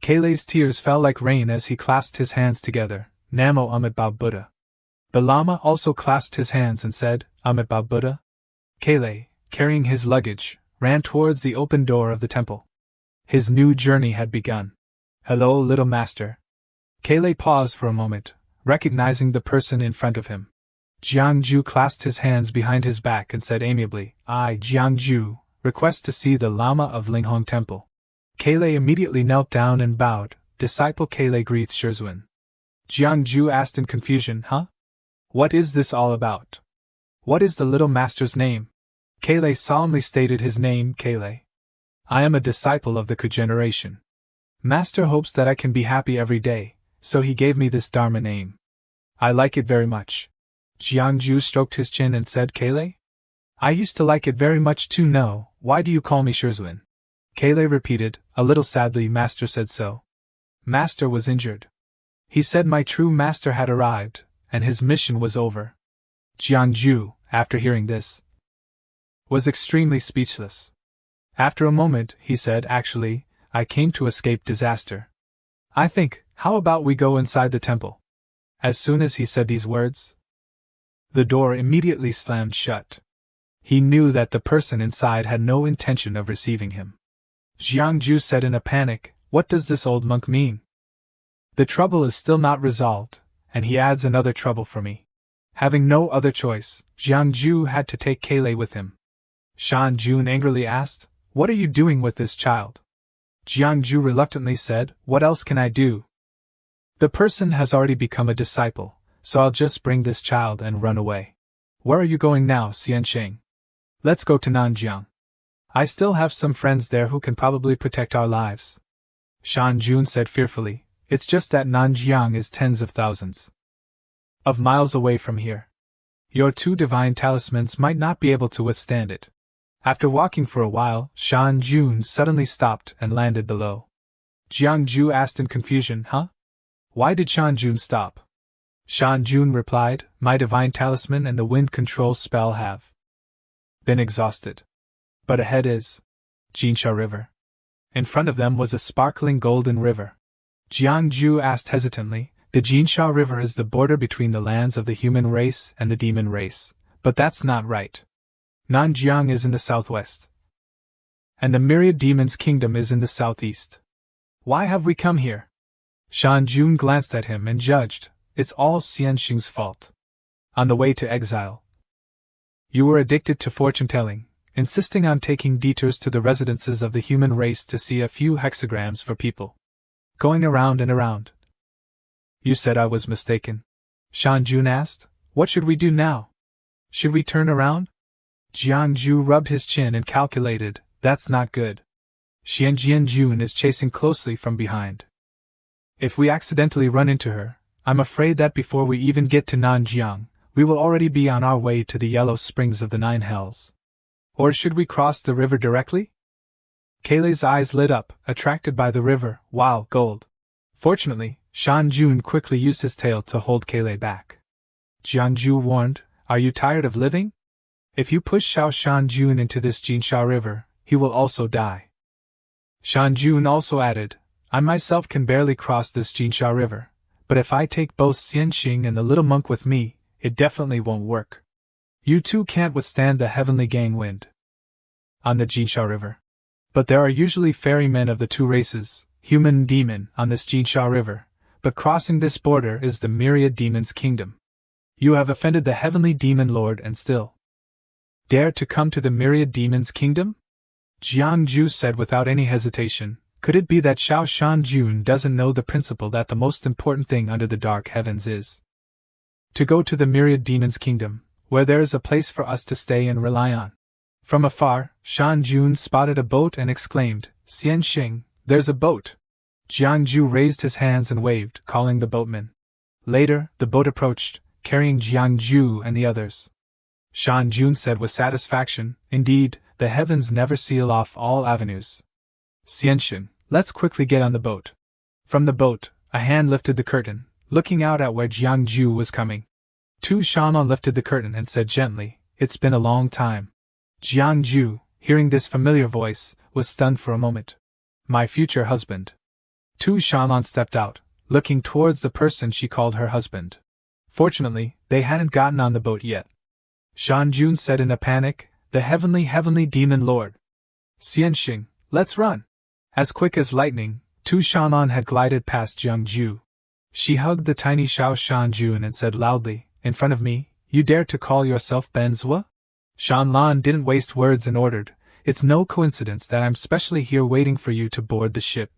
Kailei's tears fell like rain as he clasped his hands together, "Namo Amitabha Buddha." The Lama also clasped his hands and said, "Amitabha Buddha." Kailei, carrying his luggage, ran towards the open door of the temple. His new journey had begun. "Hello, little master." Kailei paused for a moment, recognizing the person in front of him. Jiang Ju clasped his hands behind his back and said amiably, "I, Jiang Ju, request to see the Lama of Linghong Temple." Kailei immediately knelt down and bowed. "Disciple Kailei greets Shirzuen." Jiang Ju asked in confusion, "Huh? What is this all about? What is the little master's name?" Kailei solemnly stated his name, Kailei. I am a disciple of the Ku generation. Master hopes that I can be happy every day, so he gave me this Dharma name. I like it very much. Jiangju stroked his chin and said, Kele? I used to like it very much too. No, why do you call me Shirzlin? Kele repeated, a little sadly. Master said so. Master was injured. He said my true master had arrived, and his mission was over. Jiangju, after hearing this, was extremely speechless. After a moment, he said, actually, I came to escape disaster. I think, how about we go inside the temple? As soon as he said these words, the door immediately slammed shut. He knew that the person inside had no intention of receiving him. Jiangju said in a panic, what does this old monk mean? The trouble is still not resolved, and he adds another trouble for me. Having no other choice, Jiangju had to take Kele with him. Shan Jun angrily asked, what are you doing with this child? Jiangju reluctantly said, what else can I do? The person has already become a disciple, so I'll just bring this child and run away. Where are you going now, Xiansheng? Let's go to Nanjiang. I still have some friends there who can probably protect our lives. Shan Jun said fearfully, it's just that Nanjiang is tens of thousands of miles away from here. Your two divine talismans might not be able to withstand it. After walking for a while, Shan Jun suddenly stopped and landed below. Jiangju asked in confusion, huh? Why did Shan Jun stop? Shan Jun replied, my divine talisman and the wind control spell have been exhausted. But ahead is Jinsha River. In front of them was a sparkling golden river. Jiangju asked hesitantly, the Jinsha River is the border between the lands of the human race and the demon race, but that's not right. Nanjiang is in the southwest, and the myriad demons' kingdom is in the southeast. Why have we come here? Shan Jun glanced at him and judged, it's all Xianxing's fault. On the way to exile, you were addicted to fortune-telling, insisting on taking detours to the residences of the human race to see a few hexagrams for people. Going around and around. You said I was mistaken. Shan Jun asked, what should we do now? Should we turn around? Jiangju rubbed his chin and calculated, that's not good. Xianjian Jun is chasing closely from behind. If we accidentally run into her, I'm afraid that before we even get to Nanjiang, we will already be on our way to the yellow springs of the Nine Hells. Or should we cross the river directly? Kele's eyes lit up, attracted by the river, wow, gold. Fortunately, Shan Jun quickly used his tail to hold Kele back. Jiangju warned, are you tired of living? If you push Shan Jun into this Jinsha River, he will also die. Shan Jun also added, I myself can barely cross this Jinsha River, but if I take both Xianxing and the little monk with me, it definitely won't work. You two can't withstand the heavenly gang wind on the Jinsha River. But there are usually ferrymen of the two races, human and demon, on this Jinsha River, but crossing this border is the myriad demons' kingdom. You have offended the heavenly demon lord and still dare to come to the myriad demons' kingdom? Jiangju said without any hesitation, could it be that Shan Jun doesn't know the principle that the most important thing under the dark heavens is to go to the myriad demons' kingdom, where there is a place for us to stay and rely on? From afar, Shan Jun spotted a boat and exclaimed, Xianxing, there's a boat. Jiangju raised his hands and waved, calling the boatman. Later, the boat approached, carrying Jiangju and the others. Shan Jun said with satisfaction, indeed, the heavens never seal off all avenues. Xianxing, let's quickly get on the boat. From the boat, a hand lifted the curtain, looking out at where Jiangju was coming. Tu Shaman lifted the curtain and said gently, it's been a long time. Jiangju, hearing this familiar voice, was stunned for a moment. My future husband. Tu Shaman stepped out, looking towards the person she called her husband. Fortunately, they hadn't gotten on the boat yet. Shan Jun said in a panic, the heavenly demon lord. Xianxing, let's run. As quick as lightning, Tu Shaman had glided past Jiangju. She hugged the tiny Shan Jun and said loudly, in front of me, you dare to call yourself Manhwa? Shan Lan didn't waste words and ordered, it's no coincidence that I'm specially here waiting for you to board the ship.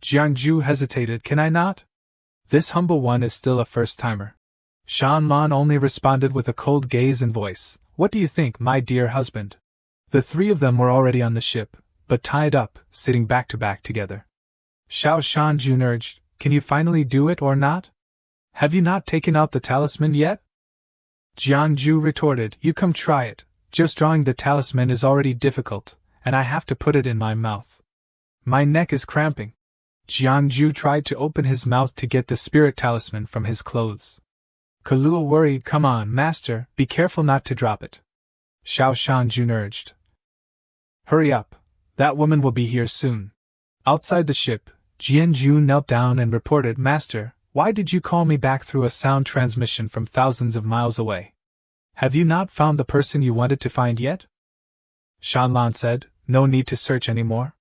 Jiangju hesitated, can I not? This humble one is still a first-timer. Shan Lan only responded with a cold gaze and voice, what do you think, my dear husband? The three of them were already on the ship, but tied up, sitting back to back together. Xiao Shanjun urged, "Can you finally do it or not? Have you not taken out the talisman yet?" Jiangju retorted, "You come try it. Just drawing the talisman is already difficult, and I have to put it in my mouth. My neck is cramping." Jiangju tried to open his mouth to get the spirit talisman from his clothes. Kaluo worried, "Come on, master, be careful not to drop it." Xiao Shanjun urged. "Hurry up, that woman will be here soon." Outside the ship, Jianju knelt down and reported, "Master, why did you call me back through a sound transmission from thousands of miles away? Have you not found the person you wanted to find yet?" Shanlan said, "No need to search anymore."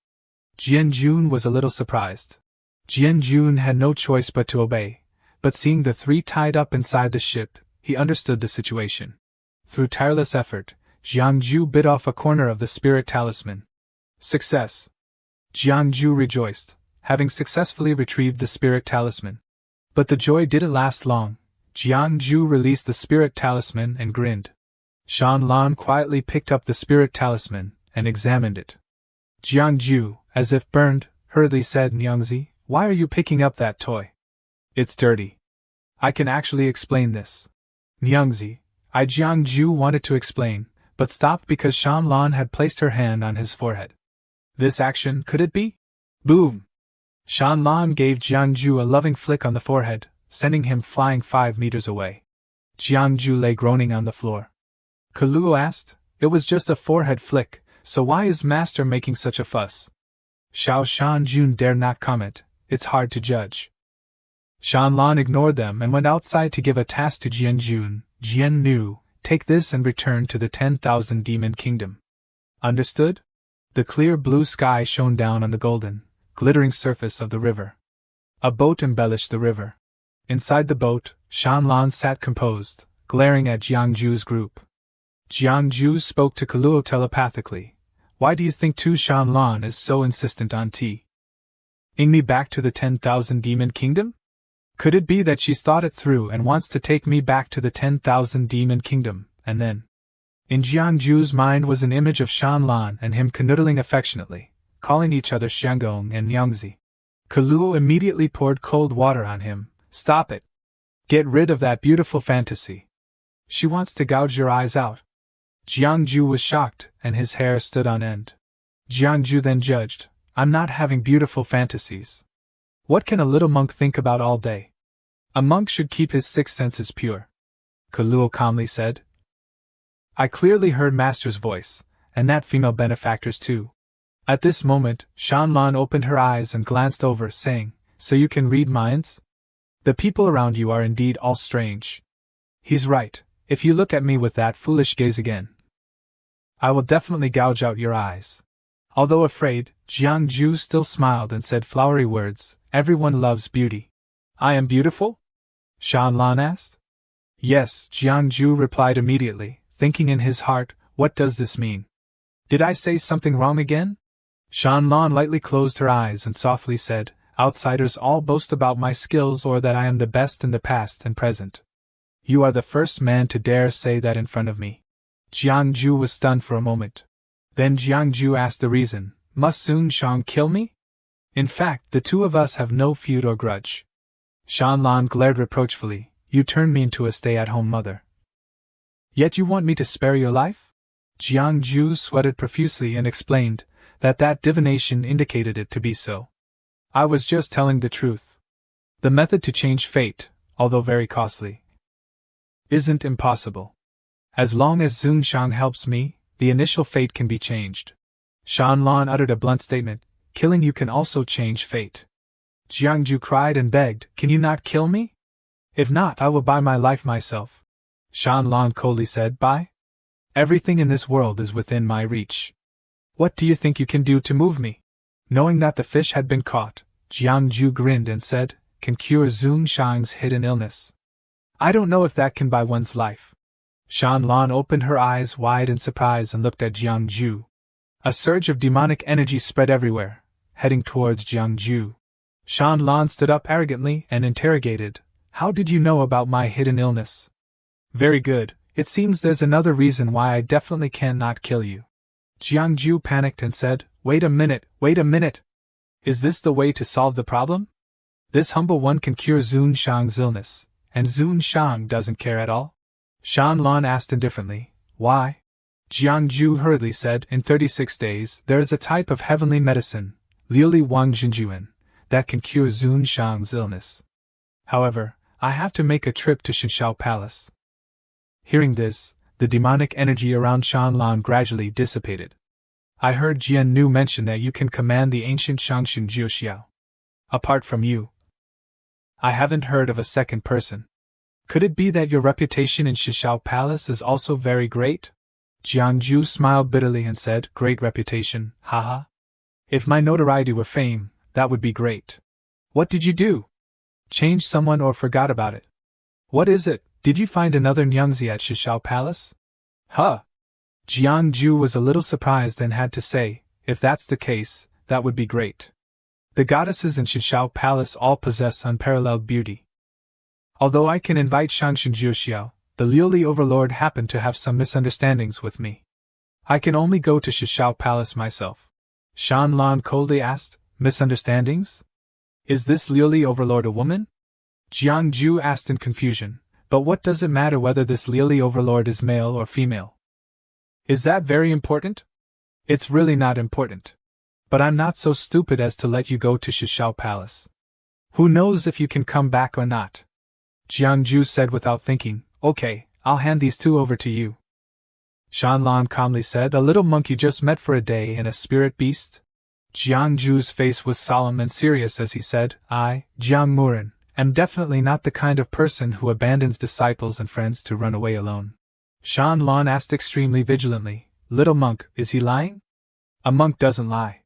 Jianjun was a little surprised. Jianjun had no choice but to obey, but seeing the three tied up inside the ship, he understood the situation. Through tireless effort, Jiangju bit off a corner of the spirit talisman. Success! Jiangju rejoiced, having successfully retrieved the spirit talisman. But the joy didn't last long. Jiangju released the spirit talisman and grinned. Shanlan quietly picked up the spirit talisman and examined it. Jiangju, as if burned, hurriedly said, "Nyangzi, why are you picking up that toy? It's dirty. I can actually explain this." Nyangzi, Jiangju wanted to explain, but stopped because Shanlan had placed her hand on his forehead. This action, could it be? Boom! Shanlan gave Jiangju a loving flick on the forehead, sending him flying 5 meters away. Jiangju lay groaning on the floor. Kaluo asked, "It was just a forehead flick, so why is master making such a fuss?" Xiao Shanjun dared not comment, "It's hard to judge." Shanlan ignored them and went outside to give a task to Jianjun. "Jian Nu, take this and return to the 10,000 Demon Kingdom." "Understood?" The clear blue sky shone down on the golden, glittering surface of the river. A boat embellished the river. Inside the boat, Shanlan sat composed, glaring at Jiangju's group. Jiangju spoke to Kaluo telepathically. "Why do you think Tu Shanlan is so insistent on tea? Ing me back to the 10,000 Demon Kingdom? Could it be that she's thought it through and wants to take me back to the 10,000 Demon Kingdom, and then?" In Jiangju's mind was an image of Shanlan and him canoodling affectionately, calling each other Xiangong and Nyangzi. Kaluo immediately poured cold water on him. "Stop it! Get rid of that beautiful fantasy. She wants to gouge your eyes out." Jiangju was shocked, and his hair stood on end. Jiangju then judged, "I'm not having beautiful fantasies. What can a little monk think about all day? A monk should keep his 6 senses pure." Kaluo calmly said. "I clearly heard Master's voice, and that female benefactor's too." At this moment, Shanlan opened her eyes and glanced over, saying, "So you can read minds? The people around you are indeed all strange." "He's right. If you look at me with that foolish gaze again, I will definitely gouge out your eyes." Although afraid, Jiangju still smiled and said flowery words, "Everyone loves beauty." "I am beautiful?" Shanlan asked. "Yes," Jiangju replied immediately, thinking in his heart, "What does this mean? Did I say something wrong again?" Shanlan lightly closed her eyes and softly said, "Outsiders all boast about my skills or that I am the best in the past and present. You are the first man to dare say that in front of me." Jiangju was stunned for a moment. Then Jiangju asked the reason. "Must Sun Shang kill me? In fact, the two of us have no feud or grudge." Shanlan glared reproachfully. "You turned me into a stay-at-home mother. Yet you want me to spare your life?" Jiangju sweated profusely and explained that divination indicated it to be so. "I was just telling the truth. The method to change fate, although very costly, isn't impossible. As long as Zunshang helps me, the initial fate can be changed." Shanlan uttered a blunt statement. "Killing you can also change fate." Jiangju cried and begged, "Can you not kill me? If not, I will buy my life myself." Shanlan coldly said, "Buy? Everything in this world is within my reach. What do you think you can do to move me?" Knowing that the fish had been caught, Jiangju grinned and said, "Can cure Zunshang's hidden illness. I don't know if that can buy one's life." Shanlan opened her eyes wide in surprise and looked at Jiangju. A surge of demonic energy spread everywhere, heading towards Jiangju. Shanlan stood up arrogantly and interrogated, "How did you know about my hidden illness?" "Very good, it seems there's another reason why I definitely cannot kill you." Jiangju panicked and said, wait a minute, wait a minute! Is this the way to solve the problem? This humble one can cure Zun Shang's illness, and Zun Shang doesn't care at all? Shan Lan asked indifferently, why? Jiangju hurriedly said, in 36 days, there is a type of heavenly medicine, Liuli Wang Jinjuan, that can cure Zun Shang's illness. However, I have to make a trip to Shinshao Palace. Hearing this, the demonic energy around Shan Lan gradually dissipated. I heard Jian Nu mention that you can command the ancient Shangshin Jiuxiao. Apart from you, I haven't heard of a second person. Could it be that your reputation in Shinshao Palace is also very great? Jiangju smiled bitterly and said, great reputation, haha. If my notoriety were fame, that would be great. What did you do? Changed someone or forgot about it? What is it? Did you find another Nyangzi at Shinshao Palace? Huh. Jiangju was a little surprised and had to say, if that's the case, that would be great. The goddesses in Shinshao Palace all possess unparalleled beauty. Although I can invite Shangshin Jiuxiao, the Liuli overlord happened to have some misunderstandings with me. I can only go to Shinshao Palace myself. Shan Lan coldly asked, misunderstandings? Is this Liuli overlord a woman? Jiangju asked in confusion, but what does it matter whether this Liuli overlord is male or female? Is that very important? It's really not important. But I'm not so stupid as to let you go to Shinshao Palace. Who knows if you can come back or not? Jiangju said without thinking, okay, I'll hand these two over to you. Shan Lan calmly said, a little monkey just met for a day and a spirit beast? Jiangju's face was solemn and serious as he said, I, Jiang Muren, am definitely not the kind of person who abandons disciples and friends to run away alone. Shan Lan asked extremely vigilantly, little monk, is he lying? A monk doesn't lie.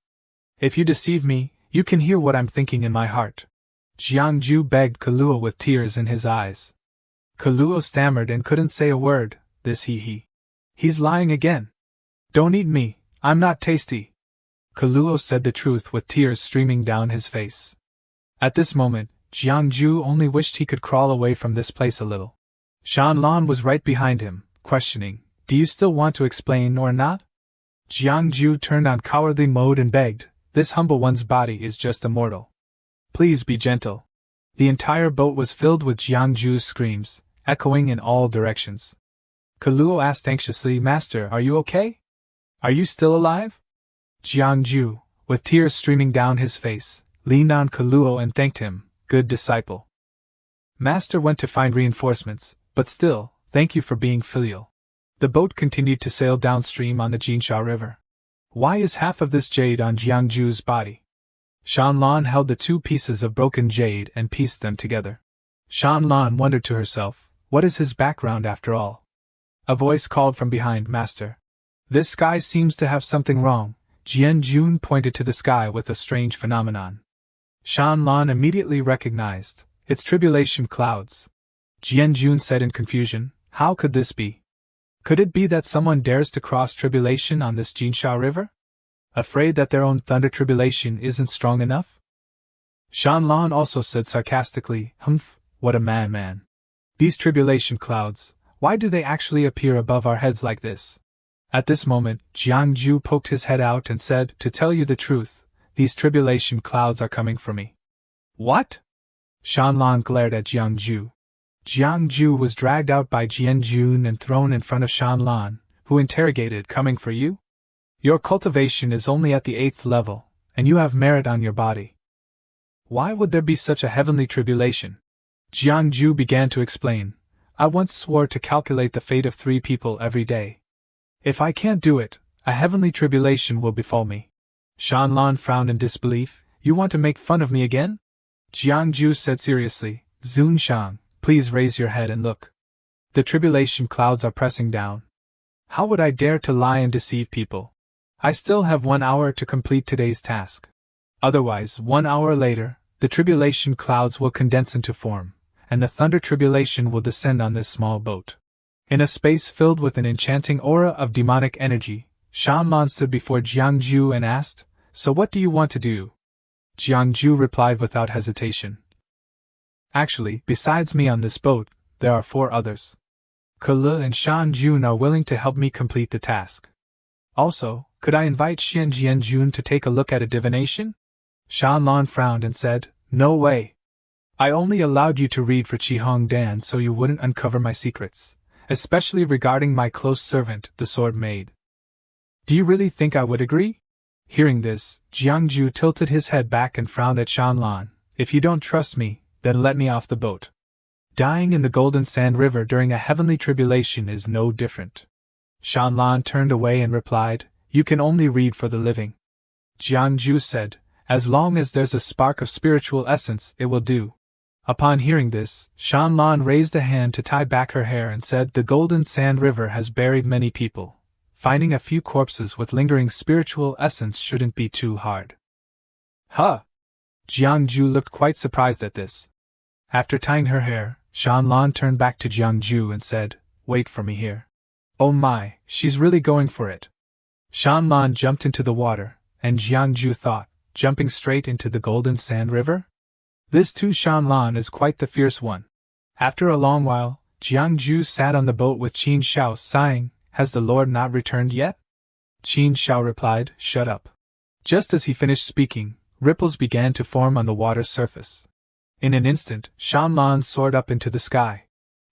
If you deceive me, you can hear what I'm thinking in my heart. Jiangju begged Kaluo with tears in his eyes. Kaluo stammered and couldn't say a word, He's lying again. Don't eat me, I'm not tasty. Kaluo said the truth with tears streaming down his face. At this moment, Jiangju only wished he could crawl away from this place a little. Shan Lan was right behind him, questioning, do you still want to explain or not? Jiangju turned on cowardly mode and begged, this humble one's body is just a mortal. Please be gentle. The entire boat was filled with Jiangju's screams, echoing in all directions. Kaluo asked anxiously, Master, are you okay? Are you still alive? Jiangju, with tears streaming down his face, leaned on Kaluo and thanked him, good disciple. Master went to find reinforcements, but still, thank you for being filial. The boat continued to sail downstream on the Jinsha River. Why is half of this jade on Jiangju's body? Shan Lan held the two pieces of broken jade and pieced them together. Shan Lan wondered to herself, what is his background after all? A voice called from behind, Master. This sky seems to have something wrong. Jian Jun pointed to the sky with a strange phenomenon. Shan Lan immediately recognized, it's tribulation clouds. Jian Jun said in confusion, how could this be? Could it be that someone dares to cross tribulation on this Jinsha River? Afraid that their own thunder tribulation isn't strong enough? Shan Lan also said sarcastically, humph, what a madman. These tribulation clouds, why do they actually appear above our heads like this? At this moment, Jiangju poked his head out and said, to tell you the truth, these tribulation clouds are coming for me. What? Shan Lan glared at Jiangju. Jiangju was dragged out by Jian Jun and thrown in front of Shan Lan, who interrogated, coming for you? Your cultivation is only at the 8th level, and you have merit on your body. Why would there be such a heavenly tribulation? Jiangju began to explain, I once swore to calculate the fate of 3 people every day. If I can't do it, a heavenly tribulation will befall me. Shan Lan frowned in disbelief, you want to make fun of me again? Jiangju said seriously, Zun Shang, please raise your head and look. The tribulation clouds are pressing down. How would I dare to lie and deceive people? I still have 1 hour to complete today's task. Otherwise, 1 hour later, the tribulation clouds will condense into form, and the thunder tribulation will descend on this small boat. In a space filled with an enchanting aura of demonic energy, Shan Lan stood before Jiangju and asked, so what do you want to do? Jiangju replied without hesitation. Actually, besides me on this boat, there are 4 others. Ke and Shan Jun are willing to help me complete the task. Also, could I invite Xian Jianjun to take a look at a divination? Shanlan frowned and said, No way. I only allowed you to read for Qi Hong Dan so you wouldn't uncover my secrets, especially regarding my close servant, the sword maid. Do you really think I would agree? Hearing this, Jiangju tilted his head back and frowned at Shanlan. If you don't trust me, then let me off the boat. Dying in the Golden Sand River during a heavenly tribulation is no different. Shanlan turned away and replied, You can only read for the living. Jiangju said, As long as there's a spark of spiritual essence, it will do. Upon hearing this, Shanlan raised a hand to tie back her hair and said, The Golden Sand River has buried many people. Finding a few corpses with lingering spiritual essence shouldn't be too hard. Huh! Jiangju looked quite surprised at this. After tying her hair, Shanlan turned back to Jiangju and said, Wait for me here. Oh my, she's really going for it. Shanlan jumped into the water, and Jiangju thought, jumping straight into the Golden Sand River? This too Shanlan is quite the fierce one. After a long while, Jiangju sat on the boat with Qin Shao sighing, Has the Lord not returned yet? Qin Shao replied, Shut up. Just as he finished speaking, ripples began to form on the water's surface. In an instant, Shanlan soared up into the sky.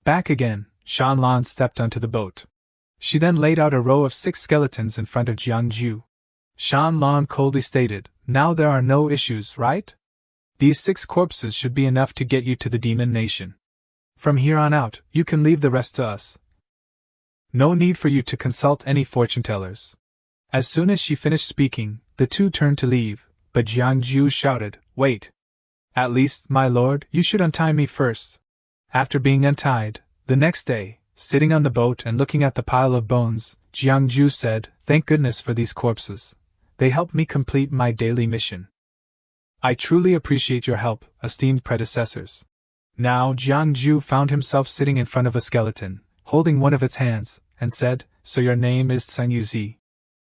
Back again, Shanlan stepped onto the boat. She then laid out a row of 6 skeletons in front of Jiangju. Shanlan coldly stated, Now there are no issues, right? These 6 corpses should be enough to get you to the demon nation. From here on out, you can leave the rest to us. No need for you to consult any fortune tellers. As soon as she finished speaking, the two turned to leave, but Jiangju shouted, Wait! At least, my lord, you should untie me first. After being untied, the next day, sitting on the boat and looking at the pile of bones, Jiangju said, Thank goodness for these corpses. They help me complete my daily mission. I truly appreciate your help, esteemed predecessors. Now Jiangju found himself sitting in front of a skeleton, holding one of its hands, and said, So your name is Tseng Yuzi.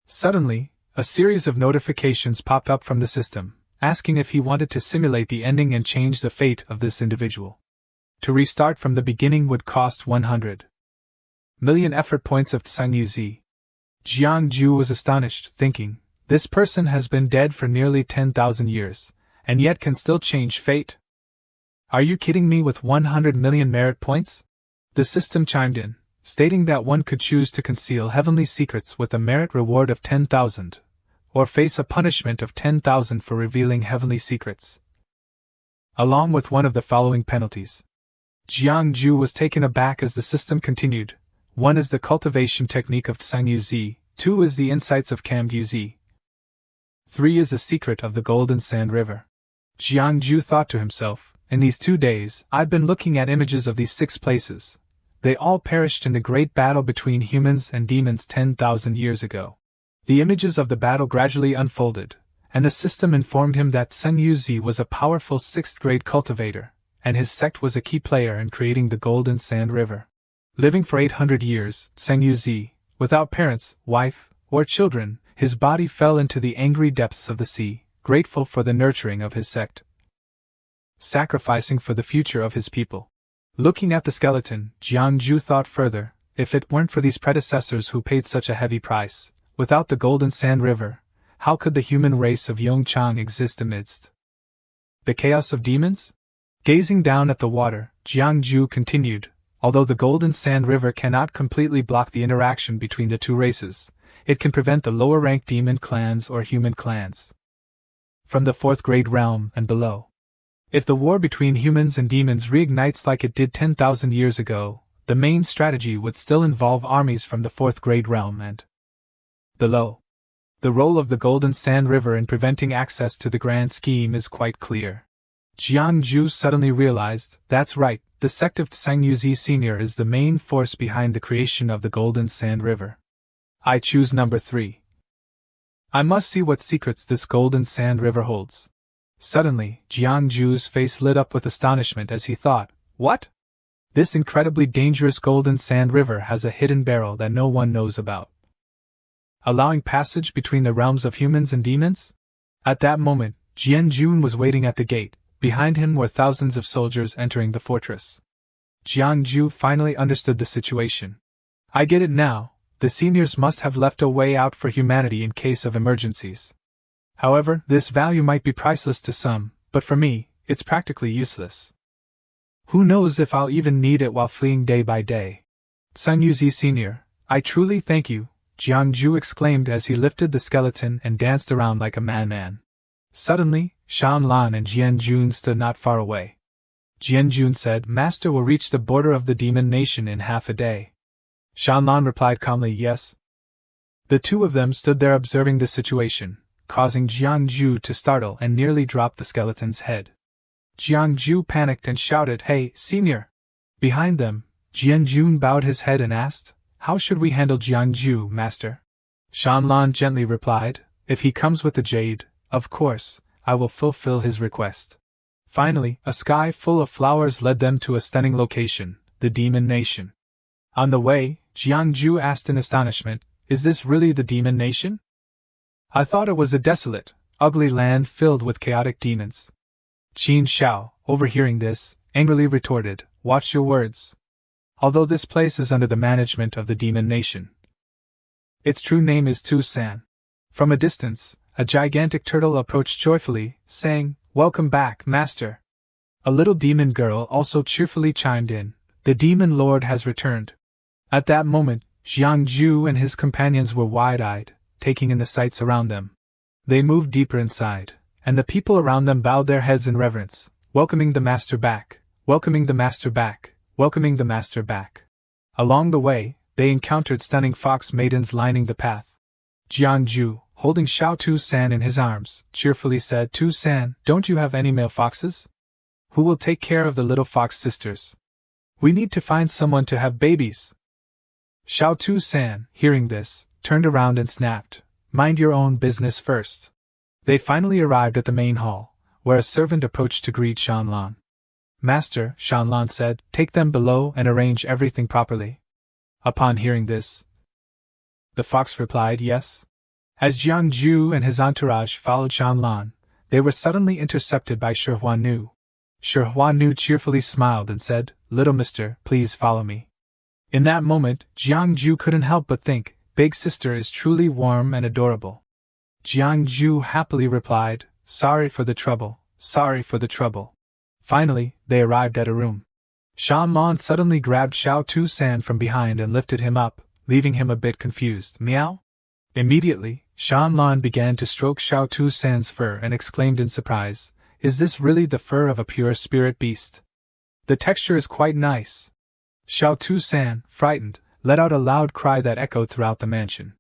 Suddenly, a series of notifications popped up from the system, asking if he wanted to simulate the ending and change the fate of this individual. To restart from the beginning would cost 100 million effort points of Tseng Yuzi. Jiangju was astonished, thinking, This person has been dead for nearly 10,000 years, and yet can still change fate? Are you kidding me with 100 million merit points? The system chimed in, stating that one could choose to conceal heavenly secrets with a merit reward of 10,000, or face a punishment of 10,000 for revealing heavenly secrets, along with one of the following penalties. Jiangju was taken aback as the system continued. 1 is the cultivation technique of Tseng Yuzi, 2 is the insights of Kam Yuzi, 3 is the secret of the Golden Sand River. Jiangju thought to himself, In these 2 days, I've been looking at images of these 6 places. They all perished in the great battle between humans and demons 10,000 years ago. The images of the battle gradually unfolded, and the system informed him that Tseng Yuzi was a powerful 6th-grade cultivator, and his sect was a key player in creating the Golden Sand River. Living for 800 years, Tseng Yuzi, without parents, wife, or children, his body fell into the angry depths of the sea, grateful for the nurturing of his sect, sacrificing for the future of his people. Looking at the skeleton, Jiangju thought further, if it weren't for these predecessors who paid such a heavy price, without the Golden Sand River, how could the human race of Yongchang exist amidst the chaos of demons? Gazing down at the water, Jiangju continued, Although the Golden Sand River cannot completely block the interaction between the two races, it can prevent the lower-ranked demon clans or human clans from the 4th-grade realm and below. If the war between humans and demons reignites like it did 10,000 years ago, the main strategy would still involve armies from the 4th-grade realm and below. The role of the Golden Sand River in preventing access to the grand scheme is quite clear. Jiangju suddenly realized, that's right, the sect of Tseng Yuzi Sr. is the main force behind the creation of the Golden Sand River. I choose number 3. I must see what secrets this Golden Sand River holds. Suddenly, Jiangju's face lit up with astonishment as he thought, What? This incredibly dangerous Golden Sand River has a hidden barrel that no one knows about, allowing passage between the realms of humans and demons? At that moment, Jianjun was waiting at the gate. Behind him were thousands of soldiers entering the fortress. Jiangju finally understood the situation. I get it now. The seniors must have left a way out for humanity in case of emergencies. However, this value might be priceless to some, but for me, it's practically useless. Who knows if I'll even need it while fleeing day by day. Sun Yuzi Sr., I truly thank you, Jiangju exclaimed as he lifted the skeleton and danced around like a madman. Suddenly, Shanlan and Jianjun stood not far away. Jianjun said, Master will reach the border of the demon nation in half a day. Shanlan replied calmly, yes. The two of them stood there observing the situation, causing Jiangju to startle and nearly drop the skeleton's head. Jiangju panicked and shouted, Hey, senior! Behind them, Jianjun bowed his head and asked, How should we handle Jiangju, master? Shanlan gently replied, If he comes with the jade, of course, I will fulfill his request. Finally, a sky full of flowers led them to a stunning location, the Demon Nation. On the way, Jiangju asked in astonishment, Is this really the Demon Nation? I thought it was a desolate, ugly land filled with chaotic demons. Qin Xiao, overhearing this, angrily retorted, Watch your words. Although this place is under the management of the Demon Nation, its true name is Tu-san. From a distance, a gigantic turtle approached joyfully, saying, Welcome back, master. A little demon girl also cheerfully chimed in, The demon lord has returned. At that moment, Jiangju and his companions were wide-eyed, taking in the sights around them. They moved deeper inside, and the people around them bowed their heads in reverence, welcoming the master back, welcoming the master back, welcoming the master back. Along the way, they encountered stunning fox maidens lining the path. Jiangju, holding Xiao Tu-san in his arms, cheerfully said, Tu-san, don't you have any male foxes? Who will take care of the little fox sisters? We need to find someone to have babies. Xiao Tu-san, hearing this, turned around and snapped, Mind your own business first. They finally arrived at the main hall, where a servant approached to greet Shanlan. Master, Shanlan said, Take them below and arrange everything properly. Upon hearing this, the fox replied, Yes. As Jiangju and his entourage followed Shanlan, they were suddenly intercepted by Shi Huanu. Shi Huanu cheerfully smiled and said, Little mister, please follow me. In that moment, Jiangju couldn't help but think, Big sister is truly warm and adorable. Jiangju happily replied, Sorry for the trouble, sorry for the trouble. Finally, they arrived at a room. Shanlan suddenly grabbed Xiao Tu-san from behind and lifted him up, leaving him a bit confused. Meow? Immediately, Shanlan began to stroke Xiao Tu-san's fur and exclaimed in surprise, Is this really the fur of a pure spirit beast? The texture is quite nice. Xiao Tu-san, frightened, let out a loud cry that echoed throughout the mansion.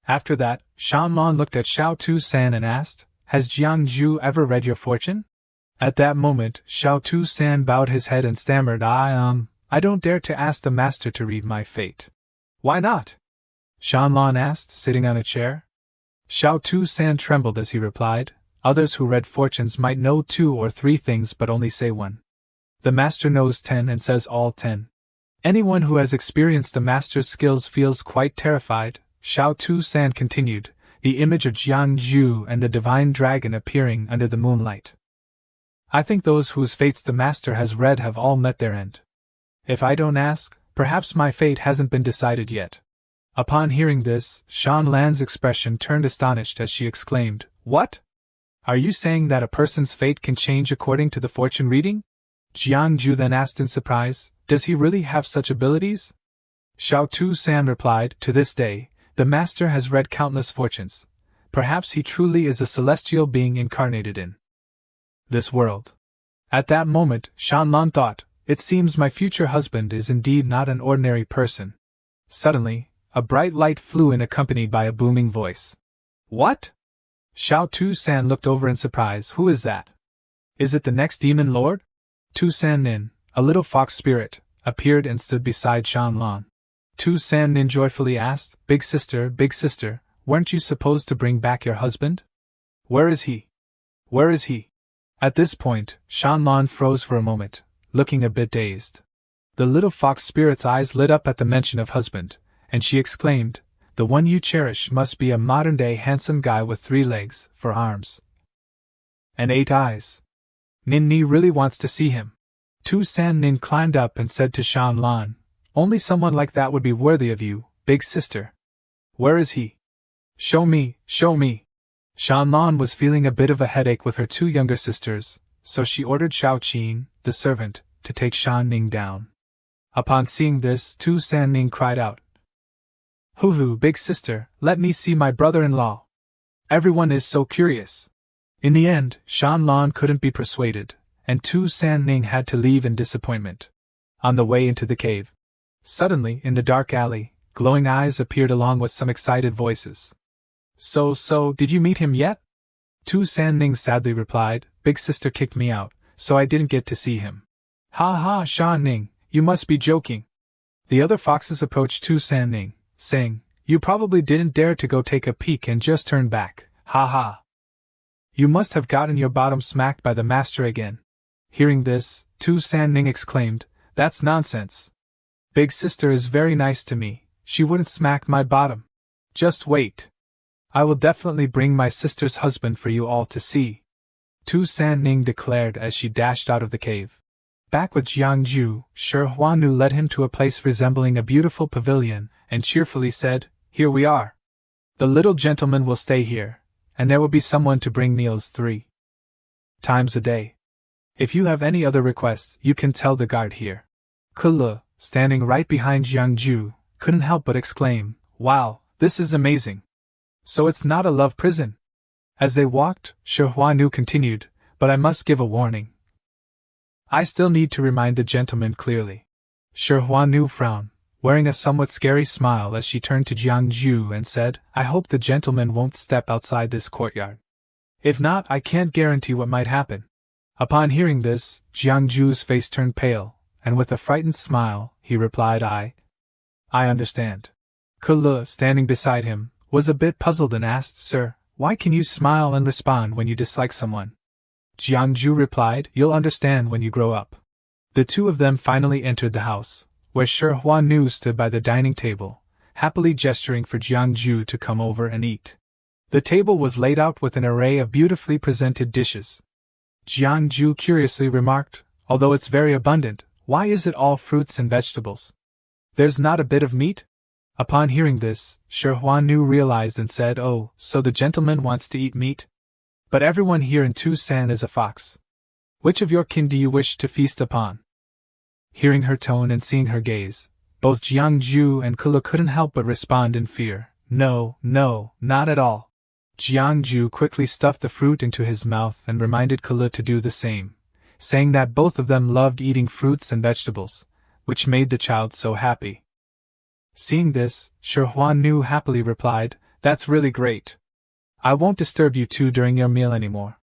After that, Shanlan looked at Xiao Tu-san and asked, Has Jiangju ever read your fortune? At that moment, Xiao Tu-san bowed his head and stammered, I don't dare to ask the master to read my fate. Why not? Shanlan asked, sitting on a chair. Xiao Tu-san trembled as he replied, Others who read fortunes might know 2 or 3 things but only say 1. The master knows 10 and says all 10. Anyone who has experienced the master's skills feels quite terrified. Xiao Tu-san continued, the image of Jiangju and the divine dragon appearing under the moonlight. I think those whose fates the master has read have all met their end. If I don't ask, perhaps my fate hasn't been decided yet. Upon hearing this, Shanlan's expression turned astonished as she exclaimed, What? Are you saying that a person's fate can change according to the fortune reading? Jiangju then asked in surprise, Does he really have such abilities? Xiao Tu-san replied, To this day, the master has read countless fortunes. Perhaps he truly is a celestial being incarnated in this world. At that moment, Shanlan thought, It seems my future husband is indeed not an ordinary person. Suddenly, a bright light flew in accompanied by a booming voice. What? Xiao Tu-san looked over in surprise. Who is that? Is it the next demon lord? Tu-san Nin, a little fox spirit, appeared and stood beside Shanlan. Tu-san Nin joyfully asked, Big sister, weren't you supposed to bring back your husband? Where is he? Where is he? At this point, Shanlan froze for a moment, looking a bit dazed. The little fox spirit's eyes lit up at the mention of husband, and she exclaimed, The one you cherish must be a modern-day handsome guy with 3 legs, 4 arms, and 8 eyes. Ninni really wants to see him. Tu-san Nin climbed up and said to Shanlan, Only someone like that would be worthy of you, big sister. Where is he? Show me, show me. Shanlan was feeling a bit of a headache with her two younger sisters, so she ordered Xiao Qin, the servant, to take Shan Ning down. Upon seeing this, Tu San Ning cried out, "Hoo-hoo, big sister, let me see my brother-in-law. Everyone is so curious." In the end, Shanlan couldn't be persuaded, and Tu San Ning had to leave in disappointment. On the way into the cave, suddenly, in the dark alley, glowing eyes appeared along with some excited voices. So, did you meet him yet?" Tu San Ning sadly replied, "Big sister kicked me out, so I didn't get to see him." "Ha ha, Shan Ning, you must be joking." The other foxes approached Tu San Ning, saying, "You probably didn't dare to go take a peek and just turn back, ha ha. You must have gotten your bottom smacked by the master again." Hearing this, Tu San Ning exclaimed, "That's nonsense. Big sister is very nice to me, she wouldn't smack my bottom. Just wait. I will definitely bring my sister's husband for you all to see," Tu San Ning declared as she dashed out of the cave. Back with Jiangju, Shi Huanu led him to a place resembling a beautiful pavilion, and cheerfully said, "Here we are. The little gentleman will stay here, and there will be someone to bring meals 3 times a day. If you have any other requests, you can tell the guard here." Kulu, standing right behind Jiangju, couldn't help but exclaim, "Wow, this is amazing. So it's not a love prison." As they walked, Shi Huanu continued, "But I must give a warning. I still need to remind the gentleman clearly." Shi Huanu frowned, wearing a somewhat scary smile as she turned to Jiangju and said, "I hope the gentleman won't step outside this courtyard. If not, I can't guarantee what might happen." Upon hearing this, Jiangju's face turned pale, and with a frightened smile, he replied, I understand." Kulu, standing beside him, was a bit puzzled and asked, "Sir, why can you smile and respond when you dislike someone?" Jiangju replied, "You'll understand when you grow up." The two of them finally entered the house, where Shi Huanu stood by the dining table, happily gesturing for Jiangju to come over and eat. The table was laid out with an array of beautifully presented dishes. Jiangju curiously remarked, "Although it's very abundant, why is it all fruits and vegetables? There's not a bit of meat?" Upon hearing this, Shi Huanu realized and said, "Oh, so the gentleman wants to eat meat? But everyone here in Tucson is a fox. Which of your kin do you wish to feast upon?" Hearing her tone and seeing her gaze, both Jiangju and Kulu couldn't help but respond in fear. No, not at all." Jiangju quickly stuffed the fruit into his mouth and reminded Kulu to do the same, saying that both of them loved eating fruits and vegetables, which made the child so happy. Seeing this, Shi Huanu happily replied, "That's really great. I won't disturb you two during your meal anymore."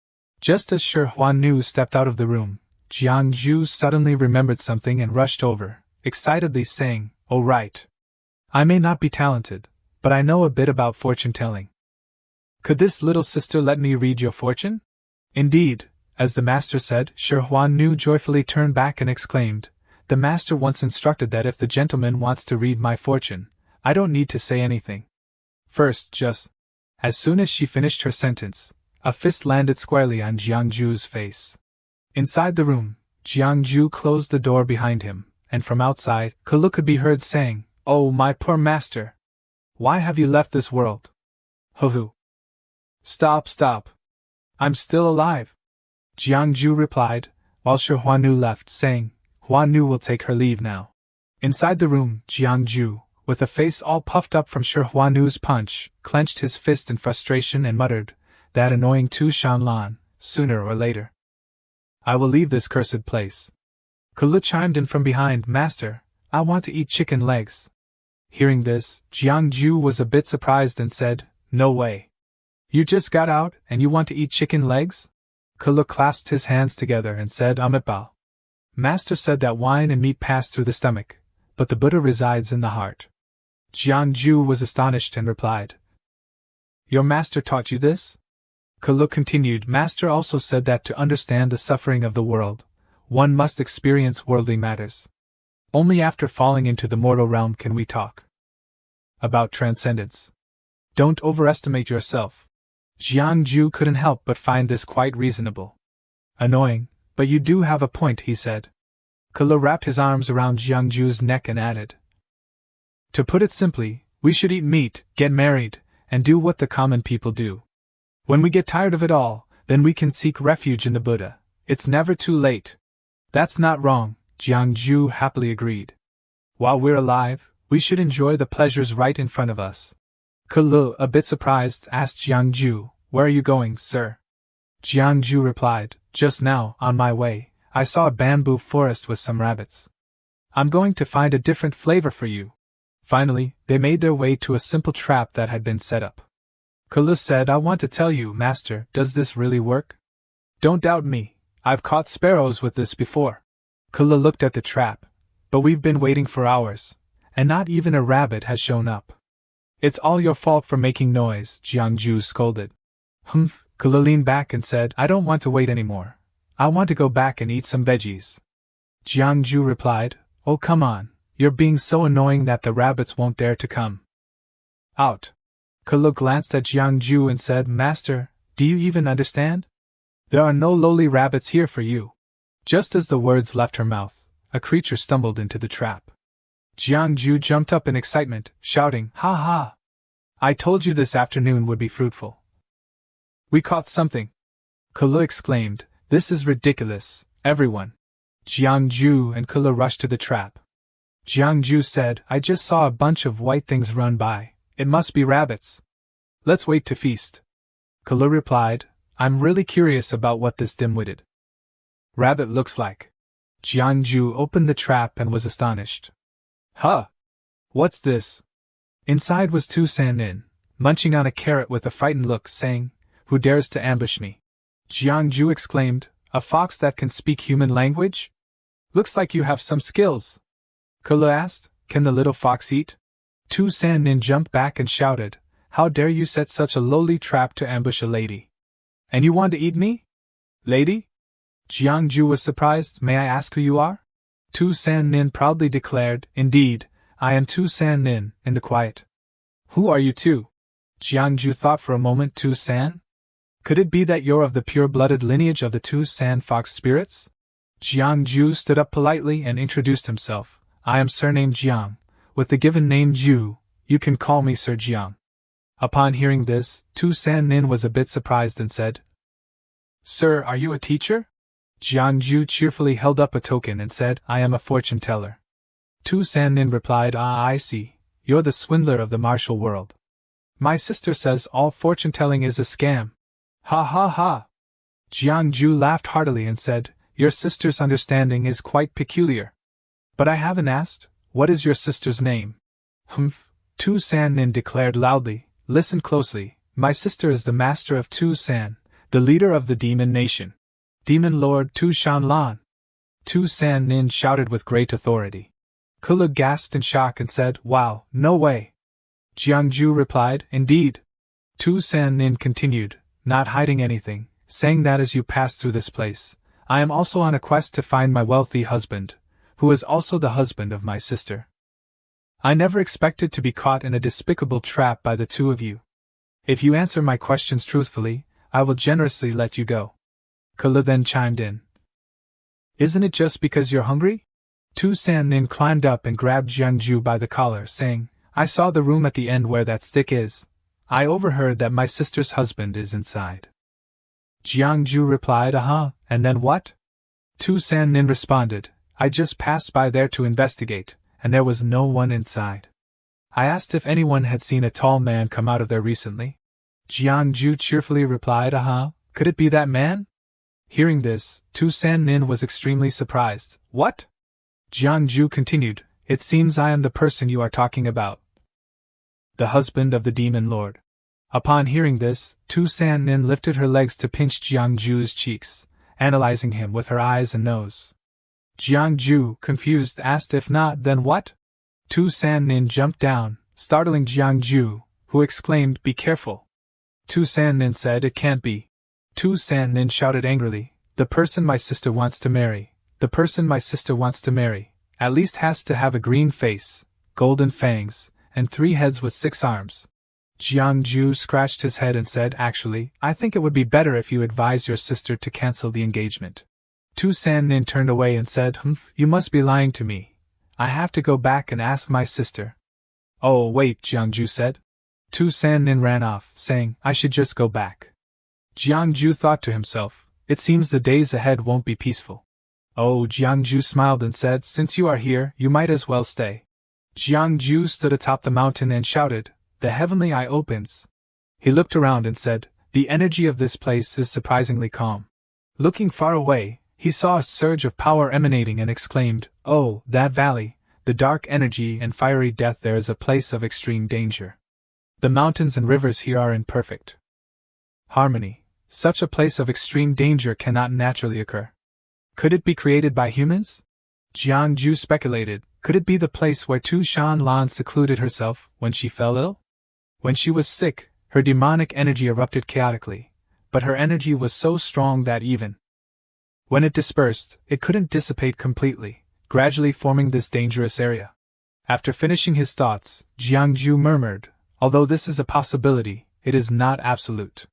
Just as Shi Huanu stepped out of the room, Jiangju suddenly remembered something and rushed over, excitedly saying, "Oh right. I may not be talented, but I know a bit about fortune-telling. Could this little sister let me read your fortune?" Indeed, as the master said, Shi Huanu joyfully turned back and exclaimed, "The master once instructed that if the gentleman wants to read my fortune, I don't need to say anything. First, just..." As soon as she finished her sentence, a fist landed squarely on Jiangju's face. Inside the room, Jiangju closed the door behind him, and from outside, Kulu could be heard saying, "Oh, my poor master! Why have you left this world? Hoo-hoo! Stop! I'm still alive!" Jiangju replied, while Shi Huanu left, saying, "Huanu will take her leave now." Inside the room, Jiangju, with a face all puffed up from Shi Huanu's punch, clenched his fist in frustration and muttered, "That annoying Tu Shanlan, sooner or later. I will leave this cursed place." Kulu chimed in from behind, "Master, I want to eat chicken legs." Hearing this, Jiangju was a bit surprised and said, "No way. You just got out, and you want to eat chicken legs?" Kulu clasped his hands together and said, "Amitabha. Master said that wine and meat pass through the stomach, but the Buddha resides in the heart." Jiangju was astonished and replied, "Your master taught you this?" Kulu continued, "Master also said that to understand the suffering of the world, one must experience worldly matters. Only after falling into the mortal realm can we talk about transcendence. Don't overestimate yourself." Jiangju couldn't help but find this quite reasonable. "Annoying, but you do have a point," he said. Kulu wrapped his arms around Jiangju's neck and added, "To put it simply, We should eat meat, get married, and do what the common people do. When we get tired of it all, then we can seek refuge in the Buddha. It's never too late. That's not wrong, Jiangju happily agreed. While we're alive, we should enjoy the pleasures right in front of us. Kulu, a bit surprised, asked Jiangju, "Where are you going, sir?" Jiangju replied, "Just now, on my way, I saw a bamboo forest with some rabbits. I'm going to find a different flavor for you." Finally, they made their way to a simple trap that had been set up. Kulu said, "I want to tell you, master, does this really work? Don't doubt me, I've caught sparrows with this before." Kulu looked at the trap. "But we've been waiting for hours, and not even a rabbit has shown up." "It's all your fault for making noise," Jiangju scolded. "Humph," Kulu leaned back and said, "I don't want to wait anymore. I want to go back and eat some veggies." Jiangju replied, "Oh, come on, you're being so annoying that the rabbits won't dare to come out." Kulu glanced at Jiangju and said, "Master, do you even understand? There are no lowly rabbits here for you." Just as the words left her mouth, a creature stumbled into the trap. Jiangju jumped up in excitement, shouting, "Ha ha! I told you this afternoon would be fruitful. We caught something!" Kulu exclaimed, "This is ridiculous, everyone!" Jiangju and Kulu rushed to the trap. Jiangju said, "I just saw a bunch of white things run by. It must be rabbits. Let's wait to feast." Kulu replied, "I'm really curious about what this dim-witted rabbit looks like." Jiangju opened the trap and was astonished. "Huh! What's this?" Inside was Tu San, munching on a carrot with a frightened look, saying, "Who dares to ambush me?" Jiangju exclaimed, "A fox that can speak human language? Looks like you have some skills." Kulu asked, "Can the little fox eat?" Tu San jumped back and shouted, "How dare you set such a lowly trap to ambush a lady? And you want to eat me? Lady?" Jiangju was surprised. "May I ask who you are?" Tu San proudly declared, "Indeed, I am Tu San in the quiet." "Who are you two?" Jiangju thought for a moment. Tu San? Could it be that you're of the pure-blooded lineage of the Tu San fox spirits? Jiangju stood up politely and introduced himself. "I am surnamed Jiang. With the given name Ju, you can call me Sir Jiang." Upon hearing this, Tu San was a bit surprised and said, "Sir, are you a teacher?" Jiangju cheerfully held up a token and said, "I am a fortune teller." Tu San replied, "Ah, I see. You're the swindler of the martial world. My sister says all fortune telling is a scam." "Ha ha ha!" Jiangju laughed heartily and said, "Your sister's understanding is quite peculiar. But I haven't asked, what is your sister's name?" "Humph," Tu San declared loudly, "listen closely. My sister is the master of Tu San, the leader of the demon nation. Demon Lord Tu Shanlan." Tu San shouted with great authority. Kulu gasped in shock and said, "Wow, no way." Jiangju replied, "Indeed." Tu San continued, not hiding anything, saying that as you pass through this place, I am also on a quest to find my wealthy husband, who is also the husband of my sister. I never expected to be caught in a despicable trap by the two of you. If you answer my questions truthfully, I will generously let you go." Kulu then chimed in. "Isn't it just because you're hungry?" Tu San climbed up and grabbed Jiangju by the collar, saying, "I saw the room at the end where that stick is. I overheard that my sister's husband is inside." Jiangju replied, "Uh-huh, and then what?" Tu San responded, "I just passed by there to investigate, and there was no one inside. I asked if anyone had seen a tall man come out of there recently." Jiangju cheerfully replied, "Uh-huh, could it be that man?" Hearing this, Tu San was extremely surprised. "What?" Jiangju continued, "It seems I am the person you are talking about. The husband of the demon lord." Upon hearing this, Tu San lifted her legs to pinch Jiangju's cheeks, analyzing him with her eyes and nose. Jiangju, confused, asked, "If not, then what?" Tu San jumped down, startling Jiangju, who exclaimed, "Be careful." Tu San said, "It can't be." Tu San shouted angrily, "The person my sister wants to marry, the person my sister wants to marry, at least has to have a green face, golden fangs, and 3 heads with 6 arms." Jiangju scratched his head and said, "Actually, I think it would be better if you advise your sister to cancel the engagement." Tu San turned away and said, "Humph, you must be lying to me. I have to go back and ask my sister." Oh, wait, Jiangju said. Tu San Nin ran off, saying, I should just go back. Jiangju thought to himself, it seems the days ahead won't be peaceful. Oh, Jiangju smiled and said, since you are here, you might as well stay. Jiangju stood atop the mountain and shouted, the heavenly eye opens. He looked around and said, the energy of this place is surprisingly calm. Looking far away, he saw a surge of power emanating and exclaimed, oh, that valley, the dark energy and fiery death, there is a place of extreme danger. The mountains and rivers here are in perfect harmony. Such a place of extreme danger cannot naturally occur. Could it be created by humans? Jiangju speculated, could it be the place where Tu Shanlan secluded herself when she fell ill? When she was sick, her demonic energy erupted chaotically, but her energy was so strong that even when it dispersed, it couldn't dissipate completely, gradually forming this dangerous area. After finishing his thoughts, Jiangju murmured, although this is a possibility, it is not absolute.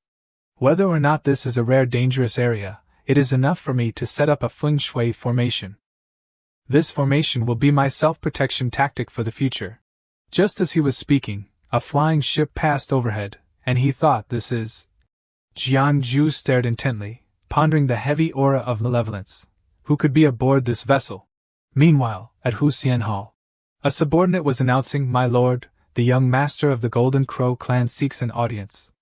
Whether or not this is a rare dangerous area, it is enough for me to set up a feng shui formation. This formation will be my self-protection tactic for the future. Just as he was speaking, a flying ship passed overhead, and he thought, this is... Jiangju stared intently, pondering the heavy aura of malevolence. Who could be aboard this vessel? Meanwhile, at Huxian Hall, a subordinate was announcing, my lord, the young master of the Golden Crow clan seeks an audience.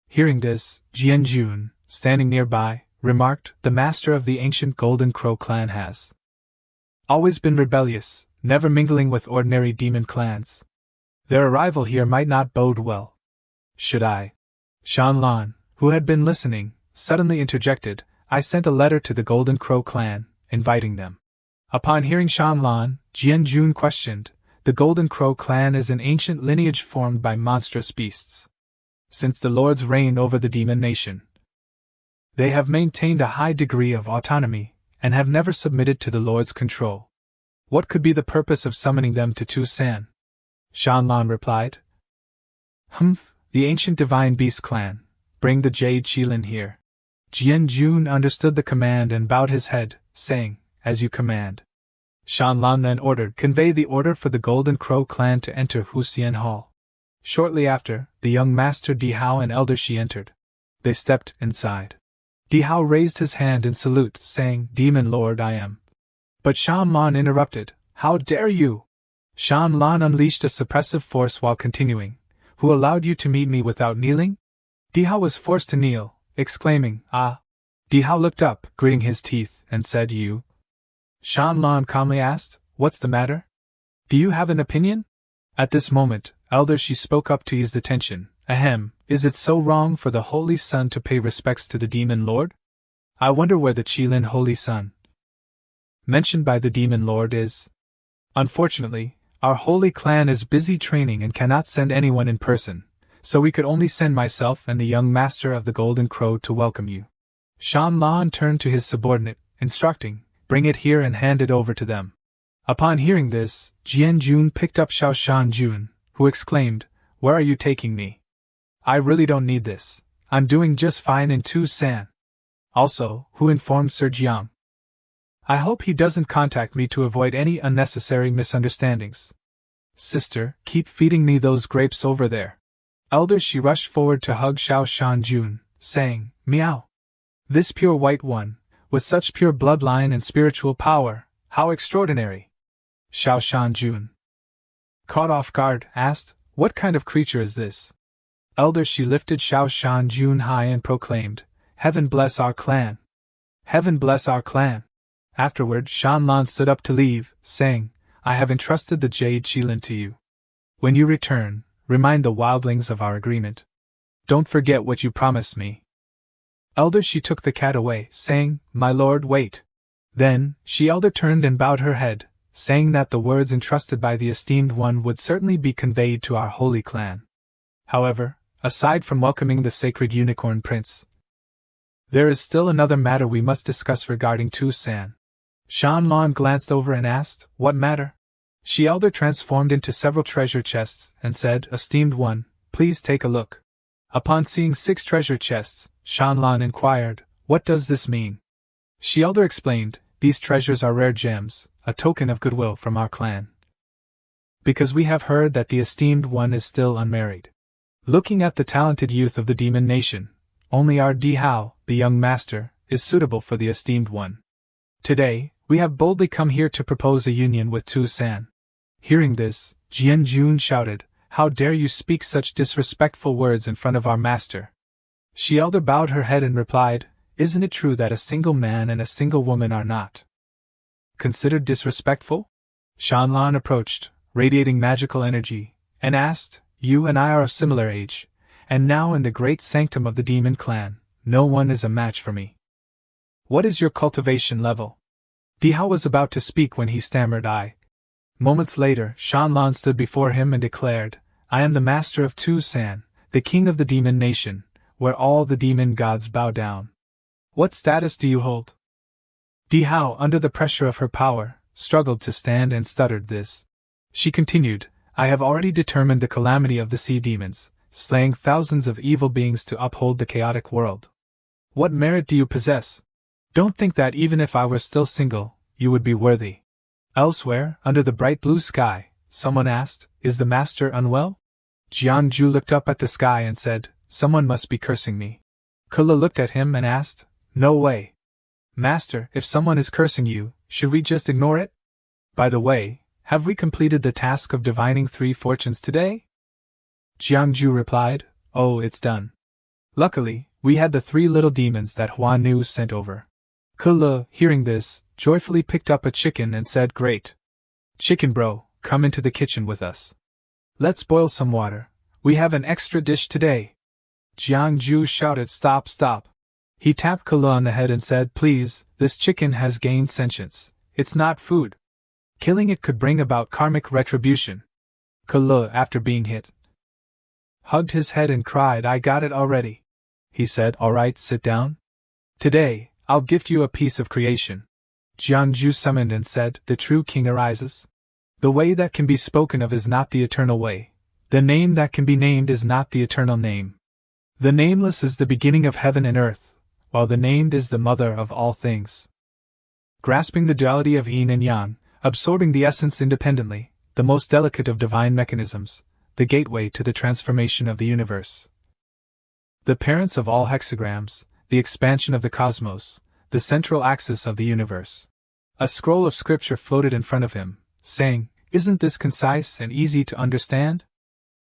Hearing this, Jianjun, standing nearby, remarked, the master of the ancient Golden Crow clan has always been rebellious, never mingling with ordinary demon clans. Their arrival here might not bode well. Should I? Shanlan, who had been listening, suddenly interjected, I sent a letter to the Golden Crow clan, inviting them. Upon hearing Shanlan, Jianjun questioned, the Golden Crow clan is an ancient lineage formed by monstrous beasts. Since the lords reign over the demon nation, they have maintained a high degree of autonomy, and have never submitted to the lord's control. What could be the purpose of summoning them to Tusan? Shanlan replied. The ancient divine beast clan. Bring the Jade Qilin here. Jianjun understood the command and bowed his head, saying, as you command. Shanlan then ordered, convey the order for the Golden Crow clan to enter Huxian Hall. Shortly after, the young master Dihao and Elder Shi entered. They stepped inside. Dihao raised his hand in salute, saying, Demon Lord I am. But Shanlan interrupted, how dare you? Shanlan unleashed a suppressive force while continuing, who allowed you to meet me without kneeling? Dihao was forced to kneel, exclaiming, ah. Dihao looked up, gritting his teeth, and said, you? Shanlan calmly asked, what's the matter? Do you have an opinion? At this moment, Elder Shi spoke up to ease the tension. Ahem, is it so wrong for the Holy Sun to pay respects to the Demon Lord? I wonder where the Qilin Holy Sun mentioned by the Demon Lord is. Unfortunately, our holy clan is busy training and cannot send anyone in person, so we could only send myself and the young master of the Golden Crow to welcome you. Shanlan turned to his subordinate, instructing, bring it here and hand it over to them. Upon hearing this, Jianjun picked up Xiao Shanjun, who exclaimed, where are you taking me? I really don't need this. I'm doing just fine in Tusan. Also, who informed Sir Jiang? I hope he doesn't contact me to avoid any unnecessary misunderstandings. Sister, keep feeding me those grapes over there. Elder Shi rushed forward to hug Xiao Shanjun, saying, meow. This pure white one, with such pure bloodline and spiritual power, how extraordinary. Xiao Shanjun, caught off guard, asked, what kind of creature is this? Elder Shi lifted Xiao Shanjun high and proclaimed, heaven bless our clan. Heaven bless our clan. Afterward, Shanlan stood up to leave, saying, I have entrusted the Jade Qilin to you. When you return, remind the wildlings of our agreement. Don't forget what you promised me. Elder Shi took the cat away, saying, my lord, wait. Then, Shi Elder turned and bowed her head, saying that the words entrusted by the esteemed one would certainly be conveyed to our holy clan. However, aside from welcoming the sacred unicorn prince, there is still another matter we must discuss regarding Tusan. Shanlan glanced over and asked, what matter? Shi Elder transformed into several treasure chests and said, esteemed one, please take a look. Upon seeing 6 treasure chests, Shanlan inquired, what does this mean? Shi Elder explained, these treasures are rare gems, a token of goodwill from our clan. Because we have heard that the esteemed one is still unmarried. Looking at the talented youth of the demon nation, only our Dihao, the young master, is suitable for the esteemed one. Today, we have boldly come here to propose a union with Tu San. Hearing this, Jian Jun shouted, "How dare you speak such disrespectful words in front of our master?" She elder bowed her head and replied, "Isn't it true that a single man and a single woman are not considered disrespectful?" Shanlan approached, radiating magical energy, and asked, "You and I are of similar age, and now in the great sanctum of the demon clan, no one is a match for me. What is your cultivation level?" Dihao was about to speak when he stammered I. Moments later, Shanlan stood before him and declared, "I am the master of Tu San, the king of the demon nation, where all the demon gods bow down. What status do you hold?" Dihao, under the pressure of her power, struggled to stand and stuttered this. She continued, "I have already determined the calamity of the sea demons, slaying thousands of evil beings to uphold the chaotic world. What merit do you possess? Don't think that even if I were still single, you would be worthy." Elsewhere, under the bright blue sky, someone asked, "Is the master unwell?" Jiangju looked up at the sky and said, "Someone must be cursing me." Kula looked at him and asked, "No way. Master, if someone is cursing you, should we just ignore it? By the way, have we completed the task of divining 3 fortunes today?" Jiangju replied, "Oh, it's done. Luckily, we had the 3 little demons that Hua Nu sent over." Kula, hearing this, joyfully picked up a chicken and said, "Great. Chicken bro, come into the kitchen with us. Let's boil some water. We have an extra dish today." Jiangju shouted, "Stop, stop." He tapped Kula on the head and said, "Please, this chicken has gained sentience. It's not food. Killing it could bring about karmic retribution." Kula, after being hit, hugged his head and cried, "I got it already." He said, "All right, sit down. Today, I'll gift you a piece of creation." Jiangju summoned and said, "The true king arises. The way that can be spoken of is not the eternal way. The name that can be named is not the eternal name. The nameless is the beginning of heaven and earth, while the named is the mother of all things." Grasping the duality of yin and yang, absorbing the essence independently, the most delicate of divine mechanisms, the gateway to the transformation of the universe. The parents of all hexagrams, the expansion of the cosmos, the central axis of the universe. A scroll of scripture floated in front of him, saying, "Isn't this concise and easy to understand?"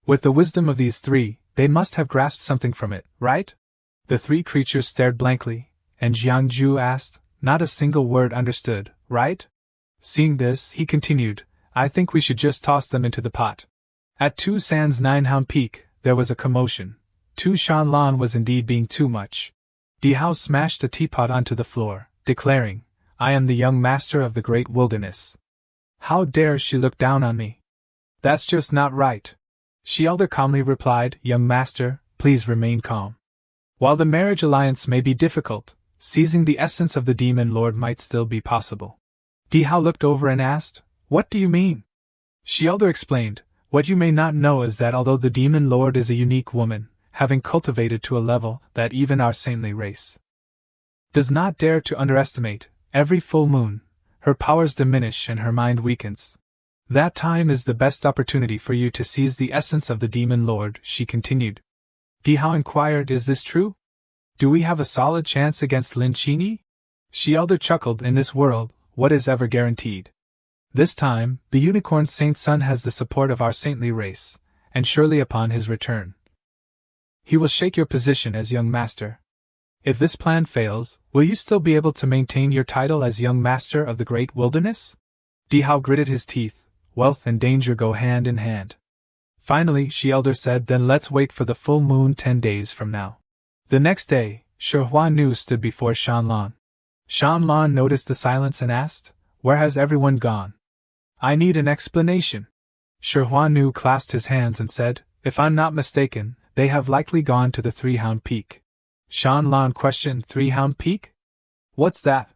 With the wisdom of these 3, they must have grasped something from it, right? The 3 creatures stared blankly, and Jiangju asked, "Not a single word understood, right?" Seeing this, he continued, "I think we should just toss them into the pot." At Tu San's 9-hound peak, there was a commotion. Tu Shanlan was indeed being too much. Dihao smashed a teapot onto the floor, declaring, "I am the young master of the great wilderness. How dare she look down on me? That's just not right." She elder calmly replied, "Young master, please remain calm. While the marriage alliance may be difficult, seizing the essence of the demon lord might still be possible." Dihao looked over and asked, "What do you mean?" She elder explained, "What you may not know is that although the demon lord is a unique woman, having cultivated to a level that even our saintly race does not dare to underestimate, every full moon, her powers diminish and her mind weakens. That time is the best opportunity for you to seize the essence of the demon lord," she continued. Dihao inquired, "Is this true? Do we have a solid chance against Lin Qingyi?" She elder chuckled, "In this world, what is ever guaranteed? This time, the unicorn saint's son has the support of our saintly race, and surely upon his return, he will shake your position as young master. If this plan fails, will you still be able to maintain your title as young master of the great wilderness?" Dihao gritted his teeth. Wealth and danger go hand in hand. Finally, she elder said, "Then let's wait for the full moon 10 days from now." The next day, Hua Nu stood before Shanlan. Shanlan noticed the silence and asked, "Where has everyone gone? I need an explanation." Hua Nu clasped his hands and said, "If I'm not mistaken, they have likely gone to the 3-hound peak." Shanlan questioned, 3-hound peak? What's that?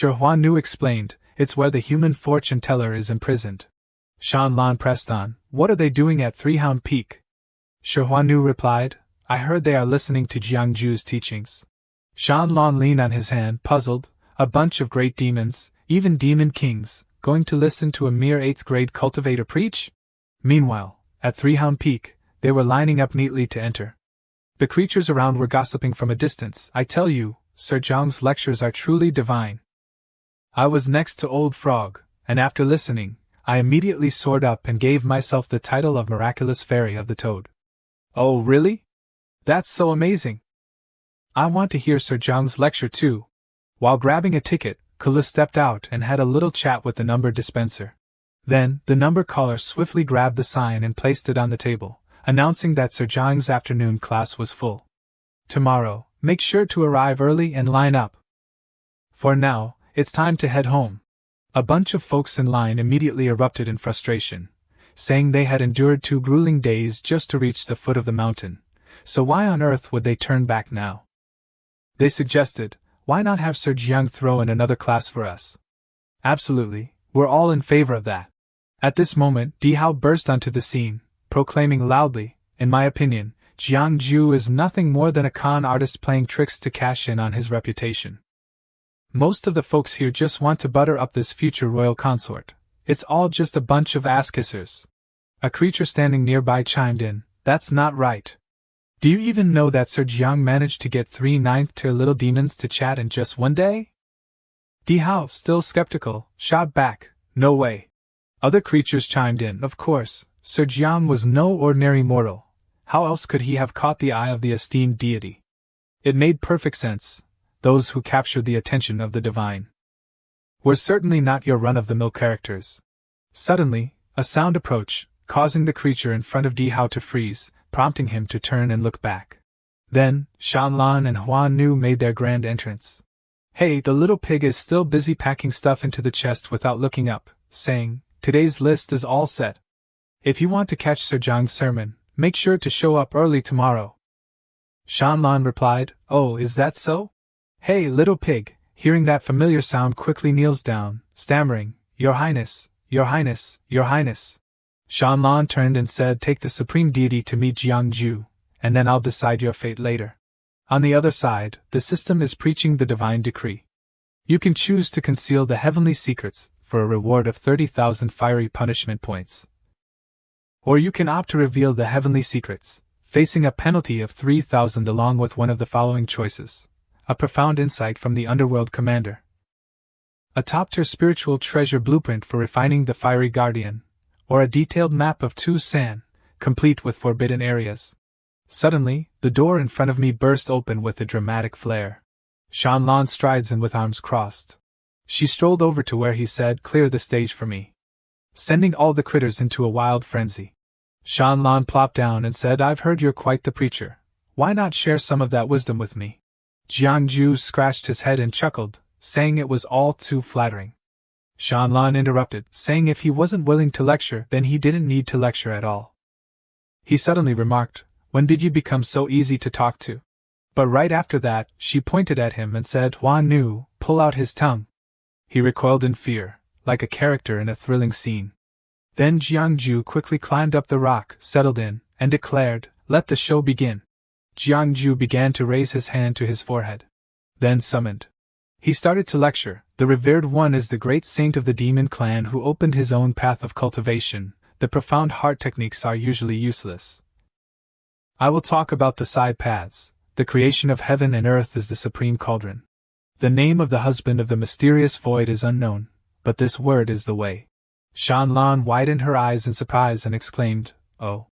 Hua Nu explained, "It's where the human fortune teller is imprisoned." Shanlan pressed on, "What are they doing at 3-hound peak?" Hua Nu replied, "I heard they are listening to Jiangju's teachings." Shanlan leaned on his hand, puzzled. A bunch of great demons, even demon kings, going to listen to a mere 8th grade cultivator preach? Meanwhile, at Three Hound Peak, they were lining up neatly to enter. The creatures around were gossiping from a distance. I tell you, Sir Zhang's lectures are truly divine. I was next to Old Frog, and after listening, I immediately soared up and gave myself the title of Miraculous Fairy of the Toad. Oh, really? That's so amazing! I want to hear Sir Zhang's lecture too. While grabbing a ticket, Kula stepped out and had a little chat with the number dispenser. Then, the number caller swiftly grabbed the sign and placed it on the table, announcing that Sir Zhang's afternoon class was full. Tomorrow, make sure to arrive early and line up. For now, it's time to head home. A bunch of folks in line immediately erupted in frustration, saying they had endured 2 grueling days just to reach the foot of the mountain, so why on earth would they turn back now? They suggested, why not have Sir Jiang throw in another class for us? Absolutely, we're all in favor of that. At this moment, Di Hao burst onto the scene, proclaiming loudly, in my opinion, Jiang Ju is nothing more than a con artist playing tricks to cash in on his reputation. Most of the folks here just want to butter up this future royal consort. It's all just a bunch of ass-kissers. A creature standing nearby chimed in, that's not right. Do you even know that Sir Jiang managed to get 3 9th-tier little demons to chat in just one day? Di Hao, still skeptical, shot back, no way. Other creatures chimed in, of course, Sir Jiang was no ordinary mortal. How else could he have caught the eye of the esteemed deity? It made perfect sense. Those who captured the attention of the divine were certainly not your run-of-the-mill characters. Suddenly, a sound approached, causing the creature in front of Di Hao to freeze, prompting him to turn and look back. Then, Shanlan and Huan Nu made their grand entrance. Hey, the little pig is still busy packing stuff into the chest without looking up, saying, today's list is all set. If you want to catch Sir Zhang's sermon, make sure to show up early tomorrow. Shanlan replied, oh, is that so? Hey, little pig, hearing that familiar sound quickly kneels down, stammering, Your Highness, Your Highness, Your Highness. Shanlan turned and said, take the supreme deity to meet Jiang Ju, and then I'll decide your fate later. On the other side, the system is preaching the divine decree. You can choose to conceal the heavenly secrets, for a reward of 30,000 fiery punishment points. Or you can opt to reveal the heavenly secrets, facing a penalty of 3,000 along with one of the following choices. A profound insight from the Underworld Commander. A top-tier spiritual treasure blueprint for refining the Fiery Guardian. Or a detailed map of Tucson, complete with forbidden areas. Suddenly, the door in front of me burst open with a dramatic flare. Shanlan strides in with arms crossed. She strolled over to where he said, clear the stage for me. Sending all the critters into a wild frenzy. Shanlan plopped down and said, I've heard you're quite the preacher. Why not share some of that wisdom with me? Jiang Ju scratched his head and chuckled, saying it was all too flattering. Shanlan interrupted, saying if he wasn't willing to lecture, then he didn't need to lecture at all. He suddenly remarked, when did you become so easy to talk to? But right after that, she pointed at him and said, Huan Nu, pull out his tongue. He recoiled in fear, like a character in a thrilling scene. Then Jiang Ju quickly climbed up the rock, settled in, and declared, let the show begin. Jiang Ju began to raise his hand to his forehead. Then summoned. He started to lecture, the revered one is the great saint of the demon clan who opened his own path of cultivation, the profound heart techniques are usually useless. I will talk about the side paths, the creation of heaven and earth is the supreme cauldron. The name of the husband of the mysterious void is unknown, but this word is the way. Shanlan widened her eyes in surprise and exclaimed, oh.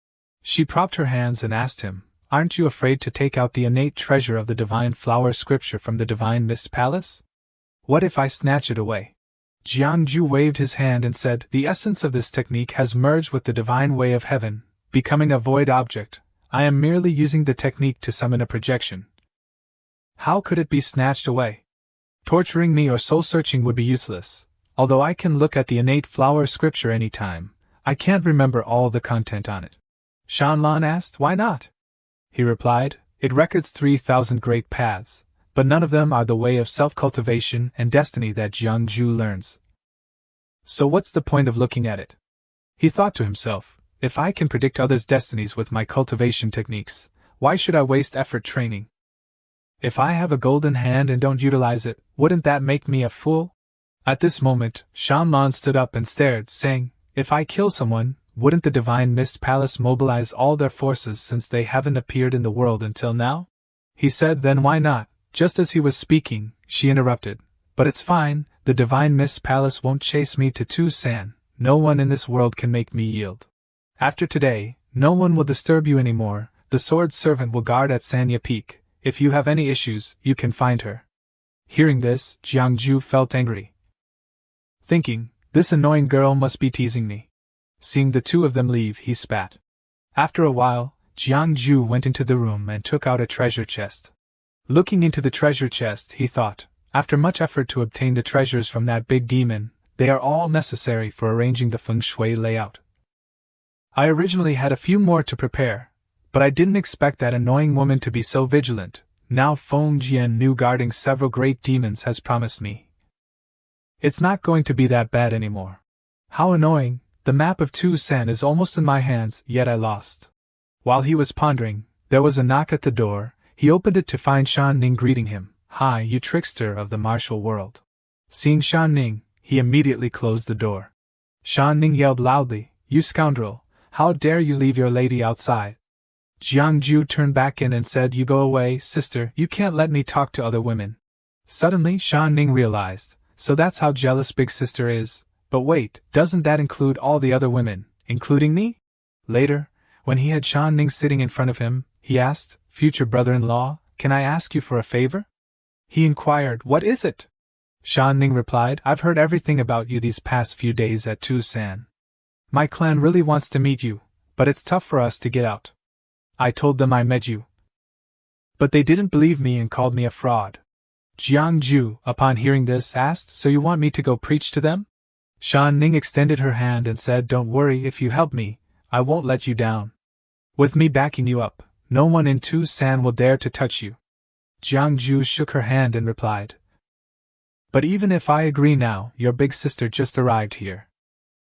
She propped her hands and asked him, aren't you afraid to take out the innate treasure of the divine flower scripture from the divine mist palace? What if I snatch it away? Jiang Ju waved his hand and said, the essence of this technique has merged with the divine way of heaven, becoming a void object. I am merely using the technique to summon a projection. How could it be snatched away? Torturing me or soul-searching would be useless. Although I can look at the innate flower scripture any time, I can't remember all the content on it. Shanlan asked, why not? He replied, it records 3,000 great paths, but none of them are the way of self-cultivation and destiny that Jiang Ju learns. So what's the point of looking at it? He thought to himself, if I can predict others' destinies with my cultivation techniques, why should I waste effort training? If I have a golden hand and don't utilize it, wouldn't that make me a fool? At this moment, Shanlan stood up and stared, saying, if I kill someone, wouldn't the Divine Mist Palace mobilize all their forces since they haven't appeared in the world until now? He said, then why not? Just as he was speaking, she interrupted. But it's fine, the Divine Mist Palace won't chase me to Tucson. No one in this world can make me yield. After today, no one will disturb you anymore. The sword servant will guard at Sanya Peak. If you have any issues, you can find her. Hearing this, Jiangju felt angry, thinking, this annoying girl must be teasing me. Seeing the two of them leave, he spat. After a while, Jiangju went into the room and took out a treasure chest. Looking into the treasure chest, he thought, after much effort to obtain the treasures from that big demon, they are all necessary for arranging the feng shui layout. I originally had a few more to prepare, but I didn't expect that annoying woman to be so vigilant. Now Feng Jian Nu guarding several great demons has promised me. It's not going to be that bad anymore. How annoying, the map of Tucson is almost in my hands, yet I lost. While he was pondering, there was a knock at the door. He opened it to find Shan Ning greeting him. Hi, you trickster of the martial world. Seeing Shan Ning, he immediately closed the door. Shan Ning yelled loudly, you scoundrel, how dare you leave your lady outside? Jiangju turned back in and said, you go away, sister, you can't let me talk to other women. Suddenly Shan Ning realized, so that's how jealous big sister is. But wait, doesn't that include all the other women, including me? Later, when he had Shan Ning sitting in front of him, he asked, future brother-in-law, can I ask you for a favor? He inquired, what is it? Shan Ning replied, I've heard everything about you these past few days at Tucson. My clan really wants to meet you, but it's tough for us to get out. I told them I met you, but they didn't believe me and called me a fraud. Jiangju, upon hearing this, asked, so you want me to go preach to them? Shan Ning extended her hand and said, don't worry, if you help me, I won't let you down. With me backing you up, no one in Tucson will dare to touch you. Jiangju shook her hand and replied, but even if I agree now, your big sister just arrived here.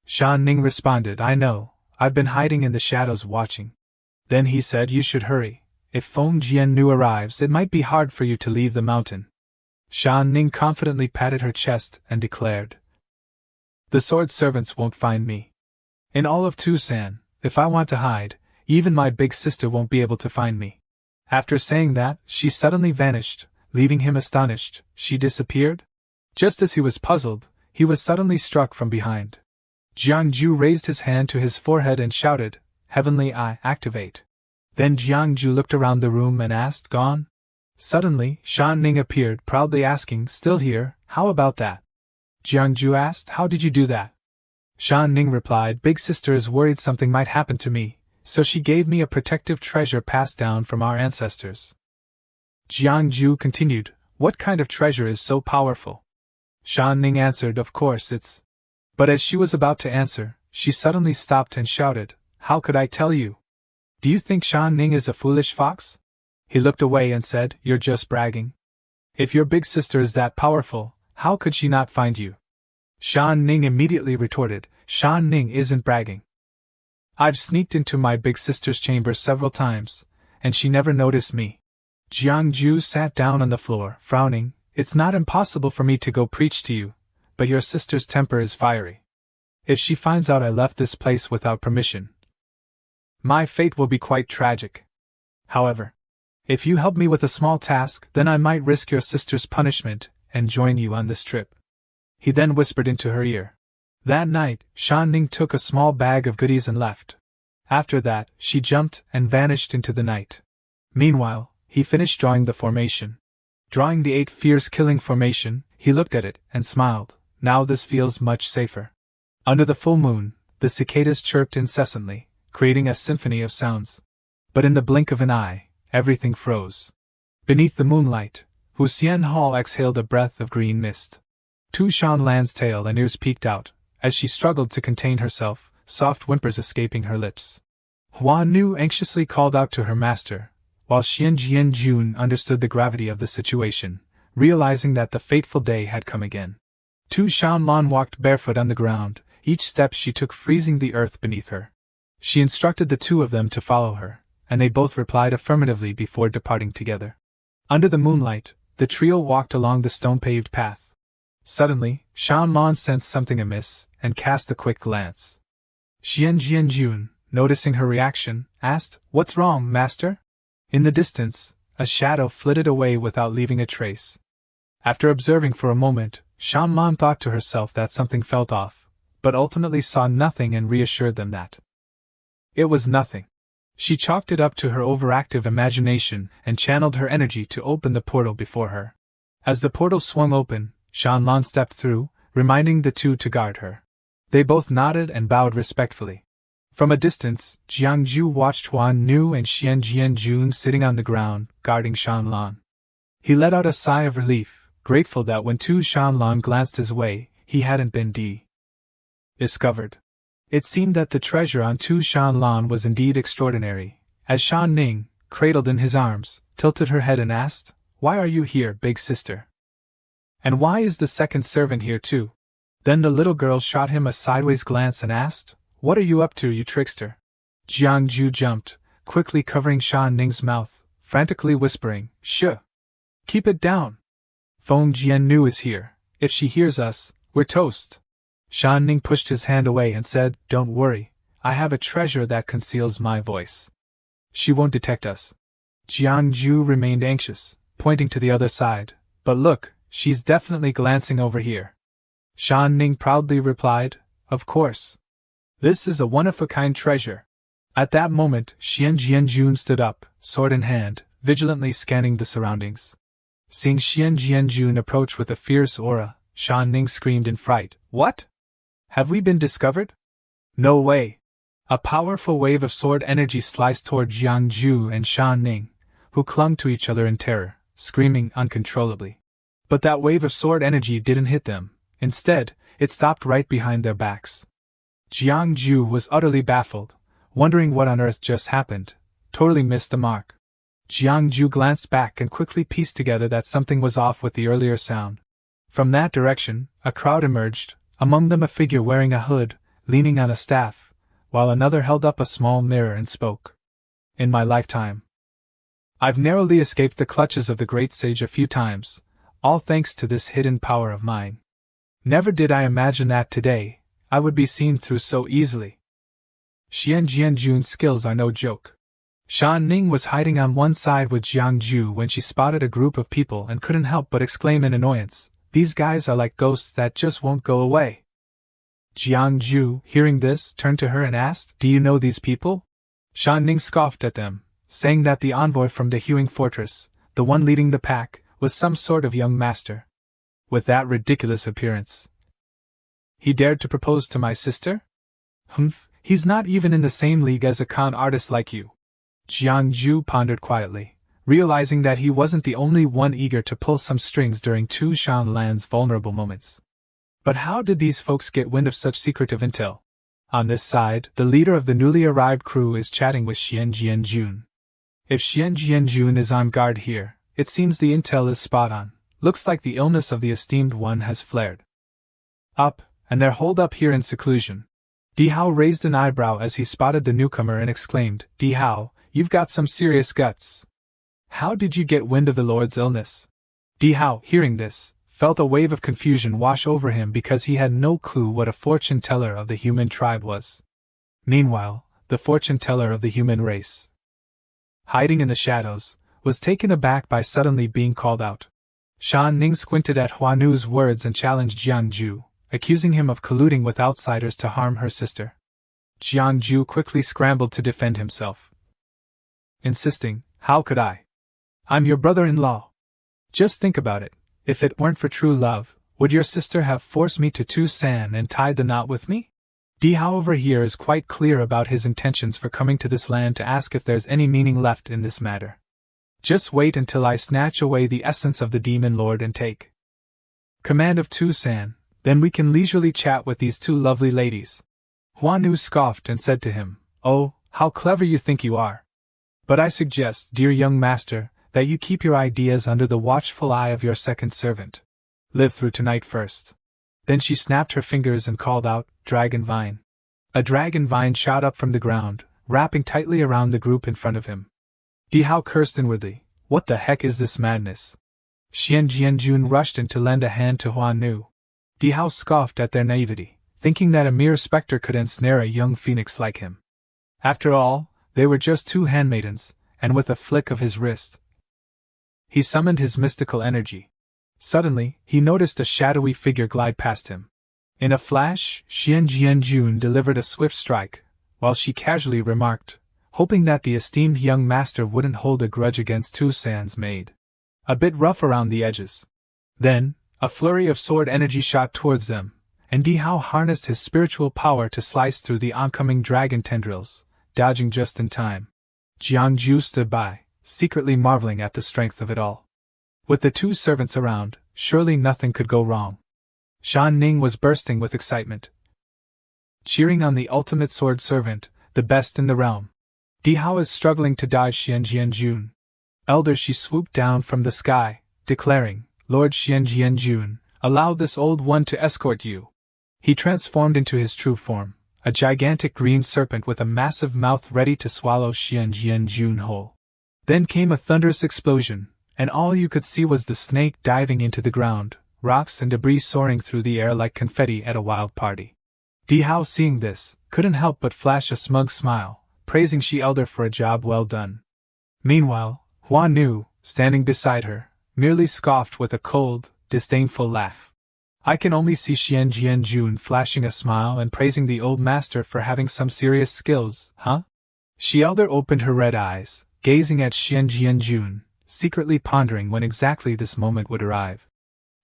Shan Ning responded, I know, I've been hiding in the shadows watching. Then he said, you should hurry. If Feng Jian Nu arrives, it might be hard for you to leave the mountain. Shan Ning confidently patted her chest and declared, the sword servants won't find me. In all of Tucson, if I want to hide, even my big sister won't be able to find me. After saying that, she suddenly vanished, leaving him astonished. She disappeared? Just as he was puzzled, he was suddenly struck from behind. Jiangju raised his hand to his forehead and shouted, Heavenly Eye, activate. Then Jiangju looked around the room and asked, gone? Suddenly, Shan Ning appeared, proudly asking, still here, how about that? Jiangju asked, how did you do that? Shan Ning replied, big sister is worried something might happen to me, so she gave me a protective treasure passed down from our ancestors. Jiangju continued, what kind of treasure is so powerful? Shan Ning answered, of course it's... But as she was about to answer, she suddenly stopped and shouted, how could I tell you? Do you think Shan Ning is a foolish fox? He looked away and said, you're just bragging. If your big sister is that powerful, how could she not find you? Shan Ning immediately retorted, Shan Ning isn't bragging. I've sneaked into my big sister's chamber several times, and she never noticed me. Jiangju sat down on the floor, frowning, it's not impossible for me to go preach to you, but your sister's temper is fiery. If she finds out I left this place without permission, my fate will be quite tragic. However, if you help me with a small task, then I might risk your sister's punishment and join you on this trip. He then whispered into her ear. That night, Shan Ning took a small bag of goodies and left. After that, she jumped and vanished into the night. Meanwhile, he finished drawing the formation. Drawing the 8 fierce killing formation, he looked at it and smiled. Now this feels much safer. Under the full moon, the cicadas chirped incessantly, creating a symphony of sounds. But in the blink of an eye, everything froze. Beneath the moonlight, Huxian Hall exhaled a breath of green mist. Tu Shanlan's tail and ears peeked out, as she struggled to contain herself, soft whimpers escaping her lips. Hua Nu anxiously called out to her master, while Xian Jian Jun understood the gravity of the situation, realizing that the fateful day had come again. Tu Shanlan walked barefoot on the ground, each step she took freezing the earth beneath her. She instructed the two of them to follow her, and they both replied affirmatively before departing together. Under the moonlight, the trio walked along the stone-paved path. Suddenly, Shanlan sensed something amiss, and cast a quick glance. Jianjun, noticing her reaction, asked, "What's wrong, master?" In the distance, a shadow flitted away without leaving a trace. After observing for a moment, Shanlan thought to herself that something felt off, but ultimately saw nothing and reassured them that it was nothing. She chalked it up to her overactive imagination and channeled her energy to open the portal before her. As the portal swung open, Shanlan stepped through, reminding the two to guard her. They both nodded and bowed respectfully. From a distance, Jiangju watched Huan Nu and Jianjun sitting on the ground, guarding Shanlan. He let out a sigh of relief, grateful that when Tu Shanlan glanced his way, he hadn't been discovered. It seemed that the treasure on Tu Shanlan was indeed extraordinary, as Shan Ning, cradled in his arms, tilted her head and asked, "Why are you here, big sister? And why is the second servant here too?" Then the little girl shot him a sideways glance and asked, "What are you up to, you trickster?" Jiangju jumped, quickly covering Shan Ning's mouth, frantically whispering, "Shh! Keep it down! Feng Jiannu is here. If she hears us, we're toast." Shan Ning pushed his hand away and said, "Don't worry, I have a treasure that conceals my voice. She won't detect us." Jiangju remained anxious, pointing to the other side, "But look, she's definitely glancing over here." Shan Ning proudly replied, "Of course. This is a one-of-a-kind treasure." At that moment, Jianjun stood up, sword in hand, vigilantly scanning the surroundings. Seeing Jianjun approach with a fierce aura, Shan Ning screamed in fright, "What? Have we been discovered?" "No way!" A powerful wave of sword energy sliced toward Jiangju and Shan Ning, who clung to each other in terror, screaming uncontrollably. But that wave of sword energy didn't hit them. Instead, it stopped right behind their backs. Jiangju was utterly baffled, wondering what on earth just happened, totally missed the mark. Jiangju glanced back and quickly pieced together that something was off with the earlier sound. From that direction, a crowd emerged, among them a figure wearing a hood, leaning on a staff, while another held up a small mirror and spoke. "In my lifetime, I've narrowly escaped the clutches of the great sage a few times, all thanks to this hidden power of mine. Never did I imagine that today I would be seen through so easily. Jianjun's skills are no joke." Shan Ning was hiding on one side with Jiangju when she spotted a group of people and couldn't help but exclaim in annoyance, "These guys are like ghosts that just won't go away." Jiangju, hearing this, turned to her and asked, "Do you know these people?" Shan Ning scoffed at them, saying that the envoy from the Hewing Fortress, the one leading the pack, was some sort of young master. With that ridiculous appearance, he dared to propose to my sister? Humph, he's not even in the same league as a con artist like you. Jiangju pondered quietly, realizing that he wasn't the only one eager to pull some strings during Tu Shanlan's vulnerable moments. But how did these folks get wind of such secretive intel? On this side, the leader of the newly arrived crew is chatting with Jianjun. If Jianjun is on guard here, it seems the intel is spot on. Looks like the illness of the esteemed one has flared up, and they're holed up here in seclusion. Di Hao raised an eyebrow as he spotted the newcomer and exclaimed, "Di Hao, you've got some serious guts. How did you get wind of the Lord's illness?" Di Hao, hearing this, felt a wave of confusion wash over him because he had no clue what a fortune teller of the human tribe was. Meanwhile, the fortune teller of the human race, hiding in the shadows, was taken aback by suddenly being called out. Shan Ning squinted at Huanu's words and challenged Jiangju, accusing him of colluding with outsiders to harm her sister. Jiangju quickly scrambled to defend himself, insisting, "How could I? I'm your brother-in-law. Just think about it. If it weren't for true love, would your sister have forced me to Tucson and tied the knot with me?" Di Hao over here is quite clear about his intentions for coming to this land to ask if there's any meaning left in this matter. Just wait until I snatch away the essence of the demon lord and take command of Tucson, then we can leisurely chat with these two lovely ladies. Huanu scoffed and said to him, "Oh, how clever you think you are. But I suggest, dear young master, that you keep your ideas under the watchful eye of your second servant. Live through tonight first." Then she snapped her fingers and called out, "Dragon vine." A dragon vine shot up from the ground, wrapping tightly around the group in front of him. Di Hao cursed inwardly, "What the heck is this madness?" Jianjun rushed in to lend a hand to Huanu. Di Hao scoffed at their naivety, thinking that a mere spectre could ensnare a young phoenix like him. After all, they were just two handmaidens, and with a flick of his wrist, he summoned his mystical energy. Suddenly, he noticed a shadowy figure glide past him. In a flash, Xian Jianjun delivered a swift strike, while she casually remarked, hoping that the esteemed young master wouldn't hold a grudge against Tusan's maid. A bit rough around the edges. Then, a flurry of sword energy shot towards them, and Dihao harnessed his spiritual power to slice through the oncoming dragon tendrils, dodging just in time. Jiangju stood by, secretly marveling at the strength of it all. With the two servants around, surely nothing could go wrong. Shan Ning was bursting with excitement, cheering on the ultimate sword servant, the best in the realm. Dihao is struggling to dodge Xian Jianjun. Elder, she swooped down from the sky, declaring, Lord Xian Jianjun, allow this old one to escort you. He transformed into his true form, a gigantic green serpent with a massive mouth ready to swallow Xian Jianjun whole. Then came a thunderous explosion, and all you could see was the snake diving into the ground, rocks and debris soaring through the air like confetti at a wild party. Dihao, seeing this, couldn't help but flash a smug smile, praising Shi Elder for a job well done. Meanwhile, Hua Nu, standing beside her, merely scoffed with a cold, disdainful laugh. I can only see Xian Jianjun flashing a smile and praising the old master for having some serious skills, huh? Shi Elder opened her red eyes, gazing at Xian Jianjun, secretly pondering when exactly this moment would arrive.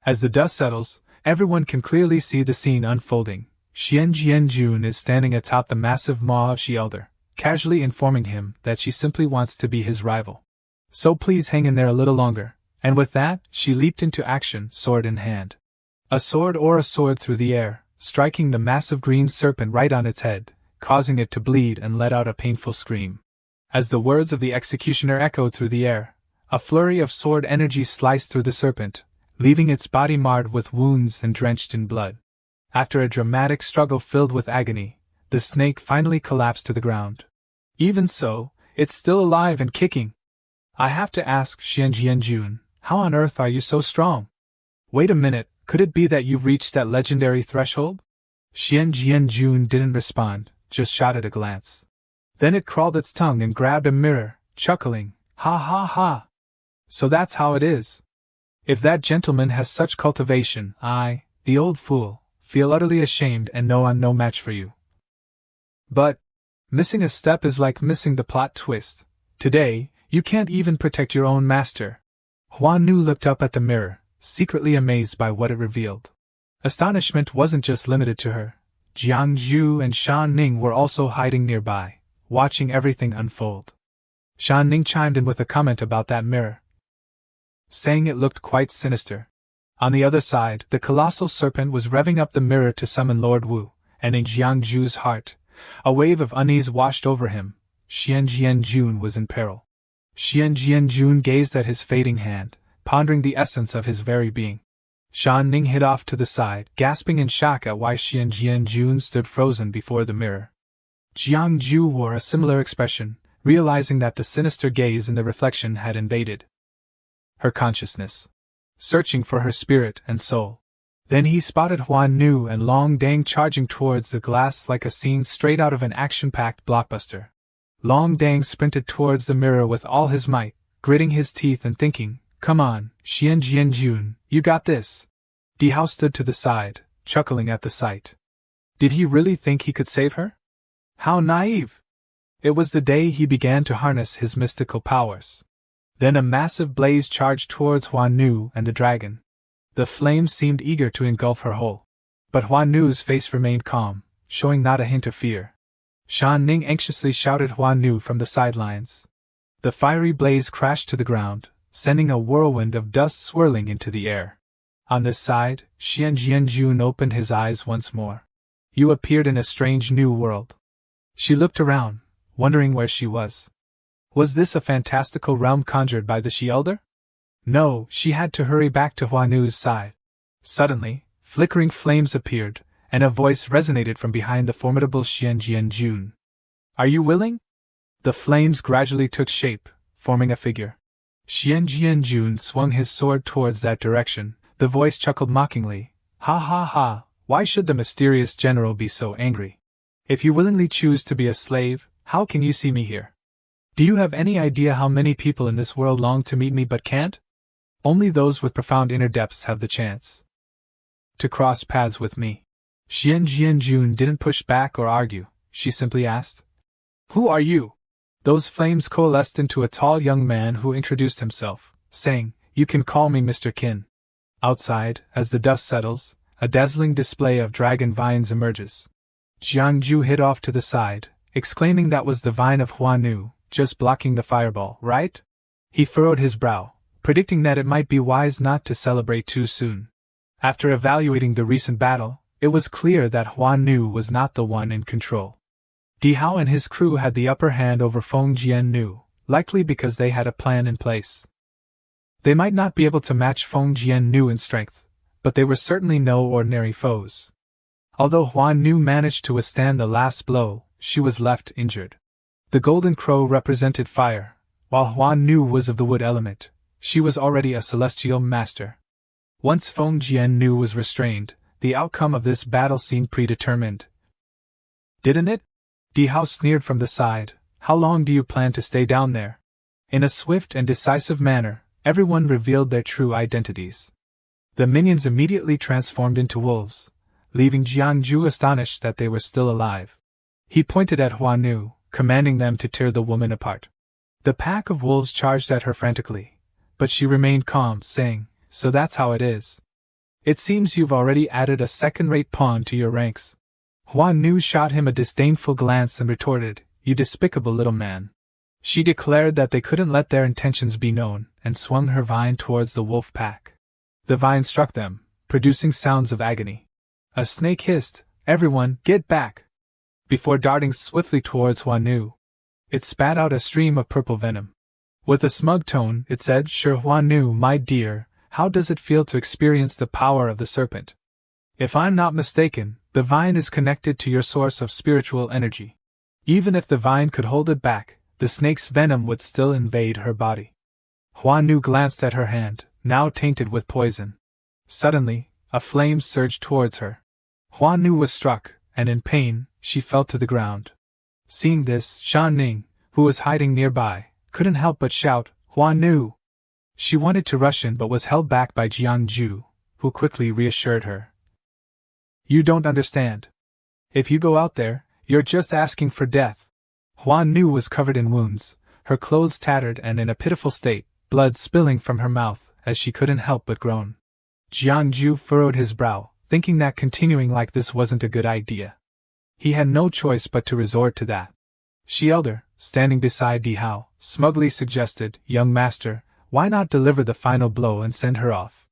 As the dust settles, everyone can clearly see the scene unfolding. Xian Jianjun is standing atop the massive maw of Shi Elder, casually informing him that she simply wants to be his rival. So please hang in there a little longer, and with that, she leaped into action, sword in hand. A sword through the air, striking the massive green serpent right on its head, causing it to bleed and let out a painful scream. As the words of the executioner echoed through the air, a flurry of sword energy sliced through the serpent, leaving its body marred with wounds and drenched in blood. After a dramatic struggle filled with agony, the snake finally collapsed to the ground. Even so, it's still alive and kicking. I have to ask, Xian Jianjun, how on earth are you so strong? Wait a minute, could it be that you've reached that legendary threshold? Xian Jianjun didn't respond, just shot at a glance. Then it crawled its tongue and grabbed a mirror, chuckling, ha ha ha. So that's how it is. If that gentleman has such cultivation, I, the old fool, feel utterly ashamed and know I'm no match for you. But missing a step is like missing the plot twist. Today, you can't even protect your own master. Hua Nu looked up at the mirror, secretly amazed by what it revealed. Astonishment wasn't just limited to her. Jiang Zhu and Shan Ning were also hiding nearby, watching everything unfold. Shan Ning chimed in with a comment about that mirror, saying it looked quite sinister. On the other side, the colossal serpent was revving up the mirror to summon Lord Wu, and in Jiang Zhu's heart, a wave of unease washed over him. Xian Jianjun was in peril. Xian Jianjun gazed at his fading hand, pondering the essence of his very being. Shan Ning hid off to the side, gasping in shock at why Xian Jianjun stood frozen before the mirror. Jiang Zhu wore a similar expression, realizing that the sinister gaze in the reflection had invaded her consciousness, searching for her spirit and soul. Then he spotted Hua Nu and Long Dang charging towards the glass like a scene straight out of an action-packed blockbuster. Long Dang sprinted towards the mirror with all his might, gritting his teeth and thinking, "Come on, Xian Jianjun, you got this." Dihao stood to the side, chuckling at the sight. Did he really think he could save her? How naive! It was the day he began to harness his mystical powers. Then a massive blaze charged towards Hua Nu and the dragon. The flames seemed eager to engulf her whole. But Hua Nu's face remained calm, showing not a hint of fear. Shan Ning anxiously shouted Hua Nu from the sidelines. The fiery blaze crashed to the ground, sending a whirlwind of dust swirling into the air. On this side, Xian Jianjun opened his eyes once more. You appeared in a strange new world. She looked around, wondering where she was. Was this a fantastical realm conjured by the Shi Elder? No, she had to hurry back to Hua Nu's side. Suddenly, flickering flames appeared, and a voice resonated from behind the formidable Xian Jianjun. Are you willing? The flames gradually took shape, forming a figure. Xian Jianjun swung his sword towards that direction. The voice chuckled mockingly. Ha ha ha, Why should the mysterious general be so angry? If you willingly choose to be a slave, how can you see me here? Do you have any idea how many people in this world long to meet me but can't? Only those with profound inner depths have the chance to cross paths with me. Xian Jianjun didn't push back or argue, she simply asked, "Who are you?" Those flames coalesced into a tall young man who introduced himself, saying, "You can call me Mr. Qin." Outside, as the dust settles, a dazzling display of dragon vines emerges. Jiangju hid off to the side, exclaiming that was the vine of Huanu, just blocking the fireball, right? He furrowed his brow, predicting that it might be wise not to celebrate too soon. After evaluating the recent battle, it was clear that Huanu was not the one in control. Di Hao and his crew had the upper hand over Feng Jiannu, likely because they had a plan in place. They might not be able to match Feng Jiannu in strength, but they were certainly no ordinary foes. Although Huanu managed to withstand the last blow, she was left injured. The golden crow represented fire, while Huanu was of the wood element. She was already a celestial master. Once Feng Jiannu was restrained, the outcome of this battle seemed predetermined. Didn't it? Di Hao sneered from the side. How long do you plan to stay down there? In a swift and decisive manner, everyone revealed their true identities. The minions immediately transformed into wolves, leaving Jiangju astonished that they were still alive. He pointed at Huanu, commanding them to tear the woman apart. The pack of wolves charged at her frantically, but she remained calm, saying, "So that's how it is. It seems you've already added a second-rate pawn to your ranks." Huanu shot him a disdainful glance and retorted, "You despicable little man." She declared that they couldn't let their intentions be known, and swung her vine towards the wolf pack. The vine struck them, producing sounds of agony. A snake hissed, "Everyone, get back!" before darting swiftly towards Huanu. It spat out a stream of purple venom. With a smug tone, it said, "Sure, Huanu, my dear, how does it feel to experience the power of the serpent? If I'm not mistaken, the vine is connected to your source of spiritual energy. Even if the vine could hold it back, the snake's venom would still invade her body." Huanu glanced at her hand, now tainted with poison. Suddenly, a flame surged towards her. Huanu was struck, and in pain, she fell to the ground. Seeing this, Shan Ning, who was hiding nearby, couldn't help but shout, "Huanu!" She wanted to rush in but was held back by Jiangju, who quickly reassured her. "You don't understand. If you go out there, you're just asking for death." Huanu was covered in wounds, her clothes tattered and in a pitiful state, blood spilling from her mouth, as she couldn't help but groan. Jiangju furrowed his brow, thinking that continuing like this wasn't a good idea. He had no choice but to resort to that. Shi Elder, standing beside Di Hao, smugly suggested, "Young master, why not deliver the final blow and send her off?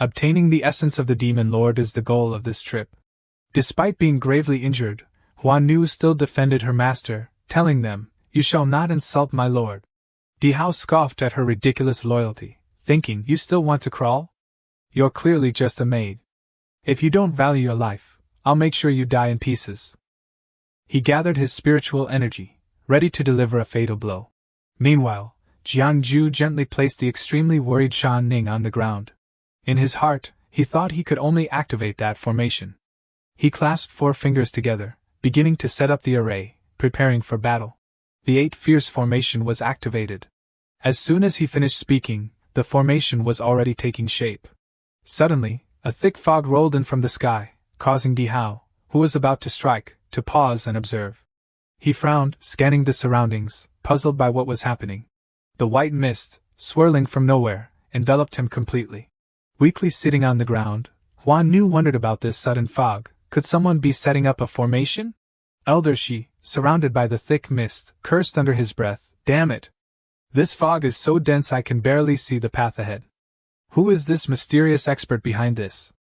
Obtaining the essence of the Demon Lord is the goal of this trip." Despite being gravely injured, Huanu still defended her master, telling them, "You shall not insult my lord." Di Hao scoffed at her ridiculous loyalty, thinking, "You still want to crawl? You're clearly just a maid. If you don't value your life, I'll make sure you die in pieces." He gathered his spiritual energy, ready to deliver a fatal blow. Meanwhile, Jiangju gently placed the extremely worried Shan Ning on the ground. In his heart, he thought he could only activate that formation. He clasped 4 fingers together, beginning to set up the array, preparing for battle. The 8 fierce formation was activated. As soon as he finished speaking, the formation was already taking shape. Suddenly, a thick fog rolled in from the sky, causing Di Hao, who was about to strike, to pause and observe. He frowned, scanning the surroundings, puzzled by what was happening. The white mist, swirling from nowhere, enveloped him completely. Weakly sitting on the ground, Huanu wondered about this sudden fog. Could someone be setting up a formation? Elder Shi, surrounded by the thick mist, cursed under his breath, "Damn it! This fog is so dense I can barely see the path ahead. Who is this mysterious expert behind this?"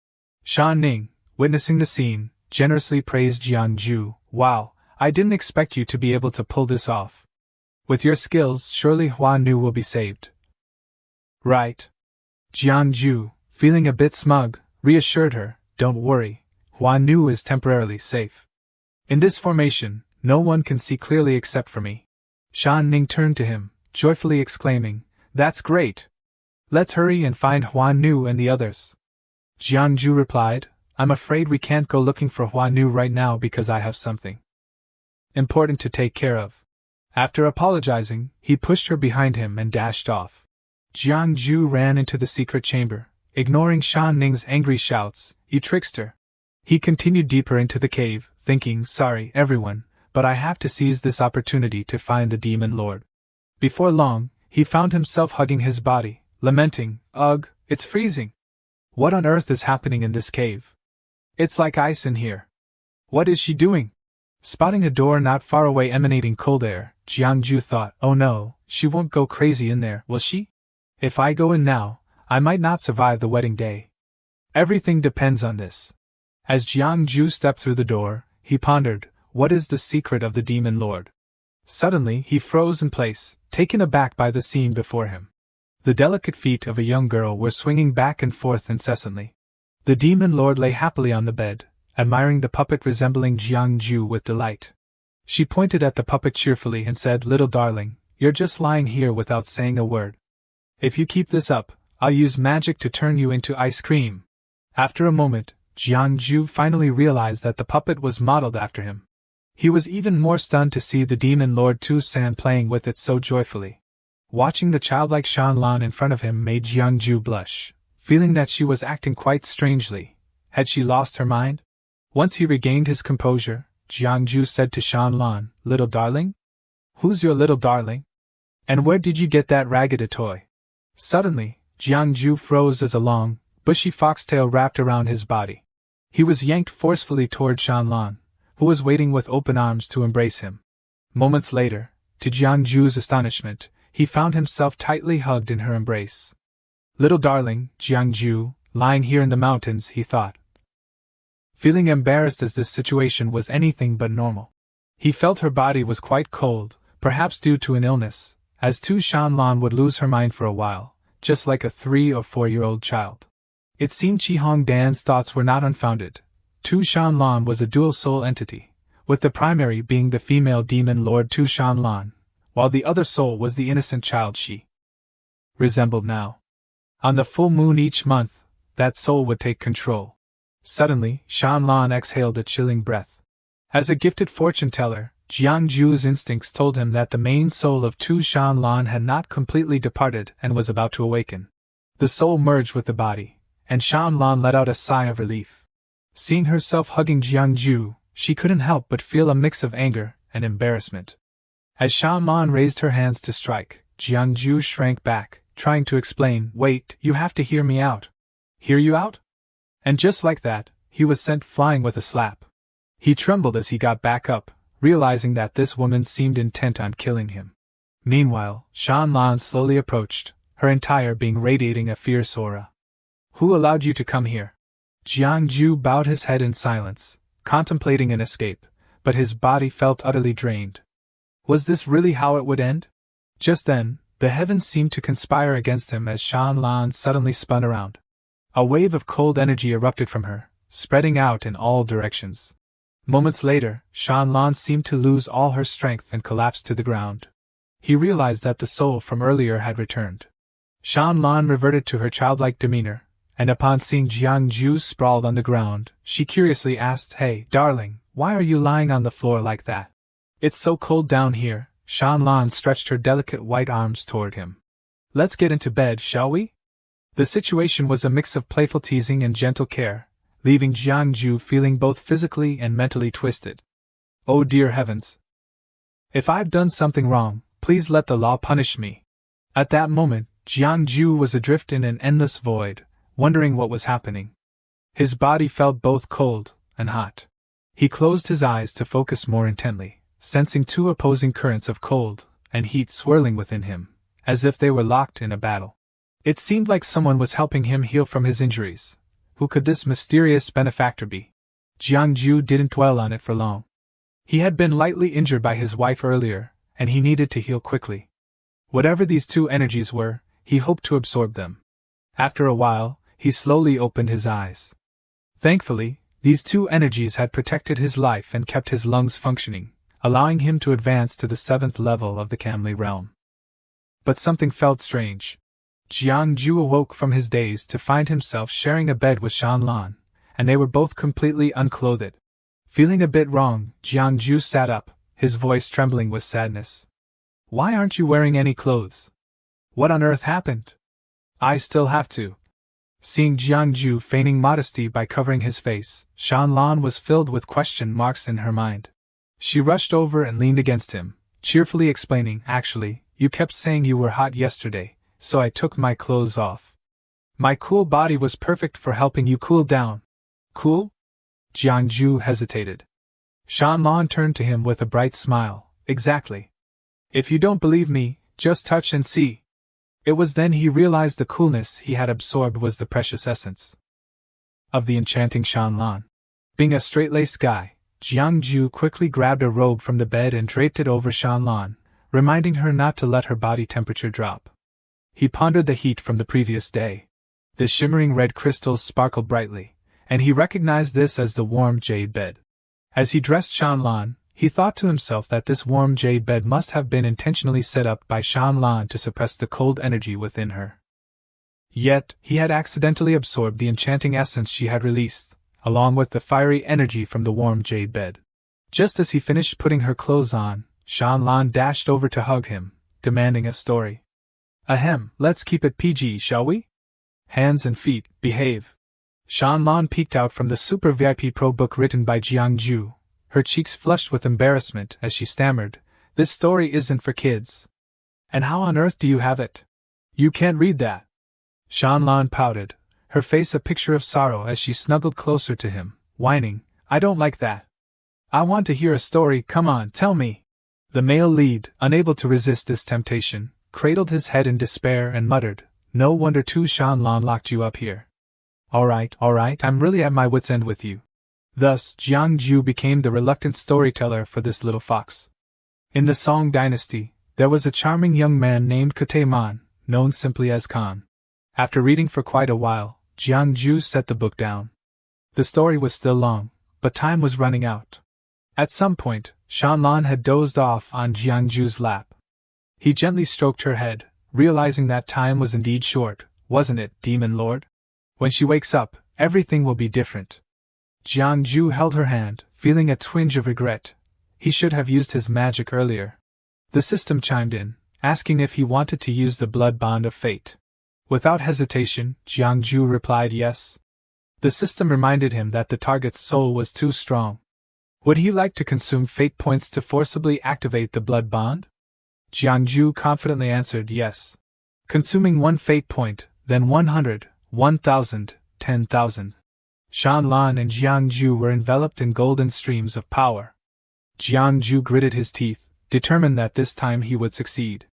Shan Ning, witnessing the scene, generously praised Jiangju. "Wow, I didn't expect you to be able to pull this off. With your skills, surely Huanu will be saved." "Right." Jiangju, feeling a bit smug, reassured her, "Don't worry, Huanu is temporarily safe. In this formation, no one can see clearly except for me." Shan Ning turned to him, joyfully exclaiming, "That's great! Let's hurry and find Huanu and the others." Jiangju replied, I'm afraid we can't go looking for Hua Nu right now because I have something important to take care of. After apologizing, he pushed her behind him and dashed off. Jiang Ju ran into the secret chamber, ignoring Shan Ning's angry shouts, "You trickster!" He continued deeper into the cave, thinking, "Sorry, everyone, but I have to seize this opportunity to find the Demon Lord." Before long, he found himself hugging his body, lamenting, "Ugh, it's freezing. What on earth is happening in this cave? It's like ice in here. What is she doing?" Spotting a door not far away emanating cold air, Jiang Ju thought, "Oh no, she won't go crazy in there, will she? If I go in now, I might not survive the wedding day. Everything depends on this." As Jiang Ju stepped through the door, he pondered, what is the secret of the Demon Lord? Suddenly he froze in place, taken aback by the scene before him. The delicate feet of a young girl were swinging back and forth incessantly. The Demon Lord lay happily on the bed, admiring the puppet resembling Jiang Ju with delight. She pointed at the puppet cheerfully and said, "Little darling, you're just lying here without saying a word. If you keep this up, I'll use magic to turn you into ice cream." After a moment, Jiang Ju finally realized that the puppet was modeled after him. He was even more stunned to see the Demon Lord Tu San playing with it so joyfully. Watching the childlike Shan Lan in front of him made Jiang Ju blush, feeling that she was acting quite strangely. Had she lost her mind? Once he regained his composure, Jiang Ju said to Shan Lan, "Little darling? Who's your little darling? And where did you get that ragged toy?" Suddenly, Jiang Ju froze as a long, bushy foxtail wrapped around his body. He was yanked forcefully toward Shan Lan, who was waiting with open arms to embrace him. Moments later, to Jiang Ju's astonishment, he found himself tightly hugged in her embrace. "Little darling, Jiang Ju, lying here in the mountains," he thought, feeling embarrassed as this situation was anything but normal. He felt her body was quite cold, perhaps due to an illness, as Tu Shan Lan would lose her mind for a while, just like a 3 or 4-year-old child. It seemed Chi Hong Dan's thoughts were not unfounded. Tu Shan Lan was a dual-soul entity, with the primary being the female demon lord Tu Shan Lan, while the other soul was the innocent child she resembled now. On the full moon each month, that soul would take control. Suddenly, Shan Lan exhaled a chilling breath. As a gifted fortune teller, Jiang Ju's instincts told him that the main soul of Tu Shan Lan had not completely departed and was about to awaken. The soul merged with the body, and Shan Lan let out a sigh of relief. Seeing herself hugging Jiang Ju, she couldn't help but feel a mix of anger and embarrassment. As Shan Lan raised her hands to strike, Jiang Ju shrank back, trying to explain, "Wait, you have to hear me out." "Hear you out?" And just like that, he was sent flying with a slap. He trembled as he got back up, realizing that this woman seemed intent on killing him. Meanwhile, Shan Lan slowly approached, her entire being radiating a fierce aura. "Who allowed you to come here?" Jiang Ju bowed his head in silence, contemplating an escape, but his body felt utterly drained. Was this really how it would end? Just then, the heavens seemed to conspire against him as Shan Lan suddenly spun around. A wave of cold energy erupted from her, spreading out in all directions. Moments later, Shan Lan seemed to lose all her strength and collapsed to the ground. He realized that the soul from earlier had returned. Shan Lan reverted to her childlike demeanor, and upon seeing Jiang Ju sprawled on the ground, she curiously asked, "Hey, darling, why are you lying on the floor like that?" "It's so cold down here." Shan Lan stretched her delicate white arms toward him. "Let's get into bed, shall we?" The situation was a mix of playful teasing and gentle care, leaving Jiang Ju feeling both physically and mentally twisted. "Oh dear heavens! If I've done something wrong, please let the law punish me." At that moment, Jiang Ju was adrift in an endless void, wondering what was happening. His body felt both cold and hot. He closed his eyes to focus more intently, sensing two opposing currents of cold and heat swirling within him, as if they were locked in a battle. It seemed like someone was helping him heal from his injuries. Who could this mysterious benefactor be? Jiang Ju didn't dwell on it for long. He had been lightly injured by his wife earlier, and he needed to heal quickly. Whatever these two energies were, he hoped to absorb them. After a while, he slowly opened his eyes. Thankfully, these two energies had protected his life and kept his lungs functioning, allowing him to advance to the 7th level of the Kamli realm. But something felt strange. Jiang Ju awoke from his daze to find himself sharing a bed with Shan Lan, and they were both completely unclothed. Feeling a bit wrong, Jiangju sat up, his voice trembling with sadness. Why aren't you wearing any clothes? What on earth happened? I still have to. Seeing Jiangju feigning modesty by covering his face, Shanlan was filled with question marks in her mind. She rushed over and leaned against him, cheerfully explaining, actually, you kept saying you were hot yesterday, so I took my clothes off. My cool body was perfect for helping you cool down. Cool? Jiangju hesitated. Shanlan turned to him with a bright smile. Exactly. If you don't believe me, just touch and see. It was then he realized the coolness he had absorbed was the precious essence of the enchanting Shanlan. Being a straight-laced guy, Jiangju quickly grabbed a robe from the bed and draped it over Shanlan, reminding her not to let her body temperature drop. He pondered the heat from the previous day. The shimmering red crystals sparkled brightly, and he recognized this as the warm jade bed. As he dressed Shanlan, he thought to himself that this warm jade bed must have been intentionally set up by Shanlan to suppress the cold energy within her. Yet, he had accidentally absorbed the enchanting essence she had released, along with the fiery energy from the warm jade bed. Just as he finished putting her clothes on, Shanlan dashed over to hug him, demanding a story. Ahem, let's keep it PG, shall we? Hands and feet, behave. Shanlan peeked out from the Super VIP Pro book written by Jiangju, her cheeks flushed with embarrassment as she stammered, This story isn't for kids. And how on earth do you have it? You can't read that. Shanlan pouted, her face a picture of sorrow as she snuggled closer to him, whining, I don't like that. I want to hear a story, come on, tell me. The male lead, unable to resist this temptation, cradled his head in despair and muttered, No wonder Shanlan locked you up here. Alright, I'm really at my wit's end with you. Thus, Jiangju became the reluctant storyteller for this little fox. In the Song dynasty, there was a charming young man named Man, known simply as Khan. After reading for quite a while, Jiangju set the book down. The story was still long, but time was running out. At some point, Shanlan had dozed off on Jiangju's lap. He gently stroked her head, realizing that time was indeed short, wasn't it, Demon Lord? When she wakes up, everything will be different. Jiangju held her hand, feeling a twinge of regret. He should have used his magic earlier. The system chimed in, asking if he wanted to use the blood bond of fate. Without hesitation, Jiangju replied yes. The system reminded him that the target's soul was too strong. Would he like to consume fate points to forcibly activate the blood bond? Jiangju confidently answered yes. Consuming one fate point, then 100, 1,000, 10,000. Shanlan and Jiangju were enveloped in golden streams of power. Jiangju gritted his teeth, determined that this time he would succeed.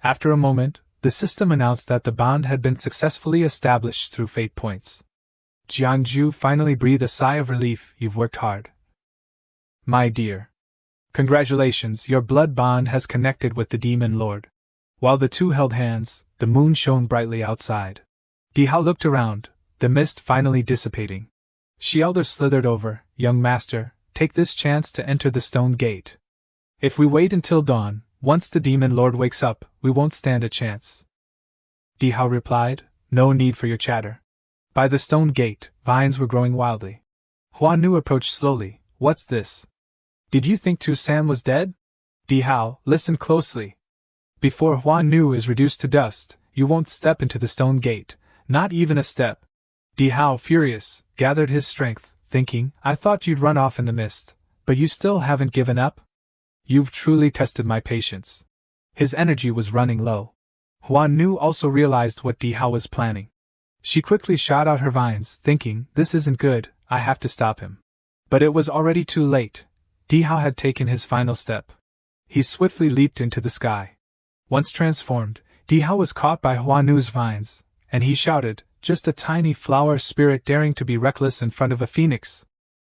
After a moment, the system announced that the bond had been successfully established through fate points. Jiangju finally breathed a sigh of relief. You've worked hard. My dear. Congratulations, your blood bond has connected with the Demon Lord. While the two held hands, the moon shone brightly outside. Dihao looked around, the mist finally dissipating. She elder slithered over, Young master, take this chance to enter the stone gate. If we wait until dawn, once the Demon Lord wakes up, we won't stand a chance. Dihao replied, No need for your chatter. By the stone gate, vines were growing wildly. Hua Nu approached slowly. What's this? Did you think Tu-san was dead? Dihao, listen closely. Before Hua Nu is reduced to dust, you won't step into the stone gate, not even a step. Dihao, furious, gathered his strength, thinking, I thought you'd run off in the mist, but you still haven't given up? You've truly tested my patience. His energy was running low. Hua Nu also realized what Dihao was planning. She quickly shot out her vines, thinking, this isn't good, I have to stop him. But it was already too late. Dihao had taken his final step. He swiftly leaped into the sky. Once transformed, Dihao was caught by Hua Nu's vines, and he shouted, just a tiny flower spirit daring to be reckless in front of a phoenix.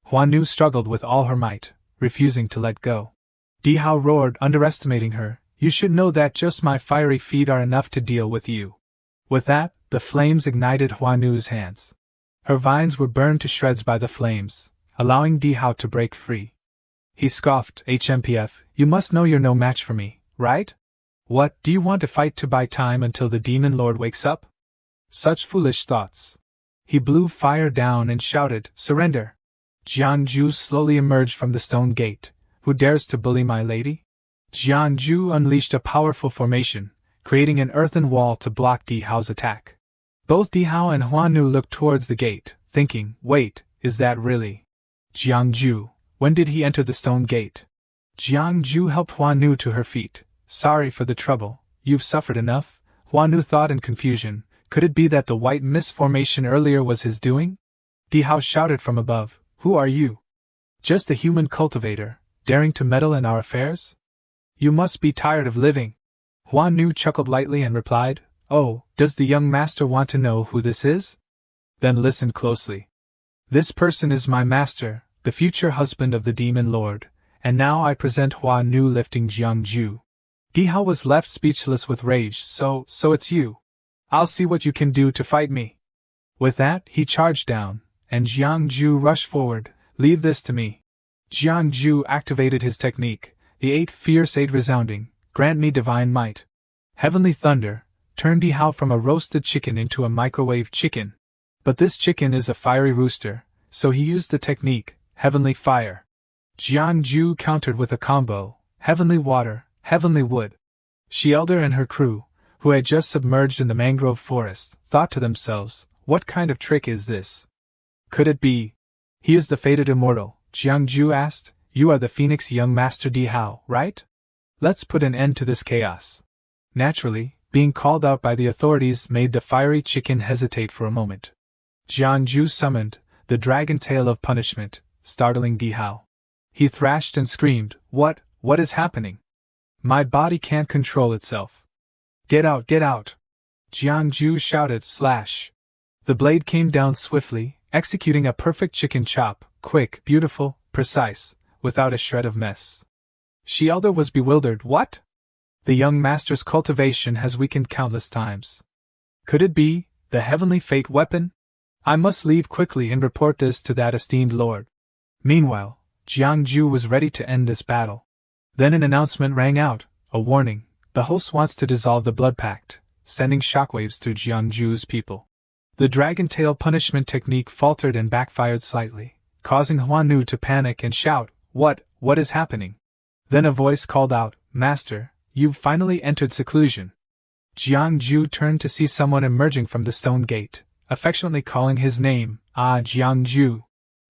Hua Nu struggled with all her might, refusing to let go. Dihao roared, underestimating her, you should know that just my fiery feet are enough to deal with you. With that, the flames ignited Hua Nu's hands. Her vines were burned to shreds by the flames, allowing Dihao to break free. He scoffed, HMPF, you must know you're no match for me, right? What, do you want to fight to buy time until the Demon Lord wakes up? Such foolish thoughts. He blew fire down and shouted, "Surrender!" Jiangju slowly emerged from the stone gate. "Who dares to bully my lady?" Jiangju unleashed a powerful formation, creating an earthen wall to block Di Hao's attack. Both Di Hao and Huan Nu looked towards the gate, thinking, "Wait, is that really Jiangju? When did he enter the stone gate?" Jiangju helped Huan Nu to her feet. "Sorry for the trouble, you've suffered enough," Huan Nu thought in confusion. Could it be that the white mist formation earlier was his doing? Di Hao shouted from above, "Who are you?" "Just a human cultivator, daring to meddle in our affairs? You must be tired of living." Huan Nu chuckled lightly and replied, "Oh, does the young master want to know who this is? Then listen closely. This person is my master, the future husband of the demon lord, and now I present Huan Nu lifting Jiangju." Di Hao was left speechless with rage. So it's you. I'll see what you can do to fight me." With that, he charged down, and Jiangju rushed forward. "Leave this to me." Jiangju activated his technique, the eight resounding, "Grant me divine might." Heavenly thunder turned Di Hao from a roasted chicken into a microwave chicken. But this chicken is a fiery rooster, so he used the technique, heavenly fire. Jiangju countered with a combo, heavenly water, heavenly wood. She Elder and her crew, who had just submerged in the mangrove forest, thought to themselves, "What kind of trick is this? Could it be he is the fated immortal?" Jiangju asked. "You are the Phoenix young master Di Hao, right? Let's put an end to this chaos." Naturally, being called out by the authorities made the fiery chicken hesitate for a moment. Jiangju summoned the dragon tail of punishment, startling Di Hao. He thrashed and screamed, What is happening? My body can't control itself. Get out, get out!" Jiangju shouted, slash. The blade came down swiftly, executing a perfect chicken chop, quick, beautiful, precise, without a shred of mess. She Elder was bewildered. "What? The young master's cultivation has weakened countless times. Could it be the heavenly fate weapon? I must leave quickly and report this to that esteemed lord." Meanwhile, Jiangju was ready to end this battle. Then an announcement rang out, a warning: the host wants to dissolve the blood pact, sending shockwaves through Jiangju's people. The dragon tail punishment technique faltered and backfired slightly, causing Huan Nu to panic and shout, What is happening?" Then a voice called out, "Master, you've finally entered seclusion." Jiangju turned to see someone emerging from the stone gate, affectionately calling his name, Jiangju.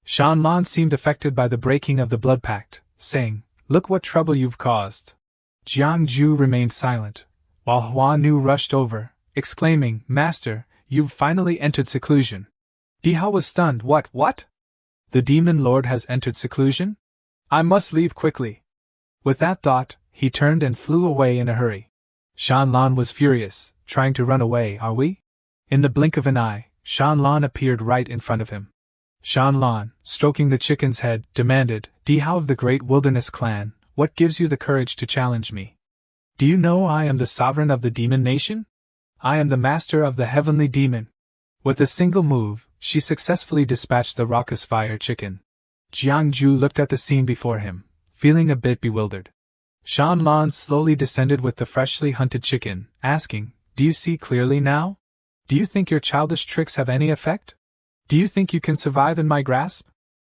Shanlan seemed affected by the breaking of the blood pact, saying, "Look what trouble you've caused." Jiangju remained silent, while Huan Nu rushed over, exclaiming, "Master, you've finally entered seclusion." Di Hao was stunned. What? The demon lord has entered seclusion? I must leave quickly. With that thought, he turned and flew away in a hurry. Shanlan was furious, trying to run away. Are we? In the blink of an eye, Shanlan appeared right in front of him. Shanlan, stroking the chicken's head, demanded, "Di Hao of the great wilderness clan, what gives you the courage to challenge me? Do you know I am the sovereign of the demon nation? I am the master of the heavenly demon." With a single move, she successfully dispatched the raucous fire chicken. Jiangju looked at the scene before him, feeling a bit bewildered. Shanlan slowly descended with the freshly hunted chicken, asking, "Do you see clearly now? Do you think your childish tricks have any effect? Do you think you can survive in my grasp?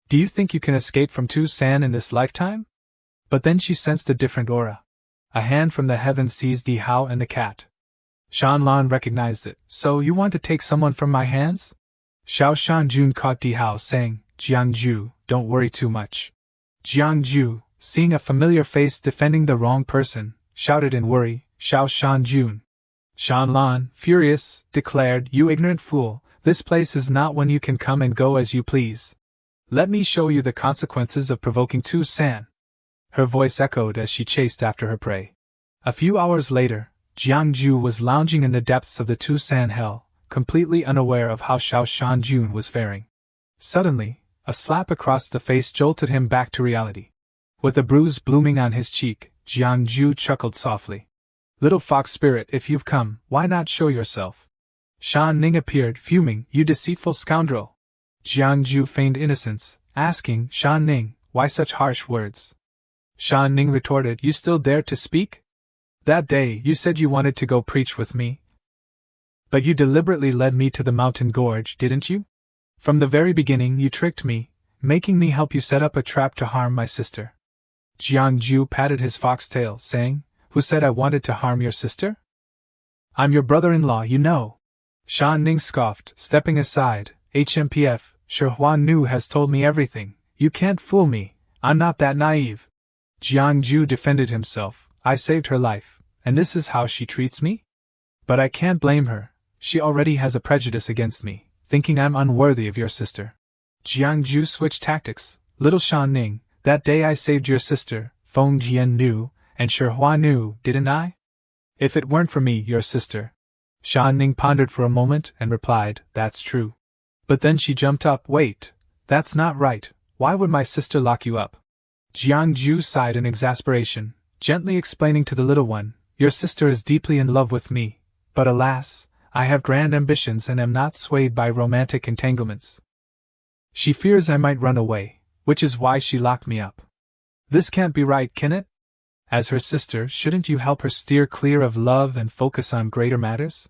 Do you think you can escape from Tu San in this lifetime?" But then she sensed a different aura. A hand from the heavens seized Di Hao and the cat. Shanlan recognized it. "So you want to take someone from my hands?" Xiao Shanjun caught Di Hao, saying, "Jiangju, don't worry too much." Jiangju, seeing a familiar face defending the wrong person, shouted in worry, "Xiao Shanjun." Shanlan, furious, declared, "You ignorant fool, this place is not one you can come and go as you please. Let me show you the consequences of provoking Tu San." Her voice echoed as she chased after her prey. A few hours later, Jiangju was lounging in the depths of the Tu San hell, completely unaware of how Xiao Shanjun was faring. Suddenly, a slap across the face jolted him back to reality. With a bruise blooming on his cheek, Jiangju chuckled softly. "Little fox spirit, if you've come, why not show yourself?" Shan Ning appeared, fuming, "You deceitful scoundrel!" Jiangju feigned innocence, asking, "Shan Ning, why such harsh words?" Shan Ning retorted, "You still dare to speak? That day you said you wanted to go preach with me." But you deliberately led me to the mountain gorge, didn't you? From the very beginning you tricked me, making me help you set up a trap to harm my sister. Jiangju patted his foxtail, saying, Who said I wanted to harm your sister? I'm your brother-in-law, you know. Shan Ning scoffed, stepping aside. HMPF, Shi Huanu has told me everything. You can't fool me. I'm not that naive. Jiangju defended himself. I saved her life, and this is how she treats me? But I can't blame her. She already has a prejudice against me, thinking I'm unworthy of your sister. Jiangju switched tactics. Little Shan Ning, that day I saved your sister, Feng Jian knew, and Shi Huanu, didn't I? If it weren't for me, your sister. Shan Ning pondered for a moment and replied, That's true. But then she jumped up. Wait, that's not right. Why would my sister lock you up? Jiangju sighed in exasperation, gently explaining to the little one, Your sister is deeply in love with me, but alas, I have grand ambitions and am not swayed by romantic entanglements. She fears I might run away, which is why she locked me up. This can't be right, can it? As her sister, shouldn't you help her steer clear of love and focus on greater matters?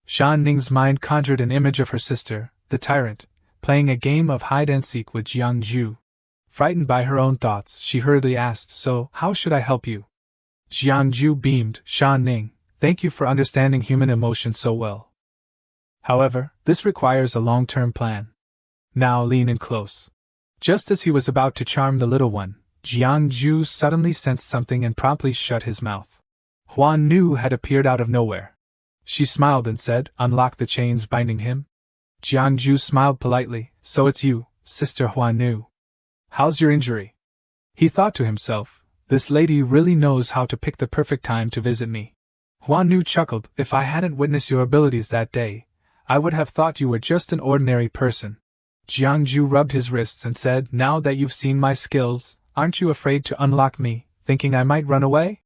Shan Ning's mind conjured an image of her sister, the tyrant, playing a game of hide-and-seek with Jiangju. Frightened by her own thoughts, she hurriedly asked, So, how should I help you? Jiangju beamed. Shan Ning, thank you for understanding human emotions so well. However, this requires a long-term plan. Now lean in close. Just as he was about to charm the little one, Jiangju suddenly sensed something and promptly shut his mouth. Huan Nu had appeared out of nowhere. She smiled and said, Unlock the chains binding him. Jiangju smiled politely, So it's you, Sister Huan Nu. How's your injury? He thought to himself, This lady really knows how to pick the perfect time to visit me. Huan Nu chuckled, If I hadn't witnessed your abilities that day, I would have thought you were just an ordinary person. Jiangju rubbed his wrists and said, Now that you've seen my skills, aren't you afraid to unlock me, thinking I might run away?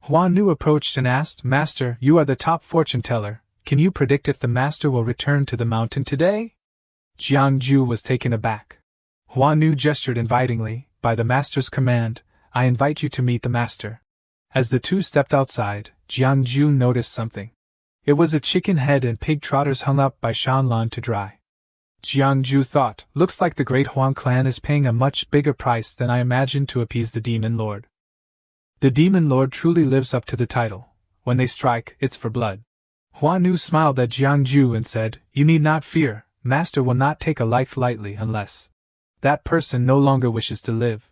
Huan Nu approached and asked, Master, you are the top fortune teller. Can you predict if the master will return to the mountain today? Jiangju was taken aback. Huan Nu gestured invitingly, By the master's command, I invite you to meet the master. As the two stepped outside, Jiangju noticed something. It was a chicken head and pig trotters hung up by Shanlan to dry. Jiangju thought, Looks like the great Huang clan is paying a much bigger price than I imagined to appease the demon lord. The demon lord truly lives up to the title. When they strike, it's for blood. Huan Nu smiled at Jiangju and said, You need not fear, master will not take a life lightly unless that person no longer wishes to live.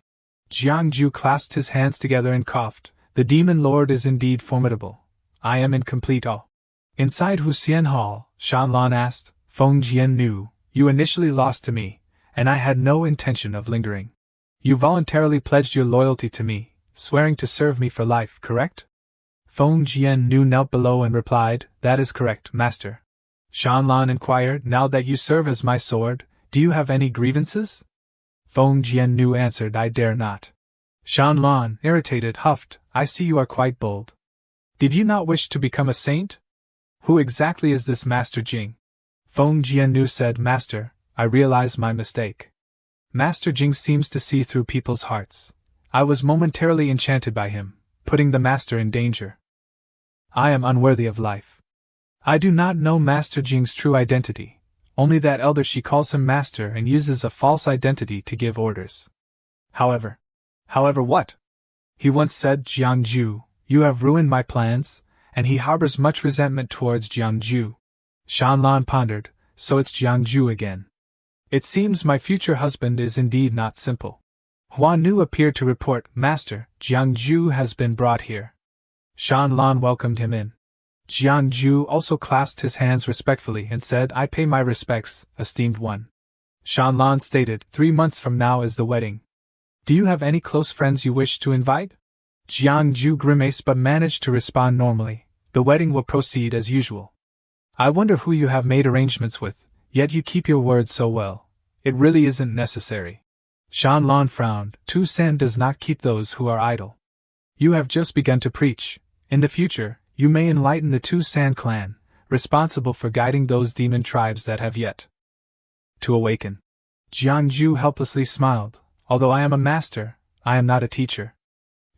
Jiangju clasped his hands together and coughed, The demon lord is indeed formidable. I am in complete awe. Inside Huxian Hall, Shanlan asked, Feng Jian knew, You initially lost to me, and I had no intention of lingering. You voluntarily pledged your loyalty to me, swearing to serve me for life, correct? Feng Jian Nu knelt below and replied, That is correct, master. Shanlan inquired, Now that you serve as my sword, do you have any grievances? Feng Jian Nu answered, I dare not. Shanlan, irritated, huffed, I see you are quite bold. Did you not wish to become a saint? Who exactly is this Master Jing? Feng Jian Nu said, Master, I realize my mistake. Master Jing seems to see through people's hearts. I was momentarily enchanted by him, putting the master in danger. I am unworthy of life. I do not know Master Jing's true identity, only that elder she calls him master and uses a false identity to give orders. However what? He once said, Jiangju, you have ruined my plans, and he harbors much resentment towards Jiangju. Shanlan pondered, So it's Jiangju again. It seems my future husband is indeed not simple. Huan Nu appeared to report, Master, Jiangju has been brought here. Shanlan welcomed him in. Jiangju also clasped his hands respectfully and said, I pay my respects, esteemed one. Shanlan stated, 3 months from now is the wedding. Do you have any close friends you wish to invite? Jiangju grimaced but managed to respond normally, The wedding will proceed as usual. I wonder who you have made arrangements with, yet you keep your word so well. It really isn't necessary. Shanlan frowned, Tu San does not keep those who are idle. You have just begun to preach. In the future, you may enlighten the Tu San clan, responsible for guiding those demon tribes that have yet to awaken. Jiangju helplessly smiled, Although I am a master, I am not a teacher.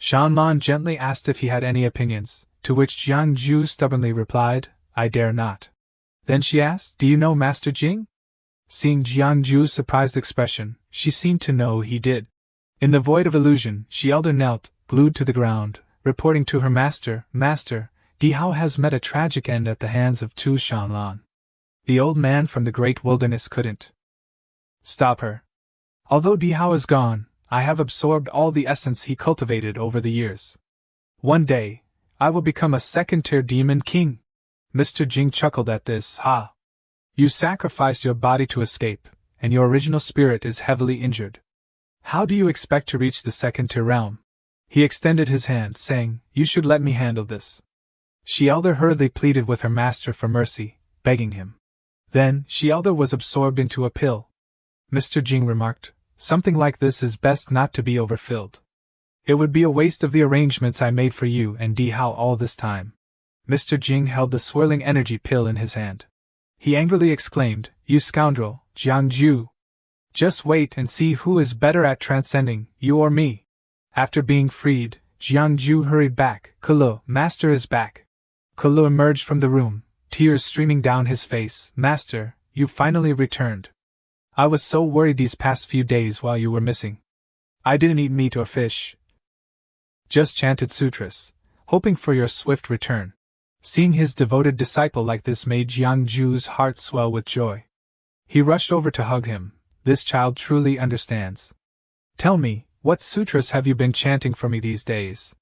Shanlan gently asked if he had any opinions, to which Jiangju stubbornly replied, I dare not. Then she asked, "Do you know Master Jing?" Seeing Jiangju's surprised expression, she seemed to know he did. In the void of illusion, she elder knelt, glued to the ground, reporting to her master, "Master, Di Hao has met a tragic end at the hands of Tu Shanlan." The old man from the great wilderness couldn't stop her. "Although Di Hao is gone, I have absorbed all the essence he cultivated over the years. One day, I will become a second-tier demon king." Mr. Jing chuckled at this. "Ha! You sacrificed your body to escape, and your original spirit is heavily injured. How do you expect to reach the second-tier realm?" He extended his hand, saying, "You should let me handle this." She elder hurriedly pleaded with her master for mercy, begging him. Then, she elder was absorbed into a pill. Mr. Jing remarked, "Something like this is best not to be overfilled. It would be a waste of the arrangements I made for you and Di Hao all this time." Mr. Jing held the swirling energy pill in his hand. He angrily exclaimed, "You scoundrel, Jiangju! Just wait and see who is better at transcending, you or me." After being freed, Jiangju hurried back. "Kulu, Master is back." Kulu emerged from the room, tears streaming down his face. "Master, you finally returned. I was so worried these past few days while you were missing. I didn't eat meat or fish. Just chanted sutras, hoping for your swift return." Seeing his devoted disciple like this made Jiangju's heart swell with joy. He rushed over to hug him. "This child truly understands. Tell me, what sutras have you been chanting for me these days?"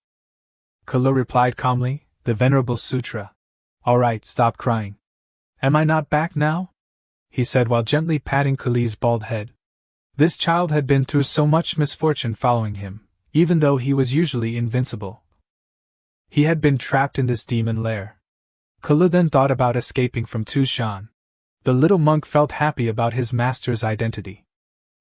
Kulu replied calmly, "The Venerable Sutra." "All right, stop crying. Am I not back now?" he said while gently patting Kulu's bald head. This child had been through so much misfortune following him, even though he was usually invincible. He had been trapped in this demon lair. Kulu then thought about escaping from Tu Shan. The little monk felt happy about his master's identity.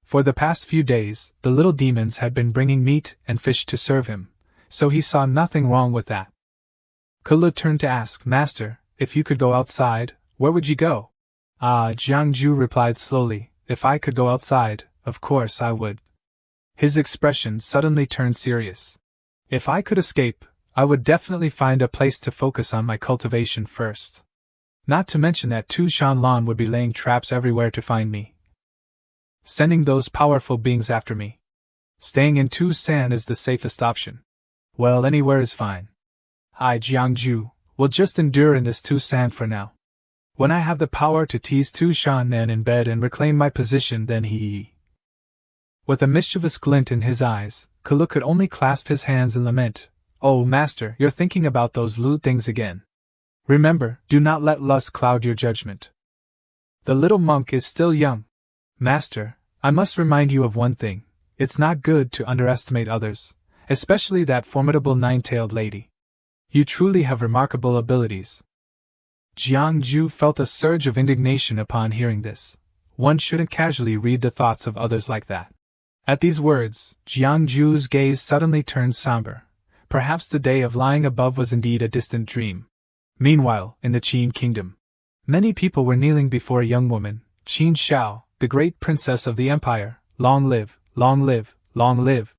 For the past few days, the little demons had been bringing meat and fish to serve him, so he saw nothing wrong with that. Kulu turned to ask, "Master, if you could go outside, where would you go?" Jiangju replied slowly, "If I could go outside, of course I would." His expression suddenly turned serious. "If I could escape, I would definitely find a place to focus on my cultivation first. Not to mention that Tu Shanlan would be laying traps everywhere to find me, sending those powerful beings after me. Staying in Tu San is the safest option. Well, anywhere is fine. I, Jiangju, will just endure in this Tu San for now. When I have the power to tease Tu Shan in bed and reclaim my position, then he..." With a mischievous glint in his eyes, Kulu could only clasp his hands and lament, "Oh, Master, you're thinking about those lewd things again. Remember, do not let lust cloud your judgment. The little monk is still young. Master, I must remind you of one thing. It's not good to underestimate others, especially that formidable nine-tailed lady. You truly have remarkable abilities." Jiangju felt a surge of indignation upon hearing this. One shouldn't casually read the thoughts of others like that. At these words, Jiangju's gaze suddenly turned somber. Perhaps the day of lying above was indeed a distant dream. Meanwhile, in the Qin kingdom, many people were kneeling before a young woman, Qin Shao, the great princess of the empire. Long live, long live, long live.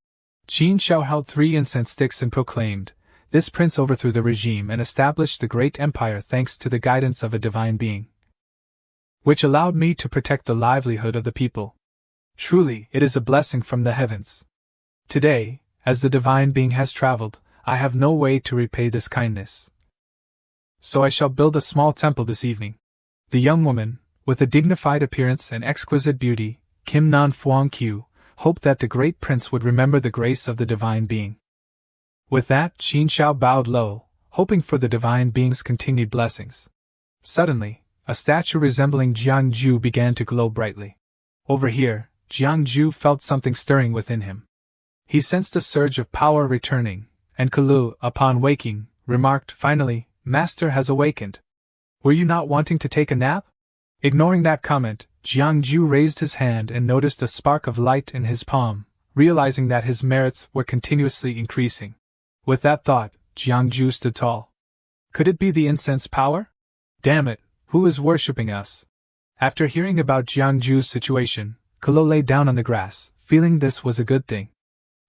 Qin Shao held 3 incense sticks and proclaimed, "This prince overthrew the regime and established the great empire thanks to the guidance of a divine being, which allowed me to protect the livelihood of the people. Truly, it is a blessing from the heavens. Today, as the divine being has traveled, I have no way to repay this kindness. So I shall build a small temple this evening." The young woman, with a dignified appearance and exquisite beauty, Kim Nan Fuang Qiu, hoped that the great prince would remember the grace of the divine being. With that, Qin Shao bowed low, hoping for the divine being's continued blessings. Suddenly, a statue resembling Jiangju began to glow brightly. Over here, Jiangju felt something stirring within him. He sensed a surge of power returning, and Kulu, upon waking, remarked, "Finally, Master has awakened. Were you not wanting to take a nap?" Ignoring that comment, Jiangju raised his hand and noticed a spark of light in his palm, realizing that his merits were continuously increasing. With that thought, Jiangju stood tall. Could it be the incense power? Damn it, who is worshipping us? After hearing about Jiangju's situation, Kulu lay down on the grass, feeling this was a good thing.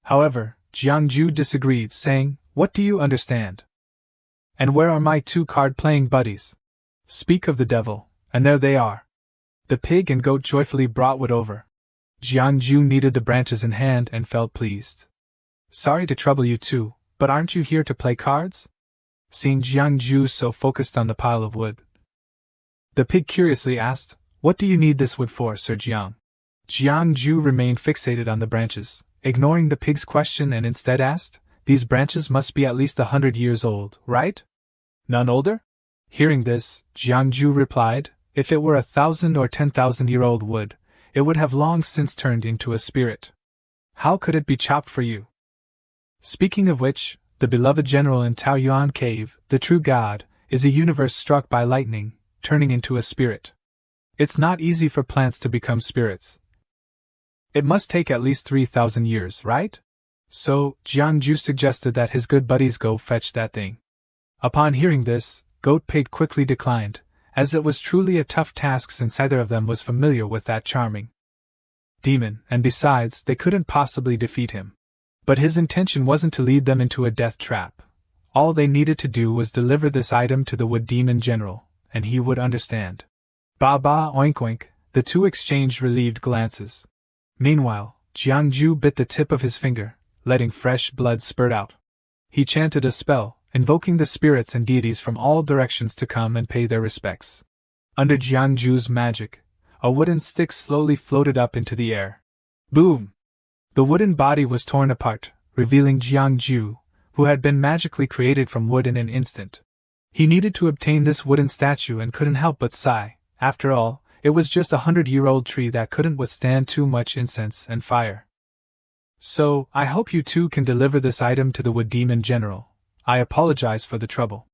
However, Jiangju disagreed, saying, "What do you understand? And where are my 2 card-playing buddies? Speak of the devil, And there they are. The pig and goat joyfully brought wood over. Jiangju kneaded the branches in hand and felt pleased. Sorry to trouble you too, but aren't you here to play cards? Seeing Jiangju so focused on the pile of wood, the pig curiously asked, What do you need this wood for, Sir Jiang? Jiangju remained fixated on the branches, ignoring the pig's question, and instead asked, These branches must be at least 100 years old, right? None older? Hearing this, Jiangju replied, If it were 1,000 or 10,000-year-old wood, it would have long since turned into a spirit. How could it be chopped for you? Speaking of which, the beloved general in Taoyuan Cave, the true god, is a universe struck by lightning, turning into a spirit. It's not easy for plants to become spirits. It must take at least 3,000 years, right? So, Jiangju suggested that his good buddies go fetch that thing. Upon hearing this, Goat Pig quickly declined, as it was truly a tough task since either of them was familiar with that charming demon, and besides, they couldn't possibly defeat him. But his intention wasn't to lead them into a death trap. All they needed to do was deliver this item to the Wood Demon General, and he would understand. Ba ba oink oink, the two exchanged relieved glances. Meanwhile, Jiangju bit the tip of his finger, letting fresh blood spurt out. He chanted a spell, invoking the spirits and deities from all directions to come and pay their respects. Under Jiangju's magic, a wooden stick slowly floated up into the air. Boom! The wooden body was torn apart, revealing Jiangju, who had been magically created from wood in an instant. He needed to obtain this wooden statue and couldn't help but sigh. After all, it was just a 100-year-old tree that couldn't withstand too much incense and fire. So, I hope you two can deliver this item to the Wood Demon General. I apologize for the trouble.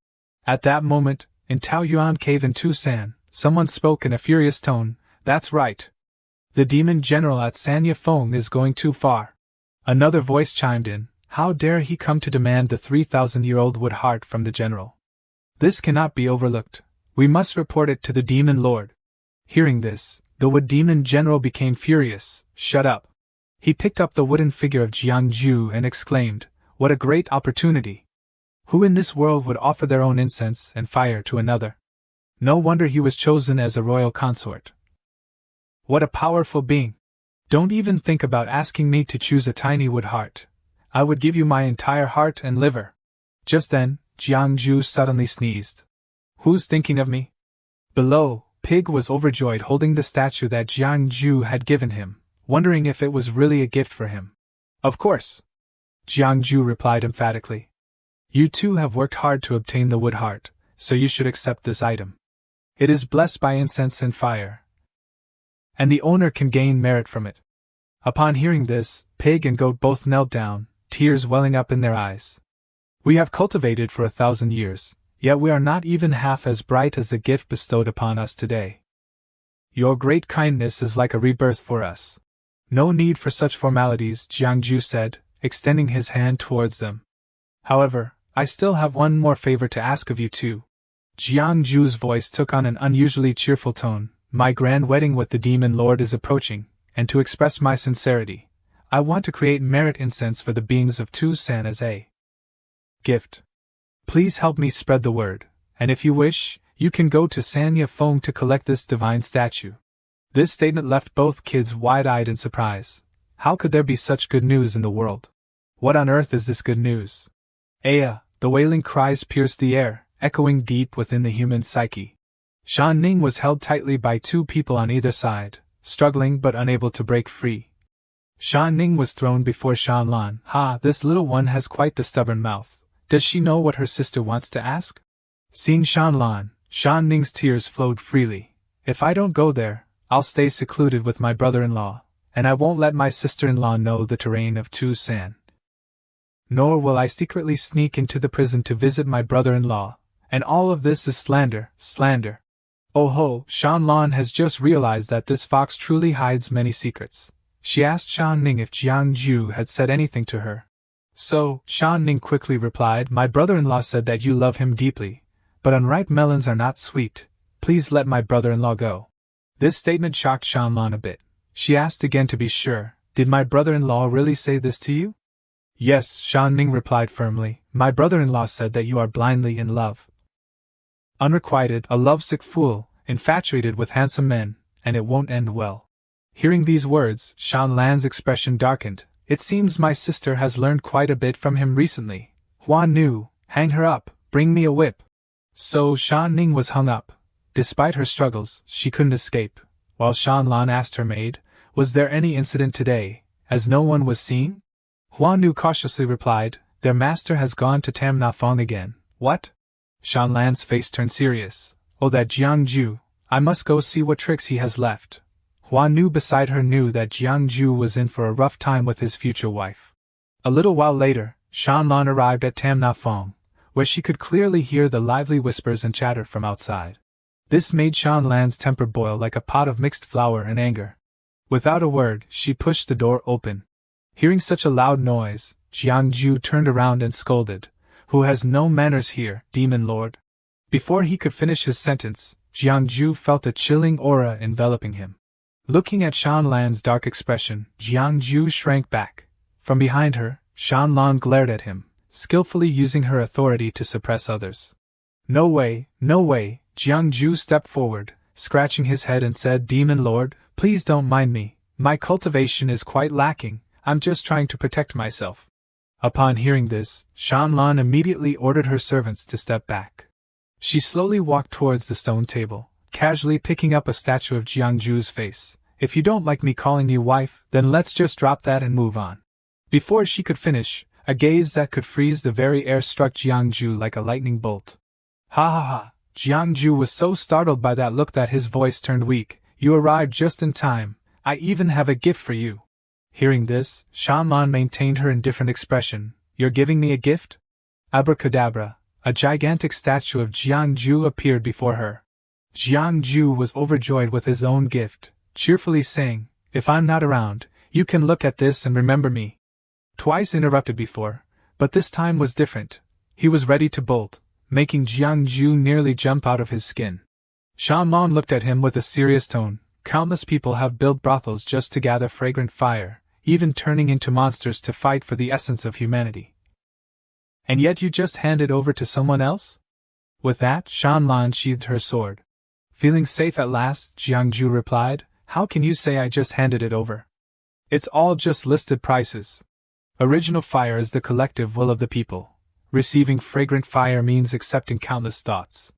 At that moment, in Taoyuan Cave in Tucson, someone spoke in a furious tone, That's right. The Demon General at Sanya Feng is going too far. Another voice chimed in, How dare he come to demand the 3,000-year-old wood heart from the General? This cannot be overlooked. We must report it to the Demon Lord. Hearing this, the Wood Demon General became furious. Shut up. He picked up the wooden figure of Jiangju and exclaimed, What a great opportunity! Who in this world would offer their own incense and fire to another? No wonder he was chosen as a royal consort. What a powerful being! Don't even think about asking me to choose a tiny wood heart. I would give you my entire heart and liver. Just then, Jiangju suddenly sneezed. Who's thinking of me? Below, Pig was overjoyed holding the statue that Jiangju had given him, wondering if it was really a gift for him. Of course! Jiangju replied emphatically. You two have worked hard to obtain the wood heart, so you should accept this item. It is blessed by incense and fire, and the owner can gain merit from it. Upon hearing this, Pig and Goat both knelt down, tears welling up in their eyes. We have cultivated for 1,000 years, yet we are not even half as bright as the gift bestowed upon us today. Your great kindness is like a rebirth for us. No need for such formalities, Jiangju said, extending his hand towards them. However, I still have one more favor to ask of you two. Jiangju's voice took on an unusually cheerful tone. My grand wedding with the Demon Lord is approaching, and to express my sincerity, I want to create merit incense for the beings of Tucson as a gift. Please help me spread the word, and if you wish, you can go to Sanya Feng to collect this divine statue. This statement left both kids wide-eyed in surprise. How could there be such good news in the world? What on earth is this good news? Aya, the wailing cries pierced the air, echoing deep within the human psyche. Shan Ning was held tightly by two people on either side, struggling but unable to break free. Shan Ning was thrown before Shan Lan. Ha, this little one has quite the stubborn mouth. Does she know what her sister wants to ask? Seeing Shan Lan, Shan Ning's tears flowed freely. If I don't go there, I'll stay secluded with my brother-in-law, and I won't let my sister-in-law know the terrain of Tucson. Nor will I secretly sneak into the prison to visit my brother-in-law, and all of this is slander, slander. Oh ho, Shan Lan has just realized that this fox truly hides many secrets. She asked Shan Ning if Jiangju had said anything to her. So, Shan Ning quickly replied, My brother-in-law said that you love him deeply, but unripe melons are not sweet. Please let my brother-in-law go. This statement shocked Shan Lan a bit. She asked again to be sure, Did my brother-in-law really say this to you? Yes, Shan Ning replied firmly, My brother-in-law said that you are blindly in love. Unrequited, a lovesick fool, infatuated with handsome men, and it won't end well. Hearing these words, Shan Lan's expression darkened. It seems my sister has learned quite a bit from him recently. Huan Nu, hang her up, bring me a whip. So Shan Ning was hung up. Despite her struggles, she couldn't escape. While Shan Lan asked her maid, was there any incident today, as no one was seen? Huan Nu cautiously replied, their master has gone to Tam Na Fong again. What? Shan Lan's face turned serious. Oh, that Jiang Ju, I must go see what tricks he has left. Huan Nu beside her knew that Jiang Ju was in for a rough time with his future wife. A little while later, Shan Lan arrived at Tam Na Fong, where she could clearly hear the lively whispers and chatter from outside. This made Shan Lan's temper boil like a pot of mixed flour in anger. Without a word, she pushed the door open. Hearing such a loud noise, Jiang Ju turned around and scolded, "Who has no manners here, demon lord?" Before he could finish his sentence, Jiang Ju felt a chilling aura enveloping him. Looking at Shan Lan's dark expression, Jiang Ju shrank back. From behind her, Shan Lan glared at him, skillfully using her authority to suppress others. No way, no way, Jiang Ju stepped forward, scratching his head and said, "Demon Lord, please don't mind me. My cultivation is quite lacking, I'm just trying to protect myself." Upon hearing this, Shan Lan immediately ordered her servants to step back. She slowly walked towards the stone table, casually picking up a statue of Jiang Ju's face. "If you don't like me calling you wife, then let's just drop that and move on." Before she could finish, a gaze that could freeze the very air struck Jiang Ju like a lightning bolt. Ha ha ha! Jiang Ju was so startled by that look that his voice turned weak. "You arrived just in time. I even have a gift for you." Hearing this, Shan Lan maintained her indifferent expression. "You're giving me a gift?" Abracadabra, a gigantic statue of Jiang Ju appeared before her. Jiang Ju was overjoyed with his own gift, cheerfully saying, "If I'm not around, you can look at this and remember me." Twice interrupted before, but this time was different. He was ready to bolt, making Jiang Ju nearly jump out of his skin. Shan Lan looked at him with a serious tone. "Countless people have built brothels just to gather fragrant fire, even turning into monsters to fight for the essence of humanity. And yet you just hand it over to someone else?" With that, Shan Lan sheathed her sword. Feeling safe at last, Jiang Ju replied, "How can you say I just handed it over? It's all just listed prices. Original fire is the collective will of the people. Receiving fragrant fire means accepting countless thoughts.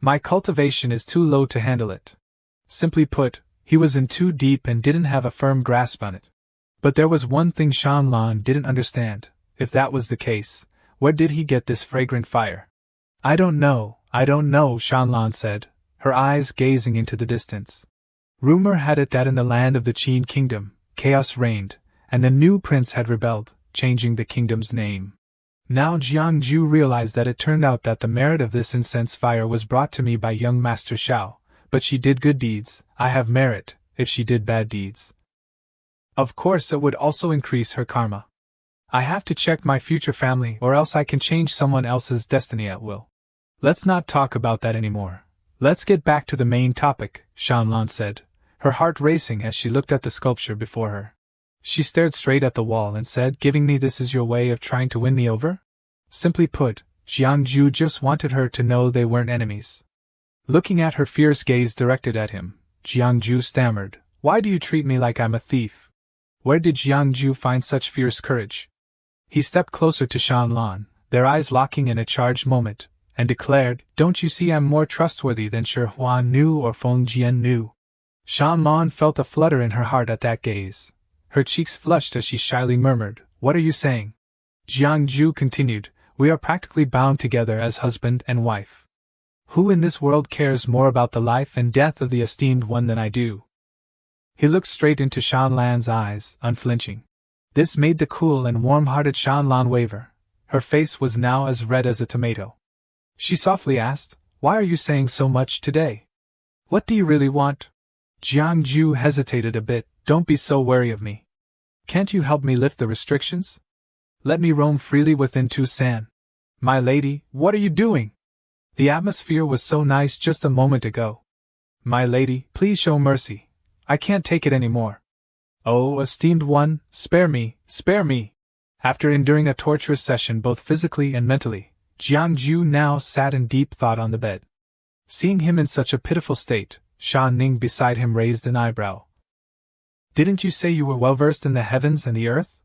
My cultivation is too low to handle it." Simply put, he was in too deep and didn't have a firm grasp on it. But there was one thing Shan Lan didn't understand. If that was the case, where did he get this fragrant fire? I don't know, Shan Lan said, her eyes gazing into the distance. Rumor had it that in the land of the Qin kingdom, chaos reigned, and the new prince had rebelled, changing the kingdom's name. Now Jiang Ju realized that it turned out that the merit of this incense fire was brought to me by young Master Shao, but she did good deeds, I have merit, if she did bad deeds. Of course it would also increase her karma. I have to check my future family or else I can change someone else's destiny at will. Let's not talk about that anymore. Let's get back to the main topic, Shan Lan said, her heart racing as she looked at the sculpture before her. She stared straight at the wall and said, "Giving me this is your way of trying to win me over?" Simply put, Jiang Ju just wanted her to know they weren't enemies. Looking at her fierce gaze directed at him, Jiang Ju stammered, "Why do you treat me like I'm a thief?" Where did Jiang Ju find such fierce courage? He stepped closer to Shan Lan, their eyes locking in a charged moment, and declared, "Don't you see I'm more trustworthy than Shi Huan Nu or Feng Jian Nu?" Shan Lan felt a flutter in her heart at that gaze. Her cheeks flushed as she shyly murmured, "What are you saying?" Jiang Ju continued, "We are practically bound together as husband and wife. Who in this world cares more about the life and death of the esteemed one than I do?" He looked straight into Shan Lan's eyes, unflinching. This made the cool and warm-hearted Shan Lan waver. Her face was now as red as a tomato. She softly asked, "Why are you saying so much today? What do you really want?" Jiang Ju hesitated a bit. "Don't be so wary of me. Can't you help me lift the restrictions? Let me roam freely within Tucson." "My lady, what are you doing? The atmosphere was so nice just a moment ago." "My lady, please show mercy. I can't take it any more." "Oh, esteemed one, spare me, spare me." After enduring a torturous session both physically and mentally, Jiang Ju now sat in deep thought on the bed. Seeing him in such a pitiful state, Shan Ning beside him raised an eyebrow. Didn't you say you were well versed in the heavens and the earth?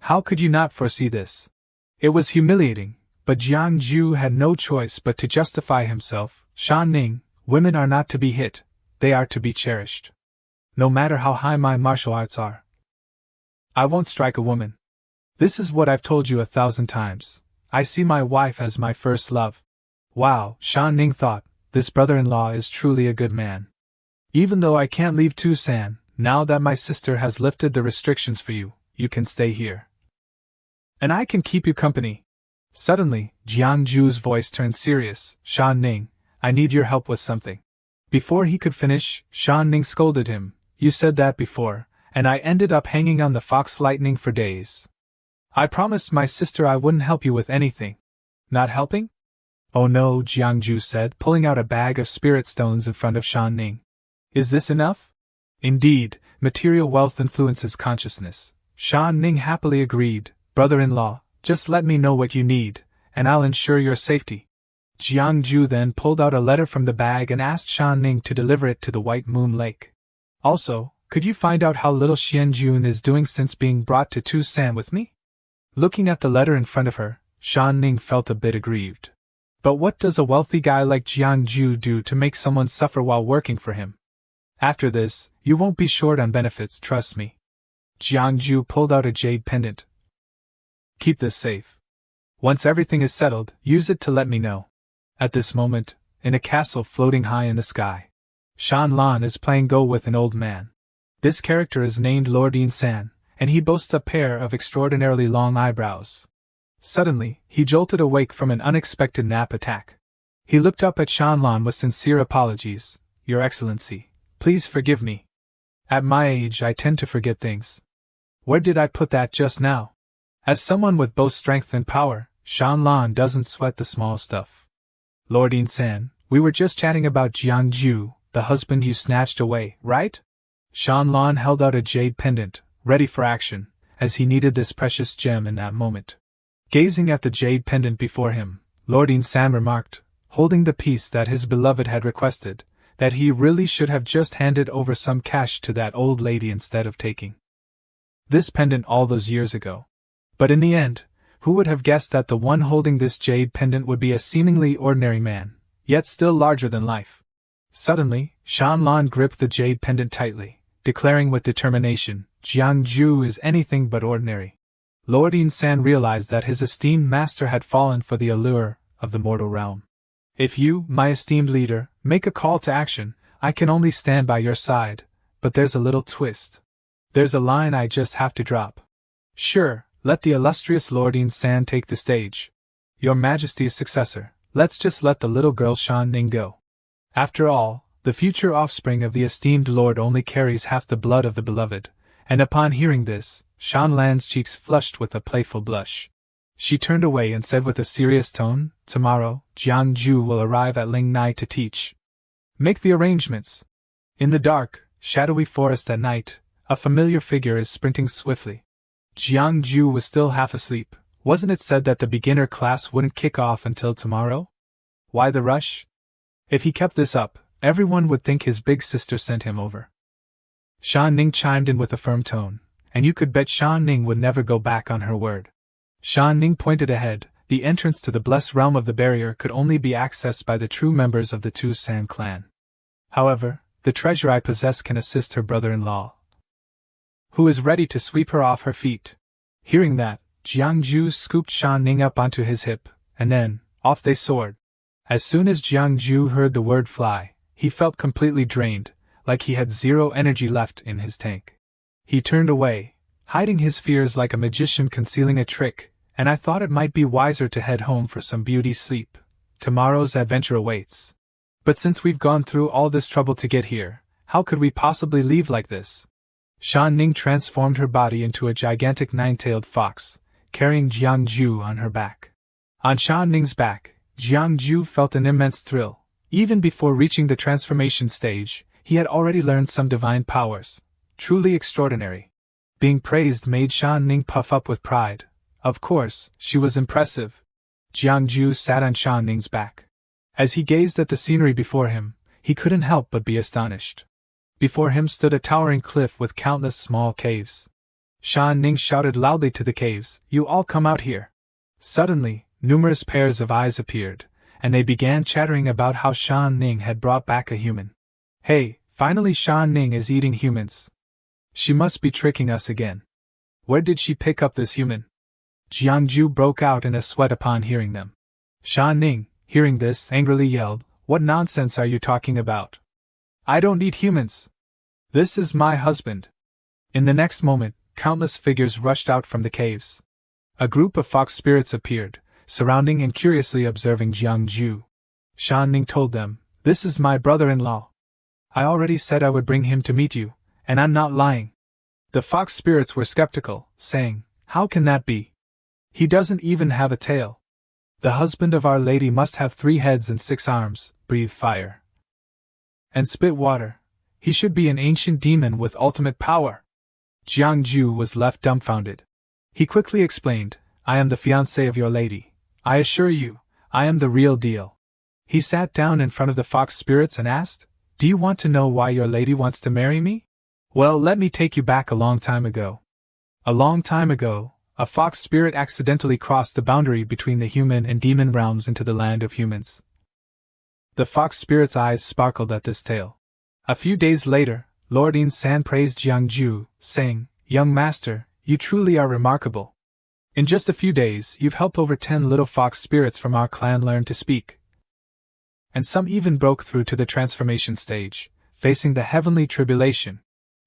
How could you not foresee this? It was humiliating, but Jiang Ju had no choice but to justify himself. Shan Ning, women are not to be hit, they are to be cherished. No matter how high my martial arts are, I won't strike a woman. This is what I've told you 1,000 times. I see my wife as my first love. Wow, Shan Ning thought, this brother-in-law is truly a good man. Even though I can't leave Tucson, now that my sister has lifted the restrictions for you, you can stay here. And I can keep you company. Suddenly, Jiang Ju's voice turned serious. Shan Ning, I need your help with something. Before he could finish, Shan Ning scolded him. You said that before, and I ended up hanging on the fox lightning for days. I promised my sister I wouldn't help you with anything. Not helping? Oh no, Jiang Ju said, pulling out a bag of spirit stones in front of Shan Ning. Is this enough? Indeed, material wealth influences consciousness. Shan Ning happily agreed. Brother-in-law, just let me know what you need, and I'll ensure your safety. Jiang Ju then pulled out a letter from the bag and asked Shan Ning to deliver it to the White Moon Lake. Also, could you find out how little Xian Jun is doing since being brought to Tucson with me? Looking at the letter in front of her, Shan Ning felt a bit aggrieved. But what does a wealthy guy like Jiang Ju do to make someone suffer while working for him? After this, you won't be short on benefits, trust me. Jiang Ju pulled out a jade pendant. Keep this safe. Once everything is settled, use it to let me know. At this moment, in a castle floating high in the sky, Shan Lan is playing Go with an old man. This character is named Lord San, and he boasts a pair of extraordinarily long eyebrows. Suddenly, he jolted awake from an unexpected nap attack. He looked up at Shan Lan with sincere apologies. Your Excellency, please forgive me. At my age I tend to forget things. Where did I put that just now? As someone with both strength and power, Shan Lan doesn't sweat the small stuff. Lord San, we were just chatting about Jiang Ju, the husband you snatched away, right? Shan Lan held out a jade pendant, ready for action, as he needed this precious gem in that moment. Gazing at the jade pendant before him, Lord San remarked, holding the piece that his beloved had requested, that he really should have just handed over some cash to that old lady instead of taking this pendant all those years ago. But in the end, who would have guessed that the one holding this jade pendant would be a seemingly ordinary man, yet still larger than life? Suddenly, Shan Lan gripped the jade pendant tightly, declaring with determination, Jiang Ju is anything but ordinary. Lord San realized that his esteemed master had fallen for the allure of the mortal realm. If you, my esteemed leader, make a call to action, I can only stand by your side, but there's a little twist. There's a line I just have to drop. Sure, let the illustrious Lord San take the stage. Your Majesty's successor, let's just let the little girl Shan Ning go. After all, the future offspring of the esteemed lord only carries half the blood of the beloved, and upon hearing this, Shan Lan's cheeks flushed with a playful blush. She turned away and said with a serious tone, Tomorrow, Jiang Ju will arrive at Ling Nai to teach. Make the arrangements. In the dark, shadowy forest at night, a familiar figure is sprinting swiftly. Jiang Ju was still half asleep. Wasn't it said that the beginner class wouldn't kick off until tomorrow? Why the rush? If he kept this up, everyone would think his big sister sent him over. Shan Ning chimed in with a firm tone, and you could bet Shan Ning would never go back on her word. Shan Ning pointed ahead. The entrance to the blessed realm of the barrier could only be accessed by the true members of the Tucson clan. However, the treasure I possess can assist her brother-in-law, who is ready to sweep her off her feet. Hearing that, Jiang Ju scooped Shan Ning up onto his hip, and then, off they soared. As soon as Jiang Ju heard the word fly, he felt completely drained, like he had zero energy left in his tank. He turned away, hiding his fears like a magician concealing a trick, and I thought it might be wiser to head home for some beauty sleep. Tomorrow's adventure awaits. But since we've gone through all this trouble to get here, how could we possibly leave like this? Shan Ning transformed her body into a gigantic nine-tailed fox, carrying Jiang Ju on her back. On Shan Ning's back, Jiang Ju felt an immense thrill. Even before reaching the transformation stage, he had already learned some divine powers. Truly extraordinary. Being praised made Shan Ning puff up with pride. Of course, she was impressive. Jiang Ju sat on Shan Ning's back. As he gazed at the scenery before him, he couldn't help but be astonished. Before him stood a towering cliff with countless small caves. Shan Ning shouted loudly to the caves, "You all come out here!" Suddenly, numerous pairs of eyes appeared, and they began chattering about how Shan Ning had brought back a human. "Hey, finally Shan Ning is eating humans. She must be tricking us again. Where did she pick up this human?" Jiangju broke out in a sweat upon hearing them. Shan Ning, hearing this, angrily yelled, "What nonsense are you talking about? I don't eat humans. This is my husband." In the next moment, countless figures rushed out from the caves. A group of fox spirits appeared, surrounding and curiously observing Jiangju. Shan Ning told them, "This is my brother-in-law. I already said I would bring him to meet you, and I'm not lying." The fox spirits were skeptical, saying, "How can that be? He doesn't even have a tail. The husband of Our Lady must have 3 heads and 6 arms, breathe fire, and spit water. He should be an ancient demon with ultimate power." Jiangju was left dumbfounded. He quickly explained, "I am the fiancé of Your Lady. I assure you, I am the real deal." He sat down in front of the fox spirits and asked, "Do you want to know why Your Lady wants to marry me? Well, let me take you back a long time ago. A long time ago, a fox spirit accidentally crossed the boundary between the human and demon realms into the land of humans." The fox spirit's eyes sparkled at this tale. A few days later, Lord In-san praised Jiangju, saying, "Young master, you truly are remarkable. In just a few days, you've helped over 10 little fox spirits from our clan learn to speak. And some even broke through to the transformation stage, facing the heavenly tribulation."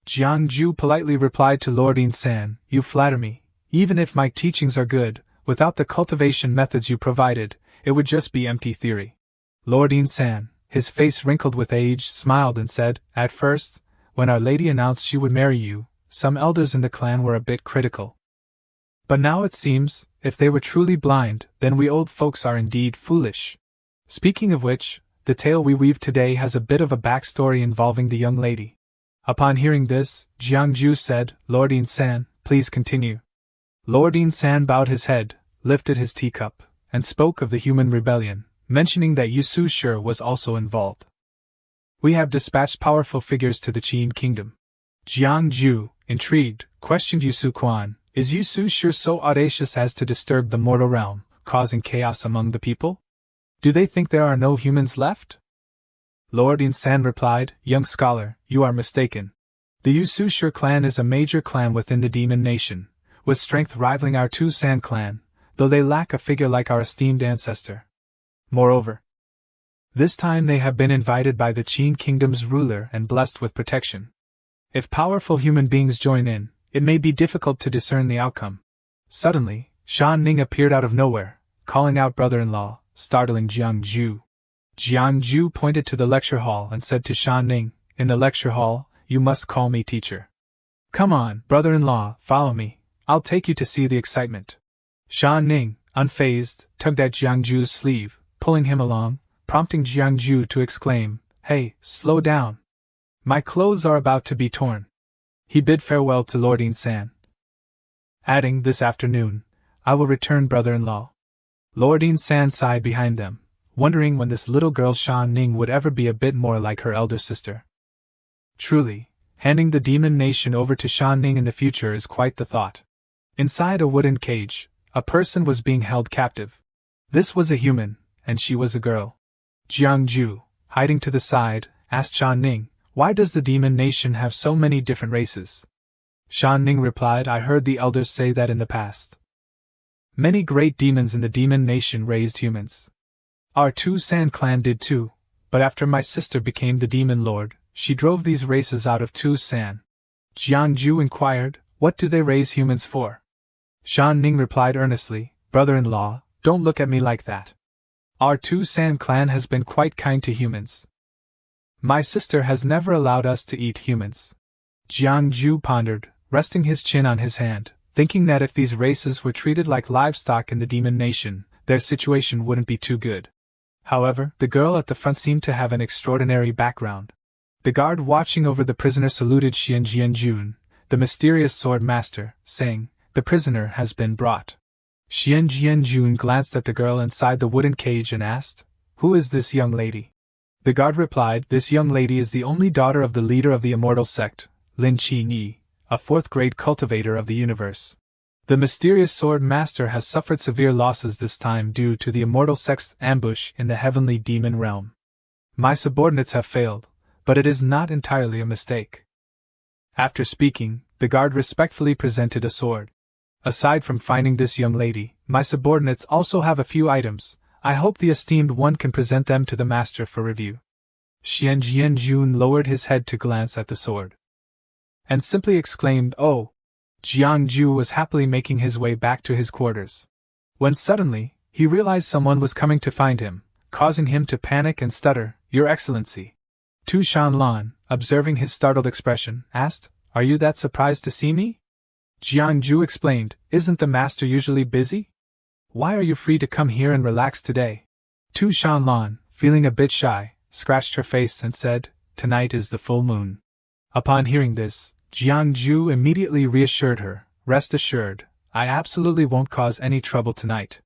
Jiangju politely replied to Lord In-san, "You flatter me. Even if my teachings are good, without the cultivation methods you provided, it would just be empty theory." Lord In-san, his face wrinkled with age, smiled and said, "At first, when Our Lady announced she would marry you, some elders in the clan were a bit critical. But now it seems, if they were truly blind, then we old folks are indeed foolish. Speaking of which, the tale we weave today has a bit of a backstory involving the young lady." Upon hearing this, Jiangju said, "Lord In-san, please continue." Lord In-san bowed his head, lifted his teacup, and spoke of the human rebellion, mentioning that Yusu Shi was also involved. "We have dispatched powerful figures to the Qin kingdom." Jiangju, intrigued, questioned Yusu Quan, "Is Yusu Shi so audacious as to disturb the mortal realm, causing chaos among the people? Do they think there are no humans left?" Lord In-san replied, "Young scholar, you are mistaken. The Yusu Shi clan is a major clan within the demon nation, with strength rivaling our Tu San clan, though they lack a figure like our esteemed ancestor. Moreover, this time they have been invited by the Qin kingdom's ruler and blessed with protection. If powerful human beings join in, it may be difficult to discern the outcome." Suddenly, Shan Ning appeared out of nowhere, calling out brother-in-law, startling Jiangju. Jiangju pointed to the lecture hall and said to Shan Ning, "In the lecture hall, you must call me teacher. Come on, brother-in-law, follow me. I'll take you to see the excitement." Shan Ning, unfazed, tugged at Jiangju's sleeve, pulling him along, prompting Jiangju to exclaim, "Hey, slow down. My clothes are about to be torn." He bid farewell to Lord In-san, adding, "This afternoon, I will return brother-in-law." Lord In-san sighed behind them, wondering when this little girl Shan Ning would ever be a bit more like her elder sister. Truly, handing the demon nation over to Shan Ning in the future is quite the thought. Inside a wooden cage, a person was being held captive. This was a human, and she was a girl. Jiangju, hiding to the side, asked Shan Ning, "Why does the demon nation have so many different races?" Shan Ning replied, "I heard the elders say that in the past, many great demons in the demon nation raised humans. Our Tu San clan did too, but after my sister became the demon lord, she drove these races out of Tu San." Jiangju inquired, "What do they raise humans for?" Shan Ning replied earnestly, "Brother-in-law, don't look at me like that. Our Tu San clan has been quite kind to humans. My sister has never allowed us to eat humans." Jiangju pondered, resting his chin on his hand, thinking that if these races were treated like livestock in the demon nation, their situation wouldn't be too good. However, the girl at the front seemed to have an extraordinary background. The guard watching over the prisoner saluted Xian Jianjun, the mysterious sword master, saying, "The prisoner has been brought." Xian Jianjun glanced at the girl inside the wooden cage and asked, "Who is this young lady?" The guard replied, "This young lady is the only daughter of the leader of the immortal sect, Lin Qi, a fourth-grade cultivator of the universe. The mysterious sword master has suffered severe losses this time due to the immortal sect's ambush in the heavenly demon realm. My subordinates have failed, but it is not entirely a mistake." After speaking, the guard respectfully presented a sword. "Aside from finding this young lady, my subordinates also have a few items. I hope the esteemed one can present them to the master for review." Xian Jianjun lowered his head to glance at the sword, and simply exclaimed, "Oh!" Jiangju was happily making his way back to his quarters, when suddenly, he realized someone was coming to find him, causing him to panic and stutter, "Your Excellency." Tu Shanlan, observing his startled expression, asked, "Are you that surprised to see me?" Jiangju explained, "Isn't the master usually busy? Why are you free to come here and relax today?" Tu Shanlan, feeling a bit shy, scratched her face and said, "Tonight is the full moon." Upon hearing this, Jiangju immediately reassured her, "Rest assured, I absolutely won't cause any trouble tonight."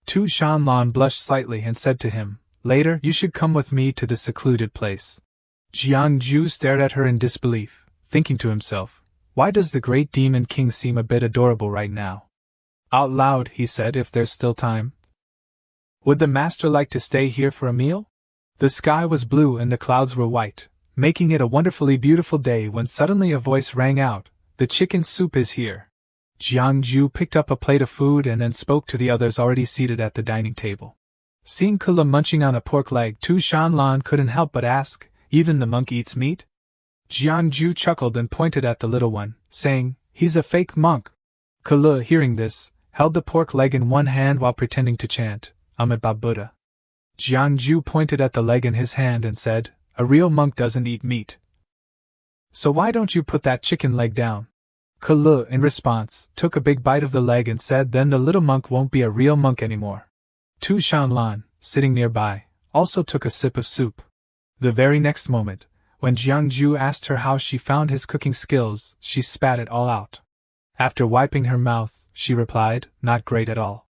Tu Shanlan blushed slightly and said to him, "Later you should come with me to the secluded place." Jiangju stared at her in disbelief, thinking to himself, "Why does the great demon king seem a bit adorable right now?" Out loud, he said, "If there's still time, would the master like to stay here for a meal?" The sky was blue and the clouds were white, making it a wonderfully beautiful day when suddenly a voice rang out, "The chicken soup is here." Jiangju picked up a plate of food and then spoke to the others already seated at the dining table. Seeing Kula munching on a pork leg, Tu Shanlan couldn't help but ask, "Even the monk eats meat?" Jiangju chuckled and pointed at the little one, saying, "He's a fake monk." Kula, hearing this, held the pork leg in one hand while pretending to chant, "Amitabha Buddha." Jiangju pointed at the leg in his hand and said, "A real monk doesn't eat meat. So why don't you put that chicken leg down?" Kulu, in response, took a big bite of the leg and said, "Then the little monk won't be a real monk anymore." Tu Shanlan, sitting nearby, also took a sip of soup. The very next moment, when Jiangju asked her how she found his cooking skills, she spat it all out. After wiping her mouth, she replied, "Not great at all."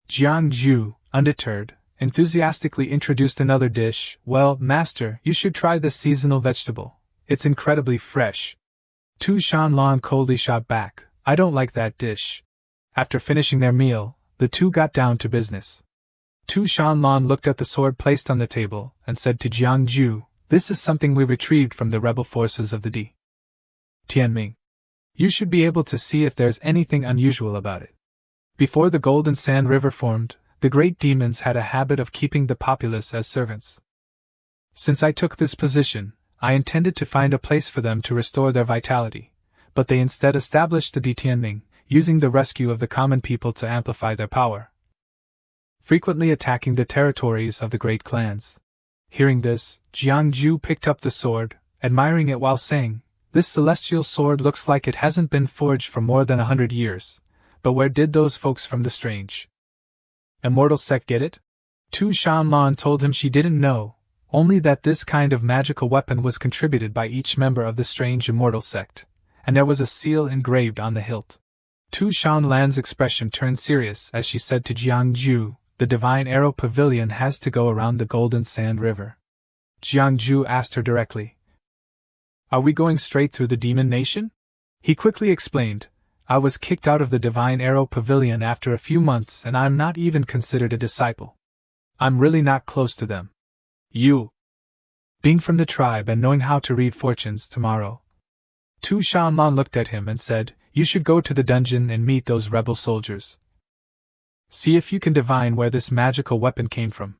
Jiangju, undeterred, enthusiastically introduced another dish. "Well, master, you should try this seasonal vegetable. It's incredibly fresh." Tu Shanlan coldly shot back, "I don't like that dish." After finishing their meal, the two got down to business. Tu Shanlan looked at the sword placed on the table, and said to Jiangju, "This is something we retrieved from the rebel forces of the D. Tianming. You should be able to see if there's anything unusual about it." Before the Golden Sand River formed, the great demons had a habit of keeping the populace as servants. Since I took this position, I intended to find a place for them to restore their vitality, but they instead established the Tianming, using the rescue of the common people to amplify their power, frequently attacking the territories of the great clans. Hearing this, Jiangju picked up the sword, admiring it while saying, "This celestial sword looks like it hasn't been forged for more than 100 years, but where did those folks from the strange immortal sect get it?" Tu Shanlan told him she didn't know, only that this kind of magical weapon was contributed by each member of the strange immortal sect, and there was a seal engraved on the hilt. Tu Shanlan's expression turned serious as she said to Jiangju, "The Divine Arrow Pavilion has to go around the Golden Sand River." Jiangju asked her directly, "Are we going straight through the Demon Nation?" He quickly explained, "I was kicked out of the Divine Arrow Pavilion after a few months and I'm not even considered a disciple. I'm really not close to them. You, being from the tribe and knowing how to read fortunes tomorrow." Tu Shanlan looked at him and said, "You should go to the dungeon and meet those rebel soldiers. See if you can divine where this magical weapon came from."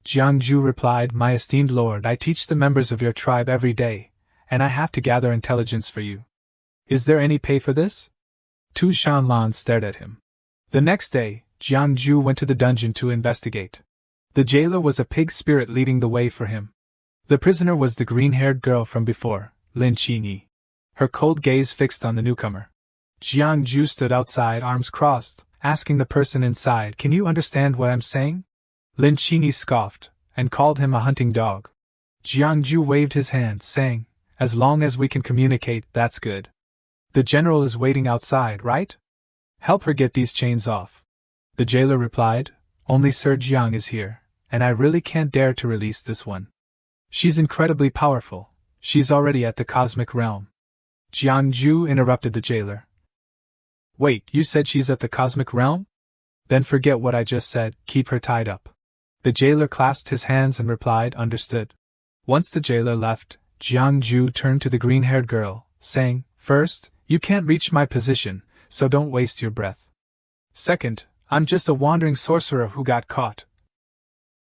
Jiangju replied, "My esteemed lord, I teach the members of your tribe every day, and I have to gather intelligence for you. Is there any pay for this?" Tu Shanlan stared at him. The next day, Jiangju went to the dungeon to investigate. The jailer was a pig spirit leading the way for him. The prisoner was the green-haired girl from before, Lin Qi, her cold gaze fixed on the newcomer. Jiangju stood outside, arms crossed, asking the person inside, "Can you understand what I'm saying?" Lin Qi scoffed, and called him a hunting dog. Jiangju waved his hand, saying, "As long as we can communicate, that's good. The general is waiting outside, right? Help her get these chains off." The jailer replied, "Only Sir Jiang is here, and I really can't dare to release this one. She's incredibly powerful. She's already at the cosmic realm. Jiangju interrupted the jailer. Wait, you said she's at the cosmic realm? Then forget what I just said, keep her tied up. The jailer clasped his hands and replied, understood. Once the jailer left, Jiangju turned to the green-haired girl, saying, First, you can't reach my position, so don't waste your breath. Second, I'm just a wandering sorcerer who got caught.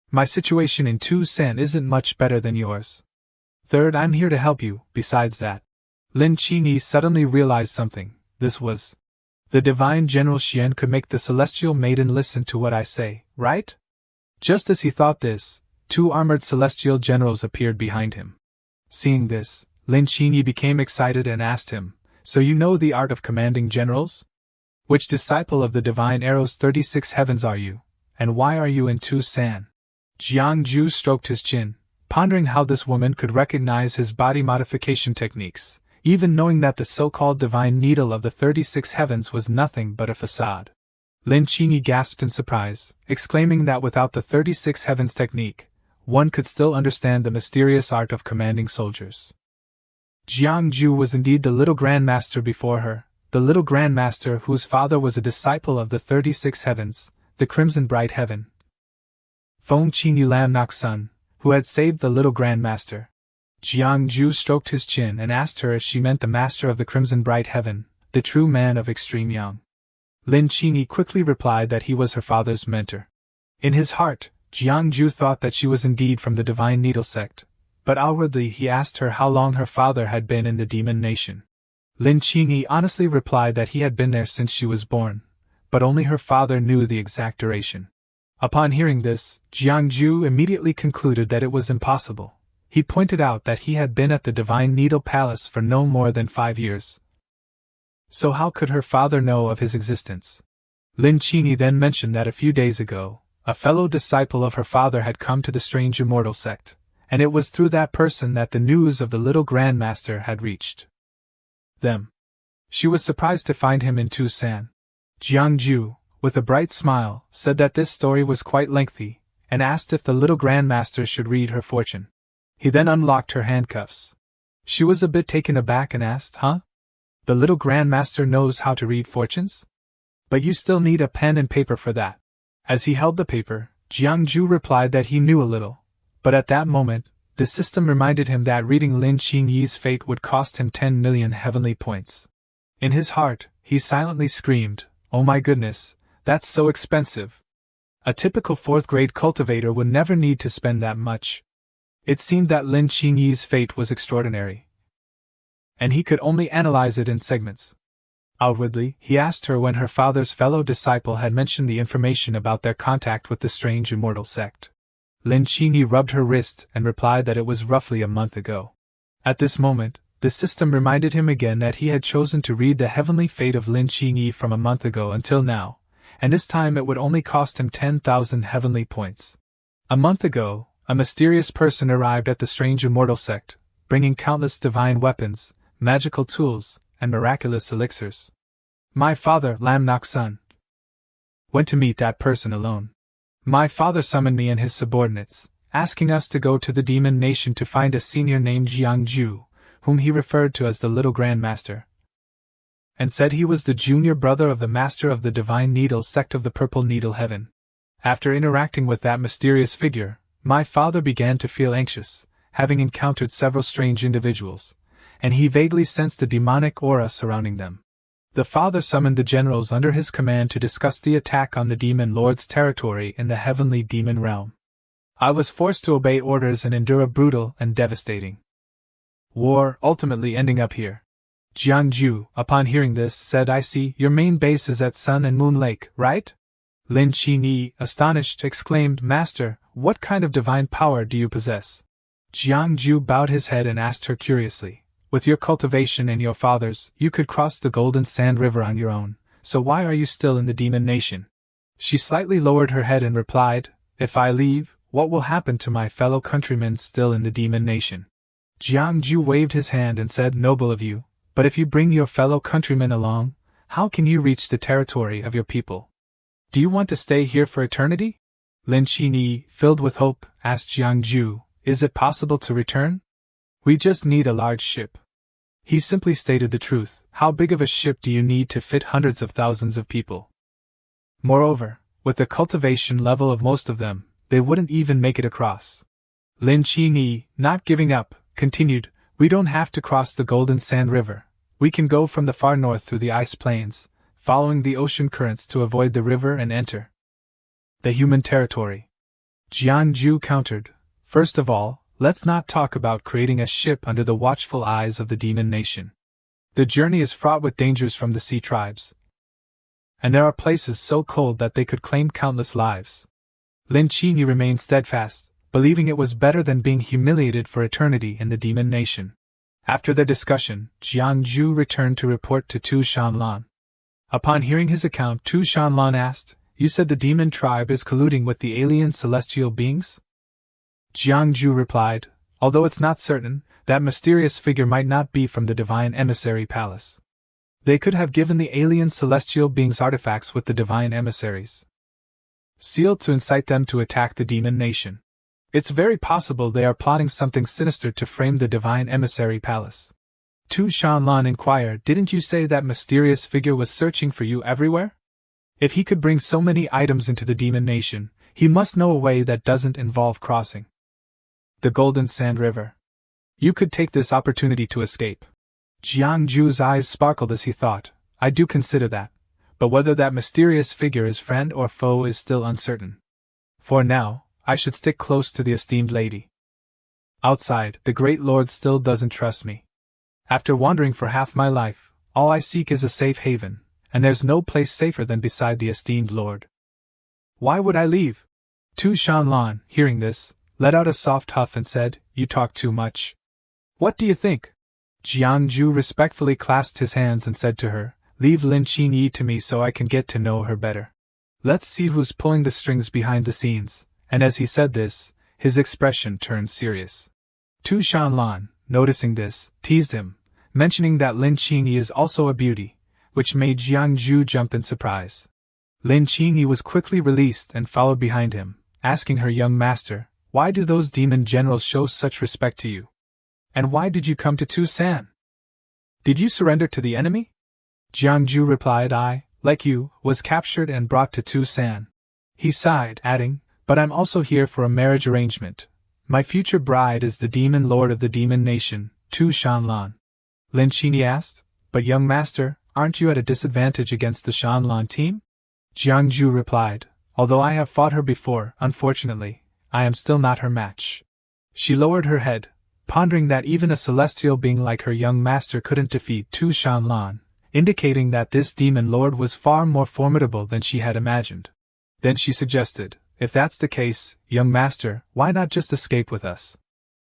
My situation in Tucson isn't much better than yours. Third, I'm here to help you. Besides that, Lin Qingyi suddenly realized something. This was the divine General Xian could make the celestial maiden listen to what I say, right? Just as he thought this, 2 armored celestial generals appeared behind him. Seeing this, Lin Qingyi became excited and asked him, So you know the art of commanding generals? Which disciple of the divine arrow's 36 heavens are you, and why are you in Tucson? Jiangju stroked his chin, pondering how this woman could recognize his body modification techniques, even knowing that the so-called divine needle of the 36 heavens was nothing but a facade. Lin Qingyi gasped in surprise, exclaiming that without the 36 heavens technique, one could still understand the mysterious art of commanding soldiers. Jiangju was indeed the little grandmaster before her, the little grandmaster whose father was a disciple of the 36 heavens, the crimson bright heaven. Feng Qingyi Lamnok's son, who had saved the little grandmaster. Jiangju stroked his chin and asked her if she meant the master of the crimson bright heaven, the true man of extreme young. Lin Qingyi quickly replied that he was her father's mentor. In his heart, Jiangju thought that she was indeed from the divine needle sect, but outwardly he asked her how long her father had been in the demon nation. Lin Qingyi honestly replied that he had been there since she was born, but only her father knew the exact duration. Upon hearing this, Jiangju immediately concluded that it was impossible. He pointed out that he had been at the Divine Needle Palace for no more than 5 years. So how could her father know of his existence? Lin Qingyi then mentioned that a few days ago, a fellow disciple of her father had come to the strange immortal sect, and it was through that person that the news of the little grandmaster had reached them. She was surprised to find him in Tucson. Jiangju, with a bright smile, said that this story was quite lengthy, and asked if the little grandmaster should read her fortune. He then unlocked her handcuffs. She was a bit taken aback and asked, Huh? The little grandmaster knows how to read fortunes? But you still need a pen and paper for that. As he held the paper, Jiangju replied that he knew a little, but at that moment, the system reminded him that reading Lin Qingyi's fate would cost him 10 million heavenly points. In his heart, he silently screamed, Oh my goodness, that's so expensive. A typical 4th-grade cultivator would never need to spend that much. It seemed that Lin Qingyi's fate was extraordinary, and he could only analyze it in segments. Outwardly, he asked her when her father's fellow disciple had mentioned the information about their contact with the strange immortal sect. Lin Qingyi rubbed her wrist and replied that it was roughly a month ago. At this moment, the system reminded him again that he had chosen to read the heavenly fate of Lin Qingyi from a month ago until now, and this time it would only cost him 10,000 heavenly points. A month ago, a mysterious person arrived at the strange immortal sect, bringing countless divine weapons, magical tools, and miraculous elixirs. My father, Lamnok's son, went to meet that person alone. My father summoned me and his subordinates, asking us to go to the demon nation to find a senior named Jiangju, whom he referred to as the little grandmaster, and said he was the junior brother of the master of the divine needle sect of the purple needle heaven. After interacting with that mysterious figure, my father began to feel anxious, having encountered several strange individuals, and he vaguely sensed a demonic aura surrounding them. The father summoned the generals under his command to discuss the attack on the demon lord's territory in the heavenly demon realm. I was forced to obey orders and endure a brutal and devastating war, ultimately ending up here. Jiangju, upon hearing this, said, I see, your main base is at Sun and Moon Lake, right? Lin Qingyi, astonished, exclaimed, Master, what kind of divine power do you possess? Jiangju bowed his head and asked her curiously, With your cultivation and your father's, you could cross the Golden Sand River on your own, so why are you still in the demon nation? She slightly lowered her head and replied, If I leave, what will happen to my fellow countrymen still in the demon nation? Jiangju waved his hand and said, Noble of you, but if you bring your fellow countrymen along, how can you reach the territory of your people? Do you want to stay here for eternity? Lin Qinyi, filled with hope, asked Jiangju, "Is it possible to return? We just need a large ship." He simply stated the truth. How big of a ship do you need to fit hundreds of thousands of people? Moreover, with the cultivation level of most of them, they wouldn't even make it across. Lin Qinyi, not giving up, continued, "We don't have to cross the Golden Sand River. We can go from the far north through the ice plains, following the ocean currents to avoid the river and enter the human territory." Jiangju countered, "First of all, let's not talk about creating a ship under the watchful eyes of the demon nation. The journey is fraught with dangers from the sea tribes, and there are places so cold that they could claim countless lives." Lin Qinyi remained steadfast, believing it was better than being humiliated for eternity in the demon nation. After their discussion, Jiangju returned to report to Tu Shanlan. Upon hearing his account, Tu Shanlan asked, "You said the demon tribe is colluding with the alien celestial beings?" Jiangju replied, "Although it's not certain, that mysterious figure might not be from the divine emissary palace. They could have given the alien celestial beings artifacts with the divine emissaries sealed to incite them to attack the demon nation. It's very possible they are plotting something sinister to frame the divine emissary palace." Tu Shanlan inquired, "Didn't you say that mysterious figure was searching for you everywhere? If he could bring so many items into the demon nation, he must know a way that doesn't involve crossing the Golden Sand River. You could take this opportunity to escape." Jiangju's eyes sparkled as he thought, "I do consider that, but whether that mysterious figure is friend or foe is still uncertain. For now, I should stick close to the esteemed lady. Outside, the great lord still doesn't trust me. After wandering for half my life, all I seek is a safe haven, and there's no place safer than beside the esteemed lord. Why would I leave?" Tu Shanlan, hearing this, let out a soft huff and said, "You talk too much. What do you think?" Jiangju respectfully clasped his hands and said to her, "Leave Lin Qinyi to me so I can get to know her better. Let's see who's pulling the strings behind the scenes," and as he said this, his expression turned serious. Tu Shanlan, noticing this, teased him, mentioning that Lin Qinyi is also a beauty, which made Jiangju jump in surprise. Lin Qinyi was quickly released and followed behind him, asking her young master, "Why do those demon generals show such respect to you? And why did you come to Tu-san? Did you surrender to the enemy?" Jiangju replied, "I, like you, was captured and brought to Tu-san." He sighed, adding, "But I'm also here for a marriage arrangement. My future bride is the demon lord of the demon nation, Tu Shanlan." Lin Qinyi asked, "But young master, aren't you at a disadvantage against the Shanlan team?" Jiangju replied, "Although I have fought her before, unfortunately, I am still not her match." She lowered her head, pondering that even a celestial being like her young master couldn't defeat Tu Shanlan, indicating that this demon lord was far more formidable than she had imagined. Then she suggested, "If that's the case, young master, why not just escape with us?"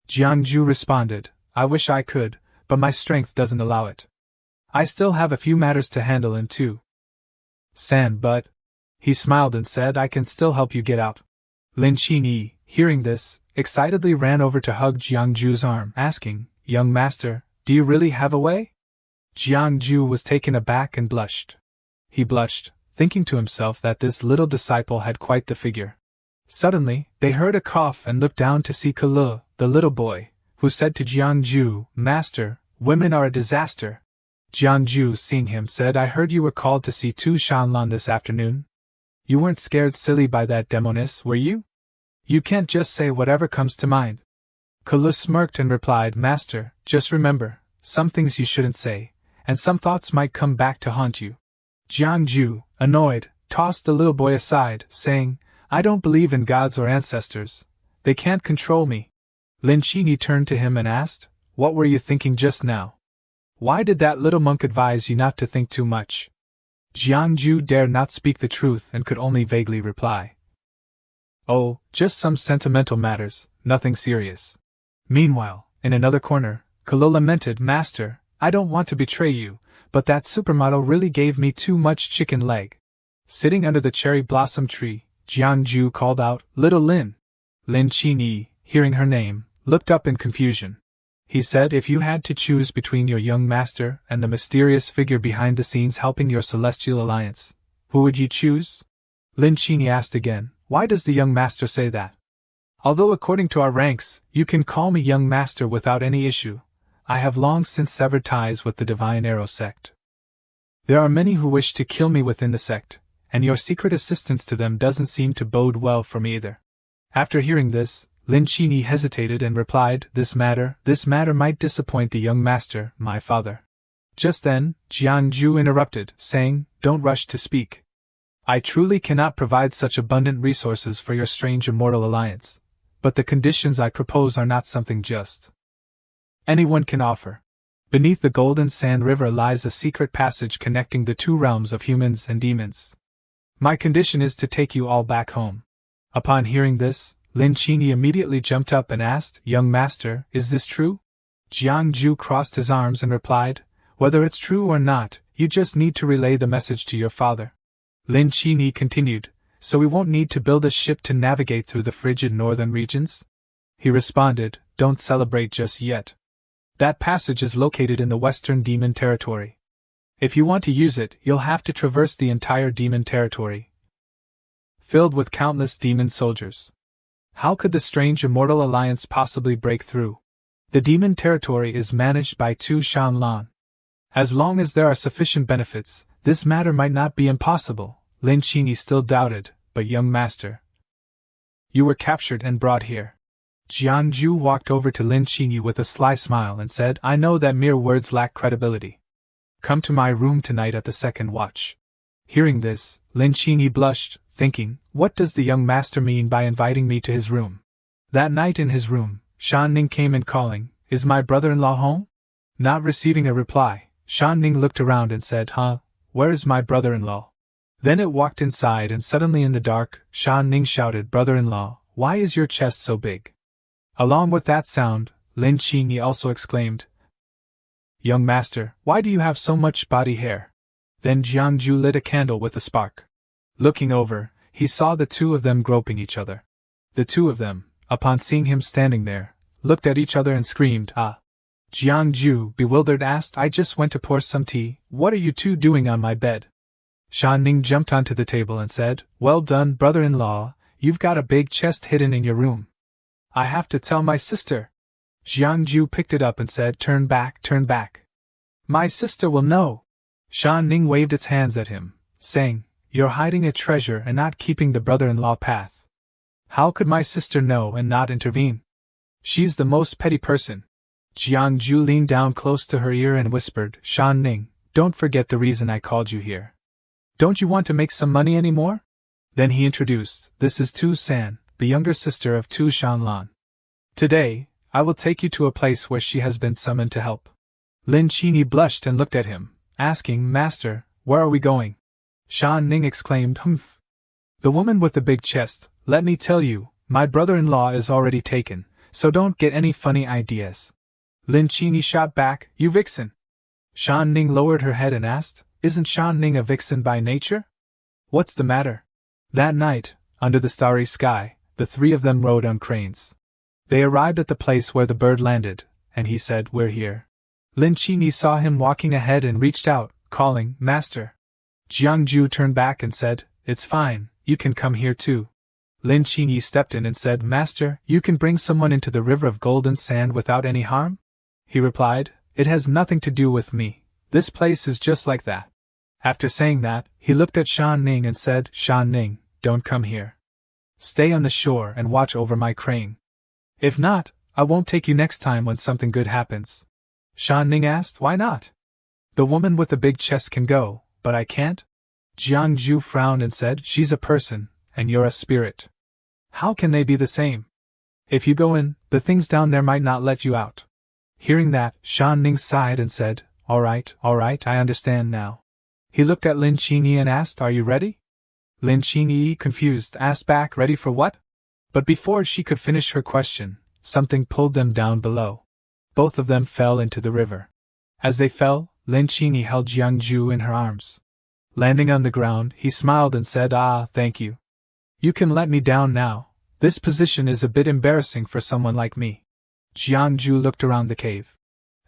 Jiangju responded, "I wish I could, but my strength doesn't allow it. I still have a few matters to handle in Tu-san, but..." He smiled and said, "I can still help you get out." Lin Qinyi, hearing this, excitedly ran over to hug Jiangju's arm, asking, "Young master, do you really have a way?" Jiangju was taken aback and blushed. He blushed, thinking to himself that this little disciple had quite the figure. Suddenly, they heard a cough and looked down to see Kalu, the little boy, who said to Jiangju, "Master, women are a disaster." Jiangju, seeing him, said, "I heard you were called to see Tu Shanlan this afternoon. You weren't scared silly by that demoness, were you? You can't just say whatever comes to mind." Kalu smirked and replied, "Master, just remember, some things you shouldn't say, and some thoughts might come back to haunt you." Jiangju, annoyed, tossed the little boy aside, saying, "I don't believe in gods or ancestors. They can't control me." Lin Qinyi turned to him and asked, "What were you thinking just now? Why did that little monk advise you not to think too much?" Jiangju dared not speak the truth and could only vaguely reply, "Oh, just some sentimental matters, nothing serious." Meanwhile, in another corner, Kalu lamented, "Master, I don't want to betray you, but that supermodel really gave me too much chicken leg." Sitting under the cherry blossom tree, Jiangju called out, "Little Lin." Lin Qinyi, hearing her name, looked up in confusion. He said, "If you had to choose between your young master and the mysterious figure behind the scenes helping your celestial alliance, who would you choose?" Lin Qinyi asked again, Why does the young master say that? Although according to our ranks, you can call me young master without any issue, I have long since severed ties with the Divine Arrow sect. There are many who wish to kill me within the sect, and your secret assistance to them doesn't seem to bode well for me either. After hearing this, Lin Qinyi hesitated and replied, This matter might disappoint the young master, my father. Just then, Jiangju interrupted, saying, Don't rush to speak. I truly cannot provide such abundant resources for your strange immortal alliance, but the conditions I propose are not something just anyone can offer. Beneath the Golden Sand River lies a secret passage connecting the two realms of humans and demons. My condition is to take you all back home. Upon hearing this, Lin Qinyi immediately jumped up and asked, Young master, is this true? Jiangju crossed his arms and replied, Whether it's true or not, you just need to relay the message to your father. Lin Qinyi continued, So we won't need to build a ship to navigate through the frigid northern regions? He responded, Don't celebrate just yet. That passage is located in the Western Demon Territory. If you want to use it, you'll have to traverse the entire Demon Territory, filled with countless demon soldiers. How could the strange immortal alliance possibly break through? The Demon Territory is managed by Tu Shanlan. As long as there are sufficient benefits, this matter might not be impossible. Lin Qinyi still doubted, but young master, you were captured and brought here. Jiangju walked over to Lin Qinyi with a sly smile and said, I know that mere words lack credibility. Come to my room tonight at the second watch. Hearing this, Lin Qinyi blushed, thinking, What does the young master mean by inviting me to his room? That night in his room, Shan Ning came in calling, Is my brother-in-law home? Not receiving a reply, Shan Ning looked around and said, Where is my brother-in-law? Then it walked inside and suddenly in the dark, Shan Ning shouted, Brother-in-law, why is your chest so big? Along with that sound, Lin Qinyi also exclaimed, Young master, why do you have so much body hair? Then Jiangju lit a candle with a spark. Looking over, he saw the two of them groping each other. The two of them, upon seeing him standing there, looked at each other and screamed, Ah! Jiangju, bewildered, asked, I just went to pour some tea, what are you two doing on my bed? Shan Ning jumped onto the table and said, Well done, brother-in-law, you've got a big chest hidden in your room. I have to tell my sister. Jiangju picked it up and said, Turn back, turn back. My sister will know. Shan Ning waved its hands at him, saying, You're hiding a treasure and not keeping the brother-in-law path. How could my sister know and not intervene? She's the most petty person. Jiangju leaned down close to her ear and whispered, Shan Ning, don't forget the reason I called you here. Don't you want to make some money anymore? Then he introduced, This is Tu San, the younger sister of Tu Shanlan. Today, I will take you to a place where she has been summoned to help. Lin Qinyi blushed and looked at him, asking, Master, where are we going? Shan Ning exclaimed, Humph! The woman with the big chest, let me tell you, my brother-in-law is already taken, so don't get any funny ideas. Lin Qinyi shot back, You vixen! Shan Ning lowered her head and asked, Isn't Shan Ning a vixen by nature? What's the matter? That night, under the starry sky, the three of them rode on cranes. They arrived at the place where the bird landed, and he said, We're here. Lin Qinyi saw him walking ahead and reached out, calling, Master. Jiangju turned back and said, It's fine, you can come here too. Lin Qinyi stepped in and said, Master, you can bring someone into the river of golden sand without any harm? He replied, It has nothing to do with me. This place is just like that. After saying that, he looked at Shan Ning and said, Shan Ning, don't come here. Stay on the shore and watch over my crane. If not, I won't take you next time when something good happens. Shan Ning asked, Why not? The woman with the big chest can go, but I can't? Jiangju frowned and said, She's a person, and you're a spirit. How can they be the same? If you go in, the things down there might not let you out. Hearing that, Shan Ning sighed and said, All right, I understand now. He looked at Lin Qinyi and asked, Are you ready? Lin Qinyi, confused, asked back, Ready for what? But before she could finish her question, something pulled them down below. Both of them fell into the river. As they fell, Lin Qinyi held Jiangju in her arms. Landing on the ground, he smiled and said, Ah, thank you. You can let me down now. This position is a bit embarrassing for someone like me. Jiangju looked around the cave.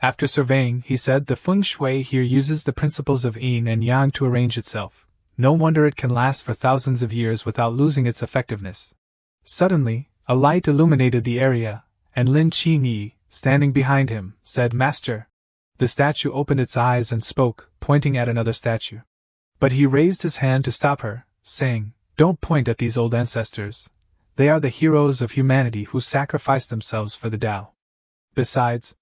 After surveying, he said, The feng shui here uses the principles of yin and yang to arrange itself. No wonder it can last for thousands of years without losing its effectiveness. Suddenly, a light illuminated the area, and Lin Qingyi, standing behind him, said, "Master." The statue opened its eyes and spoke, pointing at another statue. But he raised his hand to stop her, saying, "Don't point at these old ancestors. They are the heroes of humanity who sacrificed themselves for the Tao. Besides,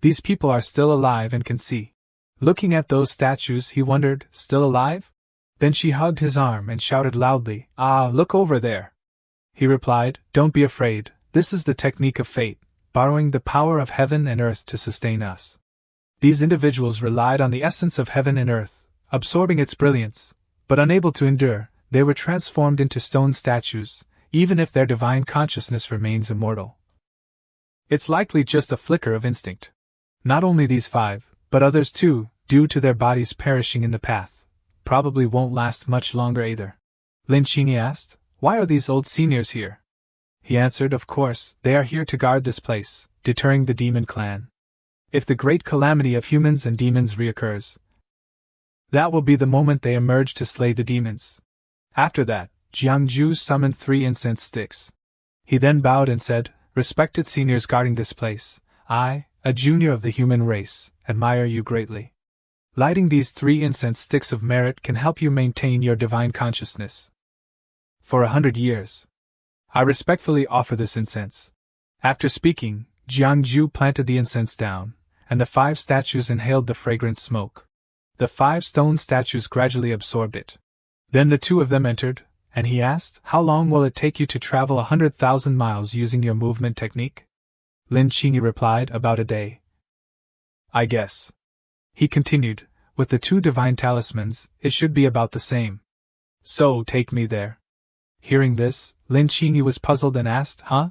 these people are still alive and can see." Looking at those statues, he wondered, still alive? Then she hugged his arm and shouted loudly, "Ah, look over there!" He replied, "Don't be afraid, this is the technique of fate, borrowing the power of heaven and earth to sustain us." These individuals relied on the essence of heaven and earth, absorbing its brilliance, but unable to endure, they were transformed into stone statues, even if their divine consciousness remains immortal. It's likely just a flicker of instinct. Not only these 5, but others too, due to their bodies perishing in the path, probably won't last much longer either. Lin Qingyi asked, "Why are these old seniors here?" He answered, "Of course, they are here to guard this place, deterring the demon clan. If the great calamity of humans and demons reoccurs, that will be the moment they emerge to slay the demons." After that, Jiangju summoned 3 incense sticks. He then bowed and said, "Respected seniors guarding this place, I, a junior of the human race, admire you greatly. Lighting these 3 incense sticks of merit can help you maintain your divine consciousness for 100 years. I respectfully offer this incense." After speaking, Jiangju planted the incense down, and the 5 statues inhaled the fragrant smoke. The 5 stone statues gradually absorbed it. Then the 2 of them entered, and he asked, "How long will it take you to travel 100,000 miles using your movement technique?" Lin Qingyi replied, "About a day, I guess." He continued, "With the 2 divine talismans, it should be about the same. So take me there." Hearing this, Lin Qingyi was puzzled and asked, "Huh?"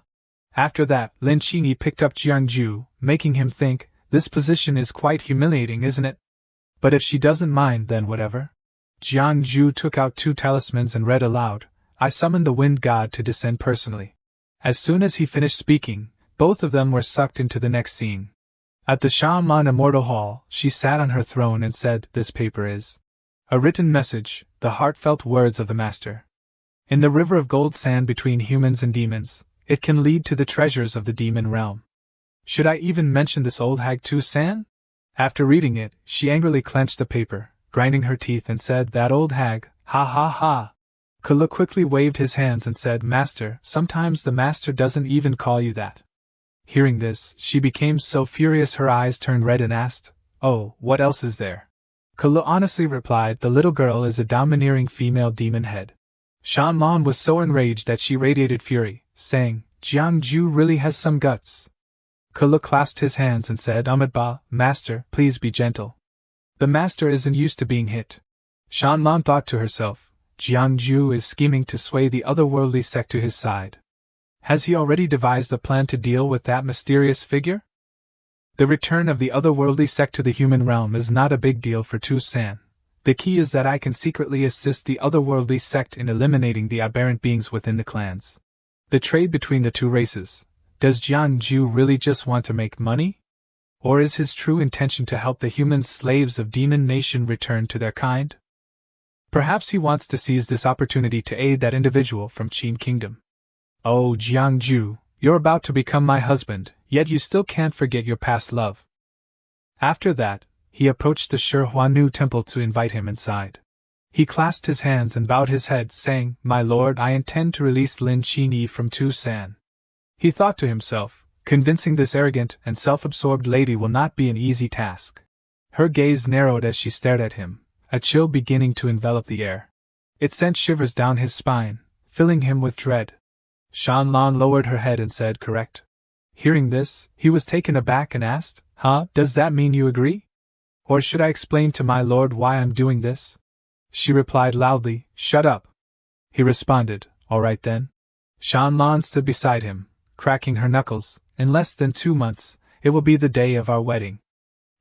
After that, Lin Qingyi picked up Jiangju, making him think, "This position is quite humiliating, isn't it? But if she doesn't mind, then whatever." Jiangju took out 2 talismans and read aloud, "I summon the wind god to descend personally." As soon as he finished speaking, both of them were sucked into the next scene. At the Shaman Immortal Hall, she sat on her throne and said, "This paper is a written message, the heartfelt words of the master. In the river of gold sand between humans and demons, it can lead to the treasures of the demon realm. Should I even mention this old hag to San?" After reading it, she angrily clenched the paper, grinding her teeth, and said, "That old hag, ha ha ha." Kala quickly waved his hands and said, "Master, sometimes the master doesn't even call you that." Hearing this, she became so furious her eyes turned red and asked, "Oh, what else is there?" Kala honestly replied, "The little girl is a domineering female demon head." Shan Lan was so enraged that she radiated fury, saying, "Jiangju really has some guts." Kala clasped his hands and said, "Ba, master, please be gentle. The master isn't used to being hit." Shan Lan thought to herself, Jiangju is scheming to sway the otherworldly sect to his side. Has he already devised a plan to deal with that mysterious figure? The return of the otherworldly sect to the human realm is not a big deal for Tu San. The key is that I can secretly assist the otherworldly sect in eliminating the aberrant beings within the clans. The trade between the 2 races. Does Jiangju really just want to make money? Or is his true intention to help the human slaves of Demon Nation return to their kind? Perhaps he wants to seize this opportunity to aid that individual from Qin Kingdom. Oh, Jiangju, you're about to become my husband, yet you still can't forget your past love. After that, he approached the Shi Huanu temple to invite him inside. He clasped his hands and bowed his head, saying, "My lord, I intend to release Lin Qingyi from Tu San." He thought to himself, convincing this arrogant and self-absorbed lady will not be an easy task. Her gaze narrowed as she stared at him, a chill beginning to envelop the air. It sent shivers down his spine, filling him with dread. Shan Lan lowered her head and said, "Correct." Hearing this, he was taken aback and asked, "Huh, does that mean you agree? Or should I explain to my lord why I'm doing this?" She replied loudly, "Shut up." He responded, "All right then." Shan Lan stood beside him, cracking her knuckles. "In less than 2 months, it will be the day of our wedding.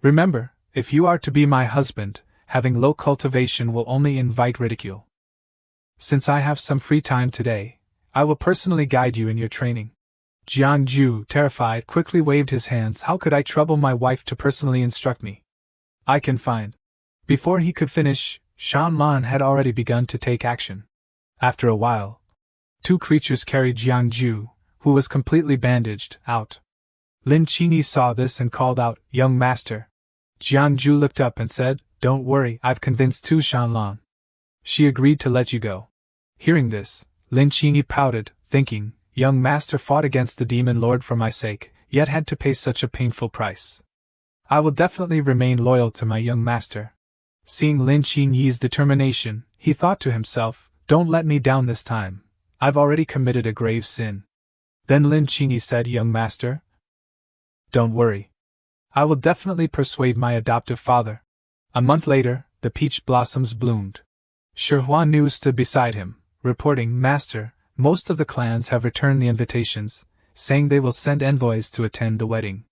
Remember, if you are to be my husband, having low cultivation will only invite ridicule. Since I have some free time today, I will personally guide you in your training." Jiangju, terrified, quickly waved his hands. "How could I trouble my wife to personally instruct me? I can find." Before he could finish, Shan Lan had already begun to take action. After a while, two creatures carried Jiang Ju, who was completely bandaged, out. Lin Qingyi saw this and called out, "Young master." Jiang Ju looked up and said, "Don't worry, I've convinced Tu Shan Lan. She agreed to let you go." Hearing this, Lin Qingyi pouted, thinking, "Young master fought against the demon lord for my sake, yet had to pay such a painful price. I will definitely remain loyal to my young master." Seeing Lin Qingyi's determination, he thought to himself, "Don't let me down this time. I've already committed a grave sin." Then Lin Qingyi said, "Young master, don't worry. I will definitely persuade my adoptive father." A month later, the peach blossoms bloomed. Shi Huanu stood beside him, reporting, "Master, most of the clans have returned the invitations, saying they will send envoys to attend the wedding.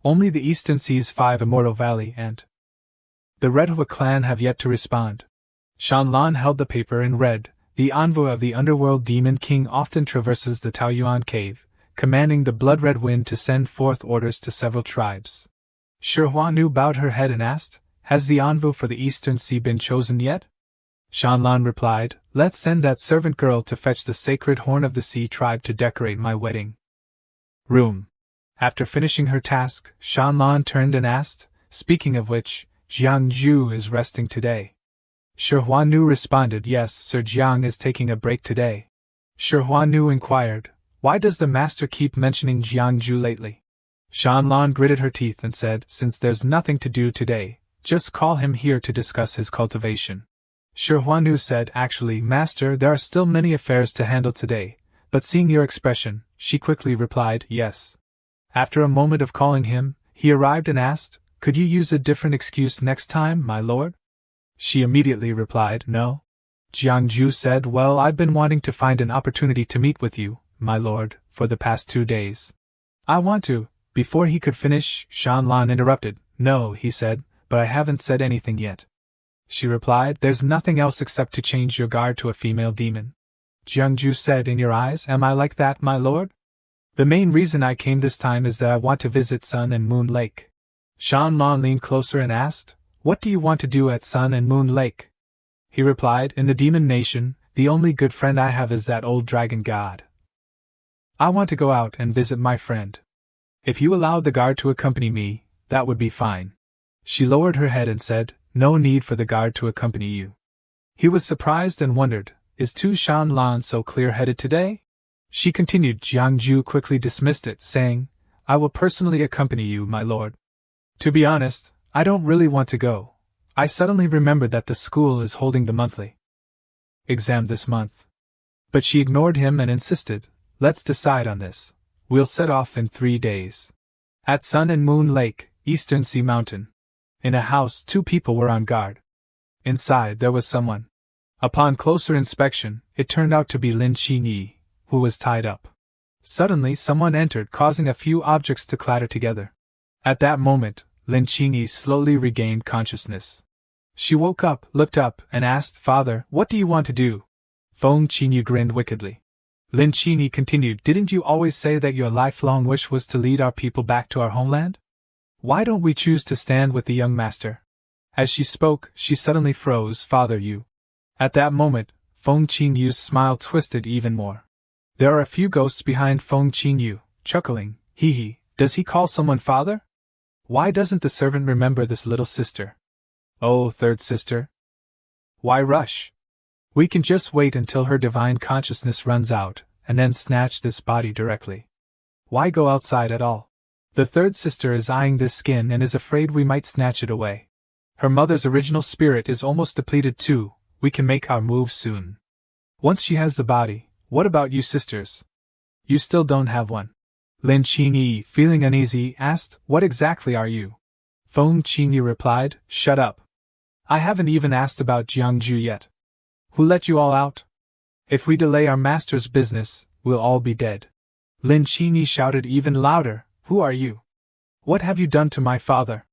Only the Eastern Sea's 5 Immortal Valley and the Manhua clan have yet to respond." Shan Lan held the paper and read, "The envoy of the underworld demon king often traverses the Taoyuan cave, commanding the blood-red wind to send forth orders to several tribes." Shi Huanu bowed her head and asked, "Has the envoy for the Eastern Sea been chosen yet?" Shan Lan replied, "Let's send that servant girl to fetch the sacred horn of the sea tribe to decorate my wedding room." After finishing her task, Shan Lan turned and asked, "Speaking of which, Jiang Ju is resting today?" Shi Huanu responded, "Yes, Sir Jiang is taking a break today." Shi Huanu inquired, "Why does the master keep mentioning Jiang Ju lately?" Shan Lan gritted her teeth and said, "Since there's nothing to do today, just call him here to discuss his cultivation." Shi Huanu said, "Actually, master, there are still many affairs to handle today," but seeing your expression, she quickly replied, "Yes." After a moment of calling him, he arrived and asked, "Could you use a different excuse next time, my lord?" She immediately replied, "No." Jiang Ju said, "Well, I've been wanting to find an opportunity to meet with you, my lord, for the past 2 days. I want to." Before he could finish, Shan Lan interrupted. "No," he said, "but I haven't said anything yet." She replied, "There's nothing else except to change your guard to a female demon." Jiang Ju said, "In your eyes, am I like that, my lord? The main reason I came this time is that I want to visit Sun and Moon Lake." Shan Lan leaned closer and asked, "What do you want to do at Sun and Moon Lake?" He replied, "In the demon nation, the only good friend I have is that old dragon god. I want to go out and visit my friend. If you allowed the guard to accompany me, that would be fine." She lowered her head and said, "No need for the guard to accompany you." He was surprised and wondered, "Is Tu Shan Lan so clear-headed today?" She continued. Jiang Ju quickly dismissed it, saying, "I will personally accompany you, my lord. To be honest, I don't really want to go. I suddenly remembered that the school is holding the monthly exam this month." But she ignored him and insisted, "Let's decide on this. We'll set off in 3 days. At Sun and Moon Lake, Eastern Sea Mountain." In a house, 2 people were on guard. Inside there was someone. Upon closer inspection, it turned out to be Lin Qingyi, who was tied up. Suddenly someone entered, causing a few objects to clatter together. At that moment, Lin Qingyi slowly regained consciousness. She woke up, looked up, and asked, "Father, what do you want to do?" Feng Qingyi grinned wickedly. Lin Qingyi continued, "Didn't you always say that your lifelong wish was to lead our people back to our homeland? Why don't we choose to stand with the young master?" As she spoke, she suddenly froze. "Father, you..." At that moment, Feng Qingyu's smile twisted even more. There are a few ghosts behind Feng Qingyu, chuckling, "Hee hee, does he call someone father? Why doesn't the servant remember this little sister? Oh, third sister? Why rush? We can just wait until her divine consciousness runs out, and then snatch this body directly. Why go outside at all? The third sister is eyeing this skin and is afraid we might snatch it away. Her mother's original spirit is almost depleted too. We can make our move soon. Once she has the body, what about you sisters? You still don't have one." Lin Qingyi, feeling uneasy, asked, "What exactly are you?" Feng Qingyu replied, "Shut up. I haven't even asked about Jiang Ju yet. Who let you all out? If we delay our master's business, we'll all be dead." Lin Qingyi shouted even louder, "Who are you? What have you done to my father?"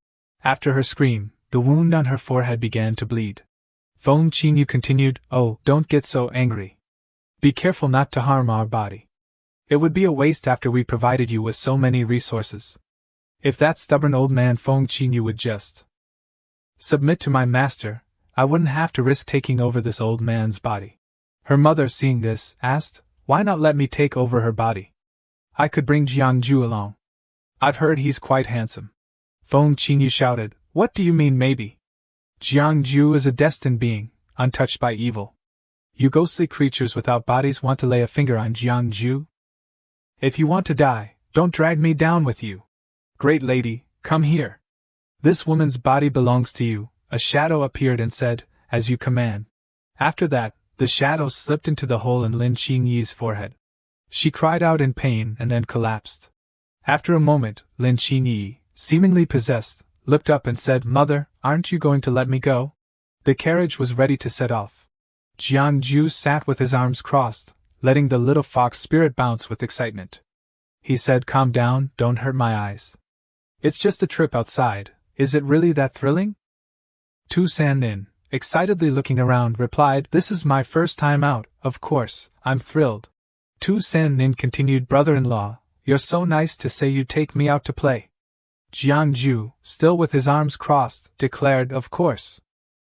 After her scream, the wound on her forehead began to bleed. Feng Qingyu continued, "Oh, don't get so angry. Be careful not to harm our body. It would be a waste after we provided you with so many resources. If that stubborn old man Feng Qingyu would just submit to my master, I wouldn't have to risk taking over this old man's body. Her mother, seeing this, asked, why not let me take over her body? I could bring Jiangju along. I've heard he's quite handsome. Feng Qingyu shouted, what do you mean maybe? Jiangju is a destined being, untouched by evil. You ghostly creatures without bodies want to lay a finger on Jiangju? If you want to die, don't drag me down with you. Great lady, come here. This woman's body belongs to you. A shadow appeared and said, as you command. After that, the shadow slipped into the hole in Lin Qingyi's forehead. She cried out in pain and then collapsed. After a moment, Lin Qingyi, seemingly possessed, looked up and said, Mother, aren't you going to let me go? The carriage was ready to set off. Jiangju sat with his arms crossed, letting the little fox spirit bounce with excitement. He said, calm down, don't hurt my eyes. It's just a trip outside, is it really that thrilling? Tu San-nin, excitedly looking around, replied, this is my first time out, of course, I'm thrilled. Tu San-nin continued, brother-in-law, you're so nice to say you'd take me out to play. Jiangju, still with his arms crossed, declared, of course.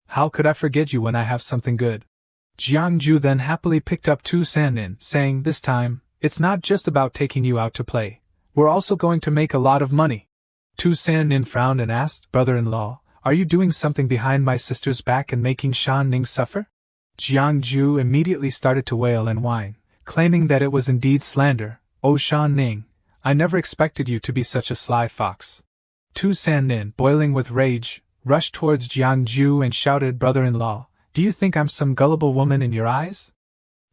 How could I forget you when I have something good? Jiangju then happily picked up Tu San-nin, saying, this time, it's not just about taking you out to play. We're also going to make a lot of money. Tu San-nin frowned and asked, brother-in-law, are you doing something behind my sister's back and making Shan Ning suffer? Jiangju immediately started to wail and whine, claiming that it was indeed slander. Oh Shan Ning, I never expected you to be such a sly fox. Tu San-nin, boiling with rage, rushed towards Jiangju and shouted, brother-in-law, do you think I'm some gullible woman in your eyes?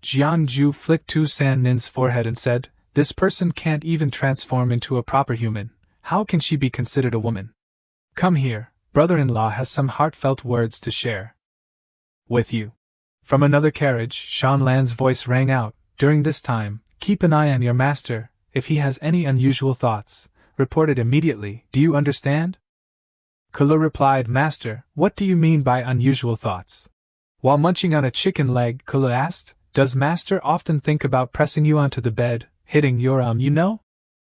Jiangju flicked Tu San-nin's forehead and said, this person can't even transform into a proper human. How can she be considered a woman? Come here, brother-in-law has some heartfelt words to share with you. From another carriage, Shan Lan's voice rang out, during this time, keep an eye on your master, if he has any unusual thoughts, report it immediately, do you understand? Kulu replied, Master, what do you mean by unusual thoughts? While munching on a chicken leg, Kulu asked, does Master often think about pressing you onto the bed, hitting your you know?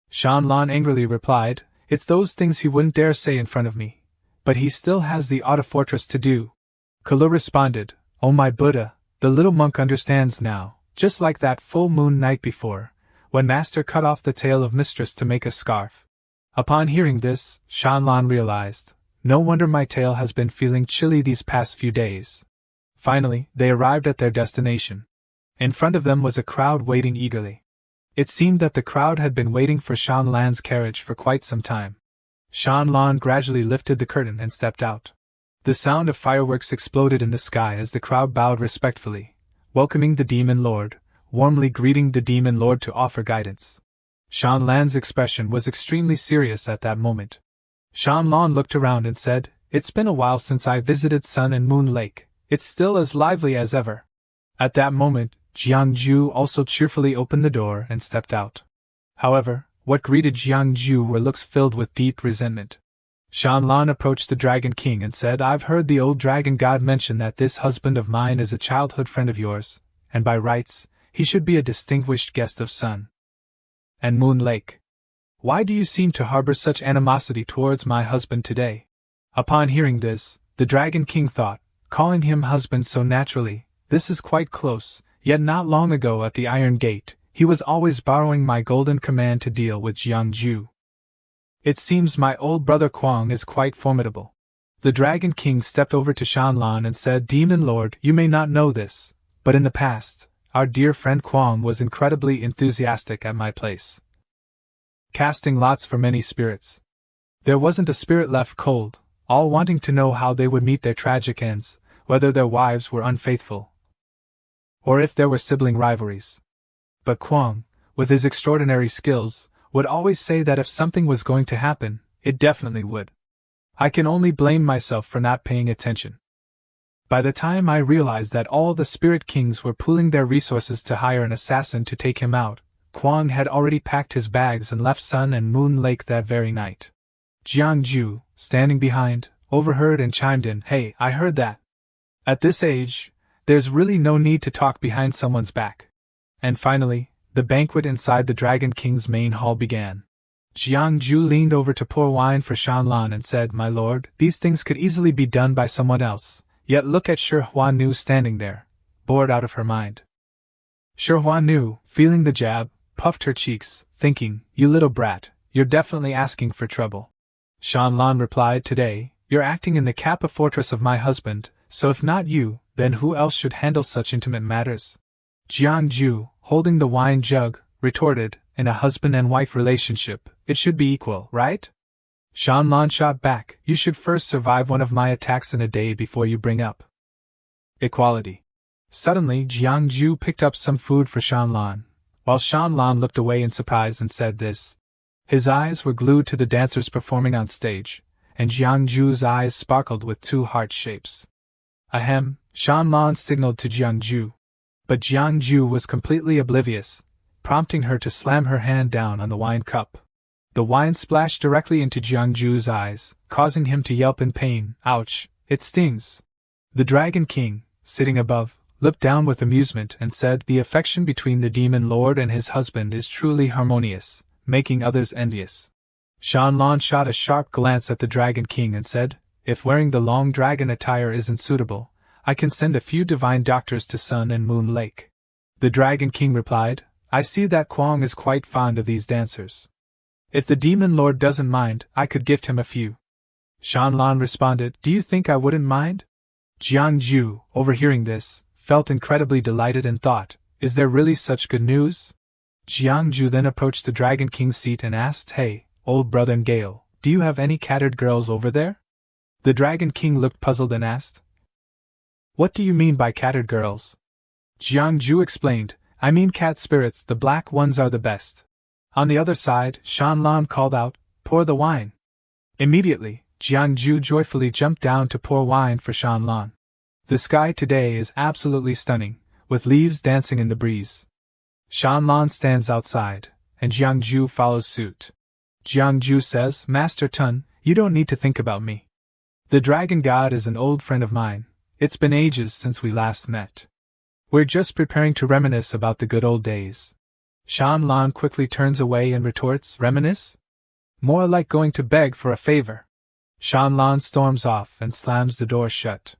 Shan Lan angrily replied, it's those things he wouldn't dare say in front of me. But he still has the outer fortress to do. Kulu responded, oh my Buddha, the little monk understands now, just like that full moon night before, when Master cut off the tail of Mistress to make a scarf. Upon hearing this, Shan Lan realized, no wonder my tail has been feeling chilly these past few days. Finally, they arrived at their destination. In front of them was a crowd waiting eagerly. It seemed that the crowd had been waiting for Shan Lan's carriage for quite some time. Shan Lan gradually lifted the curtain and stepped out. The sound of fireworks exploded in the sky as the crowd bowed respectfully, welcoming the Demon Lord, warmly greeting the Demon Lord to offer guidance. Shan Lan's expression was extremely serious at that moment. Shan Lan looked around and said, it's been a while since I visited Sun and Moon Lake, it's still as lively as ever. At that moment, Jiangju also cheerfully opened the door and stepped out. However, what greeted Jiangju were looks filled with deep resentment. Shan Lan approached the Dragon King and said, I've heard the old dragon god mention that this husband of mine is a childhood friend of yours, and by rights, he should be a distinguished guest of Sun and Moon Lake. Why do you seem to harbor such animosity towards my husband today? Upon hearing this, the Dragon King thought, calling him husband so naturally, this is quite close, yet not long ago at the Iron Gate, he was always borrowing my golden command to deal with Jiangju. It seems my old brother Kwang is quite formidable. The Dragon King stepped over to Shan Lan and said, Demon Lord, you may not know this, but in the past, our dear friend Kwang was incredibly enthusiastic at my place, casting lots for many spirits. There wasn't a spirit left cold, all wanting to know how they would meet their tragic ends, whether their wives were unfaithful, or if there were sibling rivalries. But Kwang, with his extraordinary skills, would always say that if something was going to happen, it definitely would. I can only blame myself for not paying attention. By the time I realized that all the Spirit Kings were pooling their resources to hire an assassin to take him out, Kwang had already packed his bags and left Sun and Moon Lake that very night. Jiangju, standing behind, overheard and chimed in, Hey, I heard that. At this age, there's really no need to talk behind someone's back. And finally, the banquet inside the Dragon King's main hall began. Jiangju leaned over to pour wine for Shan Lan and said, My lord, these things could easily be done by someone else. Yet look at Shi Huanu standing there, bored out of her mind. Shi Huanu, feeling the jab, puffed her cheeks, thinking, "You little brat, you're definitely asking for trouble." Shanlan replied, "Today, you're acting in the Kappa fortress of my husband, so if not you, then who else should handle such intimate matters?" Jiangju, holding the wine jug, retorted, "In a husband and wife relationship, it should be equal, right?" Shanlan shot back, "You should first survive one of my attacks in a day before you bring up equality." Suddenly, Jiangju picked up some food for Shanlan, while Shanlan looked away in surprise and said this. His eyes were glued to the dancers performing on stage, and Jiangju's eyes sparkled with two heart shapes. Ahem, Shanlan signaled to Jiangju. But Jiangju was completely oblivious, prompting her to slam her hand down on the wine cup. The wine splashed directly into Jiangju's eyes, causing him to yelp in pain. "Ouch, it stings." The Dragon King, sitting above, looked down with amusement and said, "The affection between the demon lord and his husband is truly harmonious, making others envious." Shanlan shot a sharp glance at the Dragon King and said, "If wearing the long dragon attire isn't suitable, I can send a few divine doctors to Sun and Moon Lake." The Dragon King replied, "I see that Kwang is quite fond of these dancers. If the demon lord doesn't mind, I could gift him a few." Shanlan responded, "Do you think I wouldn't mind?" Jiangju, overhearing this, felt incredibly delighted and thought, "Is there really such good news?" Jiangju then approached the Dragon King's seat and asked, "Hey, old brother Gale, do you have any cattered girls over there?" The Dragon King looked puzzled and asked, "What do you mean by cattered girls?" Jiangju explained, "I mean cat spirits, the black ones are the best." On the other side, Shanlan called out, "Pour the wine." Immediately, Jiangju joyfully jumped down to pour wine for Shanlan. The sky today is absolutely stunning, with leaves dancing in the breeze. Shanlan stands outside, and Jiangju follows suit. Jiangju says, "Master Tun, you don't need to think about me. The Dragon God is an old friend of mine. It's been ages since we last met. We're just preparing to reminisce about the good old days." Shanlan quickly turns away and retorts, "Reminisce? More like going to beg for a favor." Shanlan storms off and slams the door shut.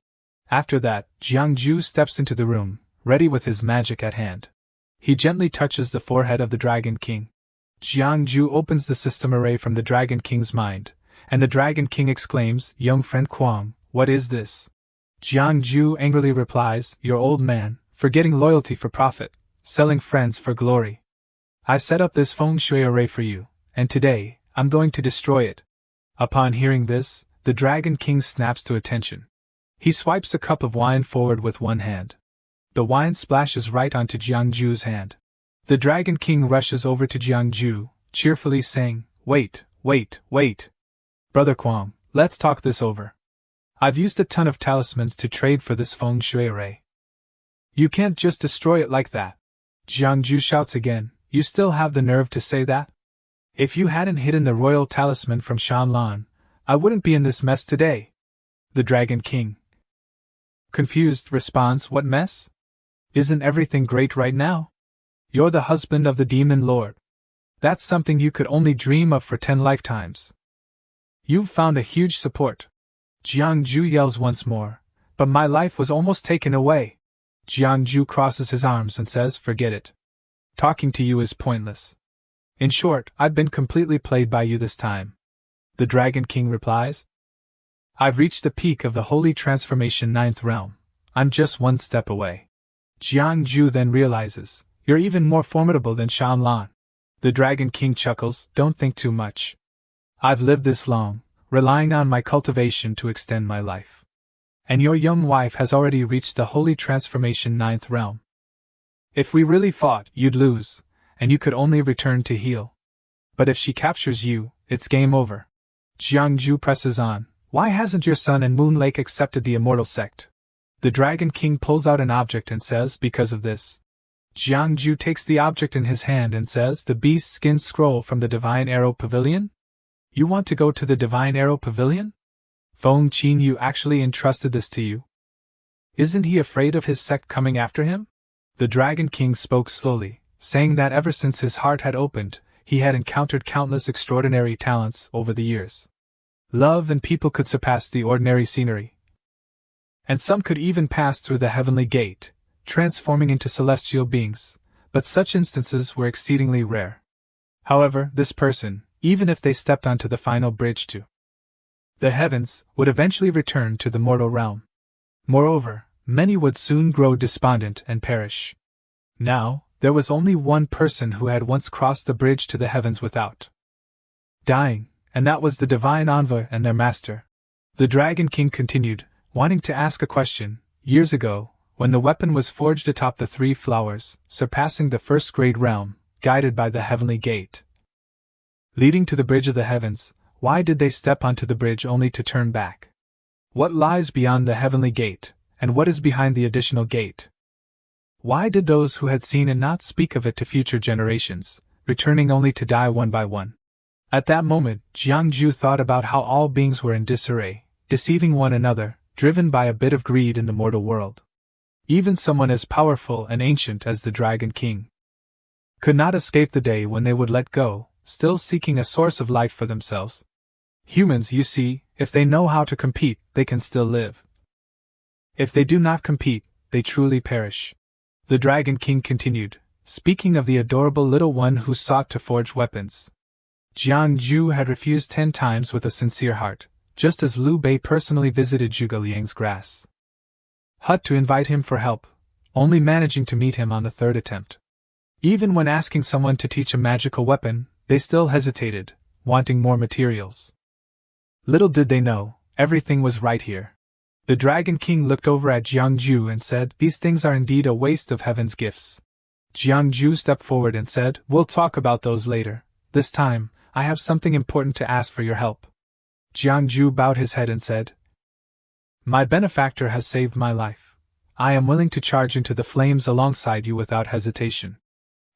After that, Jiangju steps into the room, ready with his magic at hand. He gently touches the forehead of the Dragon King. Jiangju opens the system array from the Dragon King's mind, and the Dragon King exclaims, "Young friend Kwang, what is this?" Jiangju angrily replies, "Your old man, forgetting loyalty for profit, selling friends for glory. I set up this feng shui array for you, and today, I'm going to destroy it." Upon hearing this, the Dragon King snaps to attention. He swipes a cup of wine forward with one hand. The wine splashes right onto Jiangju's hand. The Dragon King rushes over to Jiangju, cheerfully saying, Wait. Brother Kwang, let's talk this over. I've used a ton of talismans to trade for this feng shui array. You can't just destroy it like that." Jiangju shouts again, "You still have the nerve to say that? If you hadn't hidden the royal talisman from Shanlan, I wouldn't be in this mess today." The Dragon King, confused, responds, "What mess? Isn't everything great right now? You're the husband of the demon lord. That's something you could only dream of for 10 lifetimes. You've found a huge support." Jiangju yells once more, "But my life was almost taken away." Jiangju crosses his arms and says, "Forget it. Talking to you is pointless. In short, I've been completely played by you this time." The Dragon King replies, "I've reached the peak of the holy transformation 9th realm. I'm just one step away." Jiangju then realizes, "You're even more formidable than Shanlan." The Dragon King chuckles, "Don't think too much. I've lived this long, relying on my cultivation to extend my life. And your young wife has already reached the holy transformation 9th realm. If we really fought, you'd lose, and you could only return to heal. But if she captures you, it's game over." Jiangju presses on, "Why hasn't your son and Moon Lake accepted the immortal sect?" The Dragon King pulls out an object and says, "Because of this." Jiangju takes the object in his hand and says, "The beast skin scroll from the Divine Arrow Pavilion? You want to go to the Divine Arrow Pavilion? Feng Qin Yu actually entrusted this to you? Isn't he afraid of his sect coming after him?" The Dragon King spoke slowly, saying that ever since his heart had opened, he had encountered countless extraordinary talents over the years. Love and people could surpass the ordinary scenery. And some could even pass through the heavenly gate, transforming into celestial beings, but such instances were exceedingly rare. However, this person, even if they stepped onto the final bridge to the heavens, would eventually return to the mortal realm. Moreover, many would soon grow despondent and perish. Now, there was only one person who had once crossed the bridge to the heavens without dying, and that was the divine Manwha and their master. The Dragon King continued, wanting to ask a question. Years ago, when the weapon was forged atop the three flowers, surpassing the first great realm, guided by the heavenly gate leading to the bridge of the heavens, why did they step onto the bridge only to turn back? What lies beyond the heavenly gate, and what is behind the additional gate? Why did those who had seen it not speak of it to future generations, returning only to die one by one? At that moment, Jiangju thought about how all beings were in disarray, deceiving one another, driven by a bit of greed in the mortal world. Even someone as powerful and ancient as the Dragon King could not escape the day when they would let go, still seeking a source of life for themselves. Humans, you see, if they know how to compete, they can still live. If they do not compete, they truly perish. The Dragon King continued, speaking of the adorable little one who sought to forge weapons. Jiangju had refused 10 times with a sincere heart, just as Liu Bei personally visited Zhuge Liang's grass hut to invite him for help, only managing to meet him on the 3rd attempt. Even when asking someone to teach a magical weapon, they still hesitated, wanting more materials. Little did they know, everything was right here. The Dragon King looked over at Jiangju and said, "These things are indeed a waste of heaven's gifts." Jiangju stepped forward and said, "We'll talk about those later. This time, I have something important to ask for your help." Jiangju bowed his head and said, "My benefactor has saved my life. I am willing to charge into the flames alongside you without hesitation."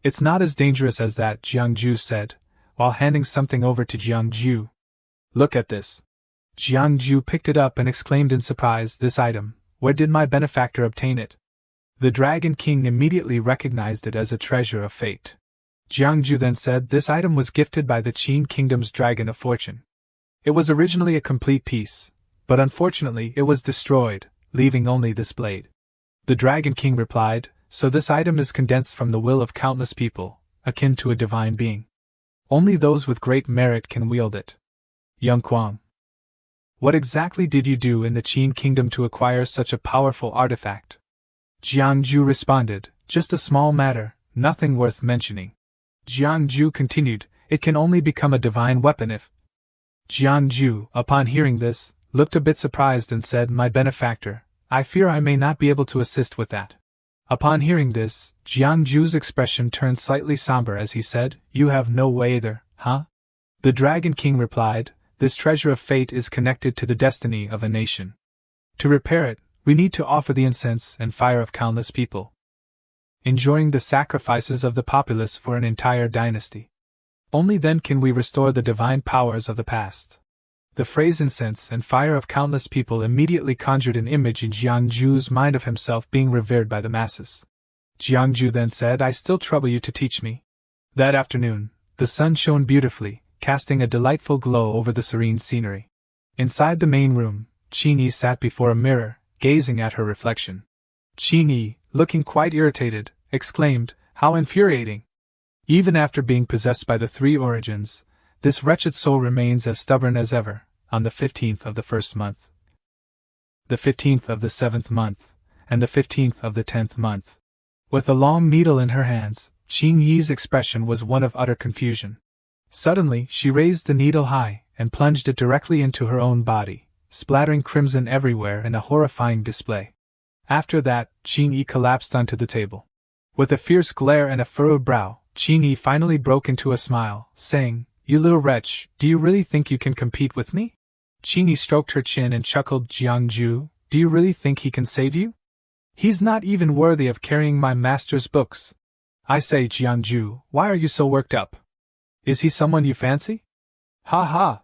"It's not as dangerous as that," Jiangju said, while handing something over to Jiangju. "Look at this." Jiangju picked it up and exclaimed in surprise, "This item, where did my benefactor obtain it?" The Dragon King immediately recognized it as a treasure of fate. Jiangju then said, "This item was gifted by the Qin Kingdom's Dragon of Fortune. It was originally a complete piece, but unfortunately it was destroyed, leaving only this blade." The Dragon King replied, "So this item is condensed from the will of countless people, akin to a divine being. Only those with great merit can wield it." "Young Kuang, what exactly did you do in the Qin Kingdom to acquire such a powerful artifact?" Jiangju responded, "Just a small matter, nothing worth mentioning." Jiangju continued, "It can only become a divine weapon if—" Jiangju, upon hearing this, looked a bit surprised and said, "My benefactor, I fear I may not be able to assist with that." Upon hearing this, Jiangju's expression turned slightly somber as he said, "You have no way either, huh?" The Dragon King replied, "This treasure of fate is connected to the destiny of a nation. To repair it, we need to offer the incense and fire of countless people, enjoying the sacrifices of the populace for an entire dynasty. Only then can we restore the divine powers of the past." The phrase incense and fire of countless people immediately conjured an image in Jiangju's mind of himself being revered by the masses. Jiangju then said, "I still trouble you to teach me." That afternoon, the sun shone beautifully, casting a delightful glow over the serene scenery. Inside the main room, Qin sat before a mirror, gazing at her reflection. Qin, looking quite irritated, exclaimed, "How infuriating! Even after being possessed by the 3 origins, this wretched soul remains as stubborn as ever." On the 15th of the 1st month, the 15th of the 7th month, and the 15th of the 10th month. With a long needle in her hands, Qin Yi's expression was one of utter confusion. Suddenly, she raised the needle high and plunged it directly into her own body, splattering crimson everywhere in a horrifying display. After that, Qin Yi collapsed onto the table. With a fierce glare and a furrowed brow, Qin Yi finally broke into a smile, saying, "You little wretch, do you really think you can compete with me?" Qin Yi stroked her chin and chuckled. "Jiangju, do you really think he can save you? He's not even worthy of carrying my master's books. I say, Jiangju, why are you so worked up? Is he someone you fancy? Ha ha!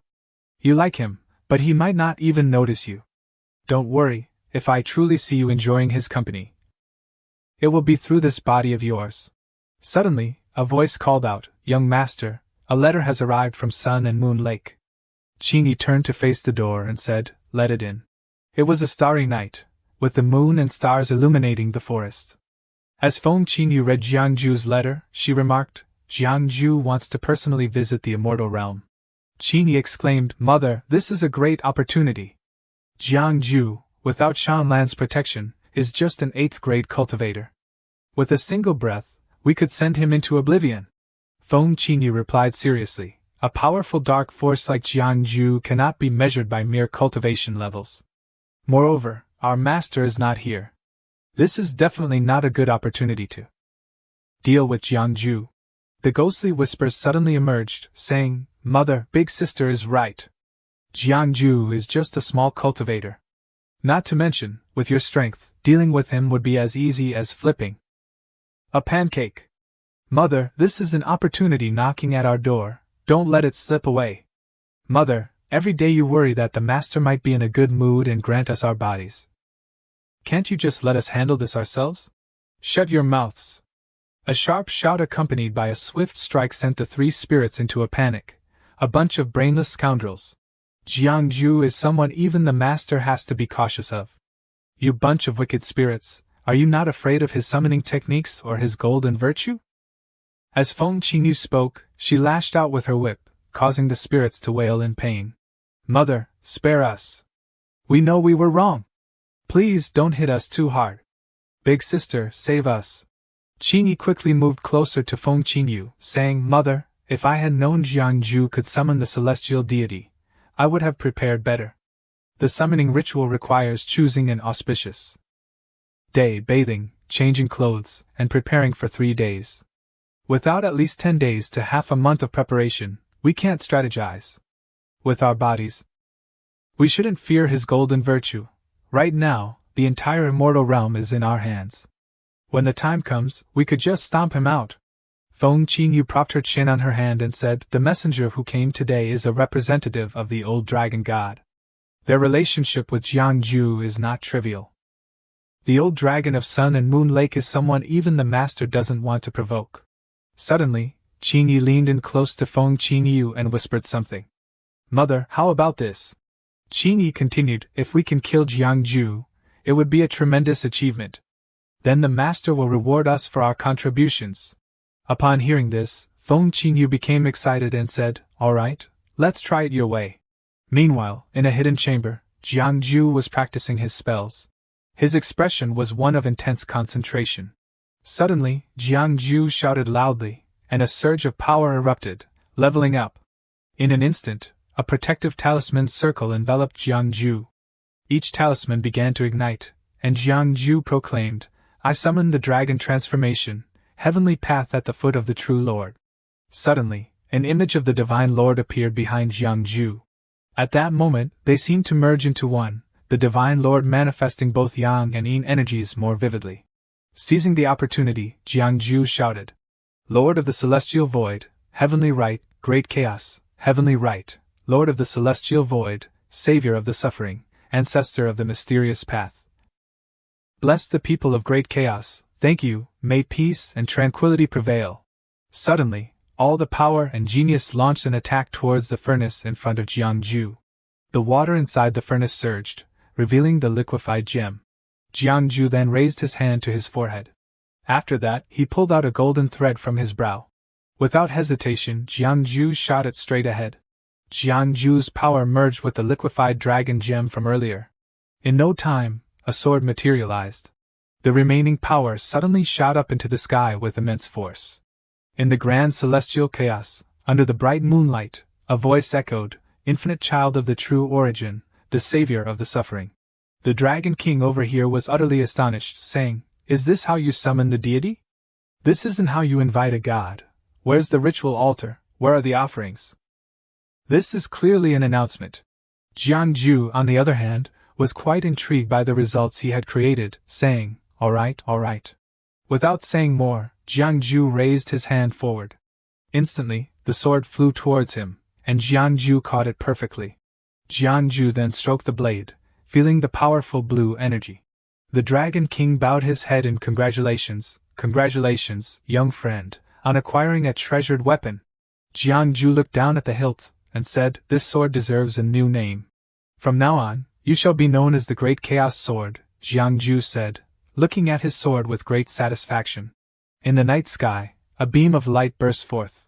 You like him, but he might not even notice you. Don't worry, if I truly see you enjoying his company, it will be through this body of yours." Suddenly, a voice called out, "Young master, a letter has arrived from Sun and Moon Lake." Qin Yi turned to face the door and said, "Let it in." It was a starry night, with the moon and stars illuminating the forest. As Feng Qinyu read Jiangju's letter, she remarked, Jiangju wants to personally visit the immortal realm. Qinyi exclaimed, Mother, this is a great opportunity. Jiangju, without Shanlan's protection, is just an 8th grade cultivator. With a single breath, we could send him into oblivion. Feng Qinyu replied seriously, a powerful dark force like Jiangju cannot be measured by mere cultivation levels. Moreover, our master is not here. This is definitely not a good opportunity to deal with Jiangju. The ghostly whispers suddenly emerged, saying, Mother, big sister is right. Jiangju is just a small cultivator. Not to mention, with your strength, dealing with him would be as easy as flipping a pancake. Mother, this is an opportunity knocking at our door, don't let it slip away. Mother, every day you worry that the master might be in a good mood and grant us our bodies. Can't you just let us handle this ourselves? Shut your mouths. A sharp shout accompanied by a swift strike sent the 3 spirits into a panic. A bunch of brainless scoundrels. Jiangju is someone even the master has to be cautious of. You bunch of wicked spirits, are you not afraid of his summoning techniques or his golden virtue? As Feng Qinyu spoke, she lashed out with her whip, causing the spirits to wail in pain. Mother, spare us. We know we were wrong. Please don't hit us too hard. Big sister, save us. Qinyi quickly moved closer to Feng Qinyu, saying, Mother, if I had known Jiangju could summon the celestial deity, I would have prepared better. The summoning ritual requires choosing an auspicious day, bathing, changing clothes, and preparing for 3 days. Without at least 10 days to half a month of preparation, we can't strategize with our bodies. We shouldn't fear his golden virtue. Right now, the entire immortal realm is in our hands. When the time comes, we could just stomp him out. Feng Qinyu propped her chin on her hand and said, The messenger who came today is a representative of the old dragon god. Their relationship with Jiangju is not trivial. The old dragon of Sun and Moon Lake is someone even the master doesn't want to provoke. Suddenly, Qinyi leaned in close to Feng Qinyu and whispered something. Mother, how about this? Qinyi continued, If we can kill Jiangju, it would be a tremendous achievement. Then the master will reward us for our contributions. Upon hearing this, Feng Qinyu became excited and said, All right, let's try it your way. Meanwhile, in a hidden chamber, Jiangju was practicing his spells. His expression was one of intense concentration. Suddenly, Jiangju shouted loudly, and a surge of power erupted, leveling up. In an instant, a protective talisman circle enveloped Jiangju. Each talisman began to ignite, and Jiangju proclaimed, I summon the dragon transformation, heavenly path at the foot of the true Lord. Suddenly, an image of the divine Lord appeared behind Jiangju. At that moment, they seemed to merge into one, the divine Lord manifesting both yang and yin energies more vividly. Seizing the opportunity, Jiangju shouted, Lord of the celestial void, heavenly right, great chaos, heavenly right, Lord of the celestial void, savior of the suffering, ancestor of the mysterious path. Bless the people of great chaos, thank you, may peace and tranquility prevail. Suddenly, all the power and genius launched an attack towards the furnace in front of Jiangju. The water inside the furnace surged, revealing the liquefied gem. Jiangju then raised his hand to his forehead. After that, he pulled out a golden thread from his brow. Without hesitation, Jiangju shot it straight ahead. Jiangju's power merged with the liquefied dragon gem from earlier. In no time, a sword materialized. The remaining power suddenly shot up into the sky with immense force. In the grand celestial chaos, under the bright moonlight, a voice echoed, Infinite child of the true origin, the savior of the suffering. The Dragon King over here was utterly astonished, saying, Is this how you summon the deity? This isn't how you invite a god. Where's the ritual altar? Where are the offerings? This is clearly an announcement. Jiangju, on the other hand, was quite intrigued by the results he had created, saying, All right, all right. Without saying more, Jiangju raised his hand forward. Instantly, the sword flew towards him, and Jiangju caught it perfectly. Jiangju then stroked the blade, feeling the powerful blue energy. The Dragon King bowed his head in congratulations, young friend, on acquiring a treasured weapon. Jiangju looked down at the hilt, and said, This sword deserves a new name. From now on, you shall be known as the Great Chaos Sword, Jiangju said, looking at his sword with great satisfaction. In the night sky, a beam of light burst forth.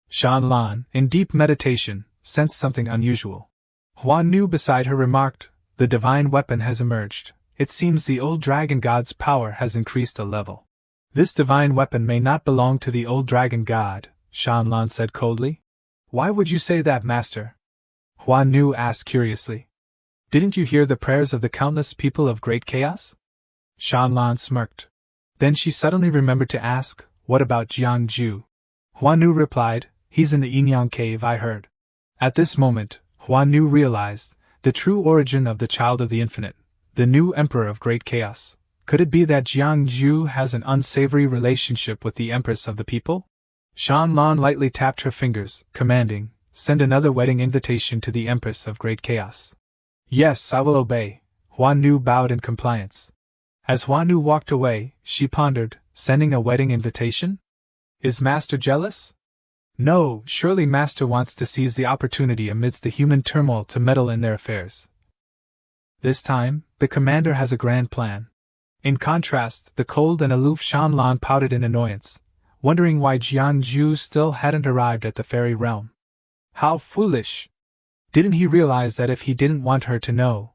Shan Lan, in deep meditation, sensed something unusual. Huan Nu beside her remarked, "The divine weapon has emerged. It seems the old dragon god's power has increased a level." "This divine weapon may not belong to the old dragon god," Shan Lan said coldly. "Why would you say that, master?" Huan Nu asked curiously. "Didn't you hear the prayers of the countless people of Great Chaos?" Shan Lan smirked. Then she suddenly remembered to ask, "What about Jiangju?" Huan Nu replied, "He's in the Yinyang cave, I heard." At this moment, Huan Nu realized the true origin of the Child of the Infinite, the new Emperor of Great Chaos. Could it be that Jiangju has an unsavory relationship with the Empress of the People? Shan Lan lightly tapped her fingers, commanding, "Send another wedding invitation to the Empress of Great Chaos." "Yes, I will obey." Huan Nu bowed in compliance. As Huan Nu walked away, she pondered, sending a wedding invitation? Is Master jealous? No, surely Master wants to seize the opportunity amidst the human turmoil to meddle in their affairs. This time, the commander has a grand plan. In contrast, the cold and aloof Shan Lan pouted in annoyance, wondering why Jiangju still hadn't arrived at the fairy realm. How foolish! Didn't he realize that if he didn't want her to know,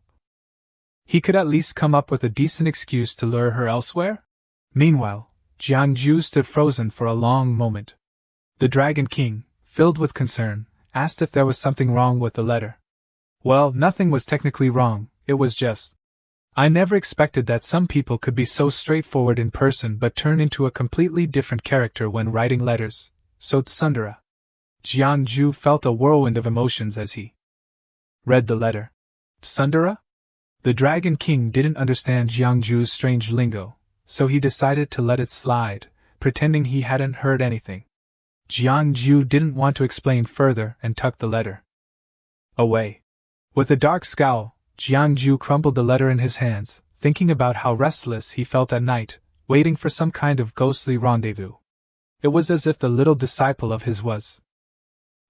he could at least come up with a decent excuse to lure her elsewhere? Meanwhile, Jiangju stood frozen for a long moment. The Dragon King, filled with concern, asked if there was something wrong with the letter. Well, nothing was technically wrong, it was just, "I never expected that some people could be so straightforward in person but turn into a completely different character when writing letters," so Tsundere. Jiangju felt a whirlwind of emotions as he read the letter. Tsundere? The Dragon King didn't understand Jiangju's strange lingo, so he decided to let it slide, pretending he hadn't heard anything. Jiangju didn't want to explain further and tucked the letter away. With a dark scowl, Jiangju crumpled the letter in his hands, thinking about how restless he felt at night, waiting for some kind of ghostly rendezvous. It was as if the little disciple of his was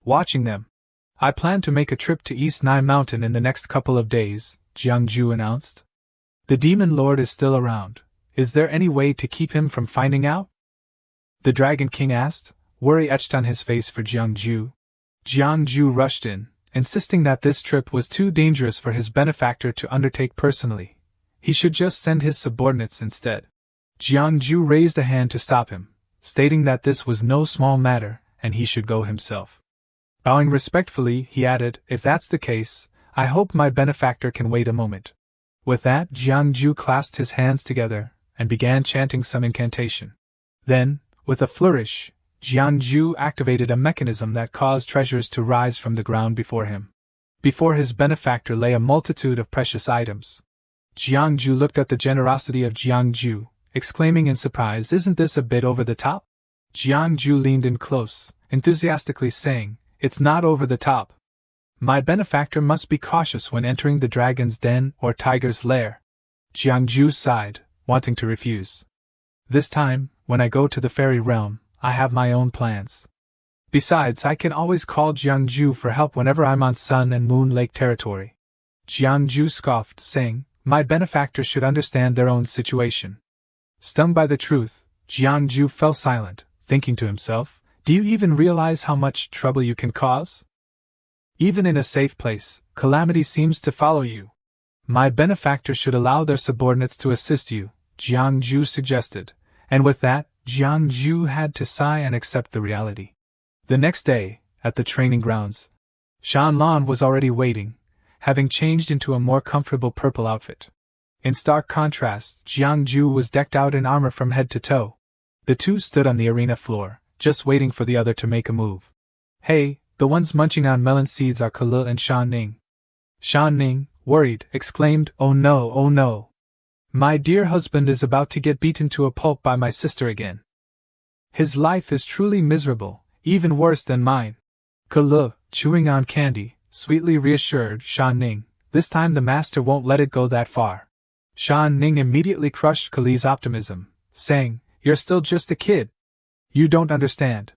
watching them. "I plan to make a trip to East Nai Mountain in the next couple of days," Jiangju announced. "The Demon Lord is still around. Is there any way to keep him from finding out?" The Dragon King asked, worry etched on his face for Jiangju. Jiangju rushed in, insisting that this trip was too dangerous for his benefactor to undertake personally. He should just send his subordinates instead. Jiangju raised a hand to stop him, stating that this was no small matter, and he should go himself. Bowing respectfully, he added, "If that's the case, I hope my benefactor can wait a moment." With that, Jiangju clasped his hands together, and began chanting some incantation. Then, with a flourish, Jiangju activated a mechanism that caused treasures to rise from the ground before him. Before his benefactor lay a multitude of precious items. Jiangju looked at the generosity of Jiangju, exclaiming in surprise, "Isn't this a bit over the top?" Jiangju leaned in close, enthusiastically saying, "It's not over the top. My benefactor must be cautious when entering the dragon's den or tiger's lair." Jiangju sighed, wanting to refuse. "This time, when I go to the fairy realm, I have my own plans. Besides, I can always call Jiangju for help whenever I'm on Sun and Moon Lake territory." Jiangju scoffed, saying, "My benefactor should understand their own situation." Stung by the truth, Jiangju fell silent, thinking to himself, "Do you even realize how much trouble you can cause? Even in a safe place, calamity seems to follow you. My benefactor should allow their subordinates to assist you," Jiangju suggested, and with that, Jiangju had to sigh and accept the reality. The next day, at the training grounds, Shan Lan was already waiting, having changed into a more comfortable purple outfit. In stark contrast, Jiangju was decked out in armor from head to toe. The two stood on the arena floor, just waiting for the other to make a move. "Hey, the ones munching on melon seeds are Kala and Shan Ning." Shan Ning, worried, exclaimed, "Oh no, oh no! My dear husband is about to get beaten to a pulp by my sister again. His life is truly miserable, even worse than mine." Kala, chewing on candy, sweetly reassured Shan Ning, "This time the master won't let it go that far." Shan Ning immediately crushed Kali's optimism, saying, "You're still just a kid. You don't understand.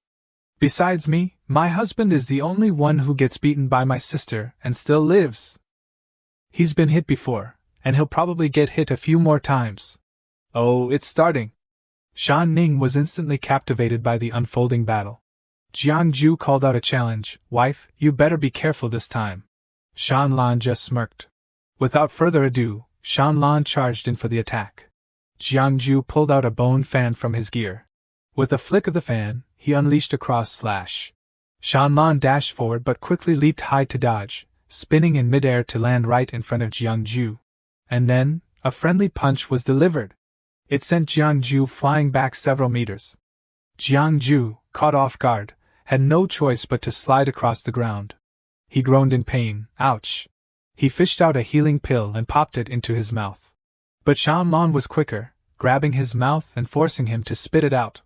Besides me, my husband is the only one who gets beaten by my sister and still lives. He's been hit before, and he'll probably get hit a few more times. Oh, it's starting. Shan Ning was instantly captivated by the unfolding battle. Jiang Ju called out a challenge, "Wife, you better be careful this time." Shan Lan just smirked. Without further ado, Shan Lan charged in for the attack. Jiang Ju pulled out a bone fan from his gear. With a flick of the fan, he unleashed a cross slash. Shan Lan dashed forward but quickly leaped high to dodge, spinning in midair to land right in front of Jiang Ju. And then, a friendly punch was delivered. It sent Jiang Ju flying back several meters. Jiang Ju, caught off guard, had no choice but to slide across the ground. He groaned in pain. Ouch! He fished out a healing pill and popped it into his mouth. But Shan Lan was quicker, grabbing his mouth and forcing him to spit it out.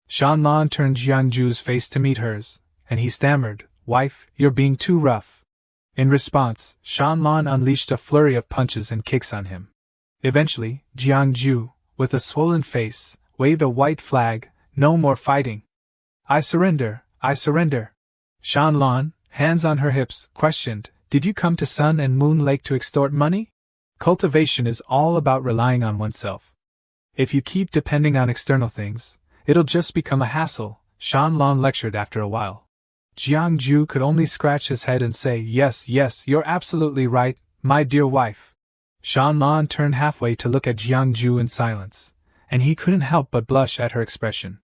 Shan Lan turned Jiang Ju's face to meet hers, and he stammered, "Wife, you're being too rough." In response, Shan Lan unleashed a flurry of punches and kicks on him. Eventually, Jiang Ju, with a swollen face, waved a white flag. "No more fighting. I surrender, I surrender." Shan Lan, hands on her hips, questioned, "Did you come to Sun and Moon Lake to extort money? Cultivation is all about relying on oneself. If you keep depending on external things, it'll just become a hassle," Shan Lan lectured after a while. Jiang Ju could only scratch his head and say, "Yes, yes, you're absolutely right, my dear wife." Shan Lan turned halfway to look at Jiang Ju in silence, and he couldn't help but blush at her expression.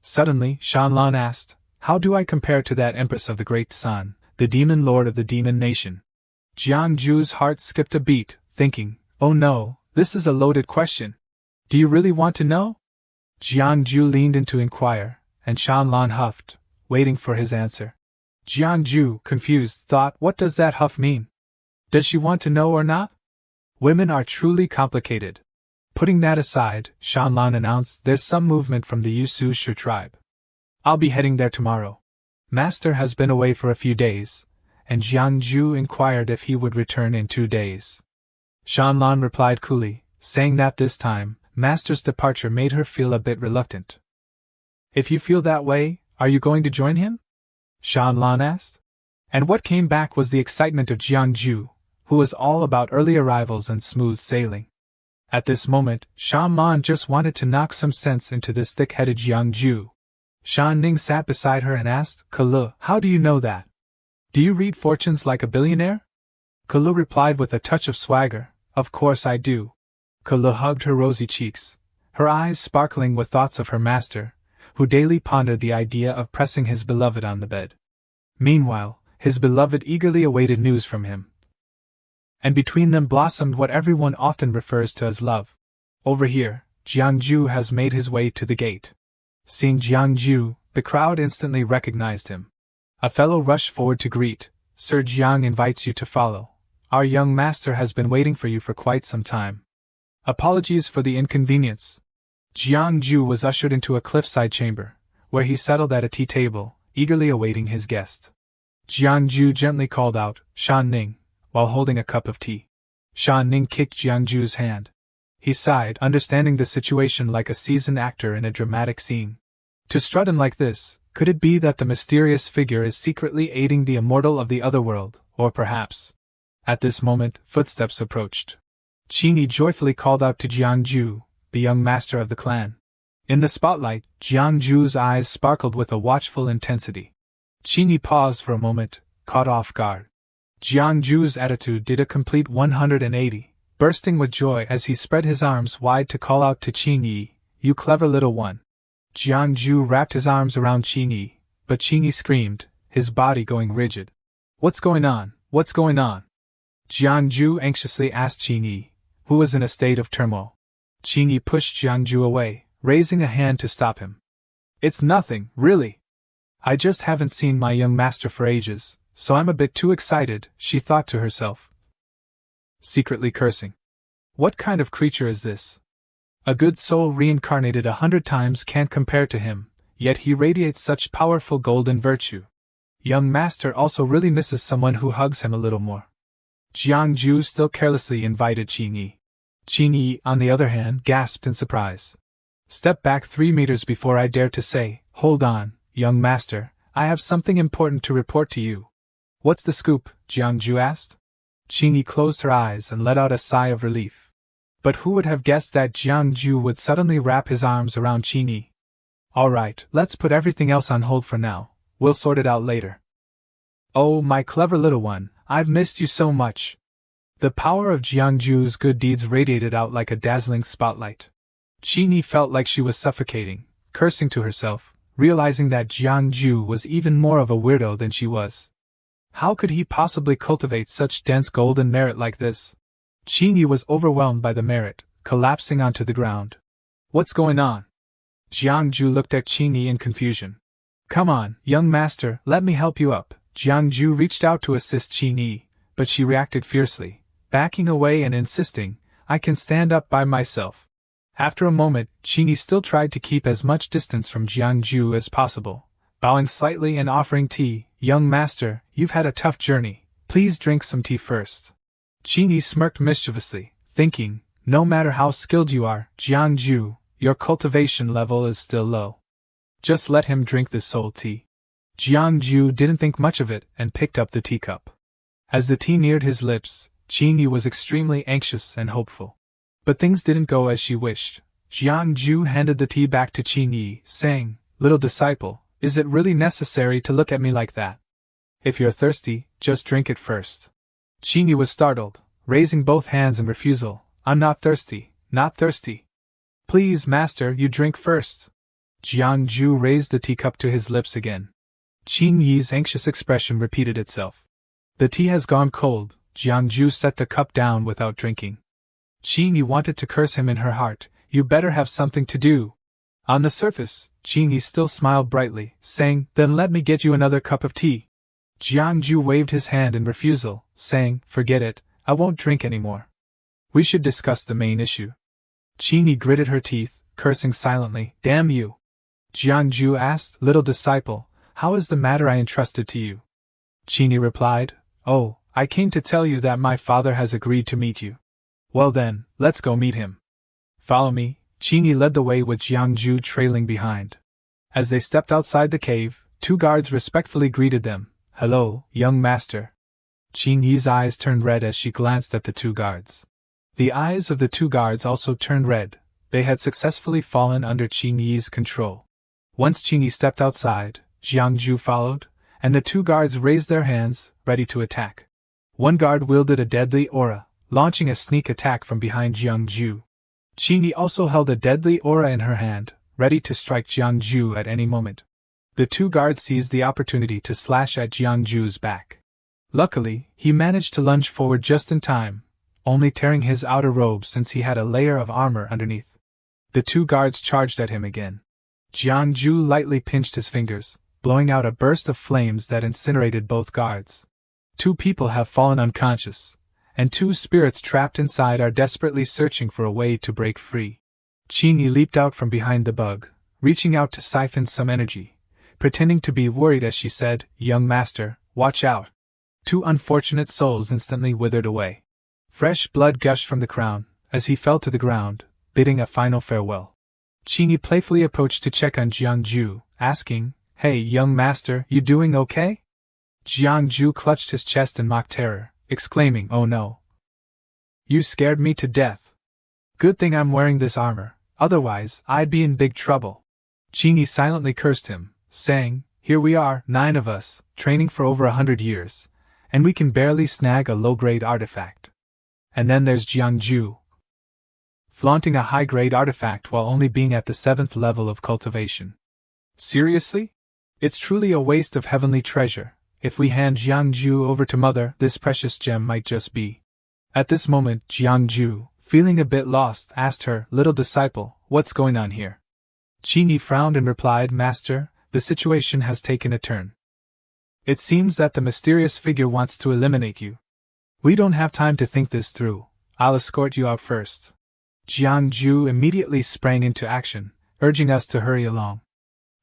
Suddenly, Shan Lan asked, "How do I compare to that Empress of the Great Sun, the demon lord of the demon nation?" Jiang Ju's heart skipped a beat, thinking, "Oh no, this is a loaded question. Do you really want to know?" Jiang Ju leaned in to inquire, and Shan Lan huffed, waiting for his answer. Jiang Ju, confused, thought, "What does that huff mean? Does she want to know or not?" Women are truly complicated. Putting that aside, Shan Lan announced, "There's some movement from the Yusu Shi tribe. I'll be heading there tomorrow. Master has been away for a few days," and Jiang Ju inquired if he would return in 2 days. Shan Lan replied coolly, saying that this time, Master's departure made her feel a bit reluctant. "If you feel that way, are you going to join him?" Shan Lan asked. And what came back was the excitement of Jiang Ju, who was all about early arrivals and smooth sailing. At this moment, Shan Lan just wanted to knock some sense into this thick-headed Jiang Ju. Shan Ning sat beside her and asked, "Kalu, how do you know that? Do you read fortunes like a billionaire?" Kalu replied with a touch of swagger, "Of course I do." Kalu hugged her rosy cheeks, her eyes sparkling with thoughts of her master, who daily pondered the idea of pressing his beloved on the bed. Meanwhile, his beloved eagerly awaited news from him. And between them blossomed what everyone often refers to as love. Over here, Jiang Ju has made his way to the gate. Seeing Jiang Ju, the crowd instantly recognized him. A fellow rushed forward to greet, "Sir Jiang invites you to follow. Our young master has been waiting for you for quite some time. Apologies for the inconvenience." Jiang Ju was ushered into a cliffside chamber, where he settled at a tea table, eagerly awaiting his guest. Jiang Ju gently called out, "Shan Ning," while holding a cup of tea. Shan Ning kicked Jiang Ju's hand. He sighed, understanding the situation like a seasoned actor in a dramatic scene. To strut him like this, could it be that the mysterious figure is secretly aiding the immortal of the otherworld, or perhaps? At this moment, footsteps approached. Qingyi joyfully called out to Jiang Ju, the young master of the clan. In the spotlight, Jiang Ju's eyes sparkled with a watchful intensity. Qingyi paused for a moment, caught off guard. Jiang Ju's attitude did a complete 180, bursting with joy as he spread his arms wide to call out to Qingyi, "You clever little one." Jiang Ju wrapped his arms around Qingyi, but Qingyi screamed, his body going rigid. "What's going on? What's going on?" Jiang Ju anxiously asked Qingyi, who was in a state of turmoil. Qingyi pushed Jiang Ju away, raising a hand to stop him. "It's nothing, really. I just haven't seen my young master for ages, so I'm a bit too excited," she thought to herself, secretly cursing. What kind of creature is this? A good soul reincarnated 100 times can't compare to him, yet he radiates such powerful golden virtue. Young master also really misses someone who hugs him a little more. Jiang Ju still carelessly invited Qingyi. Qingyi, on the other hand, gasped in surprise. "Step back 3 meters before I dare to say, 'Hold on, young master, I have something important to report to you.'" "What's the scoop?" Jiang Ju asked. Qingyi closed her eyes and let out a sigh of relief. But who would have guessed that Jiangju would suddenly wrap his arms around Qingyi? Alright, let's put everything else on hold for now. We'll sort it out later. Oh, my clever little one, I've missed you so much. The power of Jiangju's good deeds radiated out like a dazzling spotlight. Qingyi felt like she was suffocating, cursing to herself, realizing that Jiangju was even more of a weirdo than she was. How could he possibly cultivate such dense golden merit like this? Qingyi was overwhelmed by the merit, collapsing onto the ground. What's going on? Jiangju looked at Qingyi in confusion. Come on, young master, let me help you up. Jiangju reached out to assist Qingyi, but she reacted fiercely, backing away and insisting, I can stand up by myself. After a moment, Qingyi still tried to keep as much distance from Jiangju as possible, bowing slightly and offering tea. Young master, you've had a tough journey, please drink some tea first. Qingyi smirked mischievously, thinking, no matter how skilled you are, Jiangju, your cultivation level is still low. Just let him drink this soul tea. Jiangju didn't think much of it and picked up the teacup. As the tea neared his lips, Qingyi was extremely anxious and hopeful. But things didn't go as she wished. Jiangju handed the tea back to Qingyi, saying, Little disciple, is it really necessary to look at me like that? If you're thirsty, just drink it first. Qingyi was startled, raising both hands in refusal. I'm not thirsty, not thirsty. Please, master, you drink first. Jiangju raised the teacup to his lips again. Qingyi's anxious expression repeated itself. The tea has gone cold. Jiangju set the cup down without drinking. Qingyi wanted to curse him in her heart. You better have something to do. On the surface, Qingyi still smiled brightly, saying, Then let me get you another cup of tea. Jiangju waved his hand in refusal, saying, Forget it, I won't drink anymore. We should discuss the main issue. Qingyi gritted her teeth, cursing silently, Damn you! Jiangju asked, Little disciple, how is the matter I entrusted to you? Qingyi replied, Oh, I came to tell you that my father has agreed to meet you. Well then, let's go meet him. Follow me. Qingyi led the way with Jiangju trailing behind. As they stepped outside the cave, two guards respectfully greeted them. Hello, young master. Qingyi's eyes turned red as she glanced at the two guards. The eyes of the two guards also turned red. They had successfully fallen under Qingyi's control. Once Qingyi stepped outside, Jiangju followed, and the two guards raised their hands, ready to attack. One guard wielded a deadly aura, launching a sneak attack from behind Jiangju. Qingyi also held a deadly aura in her hand, ready to strike Jiangju at any moment. The two guards seized the opportunity to slash at Jiangju's back. Luckily, he managed to lunge forward just in time, only tearing his outer robe since he had a layer of armor underneath. The two guards charged at him again. Jiangju lightly pinched his fingers, blowing out a burst of flames that incinerated both guards. Two people have fallen unconscious, and two spirits trapped inside are desperately searching for a way to break free. Qingyi leaped out from behind the bug, reaching out to siphon some energy, pretending to be worried as she said, Young master, watch out. Two unfortunate souls instantly withered away. Fresh blood gushed from the crown, as he fell to the ground, bidding a final farewell. Qingyi playfully approached to check on Jiangju, asking, Hey young master, you doing okay? Jiangju clutched his chest in mock terror, exclaiming, Oh no. You scared me to death. Good thing I'm wearing this armor, otherwise I'd be in big trouble. Qingyi silently cursed him, saying, Here we are, 9 of us, training for over 100 years, and we can barely snag a low-grade artifact. And then there's Jiangju, flaunting a high-grade artifact while only being at the 7th level of cultivation. Seriously? It's truly a waste of heavenly treasure. If we hand Jiangju over to Mother, this precious gem might just be. At this moment, Jiangju, feeling a bit lost, asked her, Little disciple, what's going on here? Qingyi frowned and replied, Master, the situation has taken a turn. It seems that the mysterious figure wants to eliminate you. We don't have time to think this through. I'll escort you out first. Jiangju immediately sprang into action, urging us to hurry along.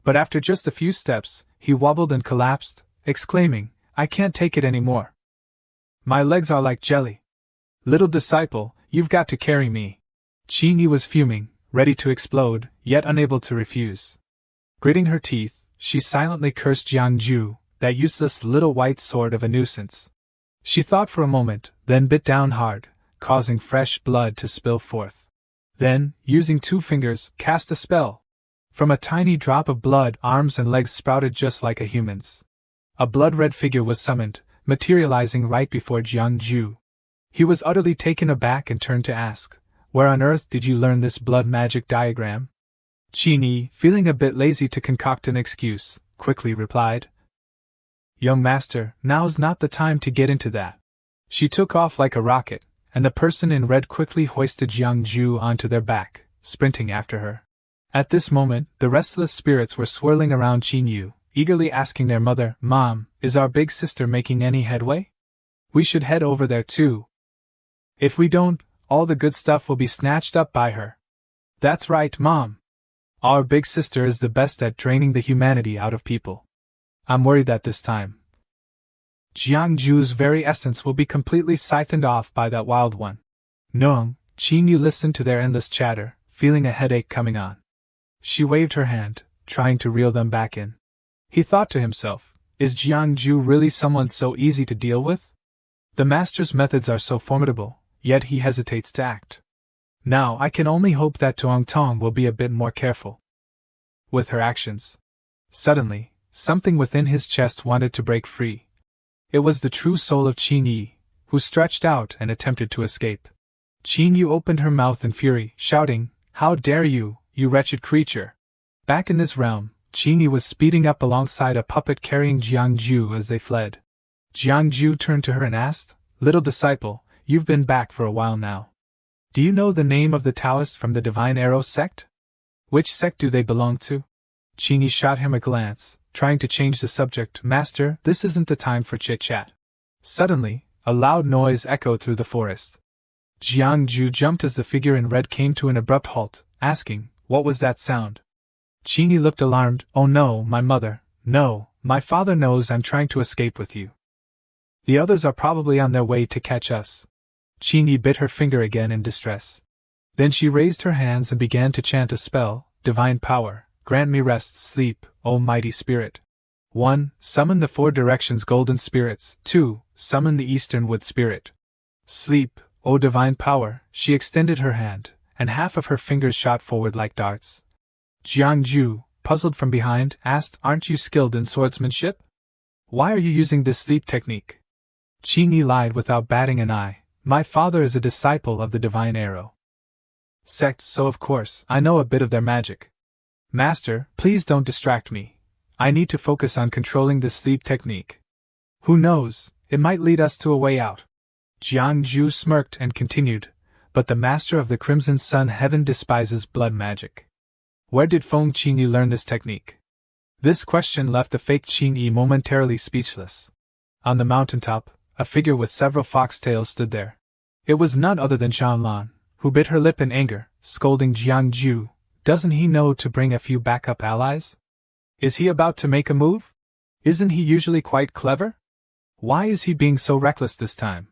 But after just a few steps, he wobbled and collapsed, exclaiming, I can't take it anymore. My legs are like jelly. Little disciple, you've got to carry me. Qingyi was fuming, ready to explode, yet unable to refuse. Gritting her teeth, she silently cursed Jiangju, that useless little white sword of a nuisance. She thought for a moment, then bit down hard, causing fresh blood to spill forth. Then, using 2 fingers, cast a spell. From a tiny drop of blood, arms and legs sprouted just like a human's. A blood-red figure was summoned, materializing right before Jiangju. He was utterly taken aback and turned to ask, "Where on earth did you learn this blood magic diagram?" Qingyi, feeling a bit lazy to concoct an excuse, quickly replied, "Young master, now's not the time to get into that." She took off like a rocket, and the person in red quickly hoisted Jiangju onto their back, sprinting after her. At this moment, the restless spirits were swirling around Qingyu, eagerly asking their mother, "Mom, is our big sister making any headway? We should head over there too. If we don't, all the good stuff will be snatched up by her." "That's right, Mom. Our big sister is the best at draining the humanity out of people. I'm worried that this time Jiangju's very essence will be completely siphoned off by that wild one." Noong, Qingyu listened to their endless chatter, feeling a headache coming on. She waved her hand, trying to reel them back in. He thought to himself, is Jiangju really someone so easy to deal with? The master's methods are so formidable, yet he hesitates to act. Now I can only hope that Tuong Tong will be a bit more careful with her actions. Suddenly, something within his chest wanted to break free. It was the true soul of Qingyi, who stretched out and attempted to escape. Qingyu opened her mouth in fury, shouting, "How dare you, you wretched creature!" Back in this realm, Qingyi was speeding up alongside a puppet carrying Jiangju as they fled. Jiangju turned to her and asked, "Little disciple, you've been back for a while now. Do you know the name of the Taoists from the Divine Arrow sect? Which sect do they belong to?" Qingyi shot him a glance, trying to change the subject. "Master, this isn't the time for chit-chat." Suddenly, a loud noise echoed through the forest. Jiangju jumped as the figure in red came to an abrupt halt, asking, "What was that sound?" Qingyi looked alarmed. "Oh no, my mother, no, my father knows I'm trying to escape with you. The others are probably on their way to catch us." Qingyi bit her finger again in distress. Then she raised her hands and began to chant a spell. "Divine power, grant me rest, sleep, O mighty spirit. 1. Summon the 4 directions golden spirits. 2. Summon the eastern wood spirit. Sleep, O divine power." She extended her hand, and half of her fingers shot forward like darts. Jiangju, puzzled from behind, asked, "Aren't you skilled in swordsmanship? Why are you using this sleep technique?" Qingyi lied without batting an eye. "My father is a disciple of the Divine Arrow sect, so of course I know a bit of their magic. Master, please don't distract me. I need to focus on controlling this sleep technique. Who knows, it might lead us to a way out." Jiangju smirked and continued, "But the master of the Crimson Sun Heaven despises blood magic. Where did Feng Qingyi learn this technique?" This question left the fake Qingyi momentarily speechless. On the mountaintop, a figure with several foxtails stood there. It was none other than Xiaolan, who bit her lip in anger, scolding Jiangju. "Doesn't he know to bring a few backup allies? Is he about to make a move? Isn't he usually quite clever? Why is he being so reckless this time?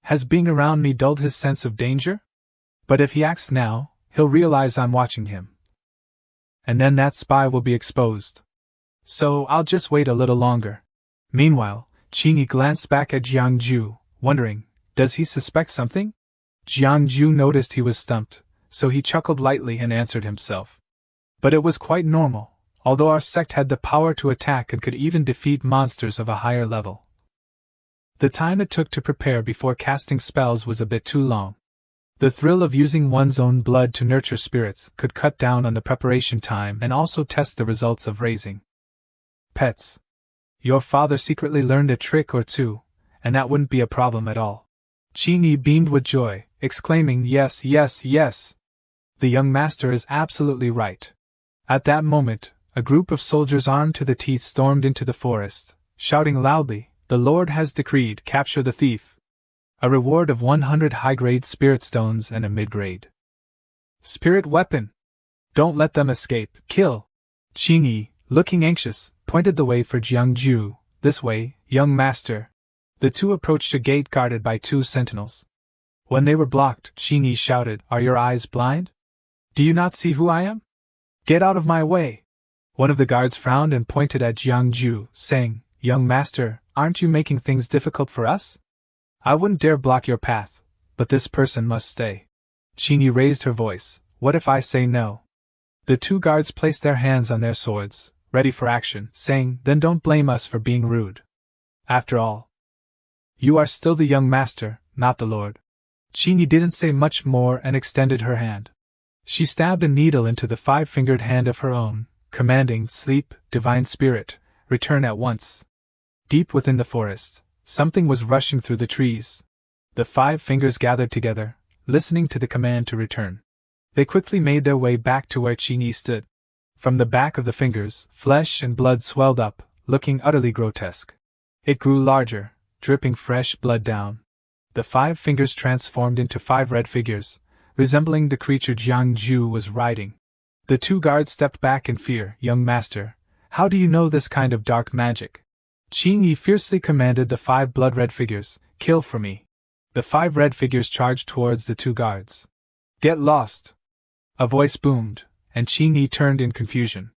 Has being around me dulled his sense of danger? But if he acts now, he'll realize I'm watching him. And then that spy will be exposed. So I'll just wait a little longer." Meanwhile, Qingyi glanced back at Jiangju, wondering, does he suspect something? Jiangju noticed he was stumped, so he chuckled lightly and answered himself. "But it was quite normal, although our sect had the power to attack and could even defeat monsters of a higher level. The time it took to prepare before casting spells was a bit too long. The thrill of using one's own blood to nurture spirits could cut down on the preparation time and also test the results of raising pets. Your father secretly learned a trick or two, and that wouldn't be a problem at all." Qingyi beamed with joy, exclaiming, "Yes, yes, yes! The young master is absolutely right." At that moment, a group of soldiers armed to the teeth stormed into the forest, shouting loudly, "The Lord has decreed, capture the thief! A reward of 100 high-grade spirit stones and a mid-grade spirit weapon! Don't let them escape, kill!" Qingyi, looking anxious, pointed the way for Jiangju. "This way, young master." The two approached a gate guarded by 2 sentinels. When they were blocked, Qingyi shouted, "Are your eyes blind? Do you not see who I am? Get out of my way!" One of the guards frowned and pointed at Jiangju, saying, "Young master, aren't you making things difficult for us? I wouldn't dare block your path, but this person must stay. Qingyi raised her voice. What if I say no? The two guards placed their hands on their swords, ready for action, saying, Then don't blame us for being rude. After all, you are still the young master, not the lord. Qingyi didn't say much more and extended her hand. She stabbed a needle into the five-fingered hand of her own, commanding, Sleep, divine spirit, return at once. Deep within the forest, something was rushing through the trees. The 5 fingers gathered together, listening to the command to return. They quickly made their way back to where Qingyi stood. From the back of the fingers, flesh and blood swelled up, looking utterly grotesque. It grew larger, dripping fresh blood down. The 5 fingers transformed into 5 red figures, resembling the creature Jiangju was riding. The 2 guards stepped back in fear. Young master, how do you know this kind of dark magic? Qingyi fiercely commanded the 5 blood-red figures, Kill for me. The 5 red figures charged towards the 2 guards. Get lost! A voice boomed, and Qingyi turned in confusion.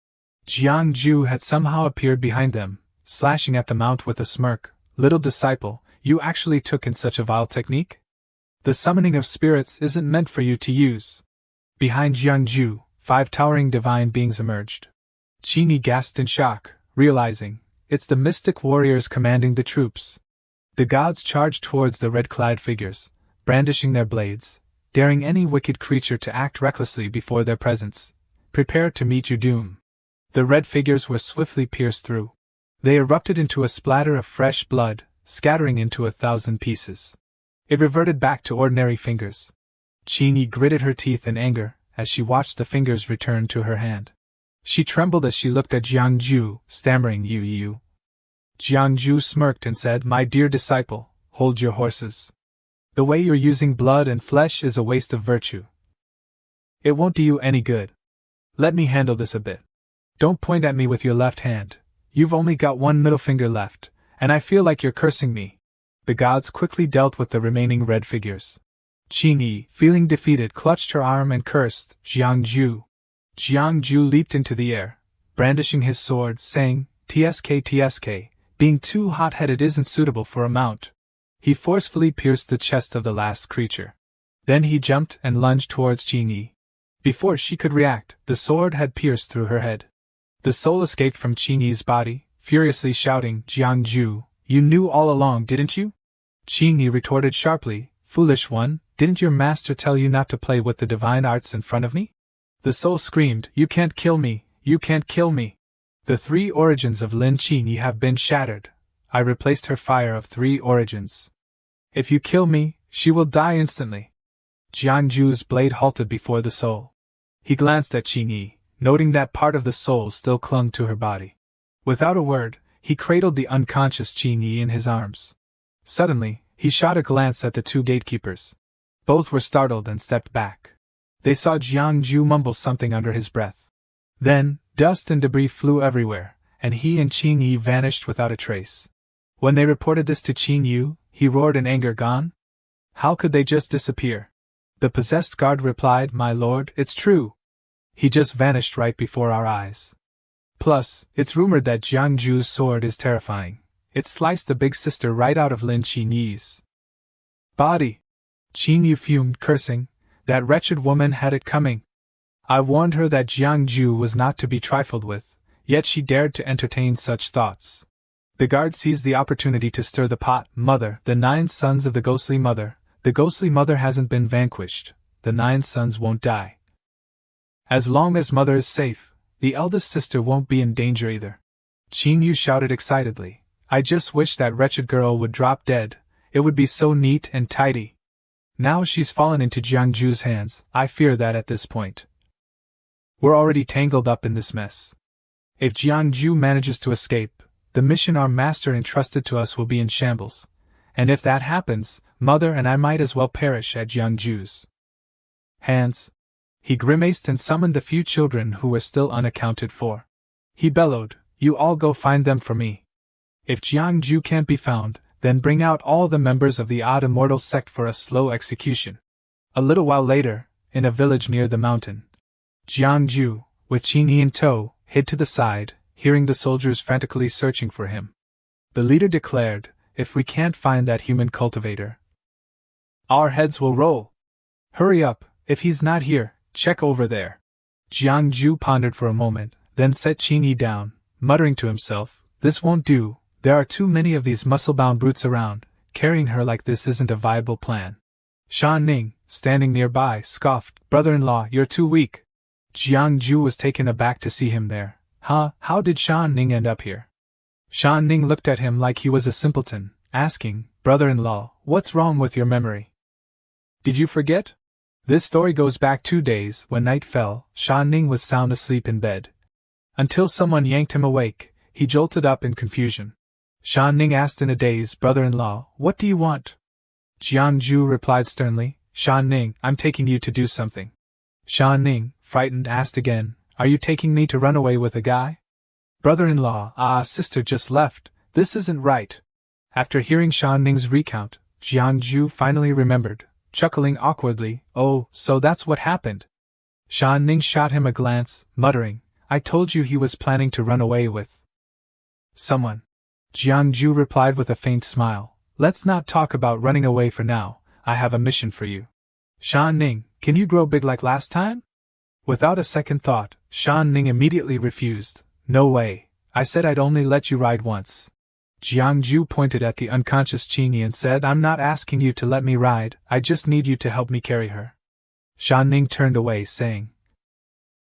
Jiangju had somehow appeared behind them, slashing at the mount with a smirk. Little disciple, you actually took in such a vile technique? The summoning of spirits isn't meant for you to use. Behind Jiangju, 5 towering divine beings emerged. Qingyi gasped in shock, realizing, it's the mystic warriors commanding the troops. The gods charged towards the red-clad figures, brandishing their blades, daring any wicked creature to act recklessly before their presence. Prepare to meet your doom. The red figures were swiftly pierced through. They erupted into a splatter of fresh blood, scattering into 1,000 pieces. It reverted back to ordinary fingers. Qingyi gritted her teeth in anger as she watched the fingers return to her hand. She trembled as she looked at Jiangju, stammering you. Jiangju smirked and said, My dear disciple, hold your horses. The way you're using blood and flesh is a waste of virtue. It won't do you any good. Let me handle this a bit. Don't point at me with your left hand. You've only got 1 middle finger left, and I feel like you're cursing me. The gods quickly dealt with the remaining red figures. Qingyi, feeling defeated, clutched her arm and cursed, Jiangju. Jiangju leaped into the air, brandishing his sword, saying, TSK, being too hot-headed isn't suitable for a mount. He forcefully pierced the chest of the last creature. Then he jumped and lunged towards Qingyi. Before she could react, the sword had pierced through her head. The soul escaped from Qingyi's body, furiously shouting, Jiangju, you knew all along, didn't you? Qingyi retorted sharply, Foolish one, didn't your master tell you not to play with the divine arts in front of me? The soul screamed, You can't kill me, you can't kill me. The 3 origins of Lin Qingyi have been shattered. I replaced her fire of 3 origins. If you kill me, she will die instantly. Jiangju's blade halted before the soul. He glanced at Qingyi, noting that part of the soul still clung to her body. Without a word, he cradled the unconscious Qingyi in his arms. Suddenly, he shot a glance at the 2 gatekeepers. Both were startled and stepped back. They saw Jiangju mumble something under his breath. Then, dust and debris flew everywhere, and he and Qingyi vanished without a trace. When they reported this to Qingyu, he roared in anger, Gone? How could they just disappear? The possessed guard replied, My lord, it's true. He just vanished right before our eyes. Plus, it's rumored that Jiangju's sword is terrifying. It sliced the big sister right out of Lin Qingyi's body. Qingyu fumed, cursing. That wretched woman had it coming. I warned her that Jiangju was not to be trifled with, yet she dared to entertain such thoughts. The guard seized the opportunity to stir the pot. Mother, the 9 sons of the ghostly mother. The ghostly mother hasn't been vanquished. The 9 sons won't die. As long as mother is safe, the eldest sister won't be in danger either. Qingyu shouted excitedly. I just wish that wretched girl would drop dead. It would be so neat and tidy. Now she's fallen into Jiangju's hands. I fear that at this point, we're already tangled up in this mess. If Jiangju manages to escape, the mission our master entrusted to us will be in shambles. And if that happens, mother and I might as well perish at Jiangju's hands. He grimaced and summoned the few children who were still unaccounted for. He bellowed, You all go find them for me. If Jiangju can't be found, then bring out all the members of the odd immortal sect for a slow execution. A little while later, in a village near the mountain, Jiangju, with Qingyi in tow, hid to the side, hearing the soldiers frantically searching for him. The leader declared, if we can't find that human cultivator, our heads will roll. Hurry up, if he's not here, check over there. Jiangju pondered for a moment, then set Qingyi down, muttering to himself, this won't do, there are too many of these muscle-bound brutes around, carrying her like this isn't a viable plan. Shan Ning, standing nearby, scoffed, brother-in-law, you're too weak. Jiangju was taken aback to see him there. Huh, how did Shan Ning end up here? Shan Ning looked at him like he was a simpleton, asking, brother-in-law, what's wrong with your memory? Did you forget? This story goes back 2 days. When night fell, Shan Ning was sound asleep in bed. Until someone yanked him awake, he jolted up in confusion. Shan Ning asked in a daze, brother-in-law, what do you want? Jiangju replied sternly, Shan Ning, I'm taking you to do something. Shan Ning, frightened, asked again, are you taking me to run away with a guy? Brother-in-law, sister just left, this isn't right. After hearing Shan Ning's recount, Jiangju finally remembered, chuckling awkwardly, oh, so that's what happened. Shan Ning shot him a glance, muttering, I told you he was planning to run away with someone. Jiangju replied with a faint smile, let's not talk about running away for now, I have a mission for you. Shan Ning, can you grow big like last time? Without a second thought, Shan Ning immediately refused, no way, I said I'd only let you ride once. Jiangju pointed at the unconscious Qingyi and said, I'm not asking you to let me ride, I just need you to help me carry her. Shan Ning turned away, saying,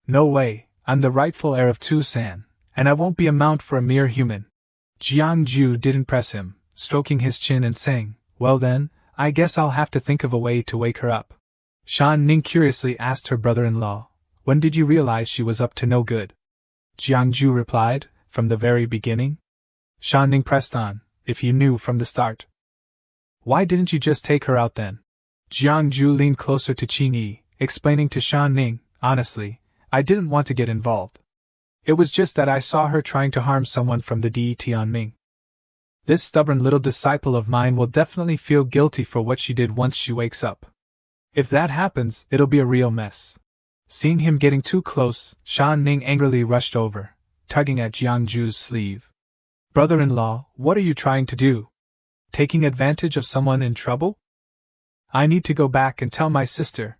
no way, I'm the rightful heir of Tusan, and I won't be a mount for a mere human. Jiangju didn't press him, stroking his chin and saying, well then, I guess I'll have to think of a way to wake her up. Shan Ning curiously asked her brother-in-law, when did you realize she was up to no good? Jiangju replied, from the very beginning. Shan Ning pressed on, if you knew from the start. Why didn't you just take her out then? Jiangju leaned closer to Qingyi, explaining to Shan Ning, honestly, I didn't want to get involved. It was just that I saw her trying to harm someone from the Tianming. This stubborn little disciple of mine will definitely feel guilty for what she did once she wakes up. If that happens, it'll be a real mess. Seeing him getting too close, Shan Ning angrily rushed over, tugging at Jiangju's sleeve. Brother-in-law, what are you trying to do? Taking advantage of someone in trouble? I need to go back and tell my sister.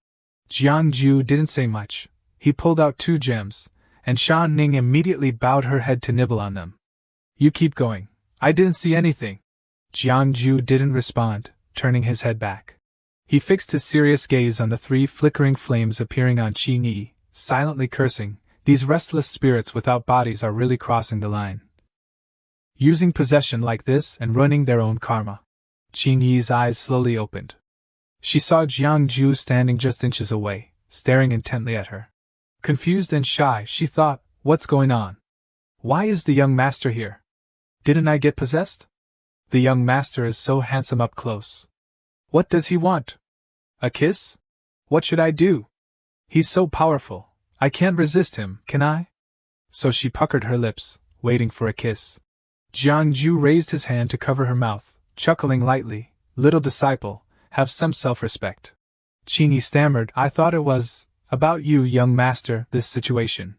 Jiangju didn't say much. He pulled out 2 gems, and Shan Ning immediately bowed her head to nibble on them. You keep going. I didn't see anything. Jiangju didn't respond, turning his head back. He fixed his serious gaze on the 3 flickering flames appearing on Qingyi, silently cursing, these restless spirits without bodies are really crossing the line. Using possession like this and ruining their own karma. Qingyi's eyes slowly opened. She saw Jiangju standing just inches away, staring intently at her. Confused and shy, she thought, what's going on? Why is the young master here? Didn't I get possessed? The young master is so handsome up close. What does he want? A kiss? What should I do? He's so powerful, I can't resist him, can I? So she puckered her lips, waiting for a kiss. Jiangju raised his hand to cover her mouth, chuckling lightly, little disciple, have some self-respect. Qingyi stammered, I thought it was about you, young master, this situation.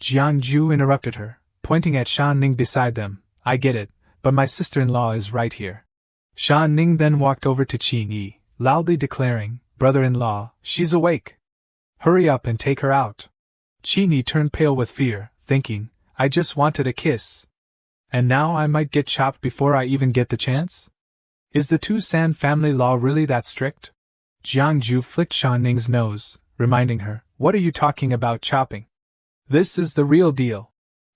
Jiangju interrupted her, pointing at Shan Ning beside them, I get it, but my sister-in-law is right here. Shan Ning then walked over to Qingyi, loudly declaring, brother-in-law, she's awake. Hurry up and take her out. Qingyi turned pale with fear, thinking, I just wanted a kiss. And now I might get chopped before I even get the chance? Is the Tusan family law really that strict? Jiangju flicked Shan Ning's nose, reminding her, what are you talking about chopping? This is the real deal.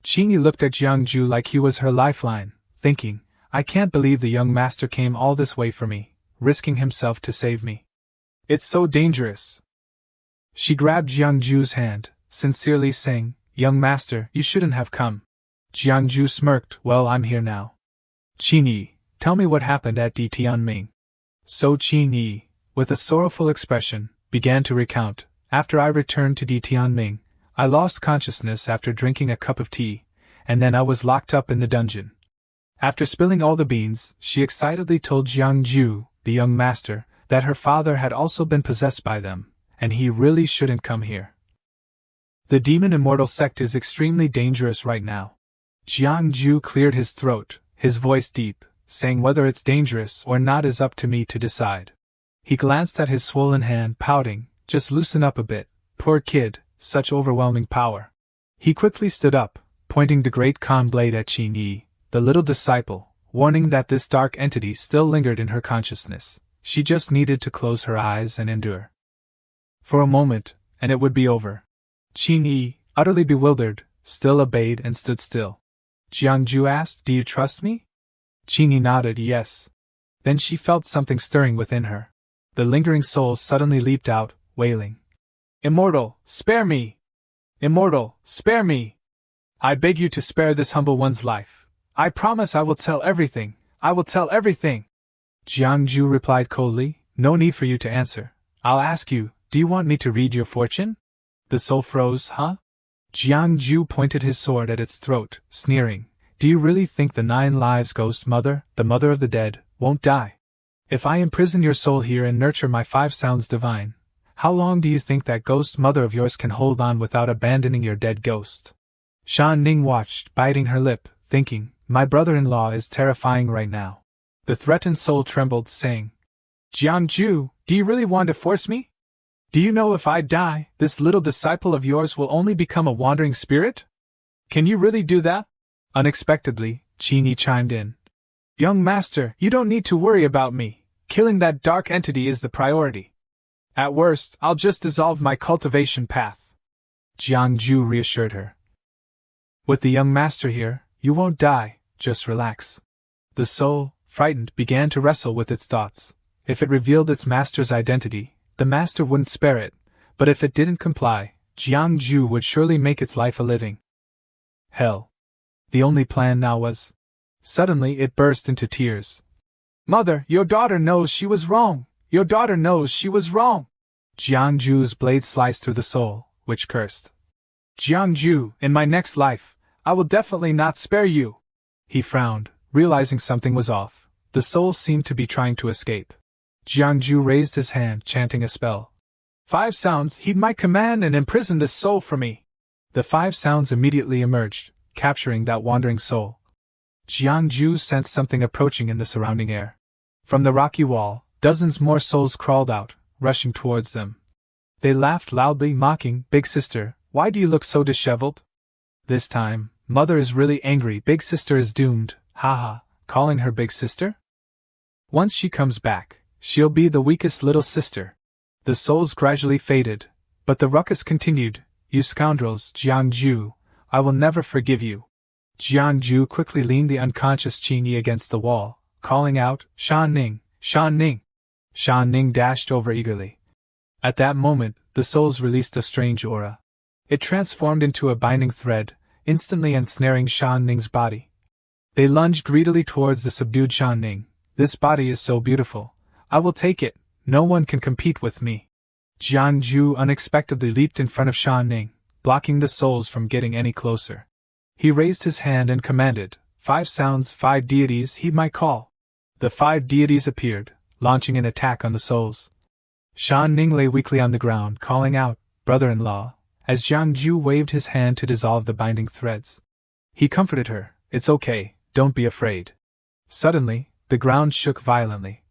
Qingyi looked at Jiangju like he was her lifeline, thinking, I can't believe the young master came all this way for me, risking himself to save me. It's so dangerous. She grabbed Jiangju's hand, sincerely saying, young master, you shouldn't have come. Jiangju smirked, well, I'm here now. Qingyi, tell me what happened at Tianming. So Qingyi, with a sorrowful expression, began to recount, after I returned to Tianming, I lost consciousness after drinking a cup of tea, and then I was locked up in the dungeon. After spilling all the beans, she excitedly told Jiangju, the young master, that her father had also been possessed by them, and he really shouldn't come here. The demon immortal sect is extremely dangerous right now. Jiangju cleared his throat, his voice deep, saying whether it's dangerous or not is up to me to decide. He glanced at his swollen hand, pouting, just loosen up a bit, poor kid, such overwhelming power. He quickly stood up, pointing the great Khan blade at Qin Yi, the little disciple, warning that this dark entity still lingered in her consciousness. She just needed to close her eyes and endure. For a moment, and it would be over. Qin Yi, utterly bewildered, still obeyed and stood still. Jiangju asked, "Do you trust me?" Qin Yi nodded yes. Then she felt something stirring within her. The lingering soul suddenly leaped out, wailing, "Immortal, spare me! Immortal, spare me! I beg you to spare this humble one's life. I promise I will tell everything, I will tell everything." Jiangju replied coldly, "No need for you to answer. I'll ask you, do you want me to read your fortune?" The soul froze, "Huh?" Jiangju pointed his sword at its throat, sneering, "Do you really think the 9 lives ghost mother, the mother of the dead, won't die? If I imprison your soul here and nurture my 5 sounds divine, how long do you think that ghost mother of yours can hold on without abandoning your dead ghost?" Shan Ning watched, biting her lip, thinking, my brother-in-law is terrifying right now. The threatened soul trembled, saying, "Jiangju, do you really want to force me? Do you know if I die, this little disciple of yours will only become a wandering spirit? Can you really do that?" Unexpectedly, Qin Yi chimed in. "Young master, you don't need to worry about me. Killing that dark entity is the priority. At worst, I'll just dissolve my cultivation path." Jiangju reassured her. "With the young master here, you won't die, just relax." The soul, frightened, began to wrestle with its thoughts. If it revealed its master's identity, the master wouldn't spare it, but if it didn't comply, Jiangju would surely make its life a living hell. The only plan now was... Suddenly it burst into tears. "Mother, your daughter knows she was wrong! Your daughter knows she was wrong!" Jiangju's blade sliced through the soul, which cursed. "Jiangju, in my next life, I will definitely not spare you!" He frowned, realizing something was off. The soul seemed to be trying to escape. Jiangju raised his hand, chanting a spell. 5 sounds, heed my command and imprison this soul for me." The 5 sounds immediately emerged, capturing that wandering soul. Jiangju sensed something approaching in the surrounding air. From the rocky wall, dozens more souls crawled out, rushing towards them. They laughed loudly, mocking, "Big sister, why do you look so disheveled? This time, mother is really angry. Big sister is doomed, haha, calling her big sister? Once she comes back, she'll be the weakest little sister." The souls gradually faded, but the ruckus continued. "You scoundrels, Jiangju, I will never forgive you." Jiangju quickly leaned the unconscious Qin Yi against the wall, calling out, "Shan Ning, Shan Ning." Shan Ning dashed over eagerly. At that moment, the souls released a strange aura. It transformed into a binding thread, instantly ensnaring Shan Ning's body. They lunged greedily towards the subdued Shan Ning. "This body is so beautiful. I will take it. No one can compete with me." Jiangju unexpectedly leaped in front of Shan Ning, blocking the souls from getting any closer. He raised his hand and commanded, 5 sounds, 5 deities, heed my call." The 5 deities appeared, launching an attack on the souls. Shan Ning lay weakly on the ground, calling out, "Brother-in-law," as Jiangju waved his hand to dissolve the binding threads. He comforted her, "It's okay, don't be afraid." Suddenly, the ground shook violently.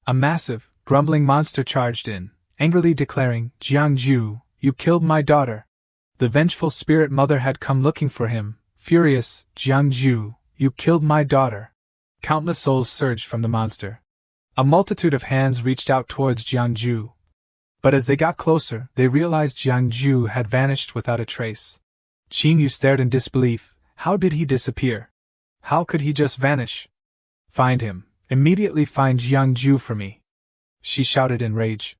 A massive, grumbling monster charged in, angrily declaring, "Jiangju, you killed my daughter." The vengeful spirit mother had come looking for him, furious, "Jiangju, you killed my daughter." Countless souls surged from the monster. A multitude of hands reached out towards Jiangju. But as they got closer, they realized Jiangju had vanished without a trace. Qin Yu stared in disbelief. How did he disappear? How could he just vanish? "Find him. Immediately find Jiangju for me," she shouted in rage.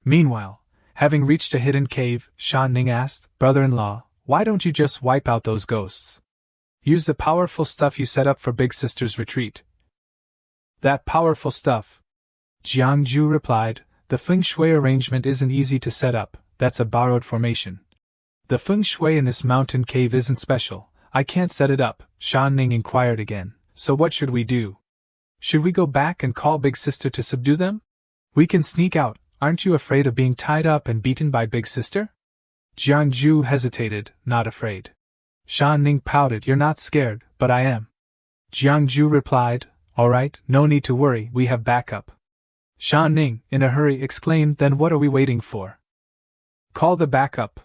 Meanwhile, having reached a hidden cave, Shan Ning asked, "Brother-in-law, why don't you just wipe out those ghosts? Use the powerful stuff you set up for Big Sister's retreat." "That powerful stuff?" Jiangju replied, "The feng shui arrangement isn't easy to set up, that's a borrowed formation. The feng shui in this mountain cave isn't special, I can't set it up." Shan Ning inquired again, "So what should we do? Should we go back and call Big Sister to subdue them? We can sneak out, aren't you afraid of being tied up and beaten by Big Sister?" Jiangju hesitated, not afraid. Shan Ning pouted, "You're not scared, but I am." Jiangju replied, Alright, no need to worry, we have backup. Shan Ning, in a hurry, exclaimed, then what are we waiting for? Call the backup.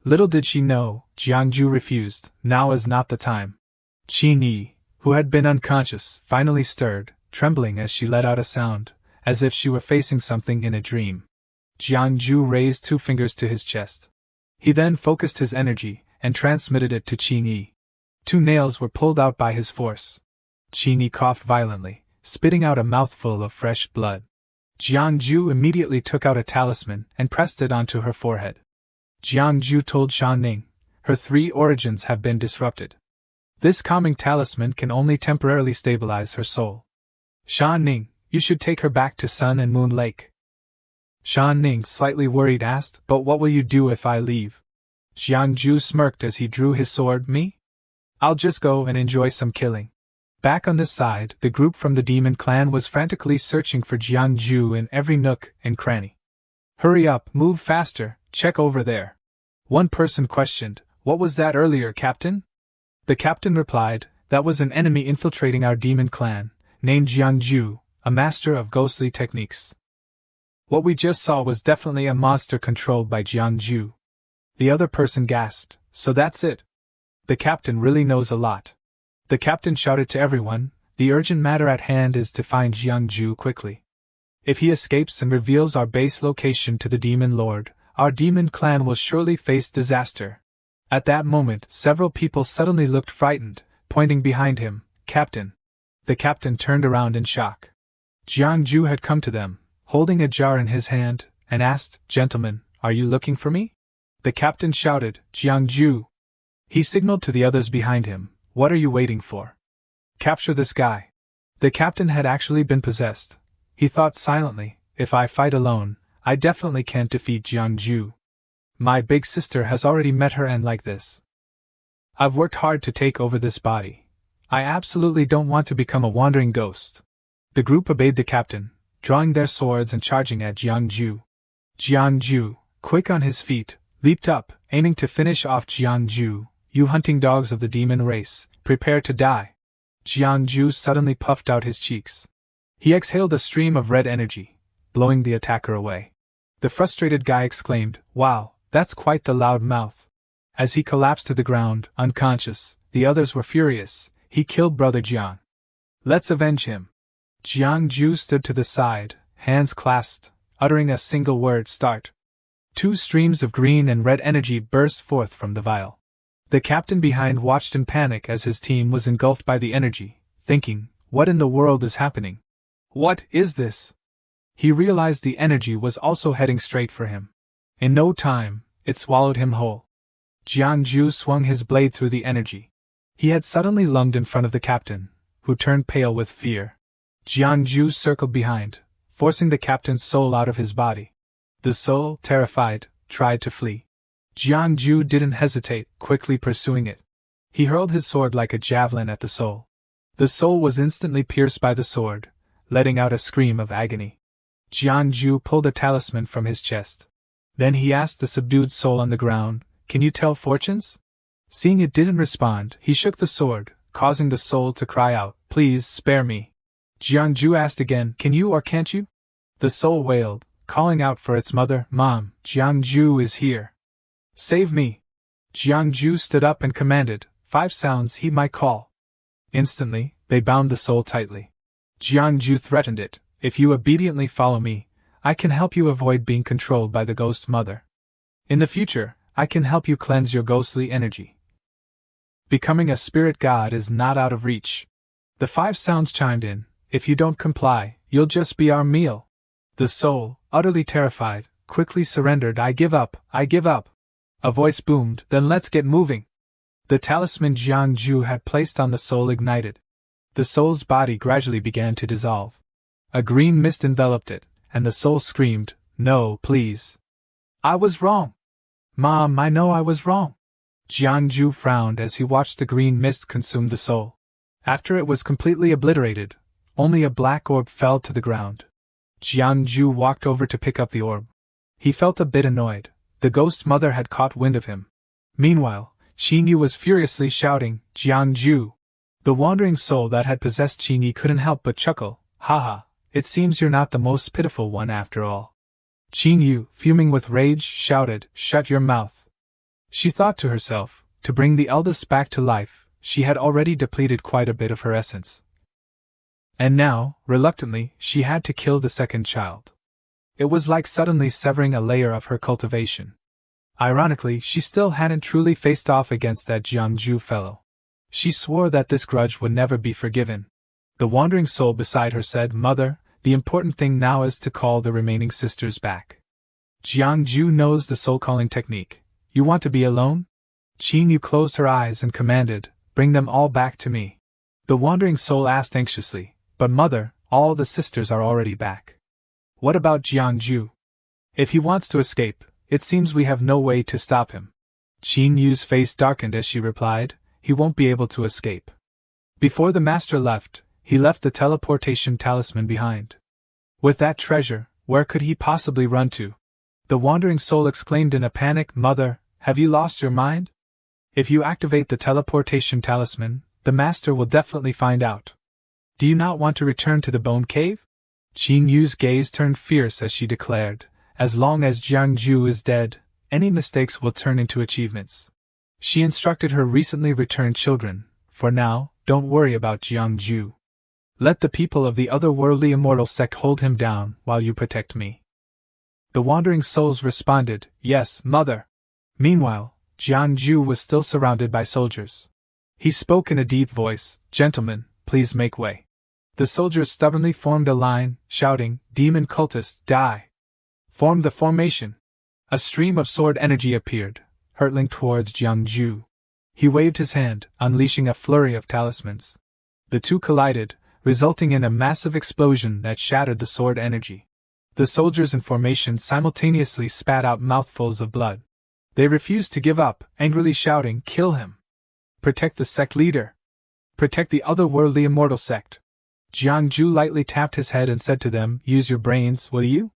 Little did she know, Jiangju refused, now is not the time. Qin Yi, who had been unconscious, finally stirred, trembling as she let out a sound, as if she were facing something in a dream. Jiangju raised 2 fingers to his chest. He then focused his energy, and transmitted it to Qin Yi. 2 nails were pulled out by his force. Qin Yi coughed violently, spitting out a mouthful of fresh blood. Jiangju immediately took out a talisman and pressed it onto her forehead. Jiangju told Shan Ning, her 3 origins have been disrupted. This calming talisman can only temporarily stabilize her soul. Shan Ning, you should take her back to Sun and Moon Lake. Shan Ning, slightly worried, asked, but what will you do if I leave? Jiangju smirked as he drew his sword. Me? I'll just go and enjoy some killing. Back on this side, the group from the demon clan was frantically searching for Jiangju in every nook and cranny. Hurry up, move faster, check over there. One person questioned, what was that earlier, Captain? The captain replied, that was an enemy infiltrating our demon clan, named Jiangju, a master of ghostly techniques. What we just saw was definitely a monster controlled by Jiangju. The other person gasped, so that's it. The captain really knows a lot. The captain shouted to everyone, the urgent matter at hand is to find Jiangju quickly. If he escapes and reveals our base location to the demon lord, our demon clan will surely face disaster. At that moment, several people suddenly looked frightened, pointing behind him. Captain. The captain turned around in shock. Jiangju had come to them, holding a jar in his hand, and asked, Gentlemen, are you looking for me? The captain shouted, Jiangju. He signaled to the others behind him, what are you waiting for? Capture this guy. The captain had actually been possessed. He thought silently, if I fight alone, I definitely can't defeat Jiangju. My big sister has already met her end like this. I've worked hard to take over this body. I absolutely don't want to become a wandering ghost. The group obeyed the captain, drawing their swords and charging at Jiangju. Jiangju, quick on his feet, leaped up, aiming to finish off Jiangju. You hunting dogs of the demon race, prepare to die. Jiangju suddenly puffed out his cheeks. He exhaled a stream of red energy, blowing the attacker away. The frustrated guy exclaimed, wow, that's quite the loud mouth. As he collapsed to the ground, unconscious, the others were furious. He killed Brother Jiang. Let's avenge him. Jiangju stood to the side, hands clasped, uttering a single word, start. 2 streams of green and red energy burst forth from the vial. The captain behind watched in panic as his team was engulfed by the energy, thinking, what in the world is happening? What is this? He realized the energy was also heading straight for him. In no time, it swallowed him whole. Jiangju swung his blade through the energy. He had suddenly lunged in front of the captain, who turned pale with fear. Jiangju circled behind, forcing the captain's soul out of his body. The soul, terrified, tried to flee. Jiangju didn't hesitate, quickly pursuing it. He hurled his sword like a javelin at the soul. The soul was instantly pierced by the sword, letting out a scream of agony. Jiangju pulled a talisman from his chest. Then he asked the subdued soul on the ground, can you tell fortunes? Seeing it didn't respond, he shook the sword, causing the soul to cry out, please spare me. Jiangju asked again, can you or can't you? The soul wailed, calling out for its mother, Mom, Jiangju is here. Save me. Jiangju stood up and commanded, 5 sounds he might call. Instantly, they bound the soul tightly. Jiangju threatened it, if you obediently follow me, I can help you avoid being controlled by the ghost mother. In the future, I can help you cleanse your ghostly energy. Becoming a spirit god is not out of reach. The 5 sounds chimed in, if you don't comply, you'll just be our meal. The soul, utterly terrified, quickly surrendered. I give up, I give up. A voice boomed, then let's get moving. The talisman Jiangju had placed on the soul ignited. The soul's body gradually began to dissolve. A green mist enveloped it, and the soul screamed, no, please. I was wrong. Mom, I know I was wrong. Jiangju frowned as he watched the green mist consume the soul. After it was completely obliterated, only a black orb fell to the ground. Jiangju walked over to pick up the orb. He felt a bit annoyed. The ghost mother had caught wind of him. Meanwhile, Qin Yu was furiously shouting, Jiangju! The wandering soul that had possessed Qingyi couldn't help but chuckle. Haha, it seems you're not the most pitiful one after all. Qingyu, fuming with rage, shouted, "Shut your mouth." She thought to herself, to bring the eldest back to life, she had already depleted quite a bit of her essence. And now, reluctantly, she had to kill the second child. It was like suddenly severing a layer of her cultivation. Ironically, she still hadn't truly faced off against that Jiangju fellow. She swore that this grudge would never be forgiven. The wandering soul beside her said, "Mother, the important thing now is to call the remaining sisters back. Jiangju knows the soul-calling technique. You want to be alone?" Qingyu closed her eyes and commanded, "Bring them all back to me." The wandering soul asked anxiously, "But mother, all the sisters are already back. What about Jiangju? If he wants to escape, it seems we have no way to stop him." Qingyu's face darkened as she replied, "He won't be able to escape. Before the master left, he left the teleportation talisman behind. With that treasure, where could he possibly run to?" The wandering soul exclaimed in a panic, "Mother, have you lost your mind? If you activate the teleportation talisman, the master will definitely find out. Do you not want to return to the bone cave?" Qingyu's gaze turned fierce as she declared, "As long as Jiangju is dead, any mistakes will turn into achievements." She instructed her recently returned children, "For now, don't worry about Jiangju. Let the people of the otherworldly immortal sect hold him down while you protect me." The wandering souls responded, "Yes, mother." Meanwhile, Jiangju was still surrounded by soldiers. He spoke in a deep voice, "Gentlemen, please make way." The soldiers stubbornly formed a line, shouting, "Demon cultists, die!" Formed the formation. A stream of sword energy appeared, hurtling towards Jiangju. He waved his hand, unleashing a flurry of talismans. The two collided, resulting in a massive explosion that shattered the sword energy. The soldiers in formation simultaneously spat out mouthfuls of blood. They refused to give up, angrily shouting, "Kill him! Protect the sect leader! Protect the otherworldly immortal sect!" Jiangju lightly tapped his head and said to them, "Use your brains, will you?"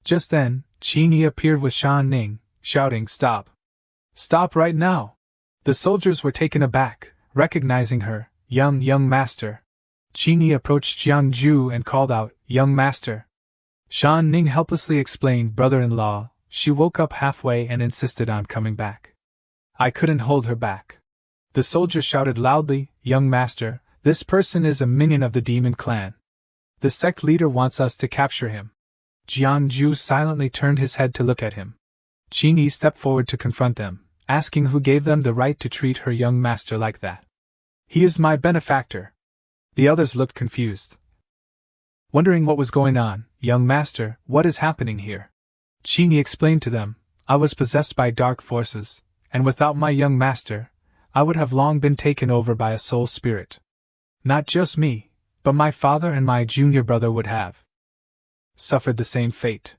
Just then, Qingyi appeared with Shan Ning, shouting, "Stop! Stop right now!" The soldiers were taken aback, recognizing her, young master." Qingyi approached Jiangju and called out, "Young master." Shan Ning helplessly explained, "Brother-in-law." She woke up halfway and insisted on coming back. I couldn't hold her back. The soldier shouted loudly, "Young master, this person is a minion of the demon clan. The sect leader wants us to capture him." Jiangju silently turned his head to look at him. Qingyi stepped forward to confront them, asking who gave them the right to treat her young master like that. "He is my benefactor." The others looked confused, wondering what was going on. "Young master, what is happening here?" Qingyi explained to them, "I was possessed by dark forces, and without my young master, I would have long been taken over by a soul spirit. Not just me, but my father and my junior brother would have suffered the same fate.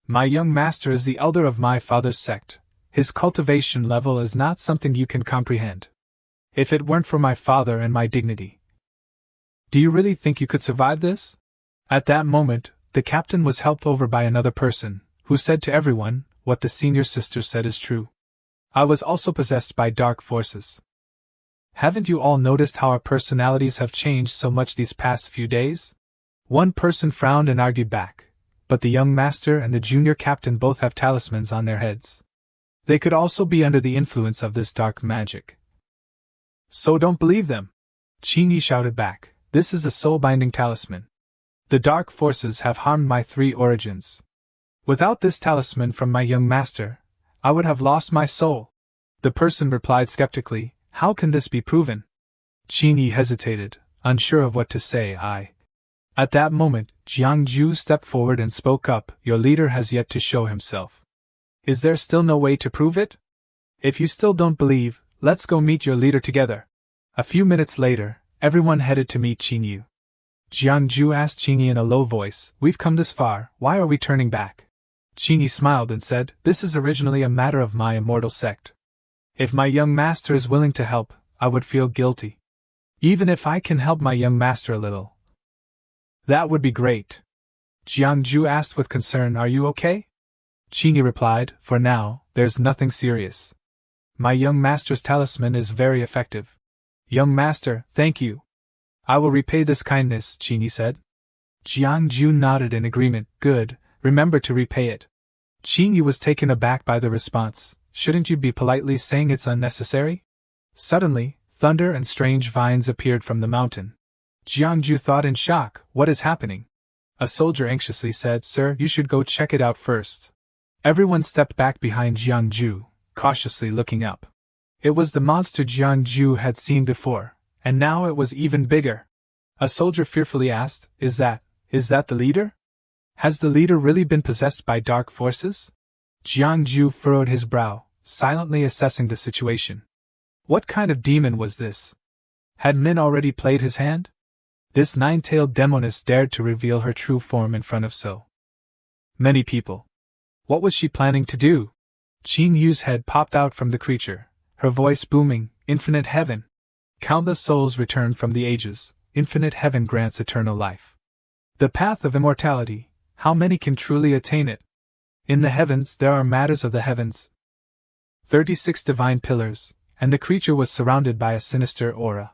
My young master is the elder of my father's sect. His cultivation level is not something you can comprehend. If it weren't for my father and my dignity, do you really think you could survive this?" At that moment, the captain was helped over by another person, who said to everyone, "What the senior sister said is true. I was also possessed by dark forces. Haven't you all noticed how our personalities have changed so much these past few days?" One person frowned and argued back, "But the young master and the junior captain both have talismans on their heads. They could also be under the influence of this dark magic." "So don't believe them," Qingyi shouted back. "This is a soul-binding talisman. The dark forces have harmed my three origins. Without this talisman from my young master, I would have lost my soul." The person replied skeptically, "How can this be proven?" Qingyi hesitated, unsure of what to say. At that moment, Jiangju stepped forward and spoke up, "Your leader has yet to show himself. Is there still no way to prove it? If you still don't believe, let's go meet your leader together." A few minutes later, everyone headed to meet Qingyu. Jiangju asked Qingyi in a low voice, "We've come this far, why are we turning back?" Qingyi smiled and said, "This is originally a matter of my immortal sect. If my young master is willing to help, I would feel guilty. Even if I can help my young master a little, that would be great." Jiangju asked with concern, "Are you okay?" Qingyi replied, "For now, there's nothing serious. My young master's talisman is very effective. Young master, thank you. I will repay this kindness, Qingyi said. Jiangju nodded in agreement. Good, remember to repay it. Qingyi was taken aback by the response. Shouldn't you be politely saying it's unnecessary? Suddenly, thunder and strange vines appeared from the mountain. Jiangju thought in shock, what is happening? A soldier anxiously said, Sir, you should go check it out first. Everyone stepped back behind Jiangju, cautiously looking up. It was the monster Jiangju had seen before, and now it was even bigger. A soldier fearfully asked, Is that the leader? Has the leader really been possessed by dark forces? Jiangju furrowed his brow, silently assessing the situation. What kind of demon was this? Had Min already played his hand? This nine-tailed demoness dared to reveal her true form in front of so many people. What was she planning to do? Qing Yu's head popped out from the creature, her voice booming, Infinite heaven. Countless souls return from the ages, infinite heaven grants eternal life. The path of immortality, how many can truly attain it? In the heavens there are matters of the heavens. 36 divine pillars, and the creature was surrounded by a sinister aura.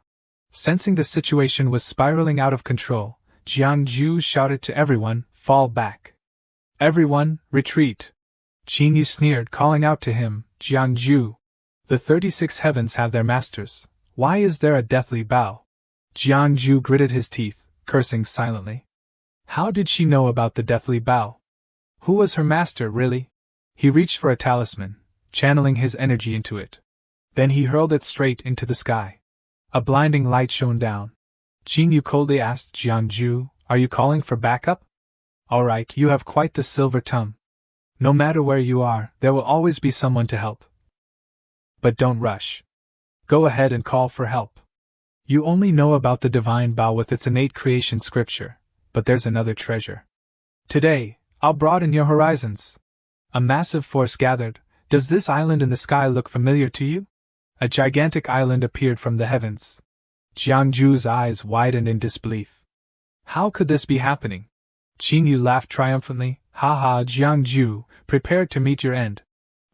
Sensing the situation was spiraling out of control, Jiangju shouted to everyone, Fall back. Everyone, retreat. Qing Yu sneered, calling out to him, Jiangju. The 36 heavens have their masters. Why is there a deathly bow? Jiangju gritted his teeth, cursing silently. How did she know about the deathly bow? Who was her master, really? He reached for a talisman, channeling his energy into it. Then he hurled it straight into the sky. A blinding light shone down. Qing Yu coldly asked Jiangju, Are you calling for backup? All right, you have quite the silver tongue. No matter where you are, there will always be someone to help. But don't rush. Go ahead and call for help. You only know about the divine bow with its innate creation scripture, but there's another treasure. Today, I'll broaden your horizons. A massive force gathered. Does this island in the sky look familiar to you? A gigantic island appeared from the heavens. Jiangju's eyes widened in disbelief. How could this be happening? Qing Yu laughed triumphantly. Ha ha, Jiangju, prepare to meet your end.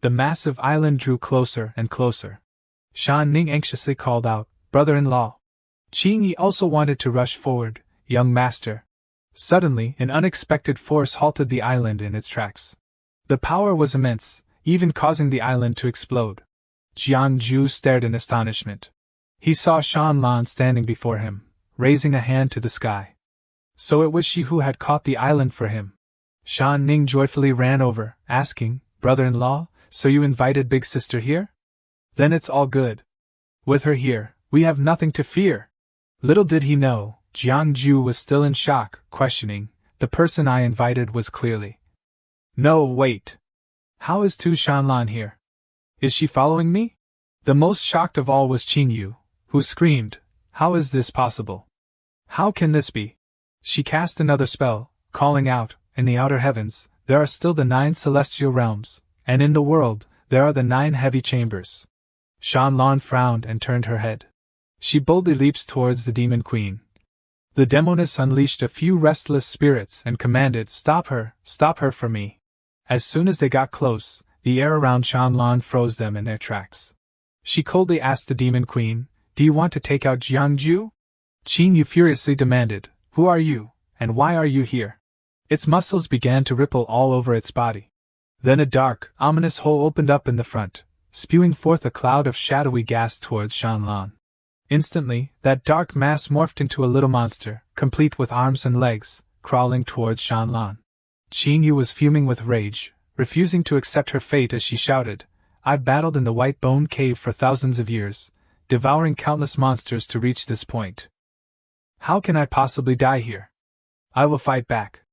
The massive island drew closer and closer. Shan Ning anxiously called out, Brother-in-law. Qing Yi also wanted to rush forward, Young master. Suddenly, an unexpected force halted the island in its tracks. The power was immense, even causing the island to explode. Jiangju stared in astonishment. He saw Shan Lan standing before him, raising a hand to the sky. So it was she who had caught the island for him. Shan Ning joyfully ran over, asking, Brother-in-law, so you invited Big Sister here? Then it's all good. With her here, we have nothing to fear. Little did he know, Jiangju was still in shock, questioning, the person I invited was clearly. No, wait. How is Tu Shanlan here? Is she following me? The most shocked of all was Qing Yu, who screamed, How is this possible? How can this be? She cast another spell, calling out, In the outer heavens, there are still the 9 celestial realms, and in the world, there are the 9 heavy chambers. Shanlan frowned and turned her head. She boldly leaps towards the demon queen. The demoness unleashed a few restless spirits and commanded, Stop her for me. As soon as they got close, the air around Shanlan froze them in their tracks. She coldly asked the demon queen, Do you want to take out Jiangju? Qing Yu furiously demanded, Who are you, and why are you here? Its muscles began to ripple all over its body. Then a dark, ominous hole opened up in the front, spewing forth a cloud of shadowy gas towards Shanlan. Instantly, that dark mass morphed into a little monster, complete with arms and legs, crawling towards Shanlan. Qing Yu was fuming with rage, refusing to accept her fate as she shouted, I've battled in the White Bone Cave for thousands of years, devouring countless monsters to reach this point. How can I possibly die here? I will fight back.